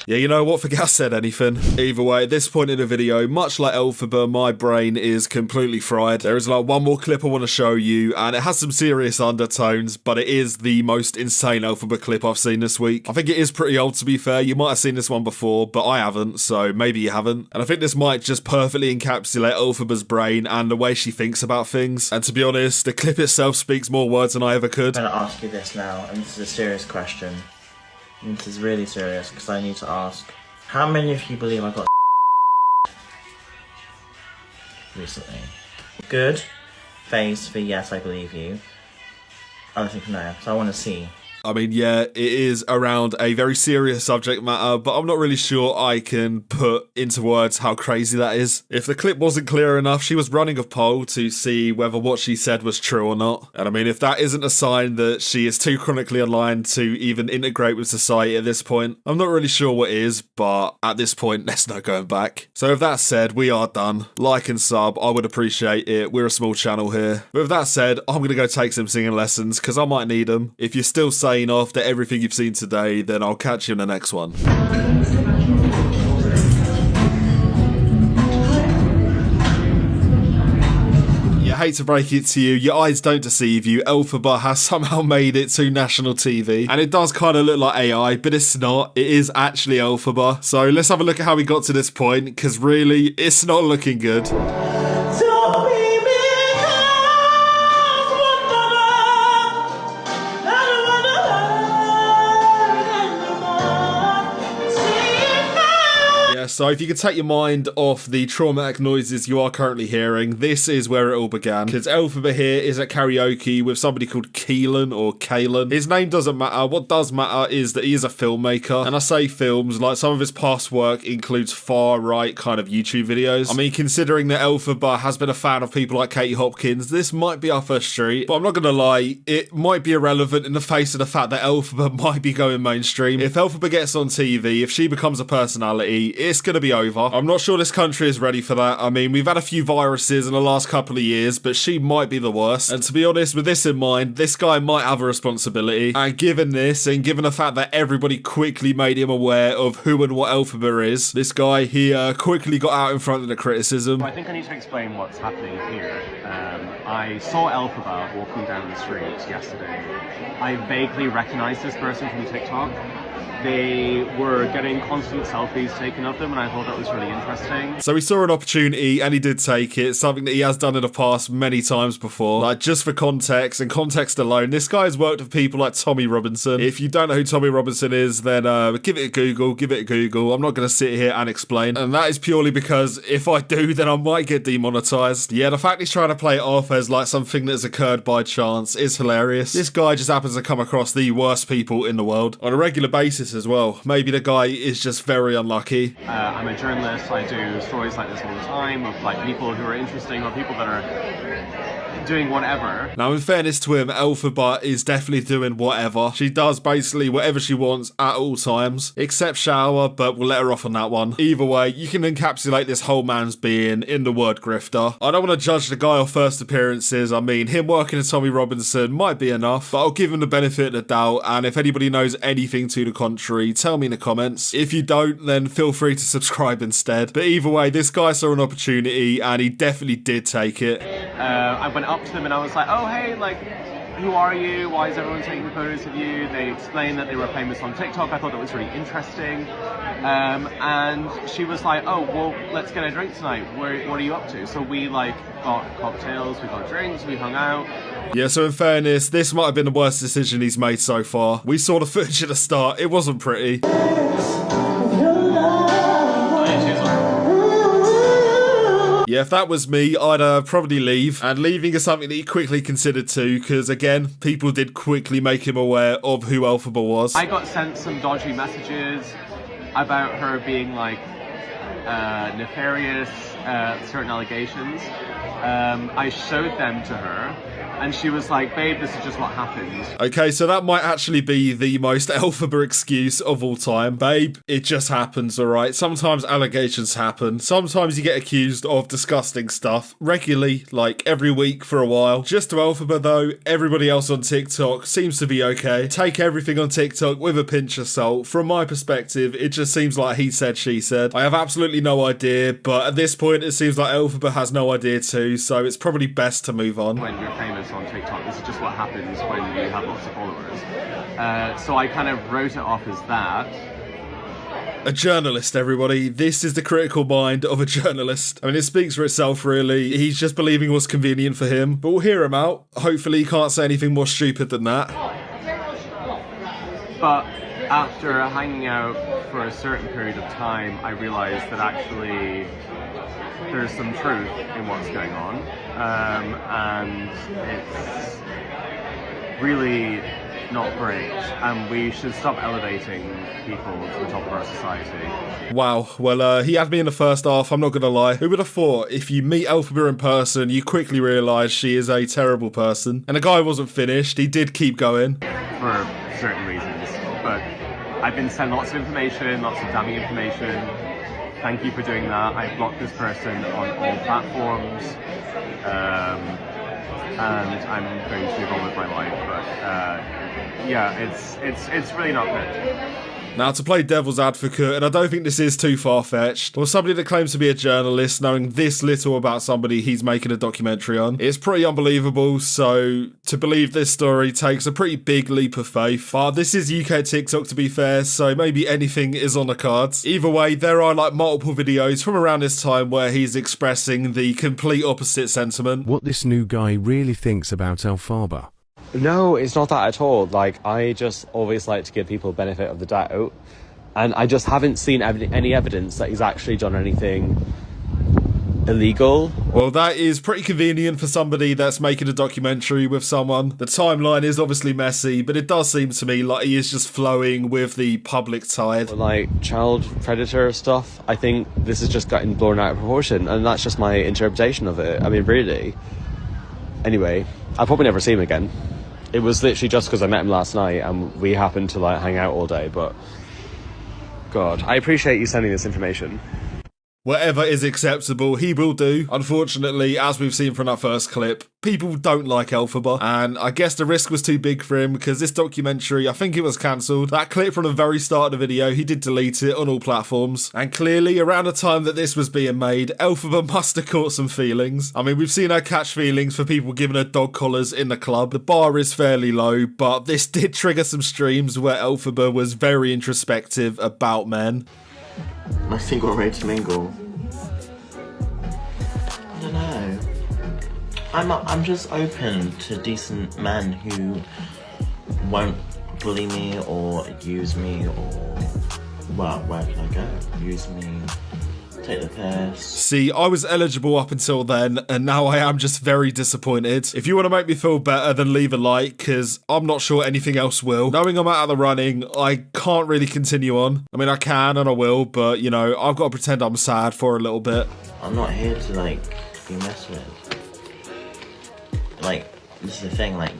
Yeah, you know what? Forget I said anything. Either way, at this point in the video, much like Elphaba, my brain is completely fried. There is like one more clip I want to show you, and it has some serious undertones, but it is the most insane Elphaba clip I've seen this week. I think it is pretty old, to be fair. You might have seen this one before, but I haven't, so maybe you haven't. And I think this might just perfectly encapsulate Elphaba's brain and the way she thinks about things. And to be honest, the clip itself speaks more words than I ever could. I'm going to ask you this now, and this is a serious question. And this is really serious, because I need to ask. How many of you believe I got recently? Good face for yes, I believe you. I think no, so I want to see. I mean, yeah, it is around a very serious subject matter, but I'm not really sure I can put into words how crazy that is. If the clip wasn't clear enough, she was running a poll to see whether what she said was true or not. And I mean, if that isn't a sign that she is too chronically aligned to even integrate with society at this point, I'm not really sure what is, but at this point, there's no going back. So with that said, we are done. Like and sub, I would appreciate it. We're a small channel here. But with that said, I'm going to go take some singing lessons, because I might need them. If you're still saying after everything you've seen today, then I'll catch you in the next one. You hate to break it to you, your eyes don't deceive you. Elphaba has somehow made it to national TV, and it does kind of look like AI, but it's not. It is actually Elphaba. So let's have a look at how we got to this point, because really, it's not looking good. So if you could take your mind off the traumatic noises you are currently hearing, this is where it all began. Because Elphaba here is at karaoke with somebody called Keelan or Kalen. His name doesn't matter. What does matter is that he is a filmmaker. And I say films, like some of his past work includes far right kind of YouTube videos. I mean, considering that Elphaba has been a fan of people like Katie Hopkins, this might be up her street. But I'm not going to lie, it might be irrelevant in the face of the fact that Elphaba might be going mainstream. If Elphaba gets on TV, if she becomes a personality, it's going to be over. I'm not sure this country is ready for that. I mean, we've had a few viruses in the last couple of years, but she might be the worst. And to be honest, with this in mind, this guy might have a responsibility. And given this, and given the fact that everybody quickly made him aware of who and what Elphaba is, this guy, he quickly got out in front of the criticism. I think I need to explain what's happening here. I saw Elphaba walking down the street yesterday. I vaguely recognized this person from TikTok. They were getting constant selfies taken of them, and I thought that was really interesting. So he saw an opportunity, and he did take it, something that he has done in the past many times before. Like, just for context, and context alone, this guy has worked with people like Tommy Robinson. If you don't know who Tommy Robinson is, then give it a Google, I'm not going to sit here and explain. And that is purely because if I do, then I might get demonetized. Yeah, the fact he's trying to play it off as like something that's occurred by chance is hilarious. This guy just happens to come across the worst people in the world on a regular basis as well. Maybe the guy is just very unlucky. I'm a journalist. I do stories like this all the time of like people who are interesting or people that are doing whatever. Now, in fairness to him, Elphaba is definitely doing whatever. She does basically whatever she wants at all times, except shower, but we'll let her off on that one. Either way, you can encapsulate this whole man's being in the word grifter. I don't want to judge the guy off first appearances. I mean, him working with Tommy Robinson might be enough, but I'll give him the benefit of the doubt, and if anybody knows anything to the contrary, tell me in the comments. If you don't, then feel free to subscribe instead. But either way, this guy saw an opportunity, and he definitely did take it. I went up up to them and I was like, oh hey, like, who are you? Why is everyone taking photos of you? They explained that they were famous on TikTok. I thought that was really interesting. And she was like, oh, well, let's get a drink tonight. What are you up to? So we like got cocktails, we got drinks, we hung out. Yeah, so in fairness, this might have been the worst decision he's made so far. We saw the footage at the start. It wasn't pretty. Yeah, if that was me, I'd probably leave. And leaving is something that he quickly considered too, because again, people did quickly make him aware of who Elphaba was. I got sent some dodgy messages about her being like nefarious, certain allegations. I showed them to her and she was like, babe, this is just what happens. Okay, so that might actually be the most Elphaba excuse of all time. Babe, it just happens, alright? Sometimes allegations happen. Sometimes you get accused of disgusting stuff regularly, like every week for a while. Just to Elphaba though, everybody else on TikTok seems to be okay. Take everything on TikTok with a pinch of salt. From my perspective, it just seems like he said, she said. I have absolutely no idea, but at this point it seems like Elphaba has no idea too, so it's probably best to move on. When you're famous on TikTok, this is just what happens when you have lots of followers. So I kind of wrote it off as that. A journalist, everybody. This is the critical mind of a journalist. I mean, it speaks for itself, really. He's just believing what's convenient for him, but we'll hear him out. Hopefully he can't say anything more stupid than that. But after hanging out for a certain period of time, I realised that actually there's some truth in what's going on, and it's really not great, and we should stop elevating people to the top of our society. Wow, well, he had me in the first half, I'm not gonna lie. Who would have thought if you meet Elphaba in person, you quickly realise she is a terrible person? And the guy wasn't finished, he did keep going. For certain reasons, but I've been sent lots of information, lots of damning information. Thank you for doing that. I blocked this person on all platforms, and I'm going to move on with my life. But yeah, it's really not good. Now, to play devil's advocate, and I don't think this is too far-fetched, or somebody that claims to be a journalist knowing this little about somebody he's making a documentary on, it's pretty unbelievable, so to believe this story takes a pretty big leap of faith. But this is UK TikTok, to be fair, so maybe anything is on the cards. Either way, there are like multiple videos from around this time where he's expressing the complete opposite sentiment. What this new guy really thinks about Elphaba. No, it's not that at all. Like, I just always like to give people benefit of the doubt, and I just haven't seen any evidence that he's actually done anything illegal. Well, that is pretty convenient for somebody that's making a documentary with someone. The timeline is obviously messy, but it does seem to me like he is just flowing with the public tide. Like child predator stuff, I think this is just getting blown out of proportion, and that's just my interpretation of it. I mean, really. Anyway, I'll probably never see him again. It was literally just because I met him last night and we happened to like hang out all day, but God, I appreciate you sending this information. Whatever is acceptable, he will do. Unfortunately, as we've seen from that first clip, people don't like Elphaba, and I guess the risk was too big for him because this documentary, I think it was cancelled. That clip from the very start of the video, he did delete it on all platforms, and clearly around the time that this was being made, Elphaba must have caught some feelings. I mean, we've seen her catch feelings for people giving her dog collars in the club. The bar is fairly low, but this did trigger some streams where Elphaba was very introspective about men. I think we're ready to mingle. I don't know. I'm just open to decent men who won't bully me or use me or, well, where can I go? Use me, take the piss. See, I was eligible up until then, and now I am just very disappointed. If you want to make me feel better, then leave a like, because I'm not sure anything else will. Knowing I'm out of the running, I can't really continue on. I mean, I can and I will, but, you know, I've got to pretend I'm sad for a little bit. I'm not here to, like, be messed with. Like, this is the thing, like,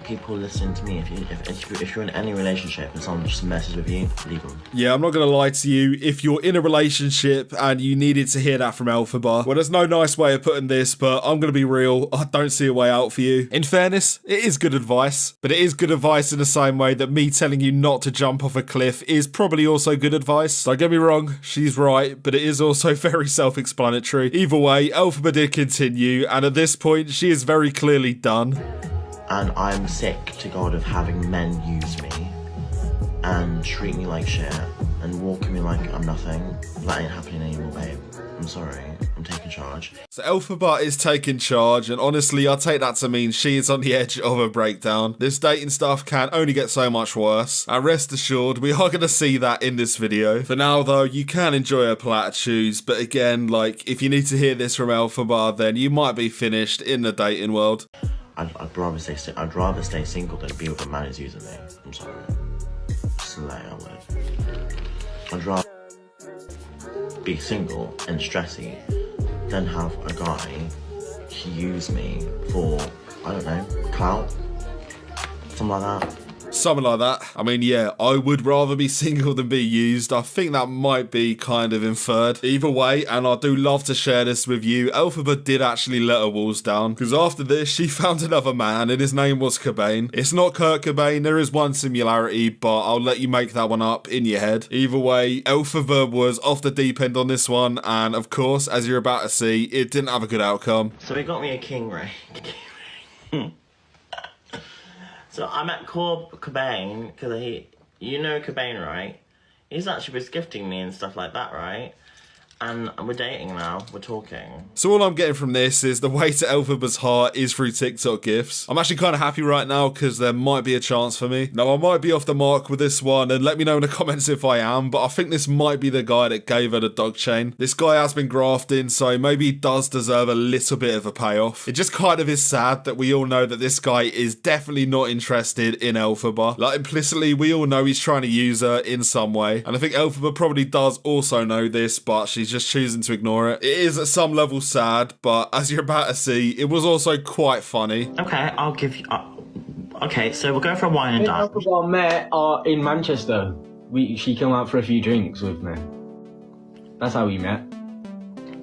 people listening to me, if you're in any relationship and someone just messes with you, leave them. Yeah, I'm not gonna lie to you, if you're in a relationship and you needed to hear that from Elphaba, well, there's no nice way of putting this, but I'm gonna be real, I don't see a way out for you. In fairness, it is good advice, but it is good advice in the same way that me telling you not to jump off a cliff is probably also good advice. Don't get me wrong, she's right, but it is also very self-explanatory. Either way, Elphaba did continue, and at this point, she is very clearly done. And I'm sick to God of having men use me and treat me like shit and walk me like I'm nothing. That ain't happening anymore, babe. I'm sorry. I'm taking charge. So Elphaba is taking charge, and honestly, I take that to mean she is on the edge of a breakdown. This dating stuff can only get so much worse, and rest assured, we are going to see that in this video. For now, though, you can enjoy her platitudes, but again, like, if you need to hear this from Elphaba, then you might be finished in the dating world. I'd rather stay single than be with a man who's using me. I'm sorry. Slay, I would. I'd rather be single and stressy than have a guy use me for, I don't know, clout. Something like that. Something like that. I mean, yeah, I would rather be single than be used. I think that might be kind of inferred. Either way, and I do love to share this with you, Elphaba did actually let her walls down, because after this, she found another man, and his name was Cobain. It's not Kurt Cobain, there is one similarity, but I'll let you make that one up in your head. Either way, Elphaba was off the deep end on this one, and of course, as you're about to see, it didn't have a good outcome. So he got me a king ring. So I met Cobain, because you know Cobain, right? He's actually was gifting me and stuff like that, right? And we're dating now, we're talking. So all I'm getting from this is the way to Elphaba's heart is through TikTok gifs. I'm actually kind of happy right now because there might be a chance for me. Now I might be off the mark with this one, and let me know in the comments if I am, but I think this might be the guy that gave her the dog chain. This guy has been grafting, so maybe he does deserve a little bit of a payoff. It just kind of is sad that we all know that this guy is definitely not interested in Elphaba. Like implicitly, we all know he's trying to use her in some way, and I think Elphaba probably does also know this, but she's just choosing to ignore it. It is at some level sad, but as you're about to see, it was also quite funny. Okay, I'll give you... okay, so we'll go for a wine and dine. Elphaba met in Manchester. She came out for a few drinks with me. That's how we met.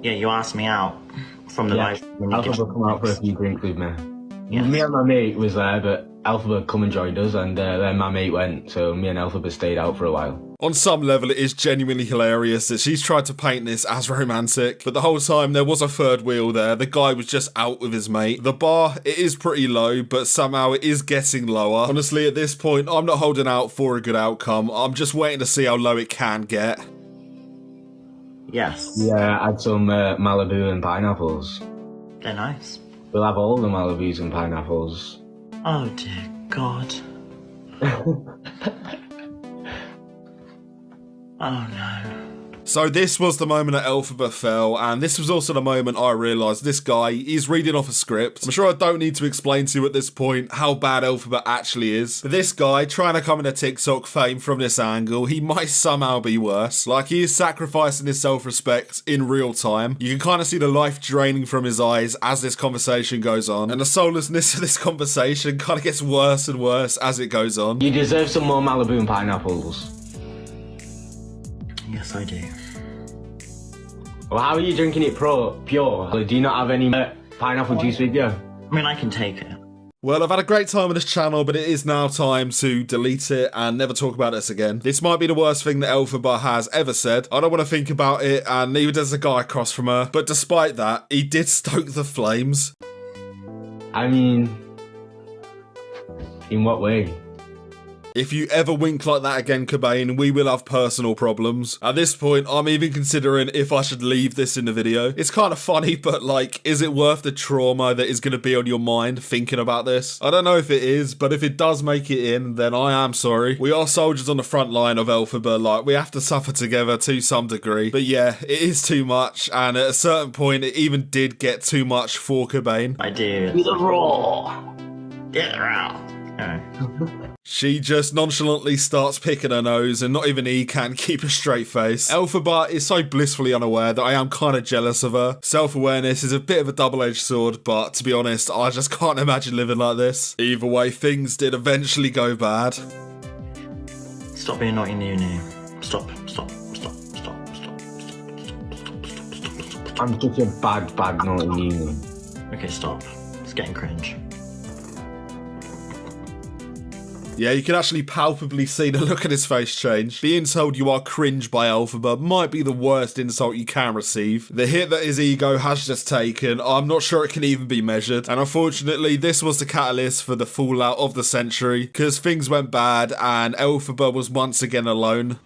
Yeah, you asked me out from the live. Elphaba come out for a few drinks with me. Yeah. Me and my mate was there, but Elphaba come and joined us, and then my mate went, so me and Elphaba stayed out for a while. On some level, it is genuinely hilarious that she's tried to paint this as romantic, but the whole time there was a third wheel there. The guy was just out with his mate. The bar, it is pretty low, but somehow it is getting lower. Honestly, at this point, I'm not holding out for a good outcome. I'm just waiting to see how low it can get. Yes. Yeah, I had some Malibu and pineapples. They're nice. We'll have all the Malibus and pineapples. Oh dear God. Oh no. So this was the moment that Elphaba fell, and this was also the moment I realised this guy is reading off a script. I'm sure I don't need to explain to you at this point how bad Elphaba actually is. But this guy, trying to come into TikTok fame from this angle, he might somehow be worse. Like, he is sacrificing his self-respect in real time. You can kind of see the life draining from his eyes as this conversation goes on, and the soullessness of this conversation kind of gets worse and worse as it goes on. You deserve some more Malibu and pineapples. Yes, I do. Well, how are you drinking it pure? Do you not have any pineapple juice with you? I mean, I can take it. Well, I've had a great time on this channel, but it is now time to delete it and never talk about this again. This might be the worst thing that Elphaba has ever said. I don't want to think about it, and neither does the guy across from her. But despite that, he did stoke the flames. I mean, in what way? If you ever wink like that again, Cobain, we will have personal problems. At this point, I'm even considering if I should leave this in the video. It's kind of funny, but like, is it worth the trauma that is going to be on your mind thinking about this? I don't know if it is, but if it does make it in, then I am sorry. We are soldiers on the front line of Elphaba, like, we have to suffer together to some degree. But yeah, it is too much, and at a certain point, it even did get too much for Cobain. I do. Be the raw. Get raw. She just nonchalantly starts picking her nose and not even he can keep a straight face. Elphaba is so blissfully unaware that I am kind of jealous of her. Self-awareness is a bit of a double-edged sword, but to be honest, I just can't imagine living like this. Either way, things did eventually go bad. Stop being naughty in uni. Stop. I'm such a bad naughty uni. Okay, stop. It's getting cringe. Yeah, you can actually palpably see the look on his face change. Being told you are cringe by Elphaba might be the worst insult you can receive. The hit that his ego has just taken, I'm not sure it can even be measured. And unfortunately, this was the catalyst for the fallout of the century, because things went bad and Elphaba was once again alone.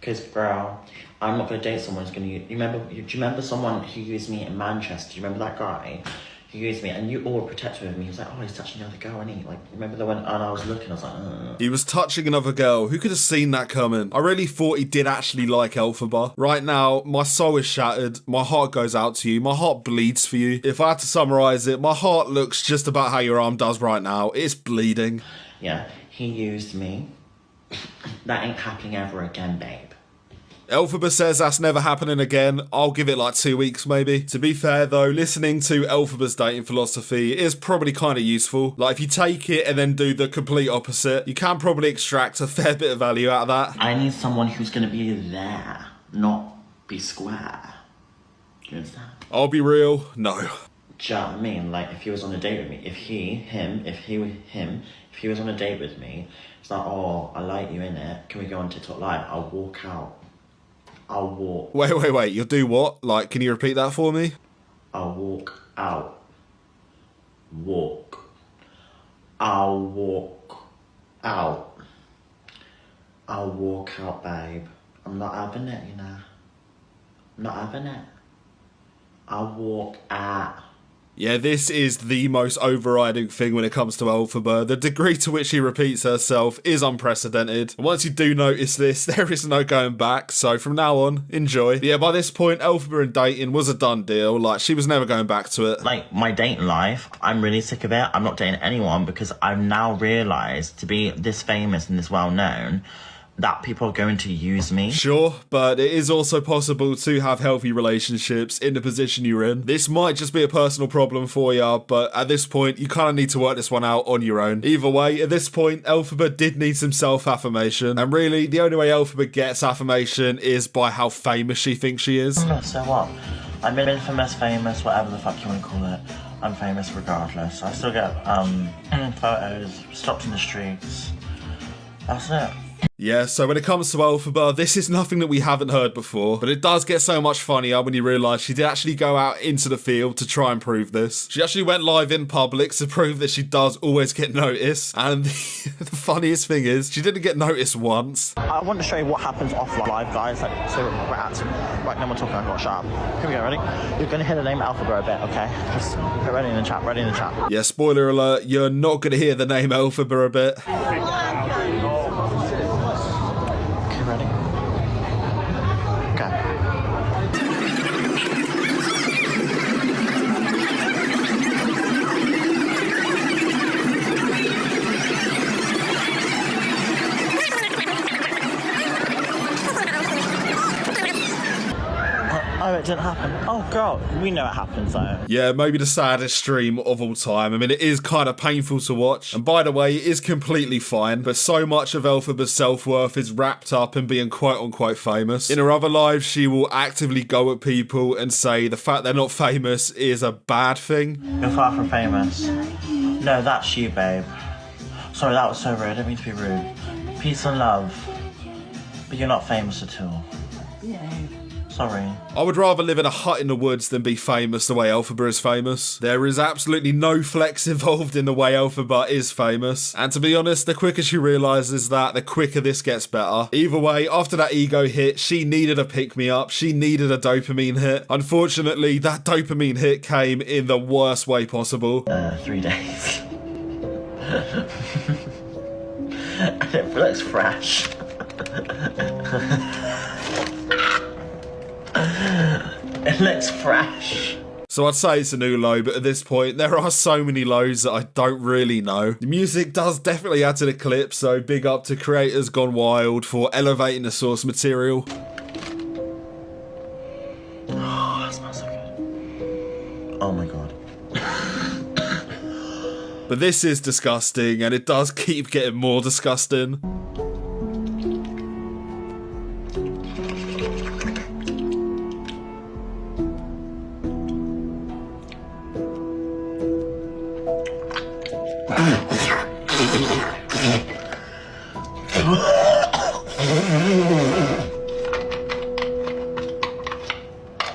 Because, bro, I'm not going to date someone who's going to... Do you remember someone who used me in Manchester? Do you remember that guy? He used me, and you all were protective of me. He was like, oh, he's touching another girl, and he, like, remember the one, and I was looking, I was like, ugh. He was touching another girl. Who could have seen that coming? I really thought he did actually like Elphaba. Right now, my soul is shattered. My heart goes out to you. My heart bleeds for you. If I had to summarize it, my heart looks just about how your arm does right now. It's bleeding. Yeah, he used me. That ain't happening ever again, babe. Elphaba says that's never happening again. I'll give it like 2 weeks maybe. To be fair though, listening to Elphaba's dating philosophy is probably kind of useful. Like if you take it and then do the complete opposite, you can probably extract a fair bit of value out of that. I need someone who's going to be there, not be square. Do you understand? I'll be real, no. Do you know what I mean? Like if he was on a date with me, if he was on a date with me, it's like, oh, I like you in it. Can we go on TikTok Live? I'll walk out. I'll walk. Wait, you'll do what? Like, can you repeat that for me? I'll walk out. Walk. I'll walk out. I'll walk out, babe. I'm not having it, you know. I'm not having it. I'll walk out. Yeah, this is the most overriding thing when it comes to Elphaba. The degree to which she repeats herself is unprecedented. And once you do notice this, there is no going back. So from now on, enjoy. But yeah, by this point, Elphaba and dating was a done deal. Like, she was never going back to it. Like, my dating life, I'm really sick of it. I'm not dating anyone because I've now realised to be this famous and this well-known, that people are going to use me. Sure, but it is also possible to have healthy relationships in the position you're in. This might just be a personal problem for you, but at this point, you kind of need to work this one out on your own. Either way, at this point, Elphaba did need some self-affirmation, and really, the only way Elphaba gets affirmation is by how famous she thinks she is. So what? I'm infamous, famous, whatever the fuck you want to call it. I'm famous regardless. I still get photos, stopped in the streets. That's it. Yeah, so when it comes to Elphaba, this is nothing that we haven't heard before, but it does get so much funnier when you realise she did actually go out into the field to try and prove this. She actually went live in public to prove that she does always get noticed, and the funniest thing is, she didn't get noticed once. I want to show you what happens off live, guys. Like, so we're at, right now we're talking, I've got to shut up. Here we go, ready? You're going to hear the name Elphaba a bit, okay? Just get ready in the chat, Yeah, spoiler alert, you're not going to hear the name Elphaba a bit. Oh, it didn't happen. Oh, God. We know it happens, though. Yeah, maybe the saddest stream of all time. I mean, it is kind of painful to watch. And by the way, it is completely fine. But so much of Elphaba's self-worth is wrapped up in being quote-unquote famous. In her other lives, she will actively go at people and say the fact they're not famous is a bad thing. You're far from famous. No, that's you, babe. Sorry, that was so rude. I didn't mean to be rude. Peace and love. But you're not famous at all. Yeah. Sorry. I would rather live in a hut in the woods than be famous the way Elphaba is famous. There is absolutely no flex involved in the way Elphaba is famous. And to be honest, the quicker she realises that, the quicker this gets better. Either way, after that ego hit, she needed a pick-me-up. She needed a dopamine hit. Unfortunately, that dopamine hit came in the worst way possible. 3 days. And it looks fresh. It looks fresh. So I'd say it's a new low, but at this point, there are so many lows that I don't really know. The music does definitely add to the clip, so big up to creators Gone Wild for elevating the source material. Oh, that smells so good. Oh my god. But this is disgusting, and it does keep getting more disgusting.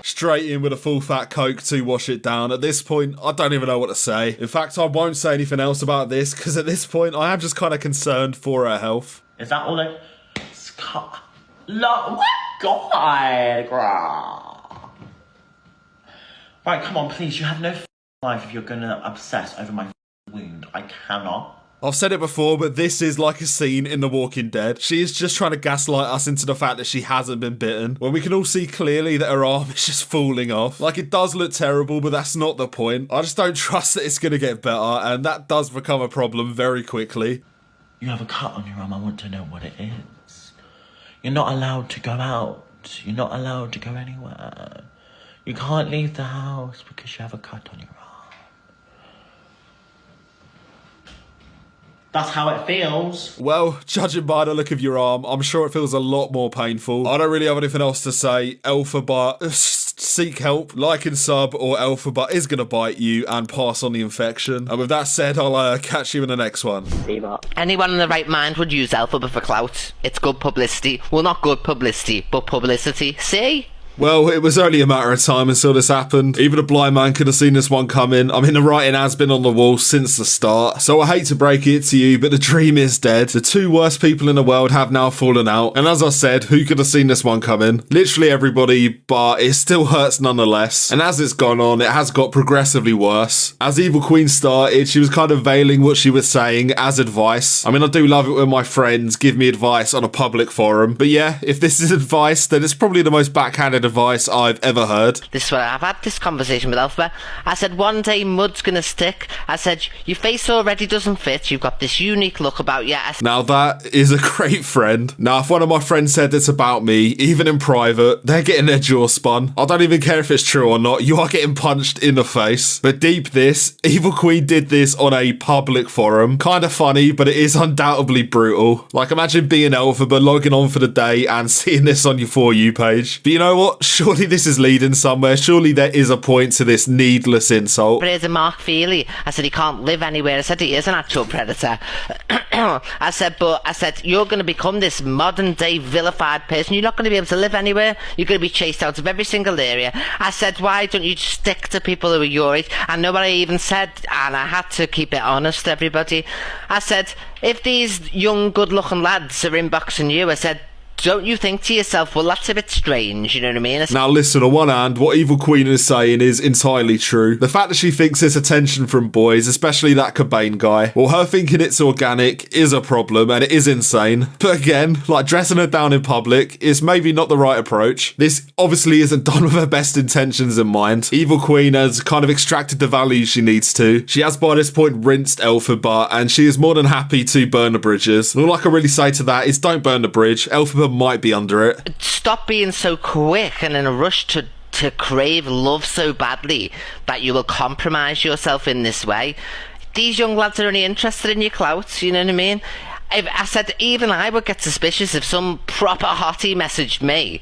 Straight in with a full fat Coke to wash it down. At this point, I don't even know what to say. In fact, I won't say anything else about this, because at this point, I am just kind of concerned for her health. Is that all it? What? God. Right, come on, please. You have no life if you're gonna obsess over my wound. I cannot. I've said it before, but this is like a scene in The Walking Dead. She is just trying to gaslight us into the fact that she hasn't been bitten, when we can all see clearly that her arm is just falling off. Like, it does look terrible, but that's not the point. I just don't trust that it's going to get better, and that does become a problem very quickly. You have a cut on your arm. I want to know what it is. You're not allowed to go out. You're not allowed to go anywhere. You can't leave the house because you have a cut on your arm. That's how it feels. Well, judging by the look of your arm, I'm sure it feels a lot more painful. I don't really have anything else to say. Elphaba, seek help, like and sub, or Elphaba is going to bite you and pass on the infection. And with that said, I'll catch you in the next one. Anyone in the right mind would use Elphaba for clout. It's good publicity. Well, not good publicity, but publicity. See? Well, it was only a matter of time until this happened. Even a blind man could have seen this one coming. I mean, the writing has been on the wall since the start. So I hate to break it to you, but the dream is dead. The two worst people in the world have now fallen out. And as I said, who could have seen this one coming? Literally everybody, but it still hurts nonetheless. And as it's gone on, it has got progressively worse. As Evil Queen started, she was kind of veiling what she was saying as advice. I mean, I do love it when my friends give me advice on a public forum. But yeah, if this is advice, then it's probably the most backhanded advice I've ever heard. This is what I've had this conversation with Elphaba. I said, one day mud's gonna stick. I said, your face already doesn't fit. You've got this unique look about you. Now that is a great friend. Now, if one of my friends said this about me, even in private, they're getting their jaw spun. I don't even care if it's true or not. You are getting punched in the face. But deep this, Evil Queen did this on a public forum. Kind of funny, but it is undoubtedly brutal. Like, imagine being Elphaba, logging on for the day and seeing this on your For You page. But you know what? Surely this is leading somewhere. Surely there is a point to this needless insult. But here's a Mark Feely. I said he can't live anywhere. I said he is an actual predator. I said, you're going to become this modern day vilified person. You're not going to be able to live anywhere. You're going to be chased out of every single area. I said, why don't you just stick to people who are your age? I know what I even said, and I had to keep it honest, everybody. I said, if these young good looking lads are inboxing you, I said, don't you think to yourself, well, that's a bit strange, you know what I mean? Now listen, on one hand, what Evil Queen is saying is entirely true. The fact that she thinks it's attention from boys, especially that Cobain guy, well, her thinking it's organic is a problem, and it is insane. But again, like, dressing her down in public is maybe not the right approach. This obviously isn't done with her best intentions in mind. Evil Queen has kind of extracted the value she needs to. She has by this point rinsed Elphaba, and she is more than happy to burn the bridges. And all I can really say to that is don't burn the bridge. Elphaba might be under it. Stop being so quick and in a rush to crave love so badly that you will compromise yourself in this way. These young lads are only interested in your clout, you know what I mean? I said even I would get suspicious if some proper hottie messaged me.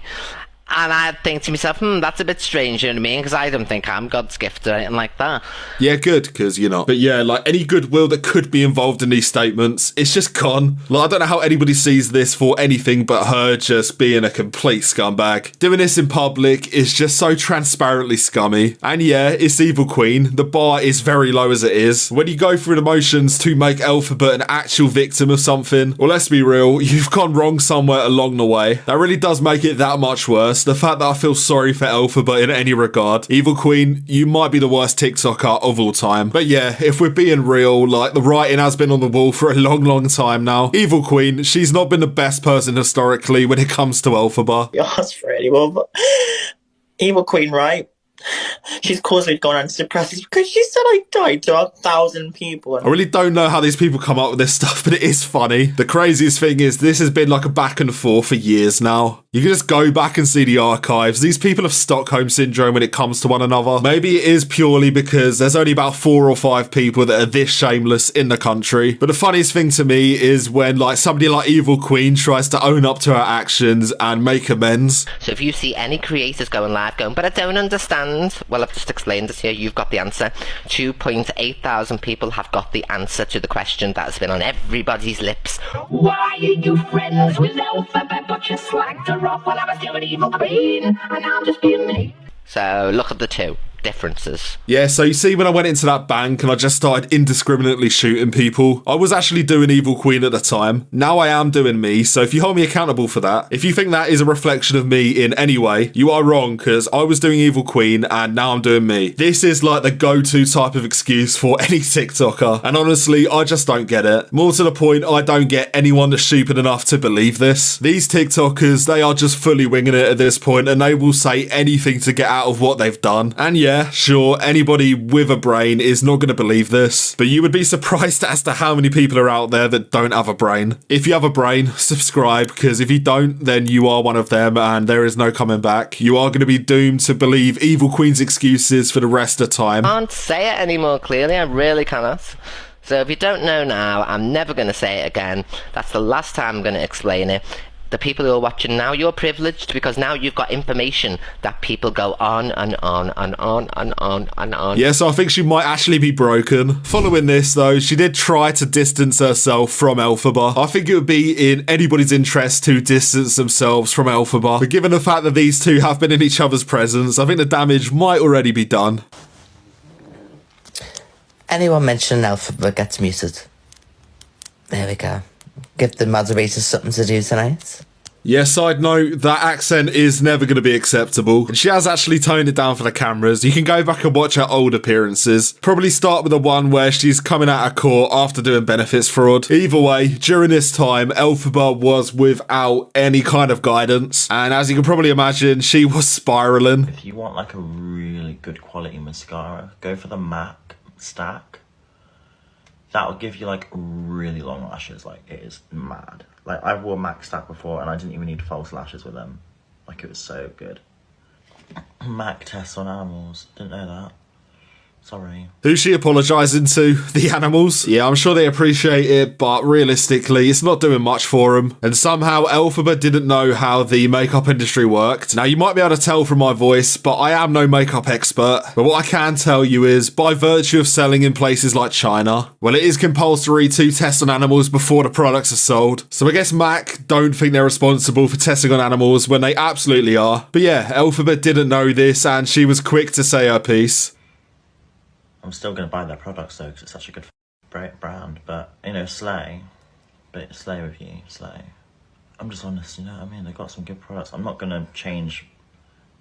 And I'd think to myself, that's a bit strange, you know what I mean? Because I don't think I'm God's gift or anything like that. Yeah, good, because you're not. But yeah, like, any goodwill that could be involved in these statements, it's just gone. Like, I don't know how anybody sees this for anything but her just being a complete scumbag. Doing this in public is just so transparently scummy. And yeah, it's Evil Queen. The bar is very low as it is. When you go through the motions to make Elphaba an actual victim of something, well, let's be real, you've gone wrong somewhere along the way. That really does make it that much worse. The fact that I feel sorry for Elphaba in any regard. Evil Queen, you might be the worst TikToker of all time. But yeah, if we're being real, like, the writing has been on the wall for a long time now. Evil Queen, she's not been the best person historically when it comes to Elphaba. You asked for anyone, but Evil Queen, right? She's caused me to go on antidepressants because she said I died to 1,000 people. I really don't know how these people come up with this stuff, but it is funny. The craziest thing is this has been like a back and forth for years now. You can just go back and see the archives. These people have Stockholm Syndrome when it comes to one another. Maybe it is purely because there's only about 4 or 5 people that are this shameless in the country. But the funniest thing to me is when like somebody like Evil Queen tries to own up to her actions and make amends. So if you see any creators going live going, but I don't understand, well, I've just explained it here, you've got the answer. 2.8 thousand people have got the answer to the question that has been on everybody's lips. Why are you friends with Elphaba, but you slagged her off when I was doing Evil Queen, and I'm just being me? So look at the two differences. Yeah, so you see when I went into that bank and I just started indiscriminately shooting people, I was actually doing Evil Queen at the time. Now I am doing me, so if you hold me accountable for that, if you think that is a reflection of me in any way, you are wrong, because I was doing Evil Queen and now I'm doing me. This is like the go-to type of excuse for any TikToker, and honestly, I just don't get it. More to the point, I don't get anyone that's stupid enough to believe this. These TikTokers, they are just fully winging it at this point, and they will say anything to get out of what they've done. And yeah, sure, anybody with a brain is not going to believe this, but you would be surprised as to how many people are out there that don't have a brain. If you have a brain, subscribe, because if you don't, then you are one of them and there is no coming back. You are going to be doomed to believe Evil Queen's excuses for the rest of the time. I can't say it any more clearly, I really cannot. So if you don't know now, I'm never going to say it again. That's the last time I'm going to explain it. The people who are watching now, you're privileged because now you've got information that people go on and on and on and on and on. Yeah, so I think she might actually be broken. Following this though, she did try to distance herself from Elphaba. I think it would be in anybody's interest to distance themselves from Elphaba, but given the fact that these two have been in each other's presence, I think the damage might already be done. Anyone mentioning Elphaba gets muted. There we go. Give the moderators something to do tonight. Yeah, side note, that accent is never going to be acceptable. And she has actually toned it down for the cameras. You can go back and watch her old appearances. Probably start with the one where she's coming out of court after doing benefits fraud. Either way, during this time, Elphaba was without any kind of guidance. And as you can probably imagine, she was spiraling. If you want like a really good quality mascara, go for the MAC stack. That'll give you like really long lashes. Like, it is mad. Like, I wore MAC stack before and I didn't even need false lashes with them. Like, it was so good. MAC tests on animals. Didn't know that. Sorry. Who's she apologising to? The animals? Yeah, I'm sure they appreciate it, but realistically, it's not doing much for them. And somehow, Elphaba didn't know how the makeup industry worked. Now, you might be able to tell from my voice, but I am no makeup expert. But what I can tell you is, by virtue of selling in places like China, well, it is compulsory to test on animals before the products are sold. So I guess MAC don't think they're responsible for testing on animals when they absolutely are. But yeah, Elphaba didn't know this, and she was quick to say her piece. I'm still going to buy their products though, because it's such a good brand. But, you know, slay. But slay with you, slay. I'm just honest, you know what I mean? They've got some good products. I'm not going to change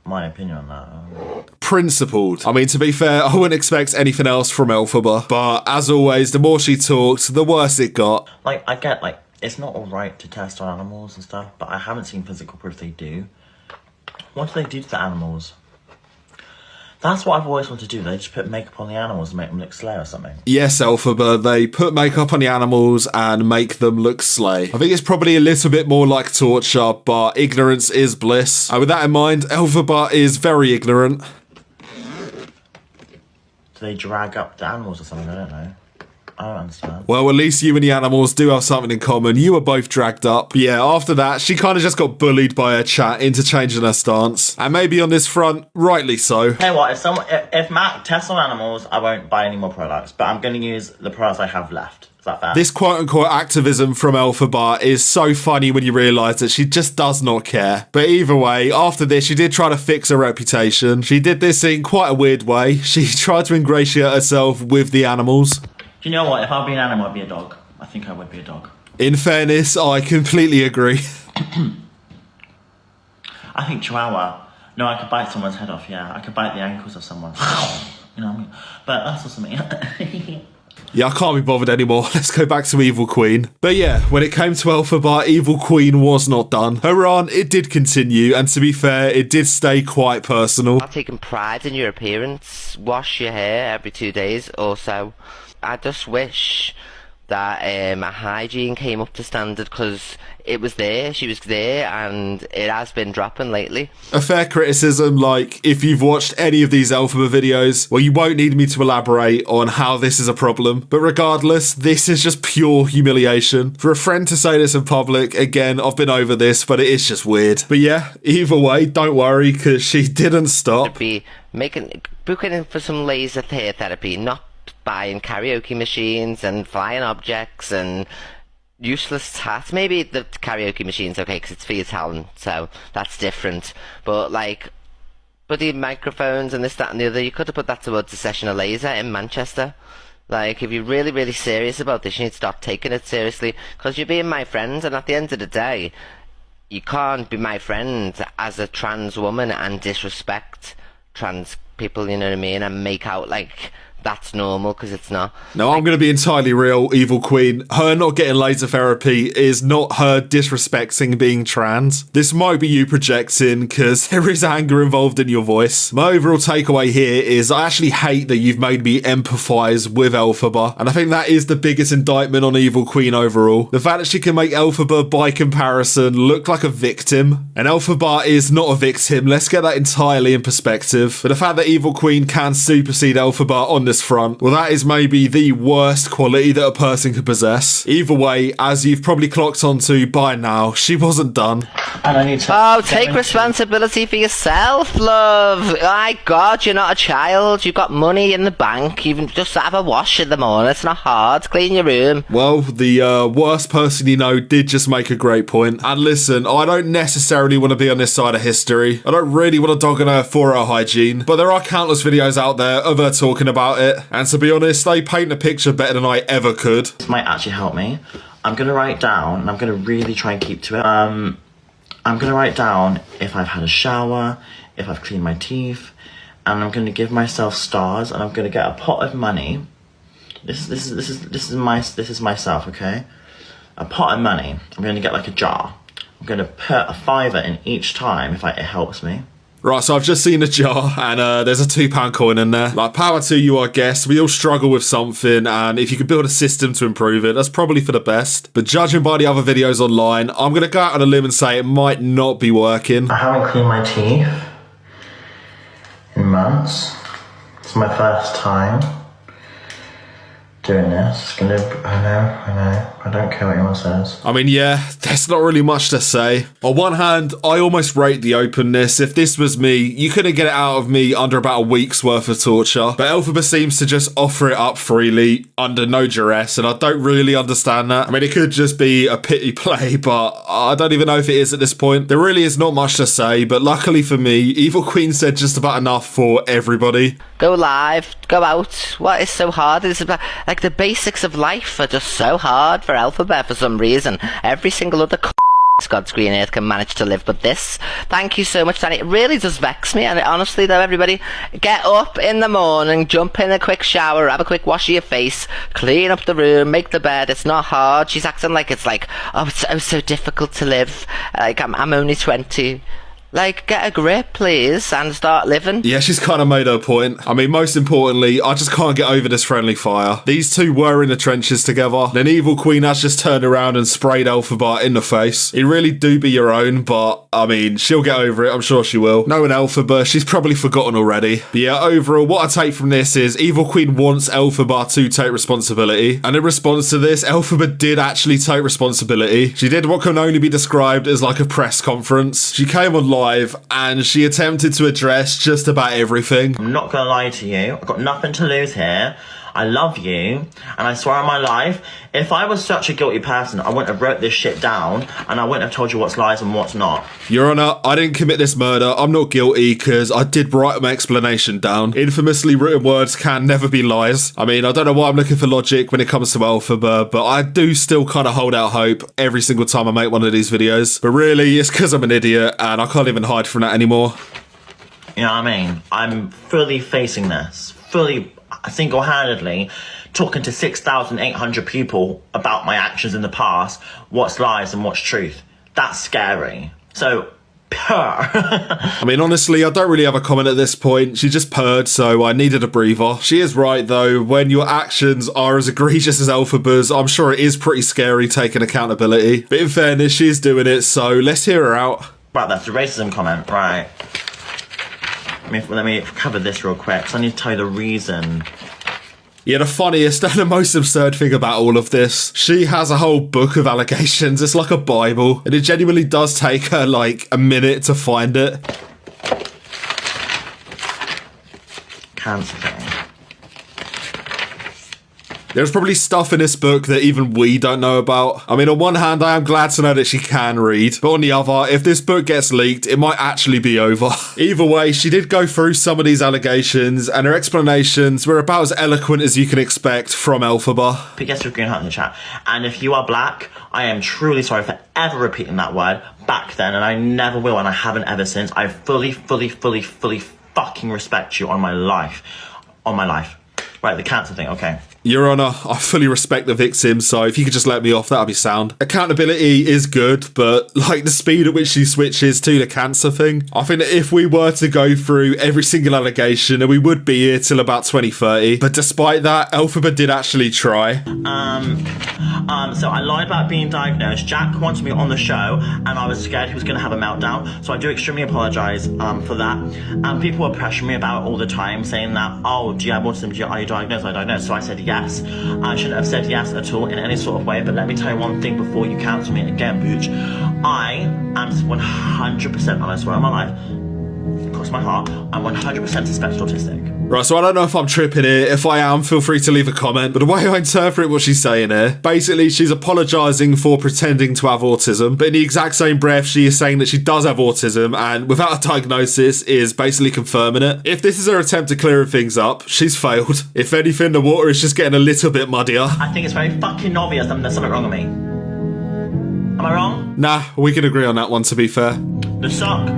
my opinion on that. Principled. I mean, to be fair, I wouldn't expect anything else from Elphaba. But as always, the more she talked, the worse it got. Like, I get, like, it's not alright to test on animals and stuff, but I haven't seen physical proof they do. What do they do to the animals? That's what I've always wanted to do. They just put makeup on the animals and make them look slay or something. Yes, Elphaba, they put makeup on the animals and make them look slay. I think it's probably a little bit more like torture, but ignorance is bliss. And with that in mind, Elphaba is very ignorant. Do they drag up the animals or something? I don't know. I don't understand. Well, at least you and the animals do have something in common. You were both dragged up. But yeah, after that, she kind of just got bullied by her chat into changing her stance. And maybe on this front, rightly so. Hey, what? If Mac tests on animals, I won't buy any more products. But I'm going to use the products I have left. Is that fair? This quote-unquote activism from Elphaba is so funny when you realise that she just does not care. But either way, after this, she did try to fix her reputation. She did this in quite a weird way. She tried to ingratiate herself with the animals. Do you know what? If I'd be an animal, I'd be a dog. I think I would be a dog. In fairness, I completely agree. I think Chihuahua. No, I could bite someone's head off, yeah. I could bite the ankles of someone. You know what I mean? But that's also me. Yeah, I can't be bothered anymore. Let's go back to Evil Queen. But yeah, when it came to Elphaba, Evil Queen was not done. Her rant, it did continue, and to be fair, it did stay quite personal. Not taking pride in your appearance. Wash your hair every 2 days or so. I just wish that hygiene came up to standard, because it was there, she was there, and it has been dropping lately. A fair criticism, like, if you've watched any of these Elphaba videos, well, you won't need me to elaborate on how this is a problem. But regardless, this is just pure humiliation. For a friend to say this in public, again, I've been over this, but it is just weird. But yeah, either way, don't worry, because she didn't stop. Be booking in for some laser hair therapy, not buying karaoke machines and flying objects and useless hats. Maybe the karaoke machine's okay because it's for your talent, so that's different. But like, bloody microphones and this, that and the other, you could have put that towards a session of laser in Manchester. Like, if you're really, really serious about this, you need to start taking it seriously, because you're being my friend, and at the end of the day, you can't be my friend as a trans woman and disrespect trans people, you know what I mean, and make out like that's normal, because it's not. No, I'm going to be entirely real, Evil Queen. Her not getting laser therapy is not her disrespecting being trans. This might be you projecting, because there is anger involved in your voice. My overall takeaway here is I actually hate that you've made me empathise with Elphaba, and I think that is the biggest indictment on Evil Queen overall. The fact that she can make Elphaba, by comparison, look like a victim. And Elphaba is not a victim, let's get that entirely in perspective. But the fact that Evil Queen can supersede Elphaba on this front, well, that is maybe the worst quality that a person could possess. Either way, as you've probably clocked onto by now, she wasn't done. And I need to take responsibility for yourself, love. My God, you're not a child. You've got money in the bank. You can just have a wash in the morning. It's not hard. Clean your room. Well, the worst person you know did just make a great point. And listen, I don't necessarily want to be on this side of history. I don't really want to dog on her for her hygiene, but there are countless videos out there of her talking about it. And to be honest, they paint a picture better than I ever could. This might actually help me. I'm going to write down, and I'm going to really try and keep to it. I'm going to write down if I've had a shower, if I've cleaned my teeth, and I'm going to give myself stars, and I'm going to get a pot of money. This is myself, okay? A pot of money. I'm going to get like a jar. I'm going to put a fiver in each time if it helps me. Right, so I've just seen a jar, and there's a £2 coin in there. Like, power to you, I guess. We all struggle with something, and if you could build a system to improve it, that's probably for the best. But judging by the other videos online, I'm going to go out on a limb and say it might not be working. I haven't cleaned my teeth in months. It's my first time doing this. I know. I don't care what anyone says. I mean, yeah, there's not really much to say. On one hand, I almost rate the openness. If this was me, you couldn't get it out of me under about a week's worth of torture. But Elphaba seems to just offer it up freely, under no duress, and I don't really understand that. I mean, it could just be a pity play, but I don't even know if it is at this point. There really is not much to say, but luckily for me, Evil Queen said just about enough for everybody. Go live, go out. What is so hard? It's about, like, the basics of life are just so hard for Elphaba for some reason. Every single other God's green earth can manage to live, but this, thank you so much, Danny. It really does vex me, and honestly though, everybody, get up in the morning, jump in a quick shower, have a quick wash of your face, clean up the room, make the bed. It's not hard. She's acting like it's like, oh, it's so difficult to live. Like, I'm only 20. Like, get a grip, please, and start living. Yeah, she's kind of made her point. I mean, most importantly, I just can't get over this friendly fire. These two were in the trenches together. Then Evil Queen has just turned around and sprayed Elphaba in the face. It really do be your own, but, I mean, she'll get over it. I'm sure she will. Knowing Elphaba, she's probably forgotten already. But yeah, overall, what I take from this is Evil Queen wants Elphaba to take responsibility. And in response to this, Elphaba did actually take responsibility. She did what can only be described as like a press conference. She came online and she attempted to address just about everything. I'm not gonna lie to you, I've got nothing to lose here. I love you, and I swear on my life, if I was such a guilty person, I wouldn't have wrote this shit down, and I wouldn't have told you what's lies and what's not. Your Honour, I didn't commit this murder. I'm not guilty, because I did write my explanation down. Infamously, written words can never be lies. I mean, I don't know why I'm looking for logic when it comes to Elphaba, but I do still kind of hold out hope every single time I make one of these videos. But really, it's because I'm an idiot, and I can't even hide from that anymore. You know what I mean? I'm fully facing this, fully single-handedly talking to 6,800 people about my actions in the past, what's lies and what's truth. That's scary. So, I mean, honestly, I don't really have a comment at this point. She just purred, so I needed a breather. She is right, though. When your actions are as egregious as Elphaba's, I'm sure it is pretty scary taking accountability. But in fairness, she's doing it, so let's hear her out. Right, that's the racism comment, right. Let me cover this real quick, because I need to tell you the reason. Yeah, the funniest and the most absurd thing about all of this, she has a whole book of allegations. It's like a Bible, and it genuinely does take her like a minute to find it. Cancer thing. There's probably stuff in this book that even we don't know about. I mean, on one hand, I am glad to know that she can read, but on the other, if this book gets leaked, it might actually be over. Either way, she did go through some of these allegations, and her explanations were about as eloquent as you can expect from Elphaba. Put yes with green heart in the chat. And if you are black, I am truly sorry for ever repeating that word back then, and I never will, and I haven't ever since. I fully fucking respect you on my life. On my life. Right, the cancer thing, okay. Your Honour, I fully respect the victim, so if you could just let me off, that'd be sound. Accountability is good, but like the speed at which she switches to the cancer thing, I think that if we were to go through every single allegation, then we would be here till about 2030. But despite that, Elphaba did actually try. So I lied about being diagnosed. Jack wanted me on the show, and I was scared he was going to have a meltdown, so I do extremely apologise for that. People were pressuring me about it all the time, saying that, oh, do you have autism? Are you diagnosed? Are you diagnosed? So I said yes. I shouldn't have said yes at all in any sort of way, but let me tell you one thing before you cancel me again, Booch. I am 100%, and I swear on my life, cross my heart, I'm 100% suspected autistic. Right, so I don't know if I'm tripping here. If I am, feel free to leave a comment. But the way I interpret what she's saying here, basically she's apologising for pretending to have autism, but in the exact same breath she is saying that she does have autism and without a diagnosis is basically confirming it. If this is her attempt to clear things up, she's failed. If anything, the water is just getting a little bit muddier. I think it's very fucking obvious that there's something wrong with me. Am I wrong? Nah, we can agree on that one, to be fair. The sock.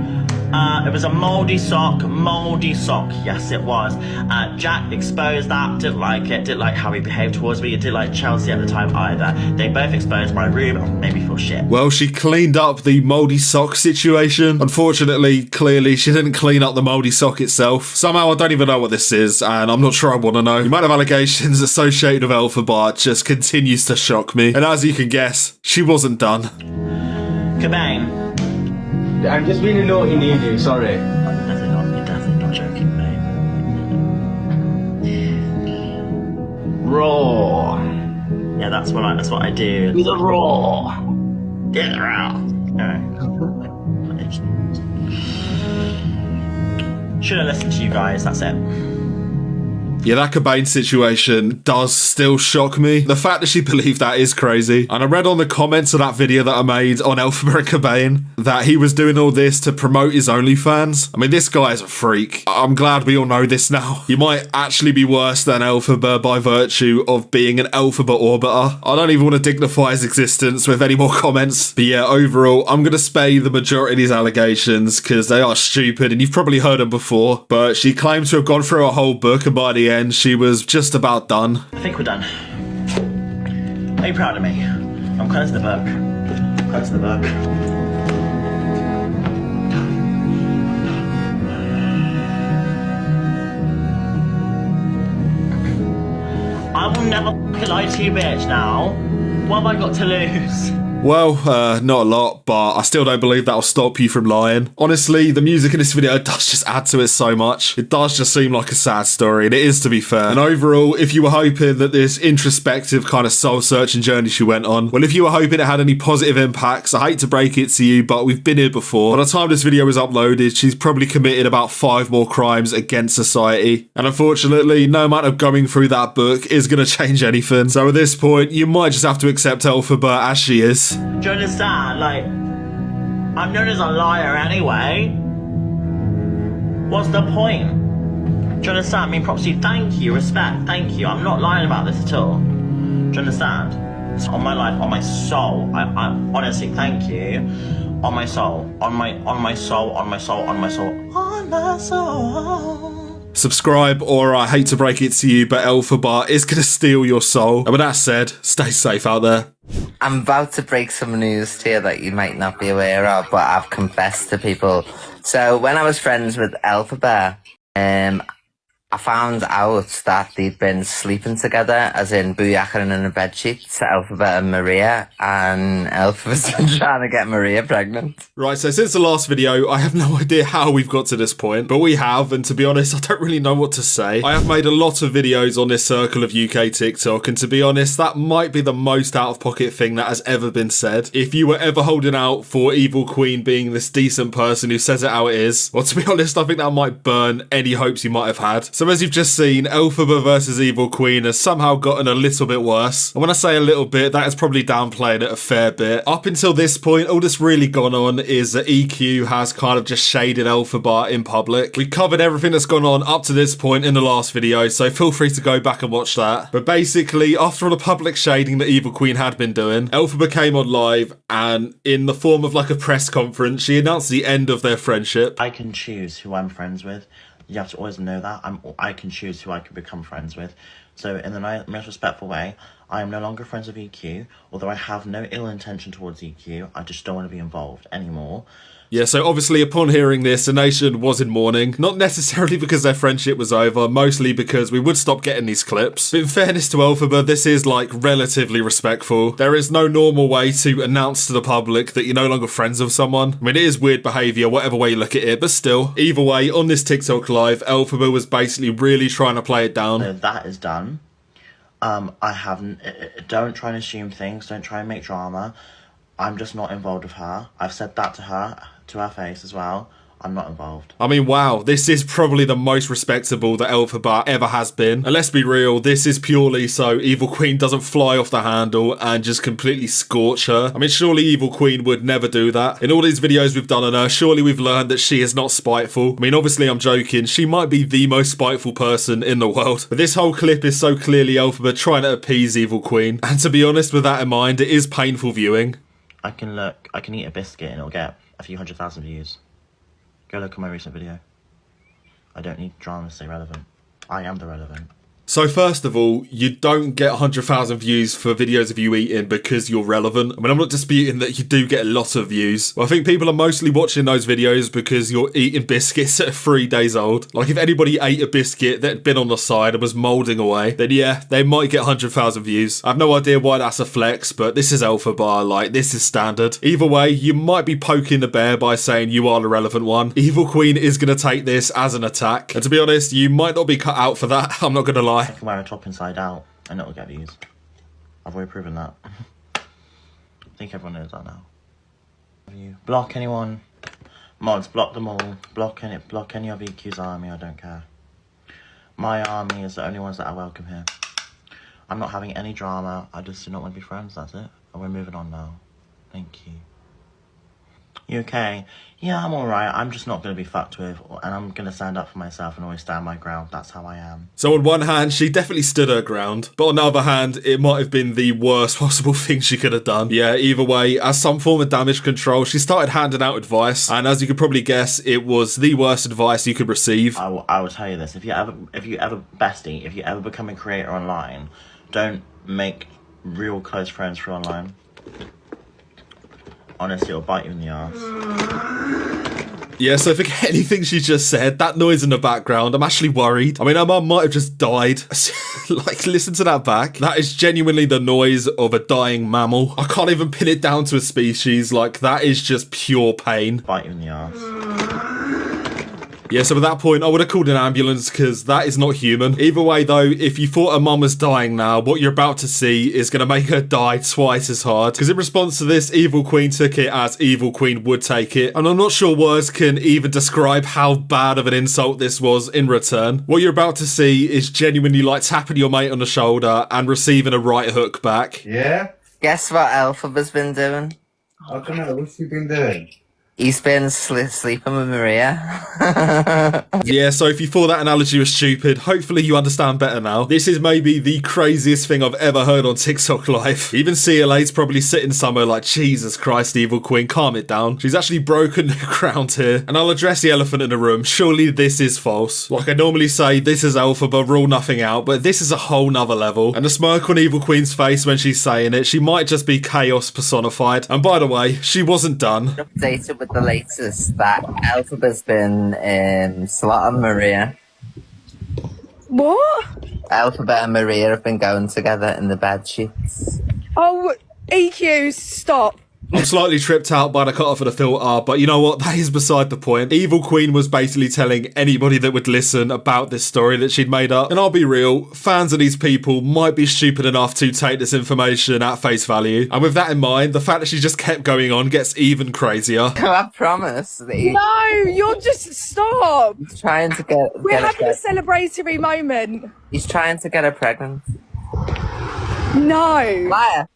It was a mouldy sock, yes it was. Jack exposed that, didn't like it, didn't like how he behaved towards me, didn't like Chelsea at the time either. They both exposed my room, made me feel shit. Well, she cleaned up the mouldy sock situation. Unfortunately, clearly, she didn't clean up the mouldy sock itself. Somehow, I don't even know what this is, and I'm not sure I want to know. The amount of allegations associated with Elphaba just continues to shock me. And as you can guess, she wasn't done. Cobain. I'm just being a naughty needy, sorry. You're definitely not joking, mate. Raw. Yeah, that's what I do. With a raw. Get it raw. Should have listened to you guys, that's it. Yeah, that Cobain situation does still shock me. The fact that she believed that is crazy. And I read on the comments of that video that I made on Elphaba and Cobain that he was doing all this to promote his OnlyFans. I mean, this guy is a freak. I'm glad we all know this now. You might actually be worse than Elphaba by virtue of being an Elphaba orbiter. I don't even want to dignify his existence with any more comments. But yeah, overall, I'm going to spare you the majority of these allegations because they are stupid and you've probably heard them before. But she claimed to have gone through a whole book and by the end, she was just about done. I think we're done. Are you proud of me? I'm closing the book. Closing the book. I will never lie to you, bitch, now. What have I got to lose? Well, not a lot, but I still don't believe that'll stop you from lying. Honestly, the music in this video does just add to it so much. It does just seem like a sad story, and it is, to be fair. And overall, if you were hoping that this introspective kind of soul-searching journey she went on, well, if you were hoping it had any positive impacts, I hate to break it to you, but we've been here before. By the time this video is uploaded, she's probably committed about 5 more crimes against society. And unfortunately, no amount of going through that book is going to change anything. So at this point, you might just have to accept Elphaba as she is. Do you understand? Like, I'm known as a liar anyway. What's the point? Do you understand? I mean, props to you. Thank you. Respect. Thank you. I'm not lying about this at all. Do you understand? It's on my life, on my soul. I honestly, thank you. On my soul. On my soul. On my soul. On my soul. On my soul. subscribe, or I hate to break it to you, but Elphaba is going to steal your soul. And with that said, stay safe out there. I'm about to break some news to you that you might not be aware of, but I've confessed to people. So when I was friends with Elphaba, I found out that they'd been sleeping together, as in booyakking in a bedsheet, Elphaba and Maria, and Elphaba's been trying to get Maria pregnant. Right, so since the last video, I have no idea how we've got to this point, but we have, and to be honest, I don't really know what to say. I have made a lot of videos on this circle of UK TikTok, and to be honest, that might be the most out-of-pocket thing that has ever been said. If you were ever holding out for Evil Queen being this decent person who says it how it is, well, to be honest, I think that might burn any hopes you might have had. So as you've just seen, Elphaba versus Evil Queen has somehow gotten a little bit worse. And when I say a little bit, that is probably downplaying it a fair bit. Up until this point, all that's really gone on is that EQ has kind of just shaded Elphaba in public. We covered everything that's gone on up to this point in the last video, so feel free to go back and watch that. But basically, after all the public shading that Evil Queen had been doing, Elphaba came on live and in the form of like a press conference, she announced the end of their friendship. I can choose who I'm friends with. You have to always know that. I can choose who I can become friends with. So in the most respectful way, I am no longer friends with EQ, although I have no ill intention towards EQ. I just don't want to be involved anymore. Yeah, so obviously upon hearing this, the nation was in mourning. Not necessarily because their friendship was over, mostly because we would stop getting these clips. But in fairness to Elphaba, this is like relatively respectful. There is no normal way to announce to the public that you're no longer friends with someone. I mean, it is weird behaviour, whatever way you look at it, but still. Either way, on this TikTok live, Elphaba was basically really trying to play it down. So that is done. I haven't. Don't try and assume things. Don't try and make drama. I'm just not involved with her. I've said that to her face as well. I'm not involved. I mean, wow, this is probably the most respectable that Elphaba ever has been. And let's be real, this is purely so Evil Queen doesn't fly off the handle and just completely scorch her. I mean, surely Evil Queen would never do that. In all these videos we've done on her, surely we've learned that she is not spiteful. I mean, obviously I'm joking. She might be the most spiteful person in the world. But this whole clip is so clearly Elphaba trying to appease Evil Queen. And to be honest, with that in mind, it is painful viewing. I can eat a biscuit and it'll get a few 100,000 views. Go look at my recent video. I don't need drama to stay relevant. I am the relevant. So first of all, you don't get 100,000 views for videos of you eating because you're relevant. I mean, I'm not disputing that you do get a lot of views. But I think people are mostly watching those videos because you're eating biscuits that are 3 days old. Like if anybody ate a biscuit that had been on the side and was moulding away, then yeah, they might get 100,000 views. I have no idea why that's a flex, but this is Elphaba, like this is standard. Either way, you might be poking the bear by saying you are the relevant one. Evil Queen is going to take this as an attack. And to be honest, you might not be cut out for that, I'm not going to lie. I can wear a top inside out and it'll get views. I've already proven that. I think everyone knows that now. Block anyone. Mods, block them all. Block any of EQ's army, I don't care. My army is the only ones that I welcome here. I'm not having any drama. I just do not want to be friends, that's it. And we're moving on now. Thank you. You okay? Yeah, I'm alright. I'm just not going to be fucked with, and I'm going to stand up for myself and always stand my ground. That's how I am. So on one hand, she definitely stood her ground, but on the other hand, it might have been the worst possible thing she could have done. Yeah, either way, as some form of damage control, she started handing out advice, and as you could probably guess, it was the worst advice you could receive. I will tell you this, if you ever become a creator online, don't make real close friends for online. Honestly, it'll bite you in the ass. Yeah, so forget anything she just said. That noise in the background, I'm actually worried. I mean, her mum might have just died. Like, listen to that back. That is genuinely the noise of a dying mammal. I can't even pin it down to a species. Like, that is just pure pain. Bite you in the ass. Yeah, so at that point, I would have called an ambulance because that is not human. Either way, though, if you thought her mum was dying now, what you're about to see is going to make her die twice as hard. Because in response to this, Evil Queen took it as Evil Queen would take it. And I'm not sure words can even describe how bad of an insult this was in return. What you're about to see is genuinely like tapping your mate on the shoulder and receiving a right hook back. Yeah? Guess what Elphaba's been doing? I don't know, what's he been doing? He's been sleeping with Maria. Yeah, so if you thought that analogy was stupid, hopefully you understand better now. This is maybe the craziest thing I've ever heard on TikTok Live. Even CLA's probably sitting somewhere like, Jesus Christ, Evil Queen, calm it down. She's actually broken the ground here. And I'll address the elephant in the room. Surely this is false. Like I normally say, this is Elphaba, rule nothing out, but this is a whole nother level. And the smirk on Evil Queen's face when she's saying it, she might just be chaos personified. And by the way, she wasn't done. Updated with the latest that Elphaba's been slotting Maria. What? Elphaba and Maria have been going together in the bed sheets. Oh, EQ, stop. I'm slightly tripped out by the cut-off of the filter, but you know what? That is beside the point. Evil Queen was basically telling anybody that would listen about this story that she'd made up. And I'll be real, fans of these people might be stupid enough to take this information at face value. And with that in mind, the fact that she just kept going on gets even crazier. I promise. No, you're just stop. He's trying to get We're having a celebratory moment. He's trying to get her pregnant. No. Liar.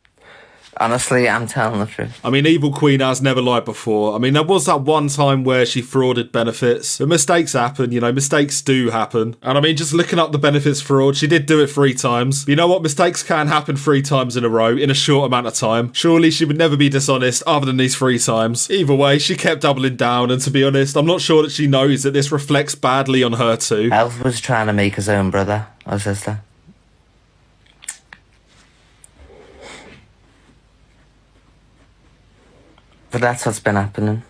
Honestly, I'm telling the truth. I mean, Evil Queen has never lied before. I mean, there was that one time where she frauded benefits. But mistakes happen, you know, mistakes do happen. And I mean, just looking up the benefits fraud, she did do it 3 times. But you know what? Mistakes can happen 3 times in a row in a short amount of time. Surely she would never be dishonest other than these 3 times. Either way, she kept doubling down. And to be honest, I'm not sure that she knows that this reflects badly on her too. Elf was trying to make his own brother or sister. But that's what's been happening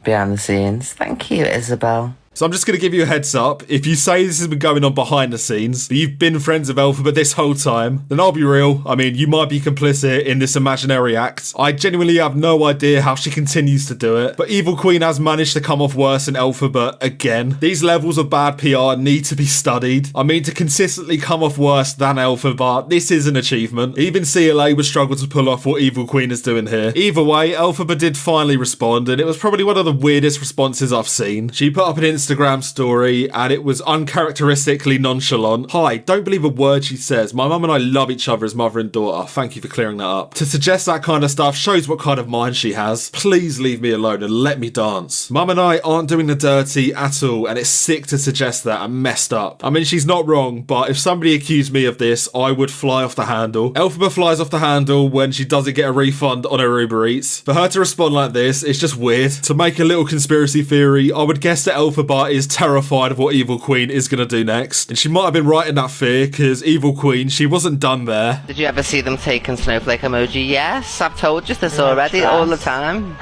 behind the scenes. Thank you, Isabel. So I'm just going to give you a heads up. If you say this has been going on behind the scenes, that you've been friends with Elphaba this whole time, then I'll be real. I mean, you might be complicit in this imaginary act. I genuinely have no idea how she continues to do it. But Evil Queen has managed to come off worse than Elphaba again. These levels of bad PR need to be studied. I mean, to consistently come off worse than Elphaba, this is an achievement. Even CLA would struggle to pull off what Evil Queen is doing here. Either way, Elphaba did finally respond, and it was probably one of the weirdest responses I've seen. She put up an Instagram story and it was uncharacteristically nonchalant. Hi, don't believe a word she says. My mum and I love each other as mother and daughter. Thank you for clearing that up. To suggest that kind of stuff shows what kind of mind she has. Please leave me alone and let me dance. Mum and I aren't doing the dirty at all, and it's sick to suggest that and messed up. I mean, she's not wrong, but if somebody accused me of this, I would fly off the handle. Elphaba flies off the handle when she doesn't get a refund on her Uber Eats. For her to respond like this, it's just weird. To make a little conspiracy theory, I would guess that Elphaba is terrified of what Evil Queen is going to do next. And she might have been right in that fear, because Evil Queen, she wasn't done there. Did you ever see them taking snowflake emoji? Yes, I've told you this already, all the time.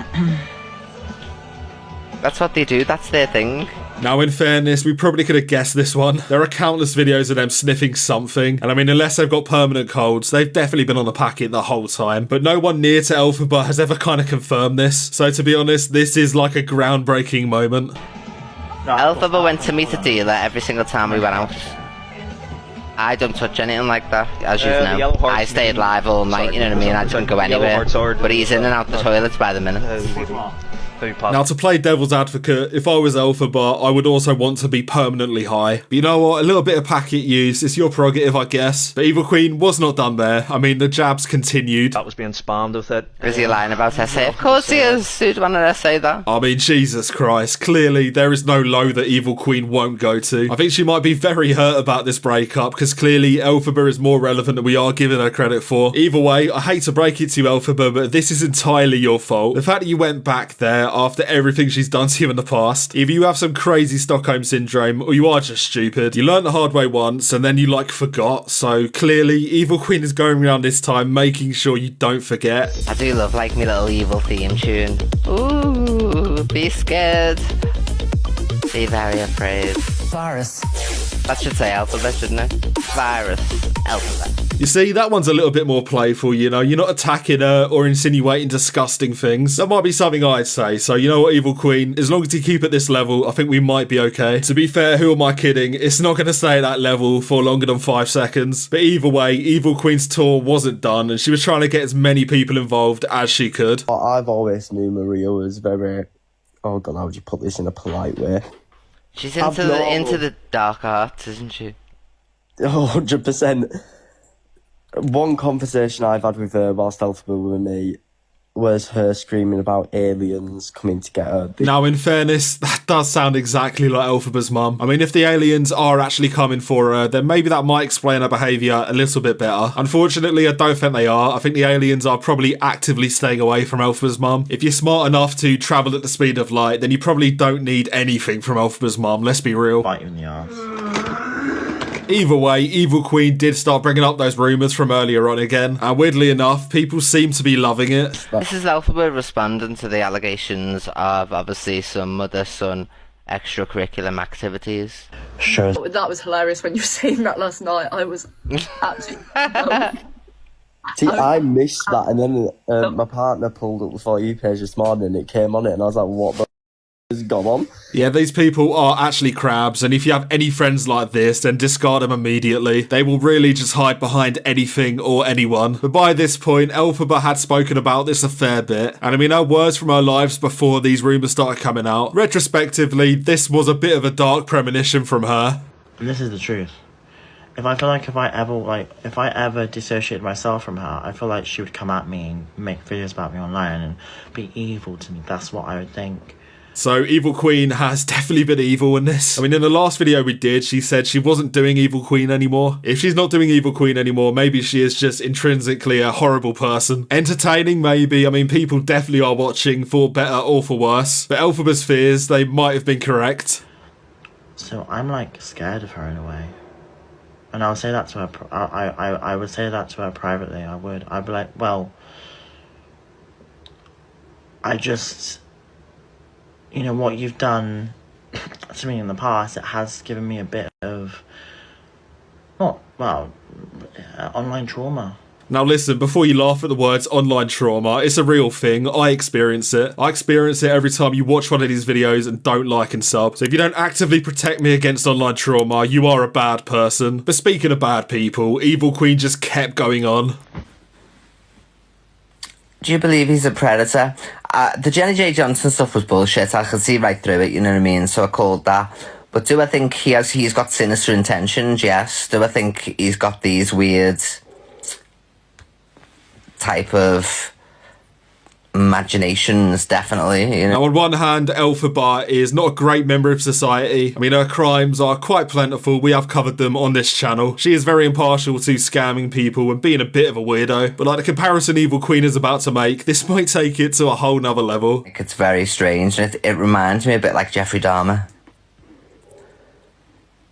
That's what they do, that's their thing. Now, in fairness, we probably could have guessed this one. There are countless videos of them sniffing something, and I mean, unless they've got permanent colds, they've definitely been on the packet the whole time. But no one near to Elphaba has ever kind of confirmed this. So to be honest, this is like a groundbreaking moment. Elphaba went to meet a dealer every single time we went out. I don't touch anything like that, as you know. I stayed live all night, you know what I mean? I didn't go anywhere. But he's in and out the toilets by the minute. Now, to play devil's advocate, if I was Elphaba, I would also want to be permanently high. But you know what? A little bit of packet use, it's your prerogative, I guess. But Evil Queen was not done there. I mean, the jabs continued. That was being spammed with it. Is he lying about SA? Of course he is. Who'd want to say that? I mean, Jesus Christ. Clearly, there is no low that Evil Queen won't go to. I think she might be very hurt about this breakup, because clearly Elphaba is more relevant than we are giving her credit for. Either way, I hate to break it to you, Elphaba, but this is entirely your fault. The fact that you went back there after everything she's done to you in the past. Either you have some crazy Stockholm syndrome, or you are just stupid. You learned the hard way once, and then you forgot. So clearly, Evil Queen is going around this time making sure you don't forget. I do love my little evil theme tune. Ooh, be scared. Be very afraid. Virus. That should say Elphaba, shouldn't it? Virus. Elphaba. You see, that one's a little bit more playful, you know. You're not attacking her or insinuating disgusting things. That might be something I'd say. So, you know what, Evil Queen? As long as you keep at this level, I think we might be okay. To be fair, who am I kidding? It's not going to stay at that level for longer than 5 seconds. But either way, Evil Queen's tour wasn't done, and she was trying to get as many people involved as she could. I've always knew Maria was very... Oh, God, how would you put this in a polite way? She's into the dark arts, isn't she? 100%. One conversation I've had with her whilst Elphaba was with me was her screaming about aliens coming to get her. Now, in fairness, that does sound exactly like Elphaba's mum. I mean, if the aliens are actually coming for her, then maybe that might explain her behaviour a little bit better. Unfortunately, I don't think they are. I think the aliens are probably actively staying away from Elphaba's mum. If you're smart enough to travel at the speed of light, then you probably don't need anything from Elphaba's mum, let's be real. Bite you in the arse. Either way, Evil Queen did start bringing up those rumours from earlier on again, and weirdly enough, people seem to be loving it. This is Elphaba responding to the allegations of obviously some mother-son extracurricular activities. Sure. That was hilarious when you were saying that last night. I was absolutely... See, I missed that, and then my partner pulled up the For You page this morning, and it came on it, and I was like, what the has gone on? Yeah, these people are actually crabs, and if you have any friends like this, then discard them immediately. They will really just hide behind anything or anyone. But by this point, Elphaba had spoken about this a fair bit, and I mean, her words from her lives before these rumours started coming out. Retrospectively, this was a bit of a dark premonition from her. And this is the truth. If I feel like if I ever dissociated myself from her, I feel like she would come at me and make videos about me online and be evil to me. That's what I would think. So Evil Queen has definitely been evil in this. I mean, in the last video we did, she said she wasn't doing Evil Queen anymore. If she's not doing Evil Queen anymore, maybe she is just intrinsically a horrible person. Entertaining, maybe. I mean, people definitely are watching for better or for worse. But Elphaba's fears, they might have been correct. So I'm like scared of her in a way. And I'll say that to her, I would say that to her privately, I would. I'd be like, well, you know, what you've done to me in the past, it has given me a bit of, online trauma. Now listen, before you laugh at the words online trauma, it's a real thing. I experience it. I experience it every time you watch one of these videos and don't like and sub. So if you don't actively protect me against online trauma, you are a bad person. But speaking of bad people, Evil Queen just kept going on. Do you believe he's a predator? The Jenny J. Johnson stuff was bullshit. I could see right through it, you know what I mean? So I called that. But do I think he's got sinister intentions? Yes. Do I think he's got these weird type of imaginations? Definitely, you know. Now, on one hand, Elphaba is not a great member of society. I mean, her crimes are quite plentiful. We have covered them on this channel. She is very impartial to scamming people and being a bit of a weirdo. But like the comparison Evil Queen is about to make, this might take it to a whole nother level. It's very strange, and it reminds me a bit like Jeffrey Dahmer.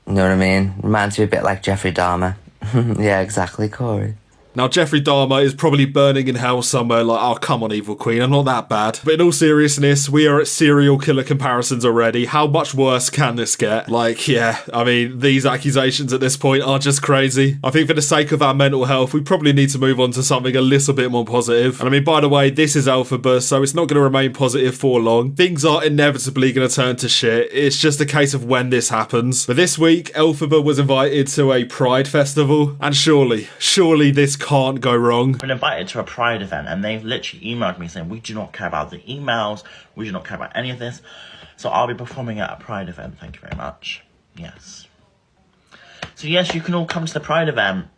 You know what I mean? Reminds me a bit like Jeffrey Dahmer. Yeah, exactly, Corey. Now, Jeffrey Dahmer is probably burning in hell somewhere like, oh, come on, Evil Queen, I'm not that bad. But in all seriousness, we are at serial killer comparisons already. How much worse can this get? Like, yeah, I mean, these accusations at this point are just crazy. I think for the sake of our mental health, we probably need to move on to something a little bit more positive. And I mean, by the way, this is Elphaba, so it's not going to remain positive for long. Things are inevitably going to turn to shit. It's just a case of when this happens. But this week, Elphaba was invited to a Pride festival, and surely this can't go wrong. I've been invited to a Pride event and they've literally emailed me saying, we do not care about the emails, we do not care about any of this. So I'll be performing at a Pride event, thank you very much. Yes. So yes, you can all come to the Pride event.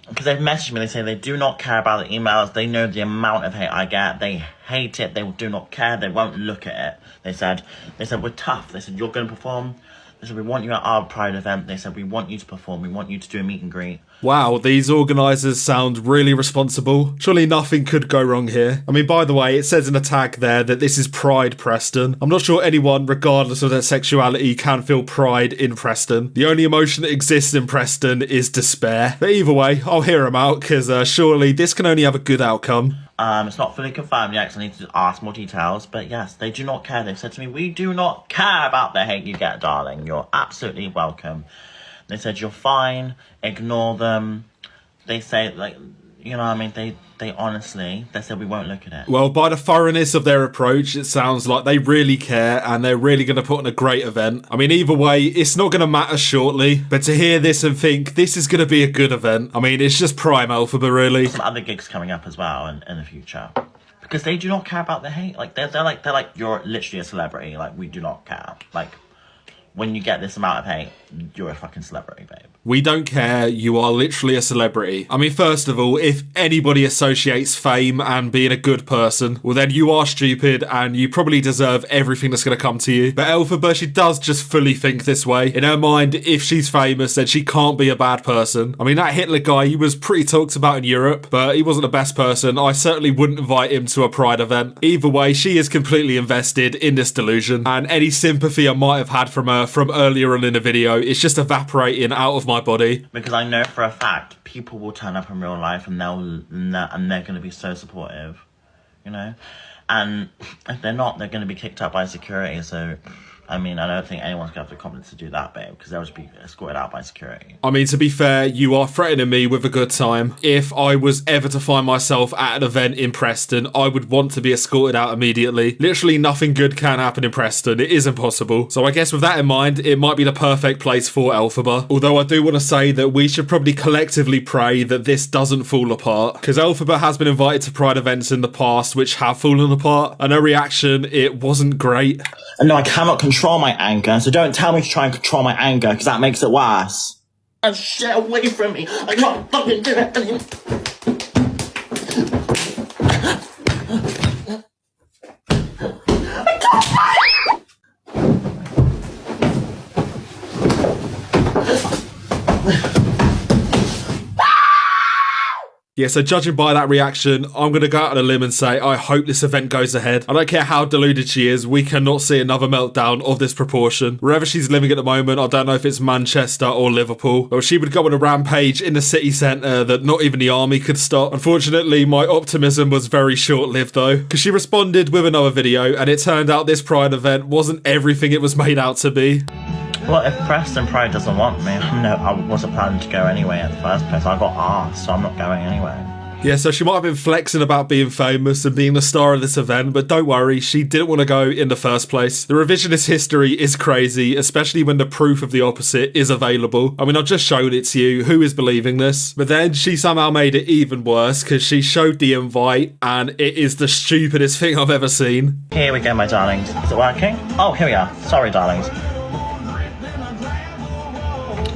Because they've messaged me, they say they do not care about the emails, they know the amount of hate I get, they hate it, they do not care, they won't look at it. They said, we're tough, they said, you're going to perform. They said, we want you at our Pride event. They said, we want you to perform. We want you to do a meet and greet. Wow, these organisers sound really responsible. Surely nothing could go wrong here. I mean, by the way, it says in the tag there that this is Pride Preston. I'm not sure anyone, regardless of their sexuality, can feel pride in Preston. The only emotion that exists in Preston is despair. But either way, I'll hear them out, because surely this can only have a good outcome. It's not fully confirmed yet, because I need to ask more details. But yes, they do not care. They've said to me, we do not care about the hate you get, darling. You're absolutely welcome. They said, you're fine. Ignore them. They say, like, you know what I mean? They honestly, they said we won't look at it. Well, by the thoroughness of their approach, it sounds like they really care and they're really going to put on a great event. I mean, either way, it's not going to matter shortly, but to hear this and think this is going to be a good event, I mean, it's just prime Elphaba, really. Some other gigs coming up as well in the future. Because they do not care about the hate. Like, they're like, you're literally a celebrity. Like, we do not care. Like, when you get this amount of hate, you're a fucking celebrity, babe. We don't care, you are literally a celebrity. I mean, first of all, if anybody associates fame and being a good person, well then you are stupid and you probably deserve everything that's going to come to you. But Elphaba, she does just fully think this way. In her mind, if she's famous, then she can't be a bad person. I mean, that Hitler guy, he was pretty talked about in Europe, but he wasn't the best person. I certainly wouldn't invite him to a Pride event. Either way, she is completely invested in this delusion, and any sympathy I might have had from her from earlier on in the video is just evaporating out of my body. Because I know for a fact people will turn up in real life and they're going to be so supportive, you know. And if they're not, they're going to be kicked out by security. So, I mean, I don't think anyone's going to have the confidence to do that, babe, because they'll just be escorted out by security. I mean, to be fair, you are threatening me with a good time. If I was ever to find myself at an event in Preston, I would want to be escorted out immediately. Literally nothing good can happen in Preston. It is impossible. So I guess with that in mind, it might be the perfect place for Elphaba. Although I do want to say that we should probably collectively pray that this doesn't fall apart, because Elphaba has been invited to Pride events in the past which have fallen apart, and her reaction, it wasn't great. And no, I cannot control my anger, so don't tell me to try and control my anger, because that makes it worse. Oh shit, away from me! I can't fucking do it anymore! Yeah, so judging by that reaction, I'm going to go out on a limb and say I hope this event goes ahead. I don't care how deluded she is, we cannot see another meltdown of this proportion. Wherever she's living at the moment, I don't know if it's Manchester or Liverpool, or she would go on a rampage in the city centre that not even the army could stop. Unfortunately, my optimism was very short-lived though, because she responded with another video, and it turned out this Pride event wasn't everything it was made out to be. Well, if Preston Pride doesn't want me, no, I wasn't planning to go anyway in the first place. I got asked, so I'm not going anyway. Yeah, so she might have been flexing about being famous and being the star of this event, but don't worry, she didn't want to go in the first place. The revisionist history is crazy, especially when the proof of the opposite is available. I mean, I've just showed it to you. Who is believing this? But then she somehow made it even worse because she showed the invite, and it is the stupidest thing I've ever seen. Here we go, my darlings. Is it working? Oh, here we are. Sorry, darlings.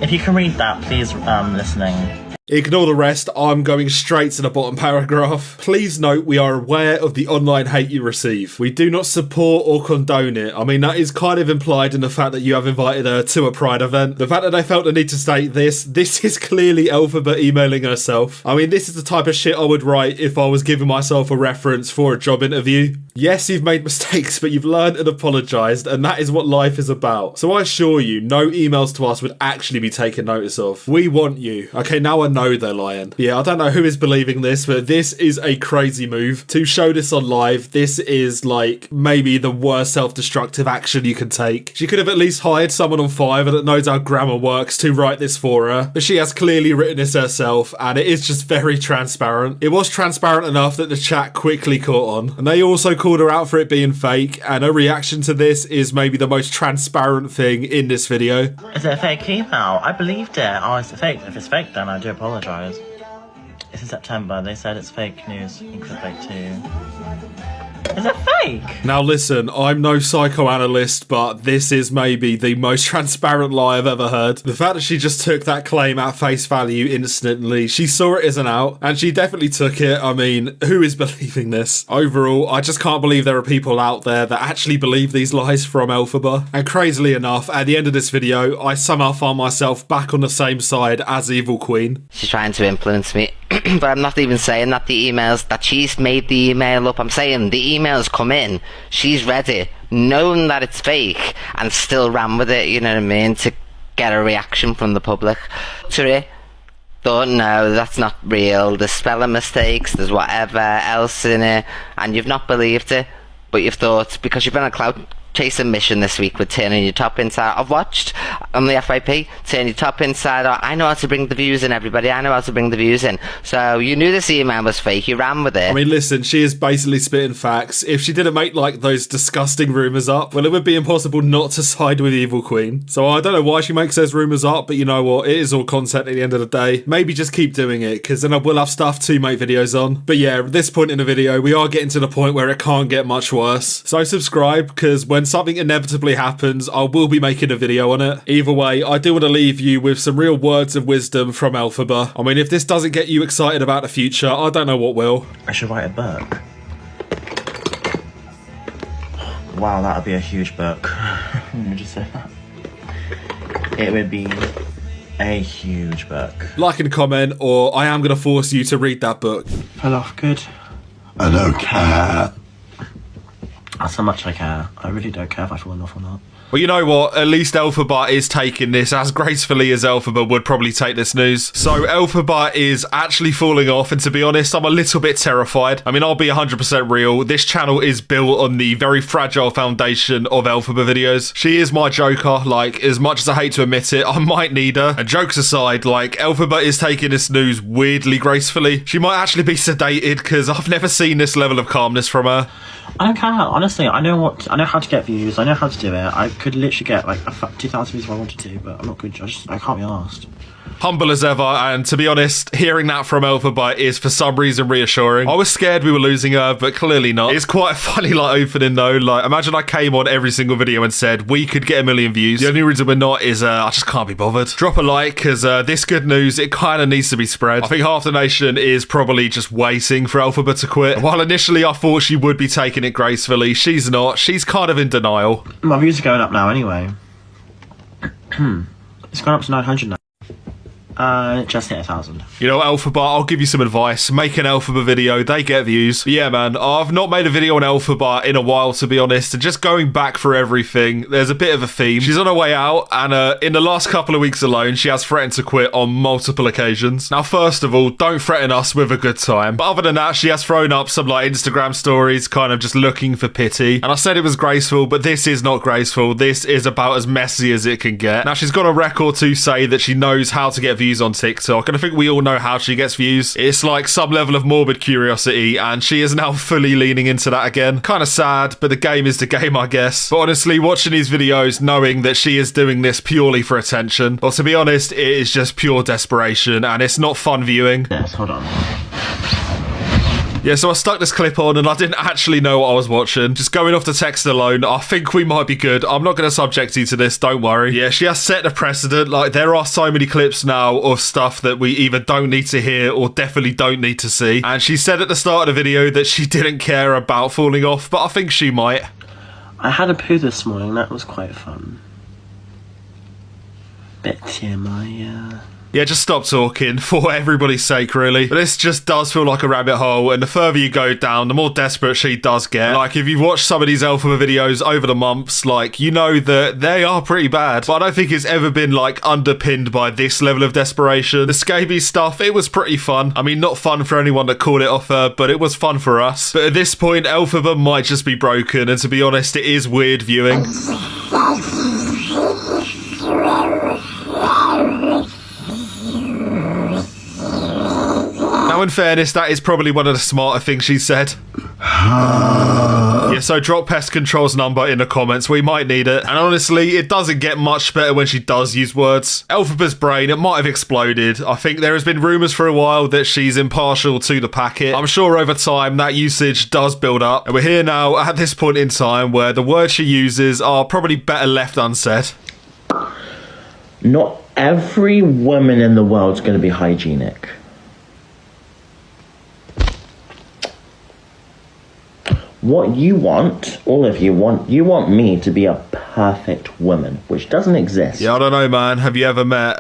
If you can read that, please, listening. Ignore the rest, I'm going straight to the bottom paragraph. Please note we are aware of the online hate you receive. We do not support or condone it. I mean, that is kind of implied in the fact that you have invited her to a Pride event. The fact that they felt the need to state this is clearly Elphaba emailing herself. I mean, this is the type of shit I would write if I was giving myself a reference for a job interview. Yes, you've made mistakes, but you've learned and apologised, and that is what life is about. So I assure you, no emails to us would actually be taken notice of. We want you. Okay, now I know they're lying. Yeah, I don't know who is believing this, but this is a crazy move. To show this on live, this is like maybe the worst self-destructive action you can take. She could have at least hired someone on Fiverr that knows how grammar works to write this for her, but she has clearly written this herself, and it is just very transparent. It was transparent enough that the chat quickly caught on, and they also called her out for it being fake, and her reaction to this is maybe the most transparent thing in this video. Is it a fake email? I believed it. Oh, it's fake. If it's fake, then I do apologise. It's in September. They said it's fake news. You could fake too. Is it fake? Now listen, I'm no psychoanalyst, but this is maybe the most transparent lie I've ever heard. The fact that she just took that claim at face value instantly, she saw it as an out, and she definitely took it. I mean, who is believing this? Overall, I just can't believe there are people out there that actually believe these lies from Elphaba. And crazily enough, at the end of this video, I somehow found myself back on the same side as Evil Queen. She's trying to influence me. But I'm not even saying that the emails, that she's made the email up. I'm saying the emails come in, she's read it, known that it's fake, and still ran with it, you know what I mean, to get a reaction from the public. Thought, no, that's not real, there's spelling mistakes, there's whatever else in it, and you've not believed it, but you've thought, because you've been on a cloud chasing mission this week with turning your top inside. I've watched on the FYP, turn your top inside out. I know how to bring the views in, everybody. I know how to bring the views in. So you knew this email was fake. You ran with it. I mean, listen, she is basically spitting facts. If she didn't make like those disgusting rumours up, well, it would be impossible not to side with Evil Queen. So I don't know why she makes those rumours up, but you know what? It is all content at the end of the day. Maybe just keep doing it, because then I will have stuff to make videos on. But yeah, at this point in the video, we are getting to the point where it can't get much worse. So subscribe, because when something inevitably happens, I will be making a video on it. Either way, I do want to leave you with some real words of wisdom from Elphaba. I mean, if this doesn't get you excited about the future, I don't know what will. I should write a book. Wow, that would be a huge book. Let me just say that. It would be a huge book. Like and comment, or I am going to force you to read that book. Fell off good. I don't care. That's how much I care. I really don't care if I fall off or not. Well, you know what? At least Elphaba is taking this as gracefully as Elphaba would probably take this news. So Elphaba is actually falling off, and to be honest, I'm a little bit terrified. I mean, I'll be 100% real. This channel is built on the very fragile foundation of Elphaba videos. She is my joker. Like, as much as I hate to admit it, I might need her. And jokes aside, like, Elphaba is taking this news weirdly gracefully. She might actually be sedated, because I've never seen this level of calmness from her. I don't care, honestly. I know how to get views. I know how to do it. I could literally get like 2,000 views if I wanted to, but I'm not good. I can't be asked. Humble as ever, and to be honest, hearing that from Elphaba is for some reason reassuring. I was scared we were losing her, but clearly not. It's quite a funny opening though. Like, imagine I came on every single video and said we could get 1 million views. The only reason we're not is I just can't be bothered. Drop a like, because this good news, it kind of needs to be spread. I think half the nation is probably just waiting for Elphaba to quit. While initially I thought she would be taking it gracefully, she's not. She's kind of in denial. My views are going up now anyway. It's gone up to 900 now. Just hit 1,000. You know, Elphaba, I'll give you some advice. Make an Elphaba video, they get views. But yeah, man, I've not made a video on Elphaba in a while, to be honest, and just going back for everything, there's a bit of a theme. She's on her way out, and in the last couple of weeks alone, she has threatened to quit on multiple occasions. Now, first of all, don't threaten us with a good time. But other than that, she has thrown up some, like, Instagram stories, kind of just looking for pity. And I said it was graceful, but this is not graceful. This is about as messy as it can get. Now, she's got a record to say that she knows how to get views on TikTok, and I think we all know how she gets views. It's like some level of morbid curiosity, and she is now fully leaning into that again. Kind of sad, but the game is the game, I guess. But honestly, watching these videos, knowing that she is doing this purely for attention, well, to be honest, it is just pure desperation, and it's not fun viewing. Yes, hold on. Yeah, so I stuck this clip on and I didn't actually know what I was watching. Just going off the text alone, I think we might be good. I'm not going to subject you to this, don't worry. Yeah, she has set a precedent. Like, there are so many clips now of stuff that we either don't need to hear or definitely don't need to see. And she said at the start of the video that she didn't care about falling off, but I think she might. I had a poo this morning, that was quite fun. Bit TMI, yeah. Yeah, just stop talking, for everybody's sake, really. But this just does feel like a rabbit hole, and the further you go down, the more desperate she does get. Like, if you've watched some of these Elphaba videos over the months, like, you know that they are pretty bad. But I don't think it's ever been, like, underpinned by this level of desperation. The scabies stuff, it was pretty fun. I mean, not fun for anyone that called it off her, but it was fun for us. But at this point, Elphaba might just be broken, and to be honest, it is weird viewing. Now, in fairness, that is probably one of the smarter things she said. Yeah, so drop Pest Control's number in the comments. We might need it. And honestly, it doesn't get much better when she does use words. Elphaba's brain, it might have exploded. I think there has been rumours for a while that she's impartial to the packet. I'm sure over time that usage does build up. And we're here now at this point in time where the words she uses are probably better left unsaid. Not every woman in the world is going to be hygienic. What you want, all of you want me to be a perfect woman, which doesn't exist. Yeah, I don't know, man. Have you ever met,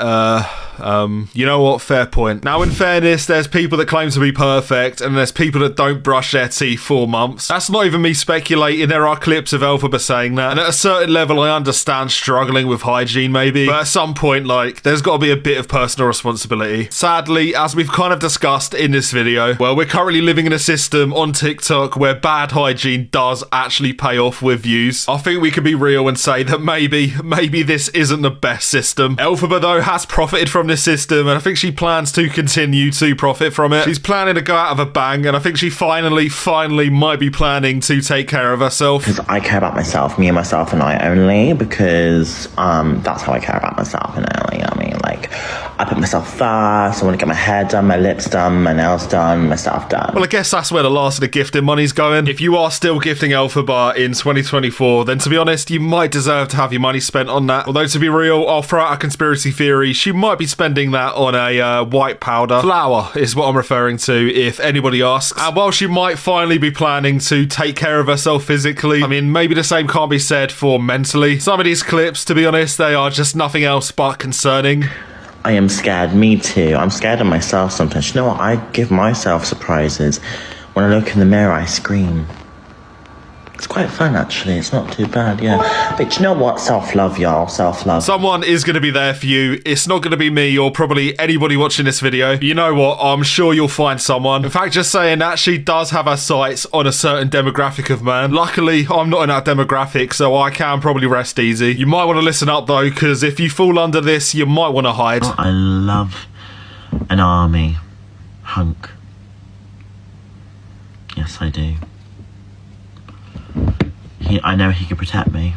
you know what? Fair point. Now, in fairness, there's people that claim to be perfect, and there's people that don't brush their teeth for months. That's not even me speculating. There are clips of Elphaba saying that. And at a certain level, I understand struggling with hygiene, maybe. But at some point, like, there's got to be a bit of personal responsibility. Sadly, as we've kind of discussed in this video, well, we're currently living in a system on TikTok where bad hygiene does actually pay off with views. I think we can be real and say that maybe this isn't the best system. Elphaba, though, has profited from this system, and I think she plans to continue to profit from it. She's planning to go out of a bang, and I think she finally might be planning to take care of herself. Because I care about myself, me and myself and I only, because that's how I care about myself and only. I mean, like, I put myself first. I want to get my hair done, my lips done, my nails done, my stuff done. Well, I guess that's where the last of the gifting money's going. If you are still gifting Elphaba in 2024, then to be honest, you might deserve to have your money spent on that. Although, to be real, I'll throw out a conspiracy theory. She might be spending that on a white powder. Flour is what I'm referring to, if anybody asks. And while she might finally be planning to take care of herself physically, I mean, maybe the same can't be said for mentally. Some of these clips, to be honest, they are just nothing else but concerning. I am scared. Me too. I'm scared of myself sometimes. You know what? I give myself surprises. When I look in the mirror, I scream. It's quite fun, actually. It's not too bad, yeah. But you know what? Self-love, y'all. Self-love. Someone is going to be there for you. It's not going to be me or probably anybody watching this video. But you know what? I'm sure you'll find someone. In fact, just saying that, she does have her sights on a certain demographic of man. Luckily, I'm not in that demographic, so I can probably rest easy. You might want to listen up, though, because if you fall under this, you might want to hide. I love an army hunk. Yes, I do. I know he can protect me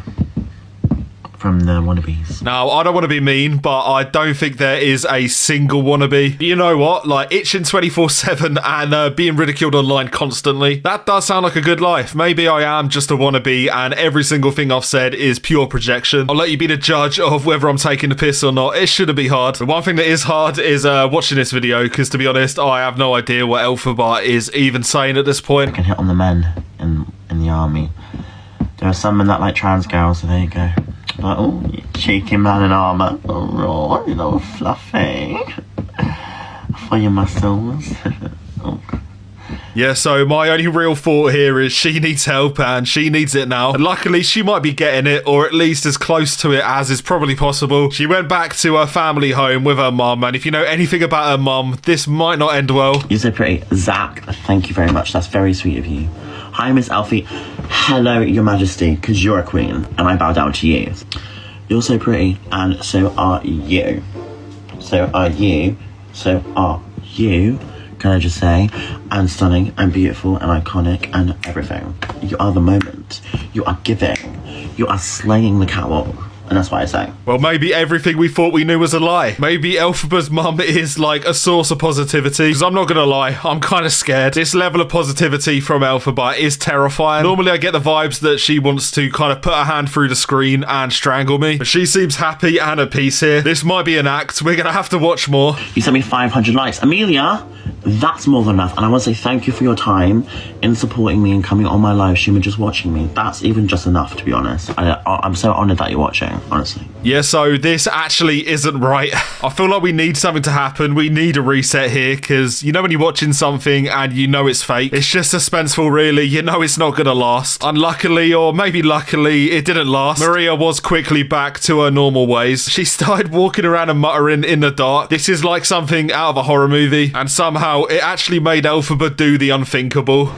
from the wannabes. Now, I don't want to be mean, but I don't think there is a single wannabe. But you know what? Like, itching 24/7 and being ridiculed online constantly, that does sound like a good life. Maybe I am just a wannabe and every single thing I've said is pure projection. I'll let you be the judge of whether I'm taking the piss or not. It shouldn't be hard. The one thing that is hard is watching this video, because to be honest, I have no idea what Elphaba is even saying at this point. I can hit on the men in the army. There are some men that like trans girls, so there you go. Like, oh, you cheeky man in armour. Oh, you know, fluffy. For your muscles. Oh. Yeah, so my only real thought here is she needs help and she needs it now. And luckily, she might be getting it, or at least as close to it as is probably possible. She went back to her family home with her mum, and if you know anything about her mum, this might not end well. You're so pretty. Zach, thank you very much. That's very sweet of you. Hi, Miss Elfie. Hello, Your Majesty, because you're a queen, and I bow down to you. You're so pretty, and so are you. So are you. So are you. Can I just say, and stunning, and beautiful, and iconic, and everything. You are the moment. You are giving. You are slaying the catwalk. And that's what I say. Well, maybe everything we thought we knew was a lie. Maybe Elphaba's mum is like a source of positivity. Because I'm not going to lie, I'm kind of scared. This level of positivity from Elphaba is terrifying. Normally I get the vibes that she wants to kind of put her hand through the screen and strangle me. But she seems happy and at peace here. This might be an act. We're going to have to watch more. You sent me 500 likes. Amelia, that's more than enough. And I want to say thank you for your time in supporting me and coming on my live stream and just watching me. That's even just enough, to be honest. I'm so honoured that you're watching. Honestly. Yeah, so this actually isn't right. I feel like we need something to happen. We need a reset here, because you know when you're watching something and you know it's fake, it's just suspenseful, really. You know it's not gonna last. Unluckily, or maybe luckily, it didn't last. Maria was quickly back to her normal ways. She started walking around and muttering in the dark. This is like something out of a horror movie, and somehow it actually made Elphaba do the unthinkable.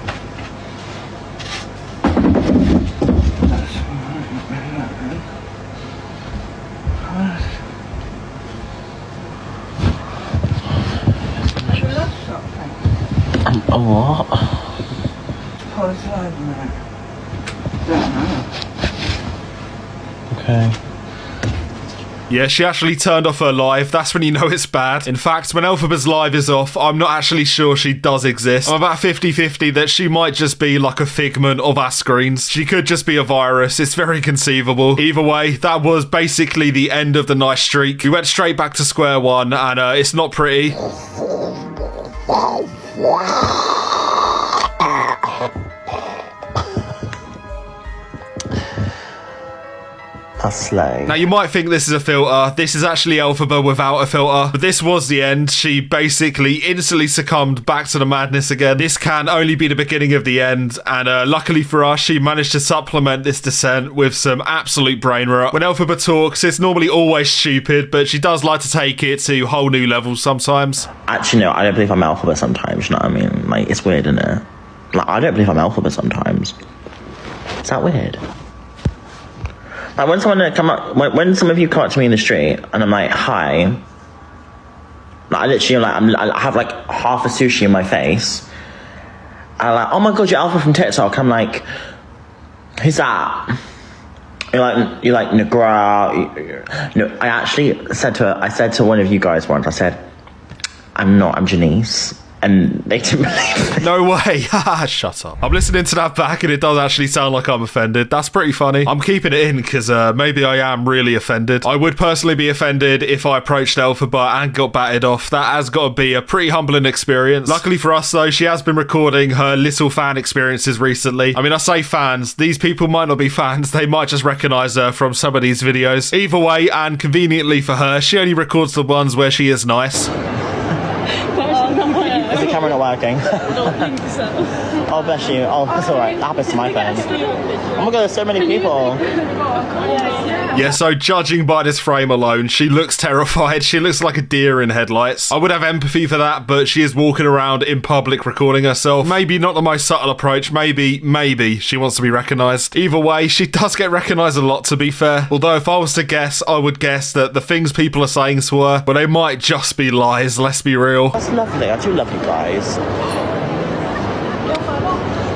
What? Okay. Yeah, she actually turned off her live. That's when you know it's bad. In fact, when Elphaba's live is off, I'm not actually sure she does exist. I'm about 50-50 that she might just be like a figment of our screens. She could just be a virus. It's very conceivable. Either way, that was basically the end of the nice streak. We went straight back to square one, and it's not pretty. That's slow. Now you might think this is a filter. This is actually Elphaba without a filter. But this was the end. She basically instantly succumbed back to the madness again. This can only be the beginning of the end. And luckily for us, she managed to supplement this descent with some absolute brain rot. When Elphaba talks, it's normally always stupid, but she does like to take it to whole new levels sometimes. Actually, no, I don't believe I'm Elphaba sometimes, you know what I mean? Like, it's weird, isn't it? Like, I don't believe I'm Elphaba sometimes. Is that weird? Like, when when some of you come up to me in the street and I'm like, hi, like, I literally, I have like half a sushi in my face. I'm like, oh my god, you're Alpha from TikTok. I'm like, who's that? you like Negra. No, I said to one of you guys once, I said, I'm Janice. And they didn't believe it. No way. Shut up. I'm listening to that back and it does actually sound like I'm offended. That's pretty funny. I'm keeping it in because maybe I am really offended. I would personally be offended if I approached Elphaba and got batted off. That has got to be a pretty humbling experience. Luckily for us though, she has been recording her little fan experiences recently. I mean, I say fans. These people might not be fans. They might just recognise her from some of these videos. Either way, and conveniently for her, she only records the ones where she is nice. Is the camera not working? I don't think so. Oh, bless you. Oh, that's alright. That happens to my phone. Oh my god, there's so many people. Yeah, so judging by this frame alone, she looks terrified. She looks like a deer in headlights. I would have empathy for that, but she is walking around in public recording herself. Maybe not the most subtle approach. Maybe she wants to be recognised. Either way, she does get recognised a lot, to be fair. Although if I was to guess, I would guess that the things people are saying to her, but they might just be lies, let's be real. That's lovely. I do love you guys.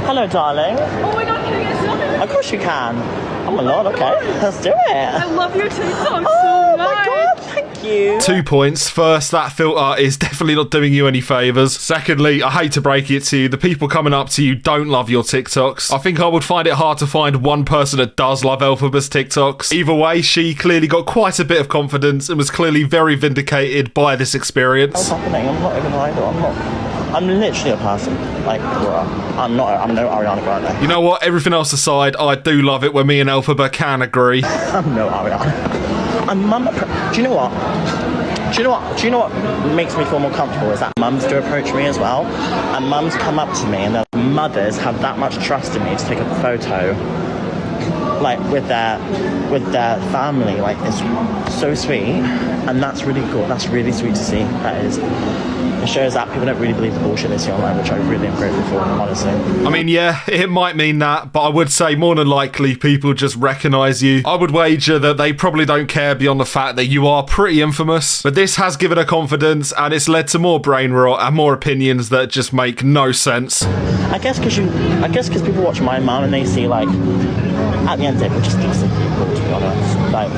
Hello, darling. Oh my god, can I get a selfie? Of course you can. Oh my lord, okay. Let's do it. I love your TikTok so much. Oh my god, thank you. 2 points. First, that filter is definitely not doing you any favours. Secondly, I hate to break it to you, the people coming up to you don't love your TikToks. I think I would find it hard to find one person that does love Elphaba's TikToks. Either way, she clearly got quite a bit of confidence and was clearly very vindicated by this experience. What's happening? I'm not even idle. I'm literally a person. Like, I'm no Ariana Grande. You know what? Everything else aside, I do love it when me and Elphaba can agree. I'm no Ariana. I'm mum. Do you know what? Do you know what makes me feel more comfortable is that mums do approach me as well, and mums come up to me, and their mothers have that much trust in me to take a photo, like with their family. Like, it's so sweet, and that's really cool. That's really sweet to see. That is. It shows that people don't really believe the bullshit they see online, which I really am grateful for, honestly. I mean, yeah, it might mean that, but I would say more than likely people just recognise you. I would wager that they probably don't care beyond the fact that you are pretty infamous. But this has given her confidence, and it's led to more brain rot and more opinions that just make no sense. I guess because people watch my mum and they see, like, at the end of it, we're just decent people, to be honest. Like,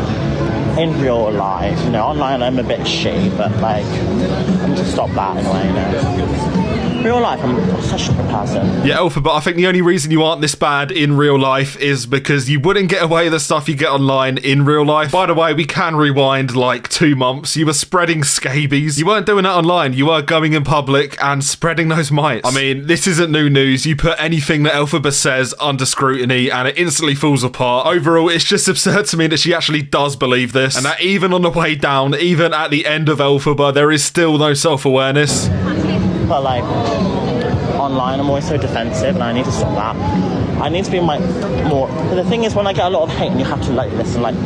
in real life, you know, online I'm a bit shitty, but like, I'm to stop that in a way, you know. Real life, I'm such a good person. Yeah, Elphaba, I think the only reason you aren't this bad in real life is because you wouldn't get away with the stuff you get online in real life. By the way, we can rewind like 2 months. You were spreading scabies. You weren't doing that online. You were going in public and spreading those mites. I mean, this isn't new news. You put anything that Elphaba says under scrutiny and it instantly falls apart. Overall, it's just absurd to me that she actually does believe this, and that even on the way down, even at the end of Elphaba, there is still no self-awareness. But like, online I'm always so defensive, and I need to stop that. I need to be more. But the thing is, when I get a lot of hate, and you have to like listen, like,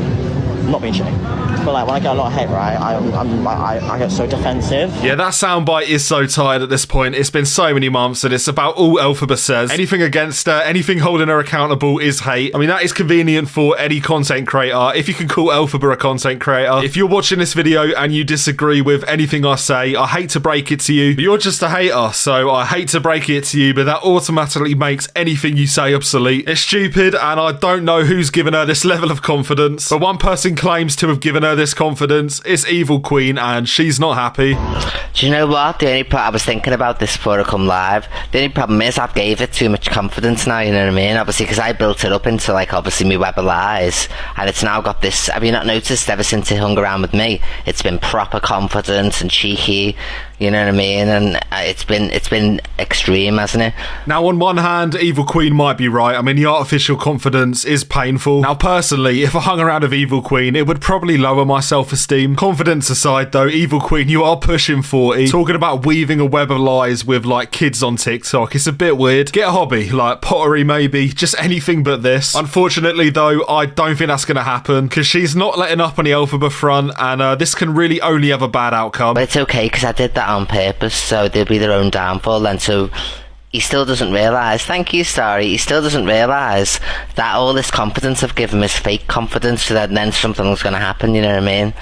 not being shitty, but like when I get a lot of hate, right, I get so defensive. Yeah, that soundbite is so tired at this point. It's been so many months, and it's about all Elphaba says. Anything against her, anything holding her accountable is hate. I mean, that is convenient for any content creator, if you can call Elphaba a content creator. If you're watching this video and you disagree with anything I say, I hate to break it to you, but you're just a hater, so I hate to break it to you, but that automatically makes anything you say obsolete. It's stupid, and I don't know who's given her this level of confidence, but one person claims to have given her this confidence. It's Evil Queen, and she's not happy. Do you know what? The only part I was thinking about this before I come live, the only problem is I've gave it too much confidence now, you know what I mean? Obviously, because I built it up into, like, obviously me web of lies, and it's now got this. Have you not noticed ever since it hung around with me, it's been proper confident and cheeky, you know what I mean? And it's been extreme, hasn't it? Now, on one hand, Evil Queen might be right. I mean, the artificial confidence is painful. Now, personally, if I hung around with Evil Queen, it would probably lower my self-esteem. Confidence aside, though, Evil Queen, you are pushing 40. Talking about weaving a web of lies with, like, kids on TikTok, it's a bit weird. Get a hobby, like pottery maybe, just anything but this. Unfortunately, though, I don't think that's going to happen, because she's not letting up on the Elphaba front, and this can really only have a bad outcome. But it's okay, because I did that on purpose, so they'll be their own downfall then. So he still doesn't realise, thank you, Starry, he still doesn't realise that all this confidence I've given him is fake confidence, so that then something's going to happen, you know what I mean?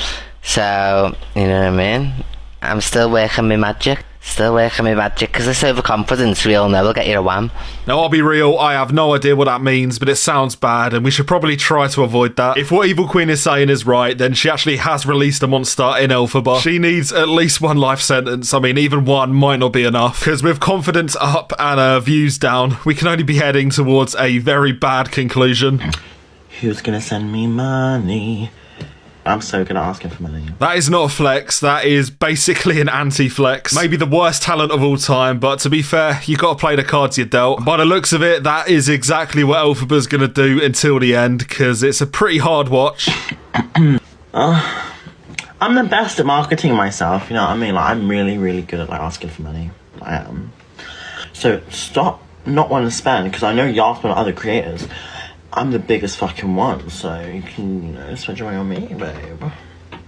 So, you know what I mean? I'm still working my magic. Still working my magic, because this overconfidence we all know will get you a wham. Now, I'll be real, I have no idea what that means, but it sounds bad, and we should probably try to avoid that. If what Evil Queen is saying is right, then she actually has released a monster in Elphaba. She needs at least 1 life sentence. I mean, even 1 might not be enough, because with confidence up and views down, we can only be heading towards a very bad conclusion. Who's gonna send me money? I'm so gonna ask him for money. That is not a flex, that is basically an anti-flex. Maybe the worst talent of all time, but to be fair, you gotta play the cards you're dealt. By the looks of it, that is exactly what Elphaba's gonna do until the end, because it's a pretty hard watch. I'm the best at marketing myself, you know what I mean? Like, I'm really, really good at like asking for money. I am. So stop not wanting to spend, because I know y'all spend on other creators. I'm the biggest fucking one, so you can, you know, spend your money on me, babe.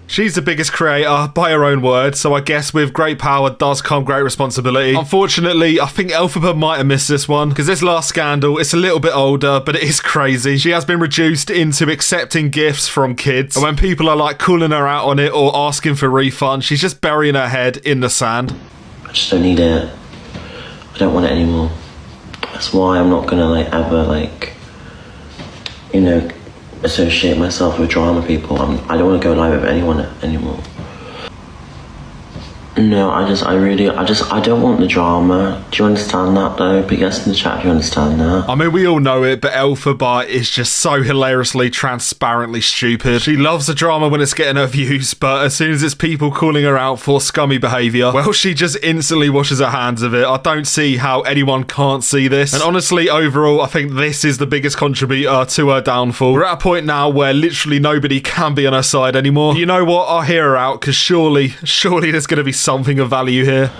She's the biggest creator, by her own word, so I guess with great power does come great responsibility. Unfortunately, I think Elphaba might have missed this one, because this last scandal, it's a little bit older, but it is crazy. She has been reduced into accepting gifts from kids, and when people are like calling her out on it or asking for refund, she's just burying her head in the sand. I just don't need it. I don't want it anymore. That's why I'm not gonna like ever like, you know, associate myself with drama people. I don't want to go live with anyone anymore. No, I don't want the drama. Do you understand that though? But yes, in the chat, do you understand that? I mean, we all know it, but Elphaba is just so hilariously, transparently stupid. She loves the drama when it's getting her views, but as soon as it's people calling her out for scummy behaviour, well, she just instantly washes her hands of it. I don't see how anyone can't see this. And honestly, overall, I think this is the biggest contributor to her downfall. We're at a point now where literally nobody can be on her side anymore. You know what? I'll hear her out, because surely there's going to be something of value here.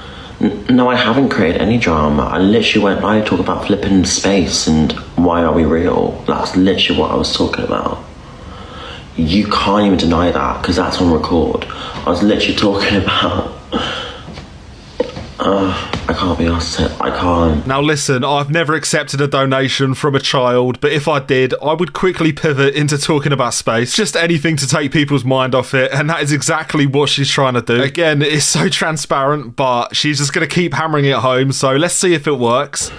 No, I haven't created any drama. I literally went live to talk about flipping space and why are we real. That's literally what I was talking about. You can't even deny that, because that's on record. I was literally talking about... I can't be asked it. I can't. Now listen, I've never accepted a donation from a child, but if I did, I would quickly pivot into talking about space. Just anything to take people's mind off it, and that is exactly what she's trying to do. Again, it's so transparent, but she's just going to keep hammering it home, so let's see if it works.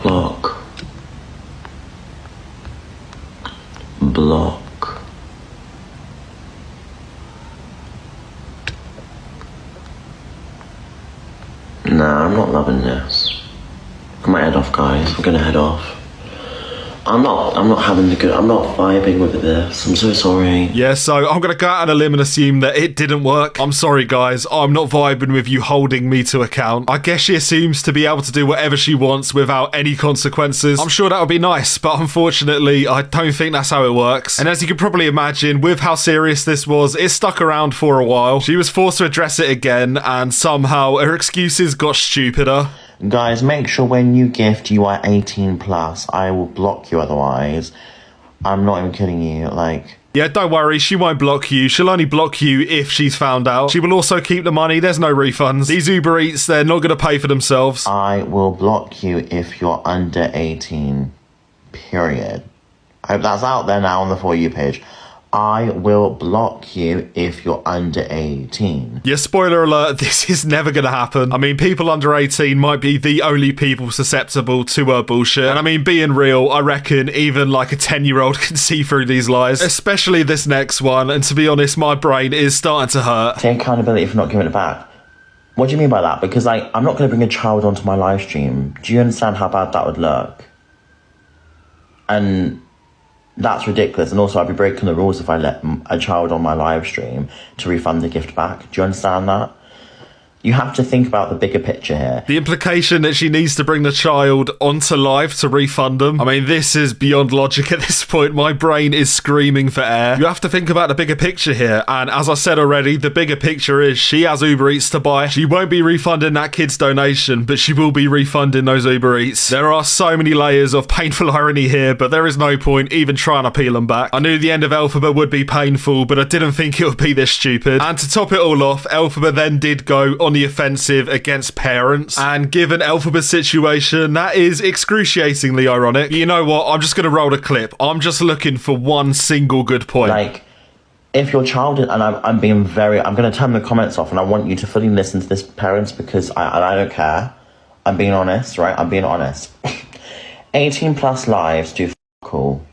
Block. Block. Nah, I'm not loving this. I might head off, guys. I'm gonna head off. I'm not vibing with this. I'm so sorry. Yeah, so I'm gonna go out on a limb and assume that it didn't work. I'm sorry, guys. I'm not vibing with you holding me to account. I guess she assumes to be able to do whatever she wants without any consequences. I'm sure that would be nice, but unfortunately, I don't think that's how it works. And as you can probably imagine, with how serious this was, it stuck around for a while. She was forced to address it again, and somehow her excuses got stupider. Guys, make sure when you gift you are 18 plus. I will block you otherwise. I'm not even kidding you, like... Yeah, don't worry, she won't block you. She'll only block you if she's found out. She will also keep the money, there's no refunds. These Uber Eats, they're not going to pay for themselves. I will block you if you're under 18. Period. I hope that's out there now on the For You page. I will block you if you're under 18. Yeah, spoiler alert, this is never going to happen. I mean, people under 18 might be the only people susceptible to her bullshit. And I mean, being real, I reckon even like a 10-year-old can see through these lies. Especially this next one, and to be honest, my brain is starting to hurt. Take accountability for not giving it back. What do you mean by that? Because I'm not going to bring a child onto my live stream. Do you understand how bad that would look? And... that's ridiculous, and also I'd be breaking the rules if I let a child on my live stream to refund the gift back. Do you understand that? You have to think about the bigger picture here. The implication that she needs to bring the child onto live to refund them. I mean, this is beyond logic at this point. My brain is screaming for air. You have to think about the bigger picture here. And as I said already, the bigger picture is she has Uber Eats to buy. She won't be refunding that kid's donation, but she will be refunding those Uber Eats. There are so many layers of painful irony here, but there is no point even trying to peel them back. I knew the end of Elphaba would be painful, but I didn't think it would be this stupid. And to top it all off, Elphaba then did go on the offensive against parents, and given Elphaba's situation, that is excruciatingly ironic. You know what, I'm just gonna roll the clip. I'm just looking for one single good point. Like, if your child, and I'm going to turn the comments off, and I want you to fully listen to this, parents, because I don't care. I'm being honest, right? I'm being honest. 18 plus lives do cool.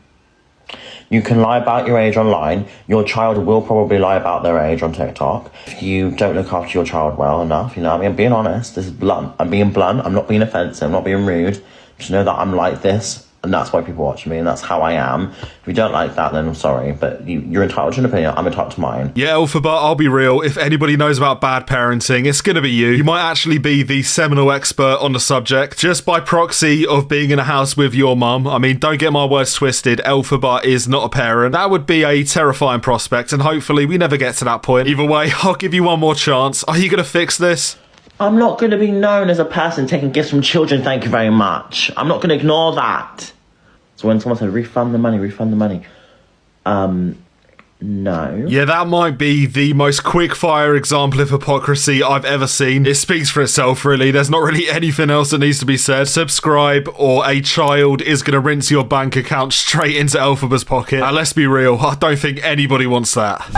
You can lie about your age online. Your child will probably lie about their age on TikTok if you don't look after your child well enough. You know what I mean? I'm being honest. This is blunt. I'm being blunt. I'm not being offensive. I'm not being rude. Just know that I'm like this, and that's why people watch me, and that's how I am. If you don't like that, then I'm sorry, but you're entitled to an opinion. I'm entitled to mine. Yeah, Elphaba, I'll be real. If anybody knows about bad parenting, it's gonna be you. You might actually be the seminal expert on the subject, just by proxy of being in a house with your mum. I mean, don't get my words twisted. Elphaba is not a parent. That would be a terrifying prospect, and hopefully we never get to that point. Either way, I'll give you one more chance. Are you gonna fix this? I'm not going to be known as a person taking gifts from children, thank you very much. I'm not going to ignore that. So when someone said, refund the money, no. Yeah, that might be the most quick-fire example of hypocrisy I've ever seen. It speaks for itself, really. There's not really anything else that needs to be said. Subscribe, or a child is going to rinse your bank account straight into Elphaba's pocket. And let's be real, I don't think anybody wants that.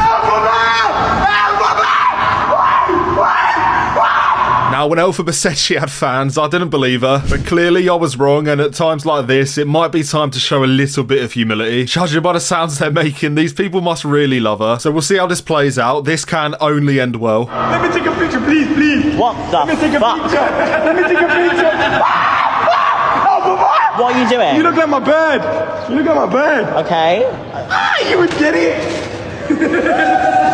Now, when Elphaba said she had fans, I didn't believe her, but clearly I was wrong, and at times like this, it might be time to show a little bit of humility. Judging by the sounds they're making, these people must really love her. So we'll see how this plays out. This can only end well. Let me take a picture, please. What the fuck? Let me take a picture. What are you doing? You look like my bird. Okay. You would get it.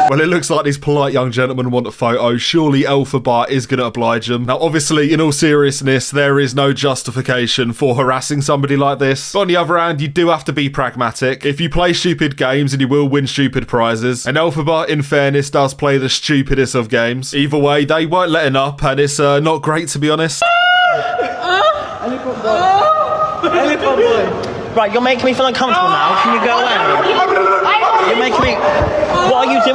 Well, it looks like these polite young gentlemen want a photo. Surely Elphaba is going to oblige them. Now, obviously, in all seriousness, there is no justification for harassing somebody like this. But on the other hand, you do have to be pragmatic. If you play stupid games, and you will win stupid prizes. And Elphaba, in fairness, does play the stupidest of games. Either way, they weren't letting up, and it's not great, to be honest. Elephant boy. Right, you're making me feel uncomfortable now. Can you go away? You're making me... What are you doing?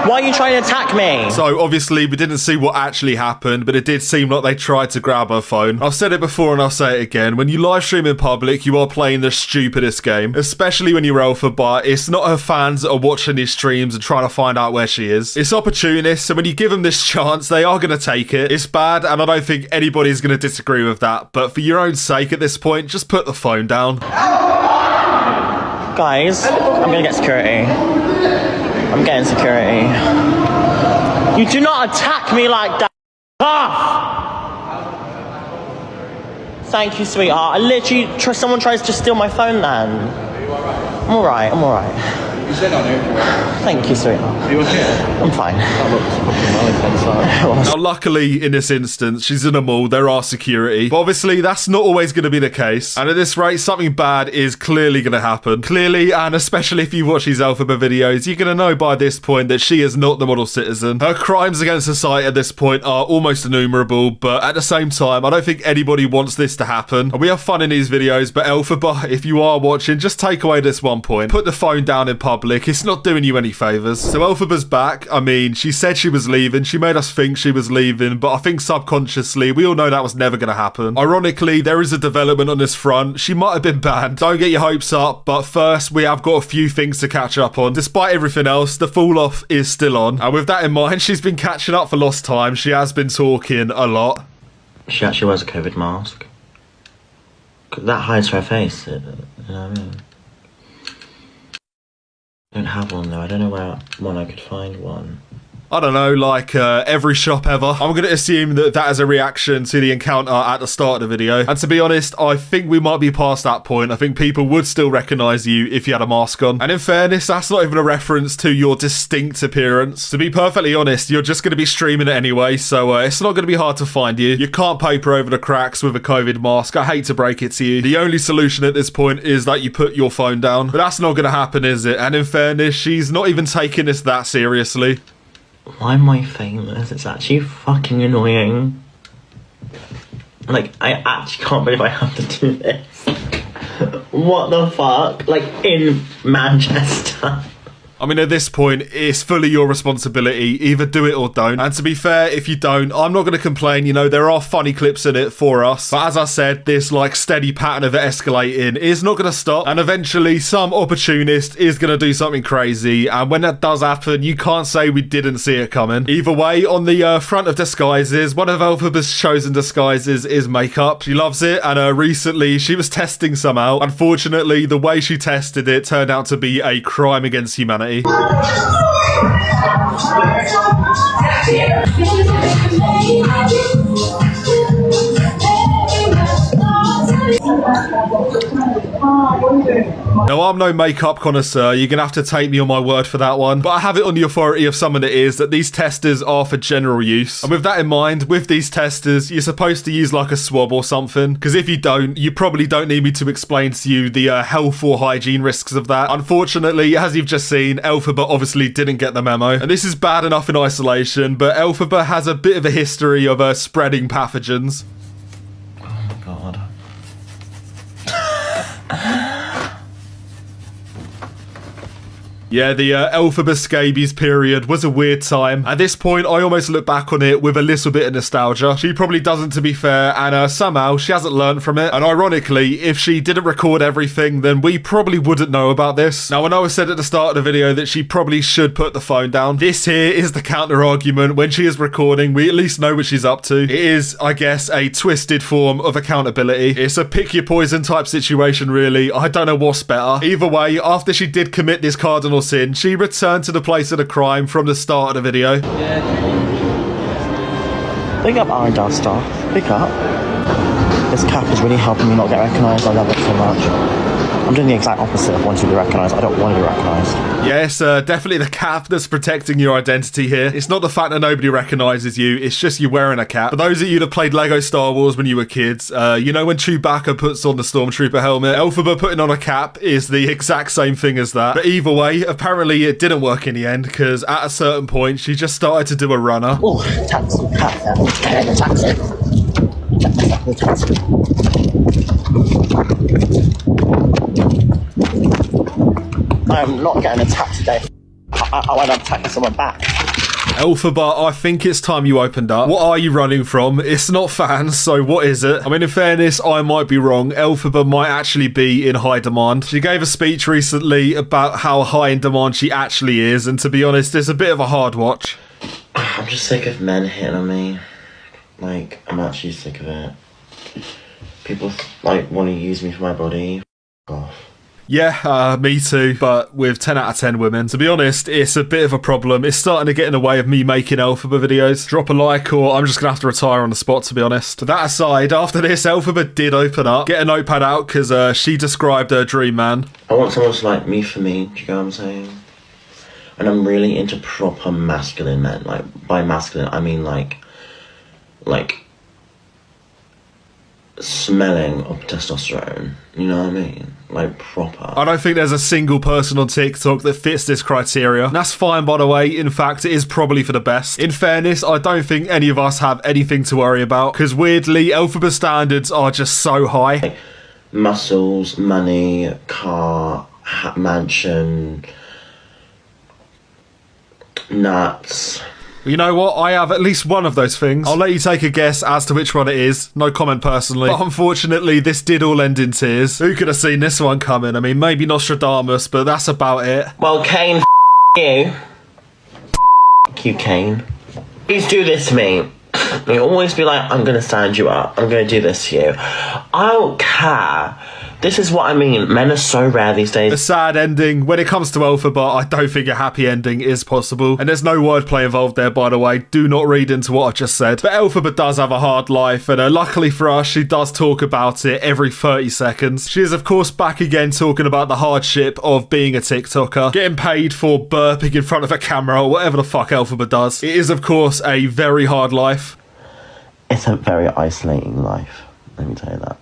Why are you trying to attack me? So, obviously, we didn't see what actually happened, but it did seem like they tried to grab her phone. I've said it before and I'll say it again. When you live stream in public, you are playing the stupidest game. Especially when you're Elphaba. It's not her fans that are watching these streams and trying to find out where she is. It's opportunists, so when you give them this chance, they are going to take it. It's bad, and I don't think anybody's going to disagree with that. But for your own sake at this point, just put the phone down. Guys, I'm going to get security. I'm getting security. You do not attack me like that. Thank you, sweetheart. I literally, someone tries to steal my phone then. I'm alright. You said I know. Thank you, sweetheart. Are you okay? I'm fine. Now, luckily, in this instance, she's in a mall, there are security. But obviously, that's not always going to be the case. And at this rate, something bad is clearly going to happen. Clearly, and especially if you watch these Elphaba videos, you're going to know by this point that she is not the model citizen. Her crimes against society at this point are almost innumerable, but at the same time, I don't think anybody wants this to happen. And we have fun in these videos, but Elphaba, if you are watching, just take away this one point. Put the phone down in public. It's not doing you any favours. So Elphaba's back. I mean, she said she was leaving. She made us think she was leaving, but I think subconsciously, we all know that was never going to happen. Ironically, there is a development on this front. She might have been banned. Don't get your hopes up, but first, we have got a few things to catch up on. Despite everything else, the fall-off is still on. And with that in mind, she's been catching up for lost time. She has been talking a lot. She actually wears a COVID mask. That hides her face. You know what I mean? I don't have one though. I don't know where I could find one. I don't know, like every shop ever. I'm going to assume that that is a reaction to the encounter at the start of the video. And to be honest, I think we might be past that point. I think people would still recognise you if you had a mask on. And in fairness, that's not even a reference to your distinct appearance. To be perfectly honest, you're just going to be streaming it anyway, so it's not going to be hard to find you. You can't paper over the cracks with a COVID mask. I hate to break it to you. The only solution at this point is that you put your phone down. But that's not going to happen, is it? And in fairness, she's not even taking this that seriously. Why am I famous? It's actually fucking annoying. Like, I actually can't believe I have to do this. What the fuck? Like, in Manchester. I mean, at this point, it's fully your responsibility. Either do it or don't. And to be fair, if you don't, I'm not going to complain. You know, there are funny clips in it for us. But as I said, this like steady pattern of it escalating is not going to stop. And eventually, some opportunist is going to do something crazy. And when that does happen, you can't say we didn't see it coming. Either way, on the front of disguises, one of Elphaba's chosen disguises is makeup. She loves it. And recently, she was testing some out. Unfortunately, the way she tested it turned out to be a crime against humanity. Now, I'm no makeup connoisseur, you're gonna have to take me on my word for that one, but I have it on the authority of someone that is, that these testers are for general use. And with that in mind, with these testers, you're supposed to use like a swab or something, because if you don't, you probably don't need me to explain to you the health or hygiene risks of that. Unfortunately, as you've just seen, Elphaba obviously didn't get the memo, and this is bad enough in isolation, but Elphaba has a bit of a history of spreading pathogens. Oh my god. Yeah, the Elphaba scabies period was a weird time. At this point, I almost look back on it with a little bit of nostalgia. She probably doesn't, to be fair, and somehow she hasn't learned from it. And ironically, if she didn't record everything, then we probably wouldn't know about this. Now, I know I said at the start of the video that she probably should put the phone down. This here is the counter argument. When she is recording, we at least know what she's up to. It is, I guess, a twisted form of accountability. It's a pick your poison type situation, really. I don't know what's better. Either way, after she did commit this cardinal sin, she returned to the place of the crime from the start of the video. Big up Arendelle staff. Big up. This cap is really helping me not get recognised. I love it so much. I'm doing the exact opposite of wanting to be recognised. I don't want to be recognised. Yes, definitely the cap that's protecting your identity here. It's not the fact that nobody recognises you, it's just you wearing a cap. For those of you that played Lego Star Wars when you were kids, you know when Chewbacca puts on the Stormtrooper helmet, Elphaba putting on a cap is the exact same thing as that. But either way, apparently it didn't work in the end, because at a certain point, she just started to do a runner. Oh, taxi, taxi. I'm not getting a taxi today. I want to taxi someone back. Elphaba, I think it's time you opened up. What are you running from? It's not fans, so what is it? I mean, in fairness, I might be wrong. Elphaba might actually be in high demand. She gave a speech recently about how high in demand she actually is, and to be honest, it's a bit of a hard watch. I'm just sick of men hitting on me. Like, I'm actually sick of it. People, like, want to use me for my body. F*** off. Yeah, me too, but with 10 out of 10 women. To be honest, it's a bit of a problem. It's starting to get in the way of me making Elphaba videos. Drop a like or I'm just going to have to retire on the spot, to be honest. That aside, after this, Elphaba did open up. Get a notepad out, because she described her dream man. I want someone to like me for me, do you get what I'm saying? And I'm really into proper masculine men. Like, by masculine, I mean like smelling of testosterone, you know what I mean? Like, proper. I don't think there's a single person on TikTok that fits this criteria. And that's fine, by the way. In fact, it is probably for the best. In fairness, I don't think any of us have anything to worry about, because weirdly, Elphaba standards are just so high. Like, muscles, money, car, mansion, nuts. You know what? I have at least one of those things. I'll let you take a guess as to which one it is. No comment personally. But unfortunately, this did all end in tears. Who could have seen this one coming? I mean, maybe Nostradamus, but that's about it. Well, Kane, you. You, Kane. Please do this to me. You always be like, I'm gonna stand you up. I'm gonna do this to you. I don't care. This is what I mean. Men are so rare these days. A sad ending. When it comes to Elphaba, I don't think a happy ending is possible. And there's no wordplay involved there, by the way. Do not read into what I've just said. But Elphaba does have a hard life, and luckily for us, she does talk about it every 30 seconds. She is, of course, back again talking about the hardship of being a TikToker, getting paid for burping in front of a camera, or whatever the fuck Elphaba does. It is, of course, a very hard life. It's a very isolating life. Let me tell you that.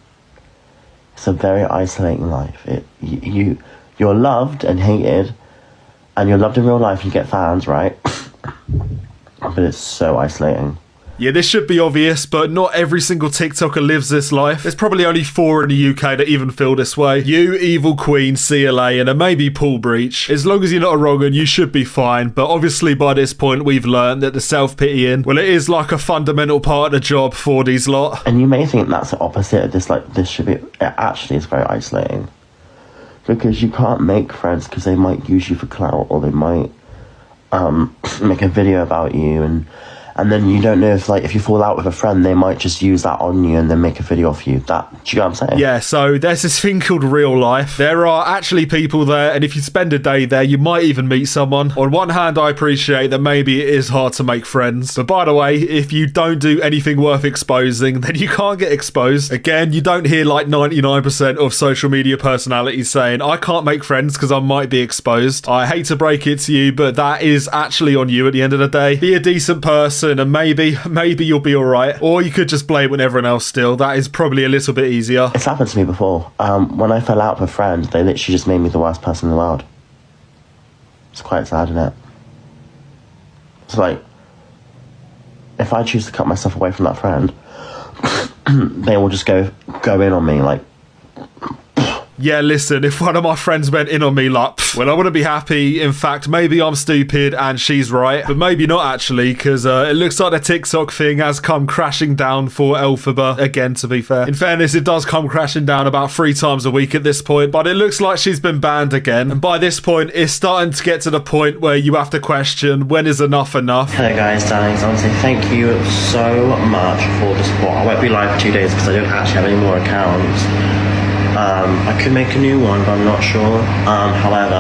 It's a very isolating life. You're loved and hated, and you're loved in real life. You get fans, right? But it's so isolating. Yeah, this should be obvious, but not every single TikToker lives this life. There's probably only 4 in the UK that even feel this way. You, Evil Queen, CLA, and a maybe Paul Breach. As long as you're not a wrong 'un, you should be fine, but obviously by this point we've learned that the self-pitying, well, it is like a fundamental part of the job for these lot. And you may think that's the opposite of this, like, this should be, it actually is very isolating. Because you can't make friends because they might use you for clout, or they might make a video about you, and then you don't know if you fall out with a friend, they might just use that on you and then make a video of you. Do you know what I'm saying? Yeah, so there's this thing called real life. There are actually people there, and if you spend a day there, you might even meet someone. On one hand, I appreciate that maybe it is hard to make friends. But by the way, if you don't do anything worth exposing, then you can't get exposed. Again, you don't hear like 99% of social media personalities saying, I can't make friends because I might be exposed. I hate to break it to you, but that is actually on you at the end of the day. Be a decent person, and maybe you'll be alright. Or you could just blame everyone else still. That is probably a little bit easier. It's happened to me before. When I fell out with a friend, they literally just made me the worst person in the world. It's quite sad, isn't it? It's like, if I choose to cut myself away from that friend, they will just go in on me, like... Yeah, listen, if one of my friends went in on me like, well, I wouldn't be happy. In fact, maybe I'm stupid and she's right, but maybe not actually, because it looks like the TikTok thing has come crashing down for Elphaba again, to be fair. In fairness, it does come crashing down about 3 times a week at this point, but it looks like she's been banned again. And by this point, it's starting to get to the point where you have to question, when is enough enough? Hello guys, darlings, I want to say thank you so much for the support. I won't be live for 2 days because I don't actually have any more accounts. I could make a new one, but I'm not sure. However,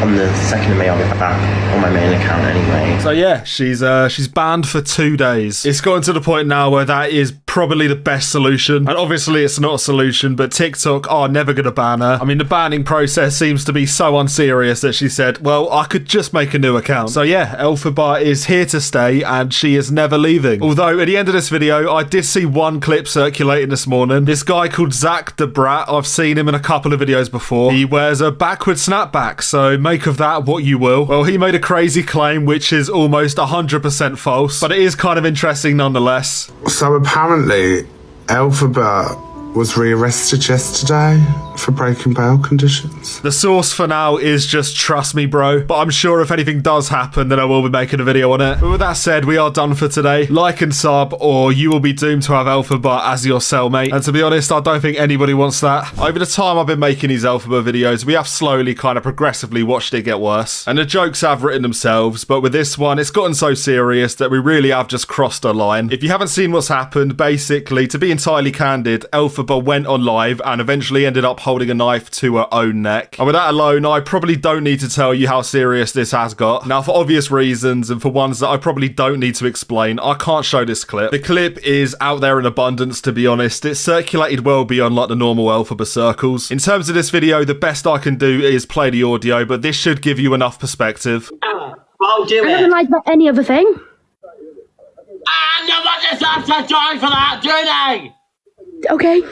on the 2nd of May, I'll be back on my main account anyway. So yeah, she's banned for 2 days. It's gotten to the point now where that is probably the best solution. And obviously it's not a solution, but TikTok are never going to ban her. I mean, the banning process seems to be so unserious that she said, well, I could just make a new account. So yeah, Elphaba is here to stay and she is never leaving. Although at the end of this video, I did see one clip circulating this morning. This guy called Zach the Brat, I've seen him in a couple of videos before. He wears a backward snapback, so make of that what you will. Well, he made a crazy claim which is almost 100% false, but it is kind of interesting nonetheless. So apparently, Elphaba was rearrested yesterday for breaking bail conditions. The source for now is just trust me, bro, but I'm sure if anything does happen, then I will be making a video on it. But with that said, we are done for today. Like and sub, or you will be doomed to have Elphaba as your cellmate. And to be honest, I don't think anybody wants that. Over the time I've been making these Elphaba videos, we have slowly kind of progressively watched it get worse. And the jokes have written themselves, but with this one, it's gotten so serious that we really have just crossed a line. If you haven't seen what's happened, basically, to be entirely candid, Elphaba went on live and eventually ended up holding a knife to her own neck. And with that alone, I probably don't need to tell you how serious this has got. Now, for obvious reasons and for ones that I probably don't need to explain, I can't show this clip. The clip is out there in abundance, to be honest. It's circulated well beyond like the normal Elphaba circles. In terms of this video, the best I can do is play the audio, but this should give you enough perspective. I'll do it. I haven't liked any other thing. And nobody's after join for that, do they? Okay.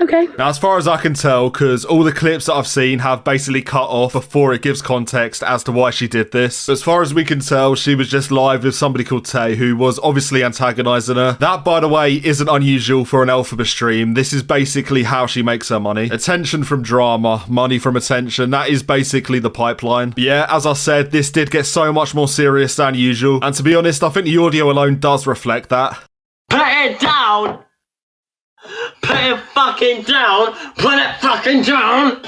Okay. Now, as far as I can tell, because all the clips that I've seen have basically cut off before it gives context as to why she did this. But as far as we can tell, she was just live with somebody called Tay, who was obviously antagonising her. That, by the way, isn't unusual for an Elphaba stream. This is basically how she makes her money. Attention from drama, money from attention. That is basically the pipeline. But yeah, as I said, this did get so much more serious than usual. And to be honest, I think the audio alone does reflect that. Put it down! Put it fucking down! Put it fucking down!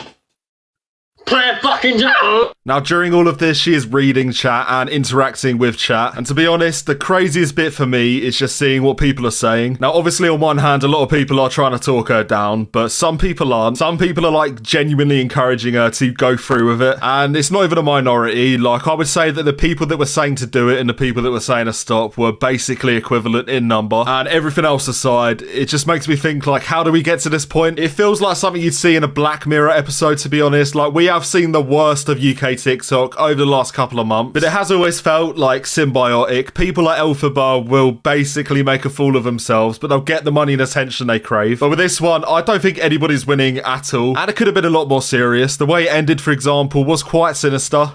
Put it fucking down! Now, during all of this, she is reading chat and interacting with chat. And to be honest, the craziest bit for me is just seeing what people are saying. Now, obviously, on one hand, a lot of people are trying to talk her down, but some people aren't. Some people are, like, genuinely encouraging her to go through with it. And it's not even a minority. Like, I would say that the people that were saying to do it and the people that were saying to stop were basically equivalent in number. And everything else aside, it just makes me think, like, how do we get to this point? It feels like something you'd see in a Black Mirror episode, to be honest. Like, we have seen the worst of UK TikTok over the last couple of months, but it has always felt like symbiotic. People like Elphaba will basically make a fool of themselves, but they'll get the money and attention they crave. But with this one, I don't think anybody's winning at all, and it could have been a lot more serious. The way it ended, for example, was quite sinister.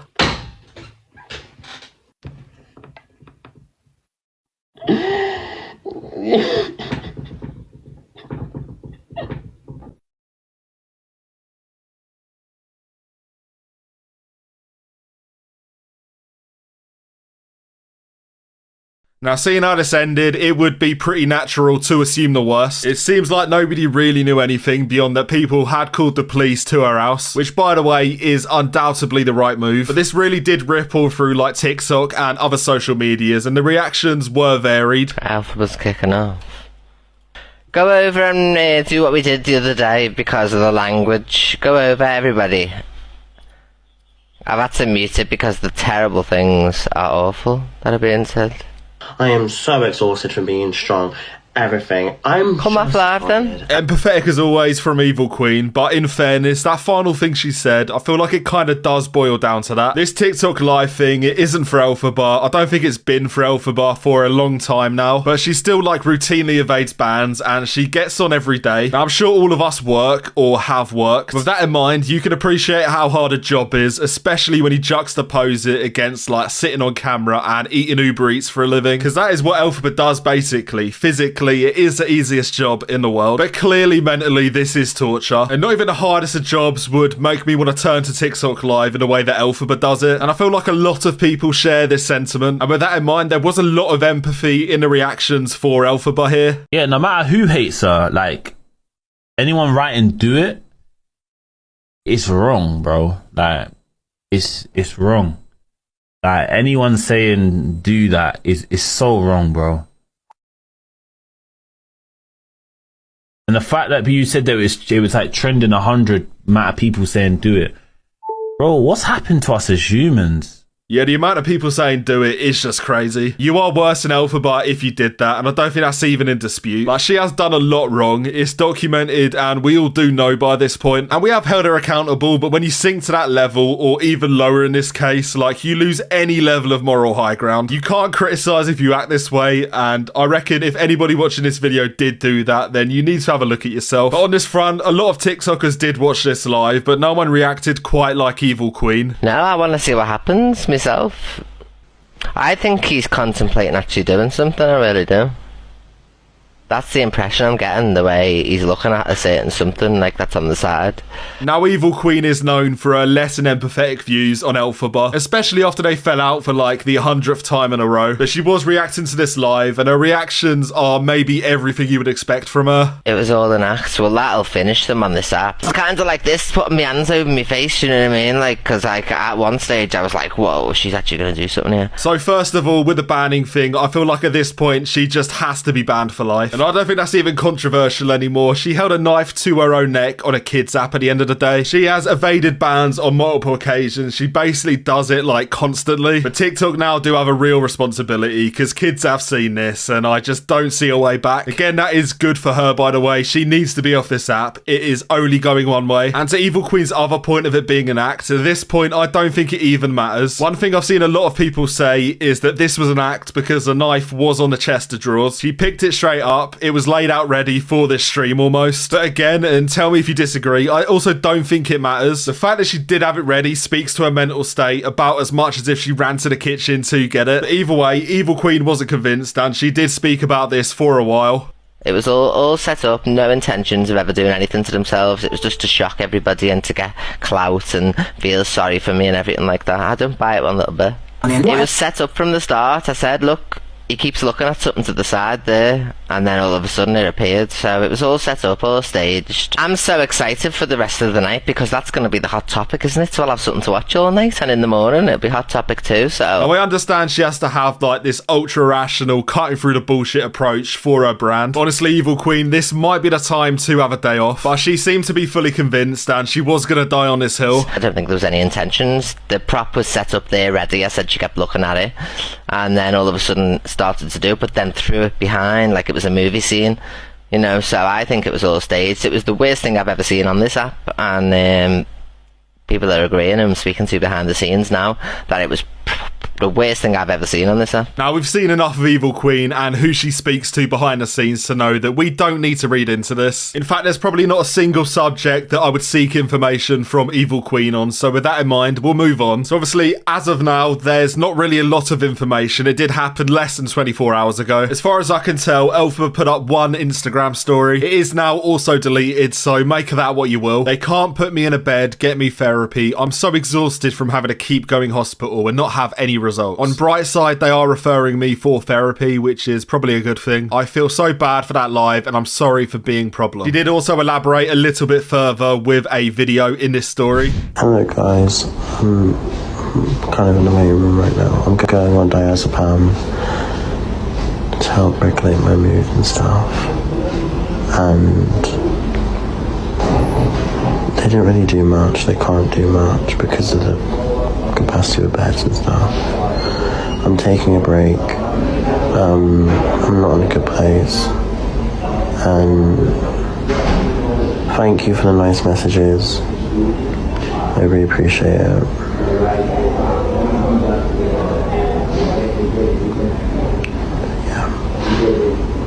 Now, seeing how this ended, it would be pretty natural to assume the worst. It seems like nobody really knew anything beyond that people had called the police to her house, which, by the way, is undoubtedly the right move. But this really did ripple through like TikTok and other social medias, and the reactions were varied. Elphaba's kicking off. Go over and do what we did the other day because of the language. Go over, everybody. I've had to mute it because the terrible things are awful that are being said. I am so exhausted from being strong. Everything. Come off live then. Empathetic as always from Evil Queen, but in fairness, that final thing she said, I feel like it kind of does boil down to that. This TikTok live thing, it isn't for Elphaba. I don't think it's been for Elphaba for a long time now, but she still like routinely evades bans and she gets on every day. Now, I'm sure all of us work or have worked. With that in mind, you can appreciate how hard a job is, especially when you juxtapose it against like sitting on camera and eating Uber Eats for a living, because that is what Elphaba does basically, physically. It is the easiest job in the world, but clearly mentally this is torture, and not even the hardest of jobs would make me want to turn to TikTok live in the way that Elphaba does it, and I feel like a lot of people share this sentiment. And with that in mind, there was a lot of empathy in the reactions for Elphaba here. Yeah, no matter who hates her, like anyone writing do it, it's wrong, bro. Like it's wrong. Like anyone saying do that is so wrong, bro. And the fact that you said that it was like trending 100 amount of people saying do it. Bro, what's happened to us as humans? Yeah, the amount of people saying do it is just crazy. You are worse than Elphaba if you did that, and I don't think that's even in dispute. Like, she has done a lot wrong. It's documented, and we all do know by this point. And we have held her accountable, but when you sink to that level, or even lower in this case, like, you lose any level of moral high ground. You can't criticize if you act this way, and I reckon if anybody watching this video did do that, then you need to have a look at yourself. But on this front, a lot of TikTokers did watch this live, but no one reacted quite like Evil Queen. No, I want to see what happens myself. I think he's contemplating actually doing something, I really do. That's the impression I'm getting, the way he's looking at a certain something like that's on the side. Now, Evil Queen is known for her less than empathetic views on Elphaba, especially after they fell out for like the 100th time in a row. But she was reacting to this live, and her reactions are maybe everything you would expect from her. It was all an act. Well, that'll finish them on this app. It's kind of like this, putting my hands over my face, you know what I mean? Like, because like, at one stage I was like, whoa, she's actually going to do something here. So first of all, with the banning thing, I feel like at this point she just has to be banned for life. And I don't think that's even controversial anymore. She held a knife to her own neck on a kid's app at the end of the day. She has evaded bans on multiple occasions. She basically does it like constantly. But TikTok now do have a real responsibility because kids have seen this and I just don't see a way back. Again, that is good for her, by the way. She needs to be off this app. It is only going one way. And to Evil Queen's other point of it being an act, at this point, I don't think it even matters. One thing I've seen a lot of people say is that this was an act because the knife was on the chest of drawers. She picked it straight up. It was laid out ready for this stream almost. But again, and tell me if you disagree, I also don't think it matters. The fact that she did have it ready speaks to her mental state about as much as if she ran to the kitchen to get it. But either way, Evil Queen wasn't convinced and she did speak about this for a while. It was all set up, no intentions of ever doing anything to themselves. It was just to shock everybody and to get clout and feel sorry for me and everything like that. I don't buy it one little bit. It was set up from the start. I said, look, he keeps looking at something to the side there, and then all of a sudden it appeared. So it was all set up, all staged. I'm so excited for the rest of the night because that's going to be the hot topic, isn't it? So I'll have something to watch all night, and in the morning it'll be hot topic too. So now, we understand she has to have like this ultra rational, cutting through the bullshit approach for her brand. Honestly, Evil Queen, this might be the time to have a day off, but she seemed to be fully convinced and she was going to die on this hill. I don't think there was any intentions. The prop was set up there ready. I said she kept looking at it, and then all of a sudden started to do it, but then threw it behind like it was a movie scene, you know. So I think it was all staged. It was the worst thing I've ever seen on this app, and people are agreeing, I'm speaking to behind the scenes now, that it was the worst thing I've ever seen on this app. Now, we've seen enough of Evil Queen and who she speaks to behind the scenes to know that we don't need to read into this. In fact, there's probably not a single subject that I would seek information from Evil Queen on, so with that in mind, we'll move on. So obviously, as of now, there's not really a lot of information. It did happen less than 24 hours ago. As far as I can tell, Elphaba put up one Instagram story. It is now also deleted, so make of that what you will. They can't put me in a bed, get me therapy. I'm so exhausted from having to keep going hospital and not have any results. On bright side, they are referring me for therapy, which is probably a good thing. I feel so bad for that live, and I'm sorry for being problem. She did also elaborate a little bit further with a video in this story. Hello guys, I'm kind of in the waiting room right now. I'm going on diazepam to help regulate my mood and stuff. And they didn't really do much. They can't do much because of the capacity of beds and stuff. I'm taking a break. I'm not in a good place. And thank you for the nice messages. I really appreciate it.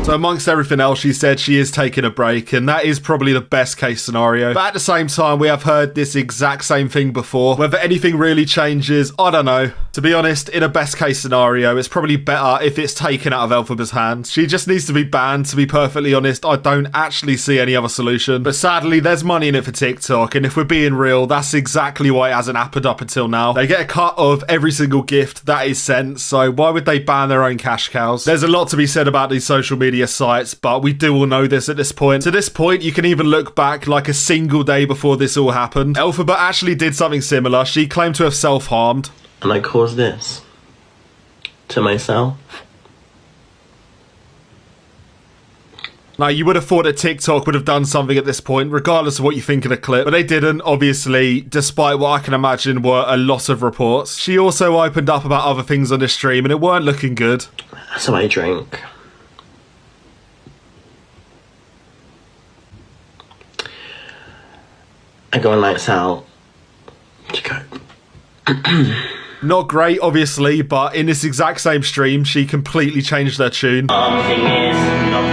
So amongst everything else, she said she is taking a break, and that is probably the best case scenario. But at the same time, we have heard this exact same thing before. Whether anything really changes, I don't know. To be honest, in a best case scenario, it's probably better if it's taken out of Elphaba's hands. She just needs to be banned, to be perfectly honest. I don't actually see any other solution. But sadly, there's money in it for TikTok, and if we're being real, that's exactly why it hasn't happened up until now. They get a cut of every single gift that is sent, so why would they ban their own cash cows? There's a lot to be said about these social media sites, but we do all know this at this point. To this point, you can even look back like a single day before this all happened. Elphaba actually did something similar. She claimed to have self-harmed. And I caused this to myself. Now, you would have thought that TikTok would have done something at this point, regardless of what you think of the clip, but they didn't, obviously, despite what I can imagine were a lot of reports. She also opened up about other things on the stream, and it weren't looking good. So I drink. I go on lights out to go. Not great, obviously, but in this exact same stream, she completely changed their tune. Something is not.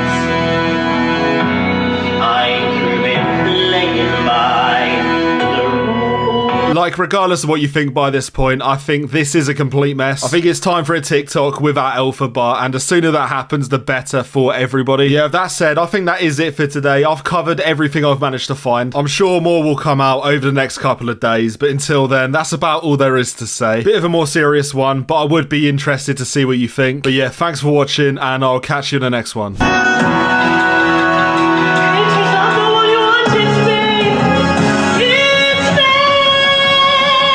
I'm through it, laying by the rules. Like, regardless of what you think by this point, I think this is a complete mess. I think it's time for a TikTok without Elphaba, and the sooner that happens, the better for everybody. Yeah, that said, I think that is it for today. I've covered everything I've managed to find. I'm sure more will come out over the next couple of days, but until then, that's about all there is to say. Bit of a more serious one, but I would be interested to see what you think. But yeah, thanks for watching, and I'll catch you in the next one.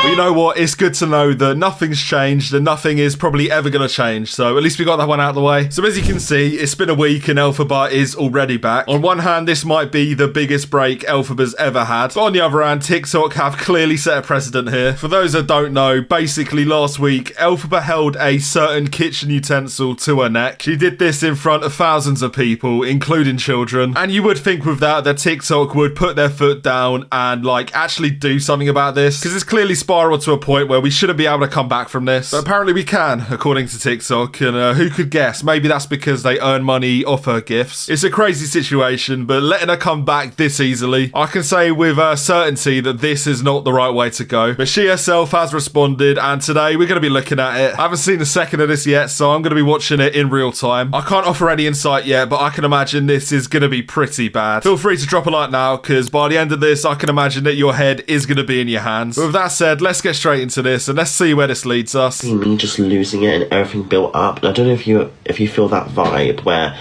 You know what, it's good to know that nothing's changed and nothing is probably ever going to change, so at least we got that one out of the way. So as you can see, it's been a week and Elphaba is already back. On one hand, this might be the biggest break Elphaba's ever had, but on the other hand, TikTok have clearly set a precedent here. For those that don't know, basically last week, Elphaba held a certain kitchen utensil to her neck. She did this in front of thousands of people, including children, and you would think with that TikTok would put their foot down and like actually do something about this, because it's clearly spiraled to a point where we shouldn't be able to come back from this. But apparently we can, according to TikTok, and who could guess? Maybe that's because they earn money off her gifts. It's a crazy situation, but letting her come back this easily, I can say with certainty that this is not the right way to go. But she herself has responded, and today we're going to be looking at it. I haven't seen a second of this yet, so I'm going to be watching it in real time. I can't offer any insight yet, but I can imagine this is going to be pretty bad. Feel free to drop a like now, because by the end of this, I can imagine that your head is going to be in your hands. But with that said, let's get straight into this and let's see where this leads us. Me just losing it and everything built up. I don't know if you feel that vibe where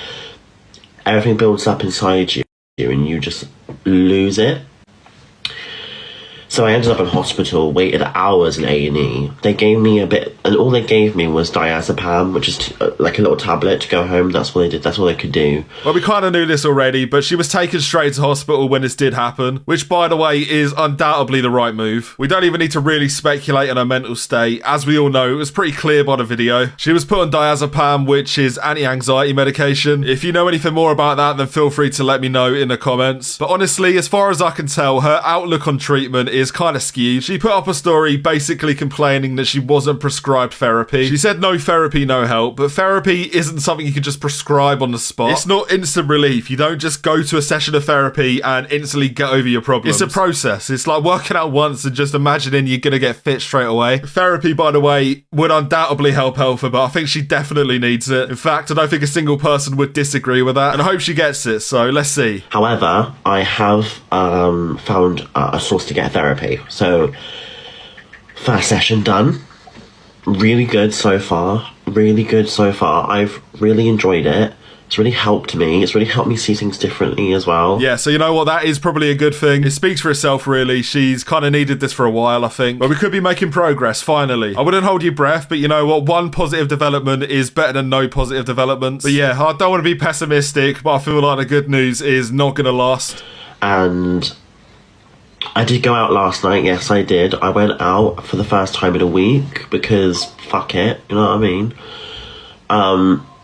everything builds up inside you and you just lose it. So I ended up in hospital, waited hours in A&E. They gave me a bit, and all they gave me was diazepam, which is like a little tablet to go home. That's what they did. That's all they could do. Well, we kind of knew this already, but she was taken straight to hospital when this did happen, which, by the way, is undoubtedly the right move. We don't even need to really speculate on her mental state. As we all know, it was pretty clear by the video. She was put on diazepam, which is anti-anxiety medication. If you know anything more about that, then feel free to let me know in the comments. But honestly, as far as I can tell, her outlook on treatment is is kind of skewed. She put up a story basically complaining that she wasn't prescribed therapy. She said no therapy, no help, but therapy isn't something you can just prescribe on the spot. It's not instant relief. You don't just go to a session of therapy and instantly get over your problems. It's a process. It's like working out once and just imagining you're gonna get fit straight away. Therapy, by the way, would undoubtedly help Elphaba, but I think she definitely needs it. In fact, I don't think a single person would disagree with that, and I hope she gets it, so let's see. However, I have found a source to get therapy. So, first session done. Really good so far. Really good so far. I've really enjoyed it. It's really helped me. It's really helped me see things differently as well. Yeah, so you know what? That is probably a good thing. It speaks for itself, really. She's kind of needed this for a while, I think. But we could be making progress, finally. I wouldn't hold your breath, but you know what? One positive development is better than no positive developments. But yeah, I don't want to be pessimistic, but I feel like the good news is not going to last. And I did go out last night. Yes, I did. I went out for the first time in a week because fuck it. You know what I mean?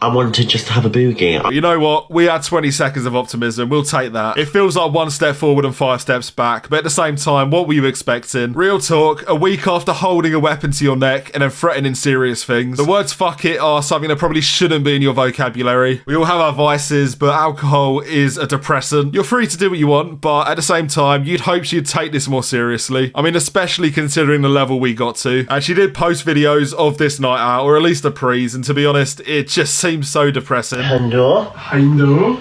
I wanted to just have a boogie. You know what? We had 20 seconds of optimism. We'll take that. It feels like 1 step forward and 5 steps back, but at the same time, what were you expecting? Real talk, a week after holding a weapon to your neck and then threatening serious things. The words fuck it are something that probably shouldn't be in your vocabulary. We all have our vices, but alcohol is a depressant. You're free to do what you want, but at the same time, you'd hope she'd take this more seriously. I mean, especially considering the level we got to. And she did post videos of this night out, or at least a pre's, and to be honest, it just seems so depressing. Hello. Hello.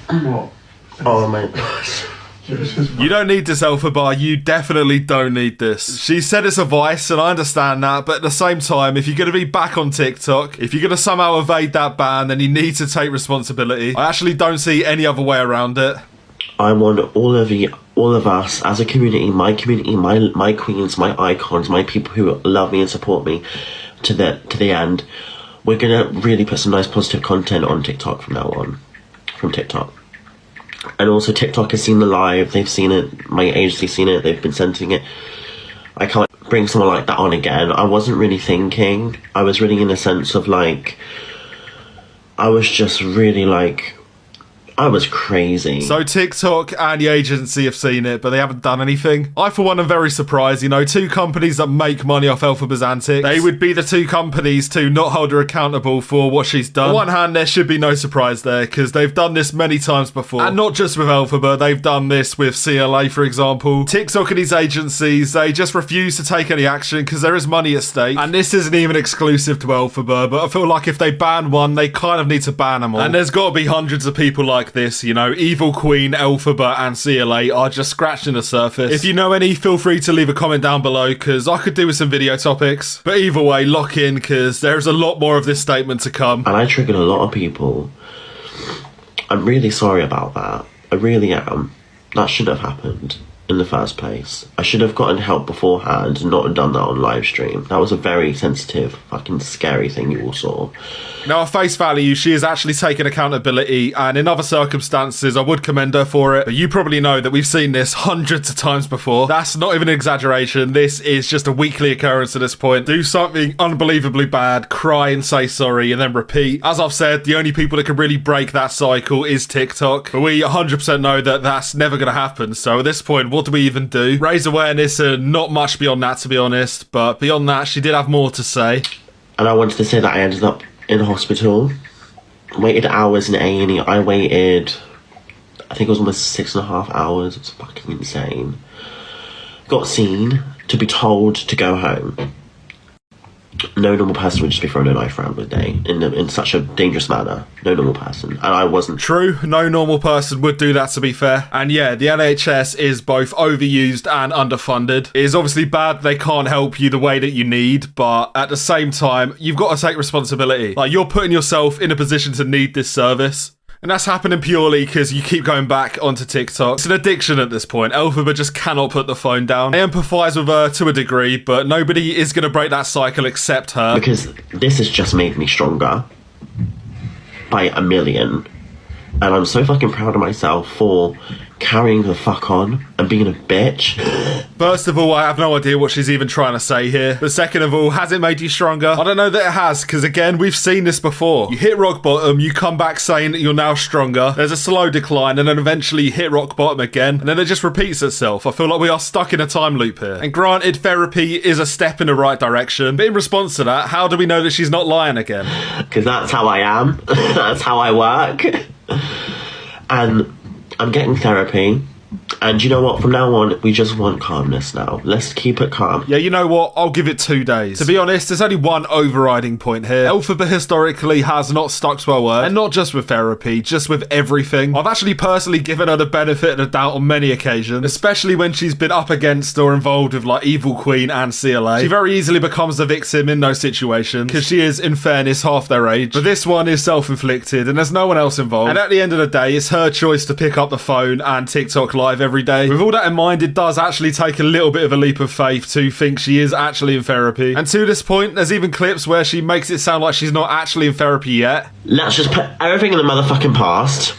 What? Oh my gosh. You don't need this, Elphaba. You definitely don't need this. She said it's a vice, and I understand that, but at the same time, if you're going to be back on TikTok, if you're going to somehow evade that ban, then you need to take responsibility. I actually don't see any other way around it. I want all of us as a community, my queens, my icons, my people who love me and support me to the end. We're gonna really put some nice positive content on TikTok from now on, from TikTok. And also TikTok has seen the live, they've seen it, my agency's seen it, they've been sending it. I can't bring someone like that on again. I wasn't really thinking, I was really in a sense of like, I was just really like, I was crazy. So TikTok and the agency have seen it, but they haven't done anything. I, for one, am very surprised. You know, 2 companies that make money off Elphaba's antics, they would be the 2 companies to not hold her accountable for what she's done. On one hand, there should be no surprise there, because they've done this many times before. And not just with Elphaba, they've done this with CLA, for example. TikTok and these agencies, they just refuse to take any action because there is money at stake. And this isn't even exclusive to Elphaba, but I feel like if they ban one, they kind of need to ban them all. And there's got to be hundreds of people like this, you know. Evil Queen, Elphaba and CLA are just scratching the surface. If you know any, feel free to leave a comment down below, because I could do with some video topics. But either way, lock in, because there's a lot more of this statement to come. And I triggered a lot of people. I'm really sorry about that. I really am. That shouldn't have happened in the first place. I should have gotten help beforehand and not done that on live stream. That was a very sensitive, fucking scary thing you all saw. Now, at face value, she has actually taken accountability, and in other circumstances, I would commend her for it. But you probably know that we've seen this hundreds of times before. That's not even an exaggeration. This is just a weekly occurrence at this point. Do something unbelievably bad, cry and say sorry, and then repeat. As I've said, the only people that can really break that cycle is TikTok. But we 100% know that that's never going to happen. So at this point, what do we even do? Raise awareness and not much beyond that, to be honest. But beyond that, she did have more to say. And I wanted to say that I ended up in hospital, waited hours in A&E. I waited, I think it was almost 6.5 hours. It's fucking insane. Got seen, to be told to go home. No normal person would just be throwing a knife around with day in such a dangerous manner. No normal person, and I wasn't. True, no normal person would do that, to be fair. And yeah, the NHS is both overused and underfunded. It is obviously bad they can't help you the way that you need, but at the same time, you've got to take responsibility. Like, you're putting yourself in a position to need this service. And that's happening purely because you keep going back onto TikTok. It's an addiction at this point. Elphaba just cannot put the phone down. I empathise with her to a degree, but nobody is going to break that cycle except her. Because this has just made me stronger by a million. And I'm so fucking proud of myself for carrying the fuck on and being a bitch. First of all, I have no idea what she's even trying to say here. But second of all, has it made you stronger? I don't know that it has, because again, we've seen this before. You hit rock bottom, you come back saying that you're now stronger. There's a slow decline, and then eventually you hit rock bottom again, and then it just repeats itself. I feel like we are stuck in a time loop here. And granted, therapy is a step in the right direction, but in response to that, how do we know that she's not lying again? Because that's how I am. That's how I work. And I'm getting therapy. And you know what? From now on, we just want calmness now. Let's keep it calm. Yeah, you know what? I'll give it 2 days. To be honest, there's only one overriding point here. Elphaba historically has not stuck to her word. And not just with therapy, just with everything. I've actually personally given her the benefit of the doubt on many occasions. Especially when she's been up against or involved with like Evil Queen and CLA. She very easily becomes the victim in those situations. Because she is, in fairness, half their age. But this one is self-inflicted and there's no one else involved. And at the end of the day, it's her choice to pick up the phone and TikTok live every day. With all that in mind, it does actually take a little bit of a leap of faith to think she is actually in therapy. And to this point, there's even clips where she makes it sound like she's not actually in therapy yet. Let's just put everything in the motherfucking past.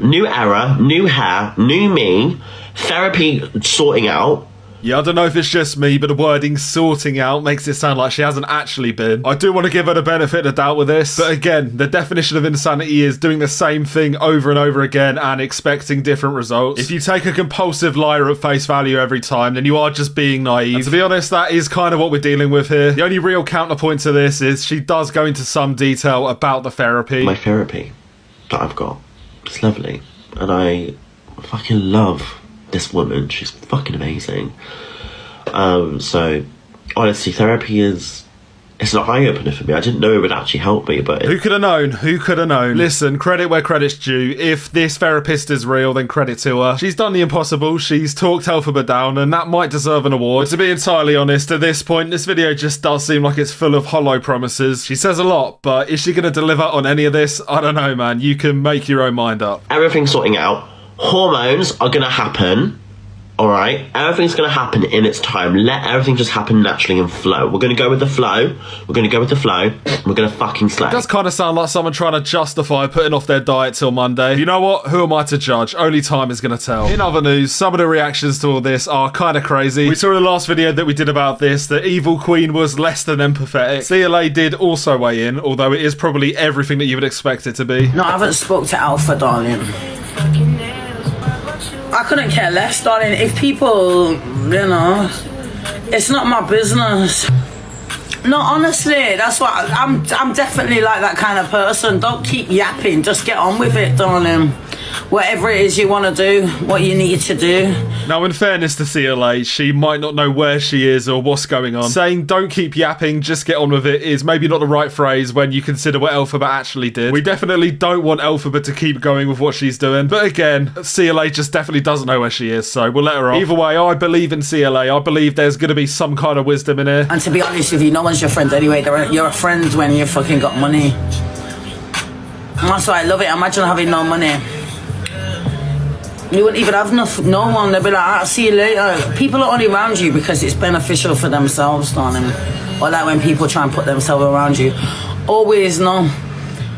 New era, new hair, new me, therapy sorting out. Yeah, I don't know if it's just me, but the wording sorting out makes it sound like she hasn't actually been. I do want to give her the benefit of the doubt with this, but again, the definition of insanity is doing the same thing over and over again and expecting different results. If you take a compulsive liar at face value every time, then you are just being naive. And to be honest, that is kind of what we're dealing with here. The only real counterpoint to this is she does go into some detail about the therapy. My therapy that I've got, it's lovely. And I fucking love this woman. She's fucking amazing. So honestly, therapy it's an eye-opener for me. I didn't know it would actually help me, but who could have known? Who could have known? Listen, credit where credit's due. If this therapist is real, then credit to her. She's done the impossible. She's talked Elphaba down, and that might deserve an award. But to be entirely honest, at this point, this video just does seem like it's full of hollow promises. She says a lot, but is she going to deliver on any of this? I don't know, man. You can make your own mind up. Everything's sorting out. Hormones are going to happen. Alright, everything's going to happen in its time. Let everything just happen naturally and flow. We're going to go with the flow. We're going to go with the flow. We're going to fucking slay. It does kind of sound like someone trying to justify putting off their diet till Monday. You know what? Who am I to judge? Only time is going to tell. In other news, some of the reactions to all this are kind of crazy. We saw in the last video that we did about this that Evil Queen was less than empathetic. CLA did also weigh in, although it is probably everything that you would expect it to be. No, I haven't spoke to Alpha, darling. I couldn't care less, darling. If people, you know, it's not my business. No, honestly, that's what I'm definitely like that kind of person. Don't keep yapping. Just get on with it, darling. Whatever it is you want to do, what you need to do. Now, in fairness to CLA, she might not know where she is or what's going on. Saying don't keep yapping, just get on with it is maybe not the right phrase when you consider what Elphaba actually did. We definitely don't want Elphaba to keep going with what she's doing. But again, CLA just definitely doesn't know where she is, so we'll let her off. Either way, I believe in CLA. I believe there's going to be some kind of wisdom in here. And to be honest with you, no one's your friend anyway. You're a friend when you fucking got money. And that's why I love it. Imagine having no money. You wouldn't even have no one. They'll be like, I'll see you later. People are only around you because it's beneficial for themselves, darling. Or like when people try and put themselves around you. Always know.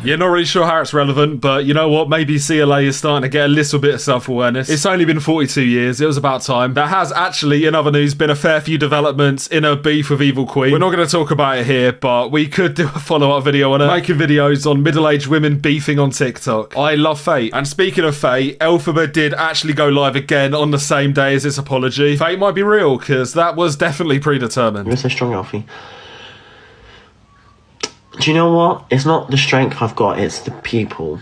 You're not really sure how it's relevant, but you know what? Maybe CLA is starting to get a little bit of self-awareness. It's only been 42 years. It was about time. There has actually, in other news, been a fair few developments in her beef with Evil Queen. We're not going to talk about it here, but we could do a follow-up video on her. Making videos on middle-aged women beefing on TikTok. I love fate. And speaking of fate, Elphaba did actually go live again on the same day as its apology. Fate might be real, because that was definitely predetermined. You're so strong, Alfie. Do you know what? It's not the strength I've got, it's the people.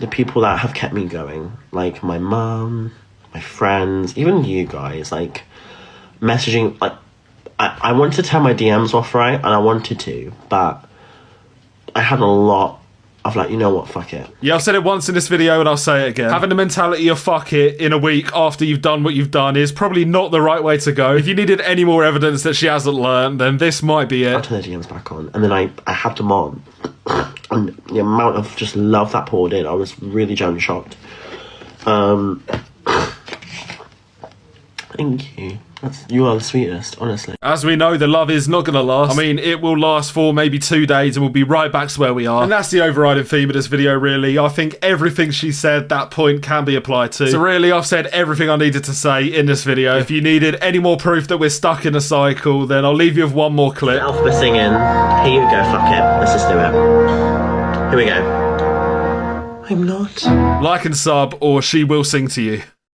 The people that have kept me going. Like my mum, my friends, even you guys. Like, messaging. Like, I wanted to turn my DMs off, right? And I wanted to. But I had a lot of like, you know what, fuck it. Yeah, I've said it once in this video and I'll say it again. Having the mentality of fuck it in a week after you've done what you've done is probably not the right way to go. If you needed any more evidence that she hasn't learned, then this might be it. I turned the DMs back on and then I had them on. And the amount of just love that poured in, I was really genuinely shocked. Thank you. You are the sweetest, honestly. As we know, the love is not gonna last. I mean, it will last for maybe 2 days and we'll be right back to where we are. And that's the overriding theme of this video, really. I think everything she said, that point can be applied to. So really, I've said everything I needed to say in this video. If you needed any more proof that we're stuck in a cycle, then I'll leave you with one more clip. Elphaba singing. Here you go, fuck it. Let's just do it. Here we go. I'm not. Like and sub, or she will sing to you.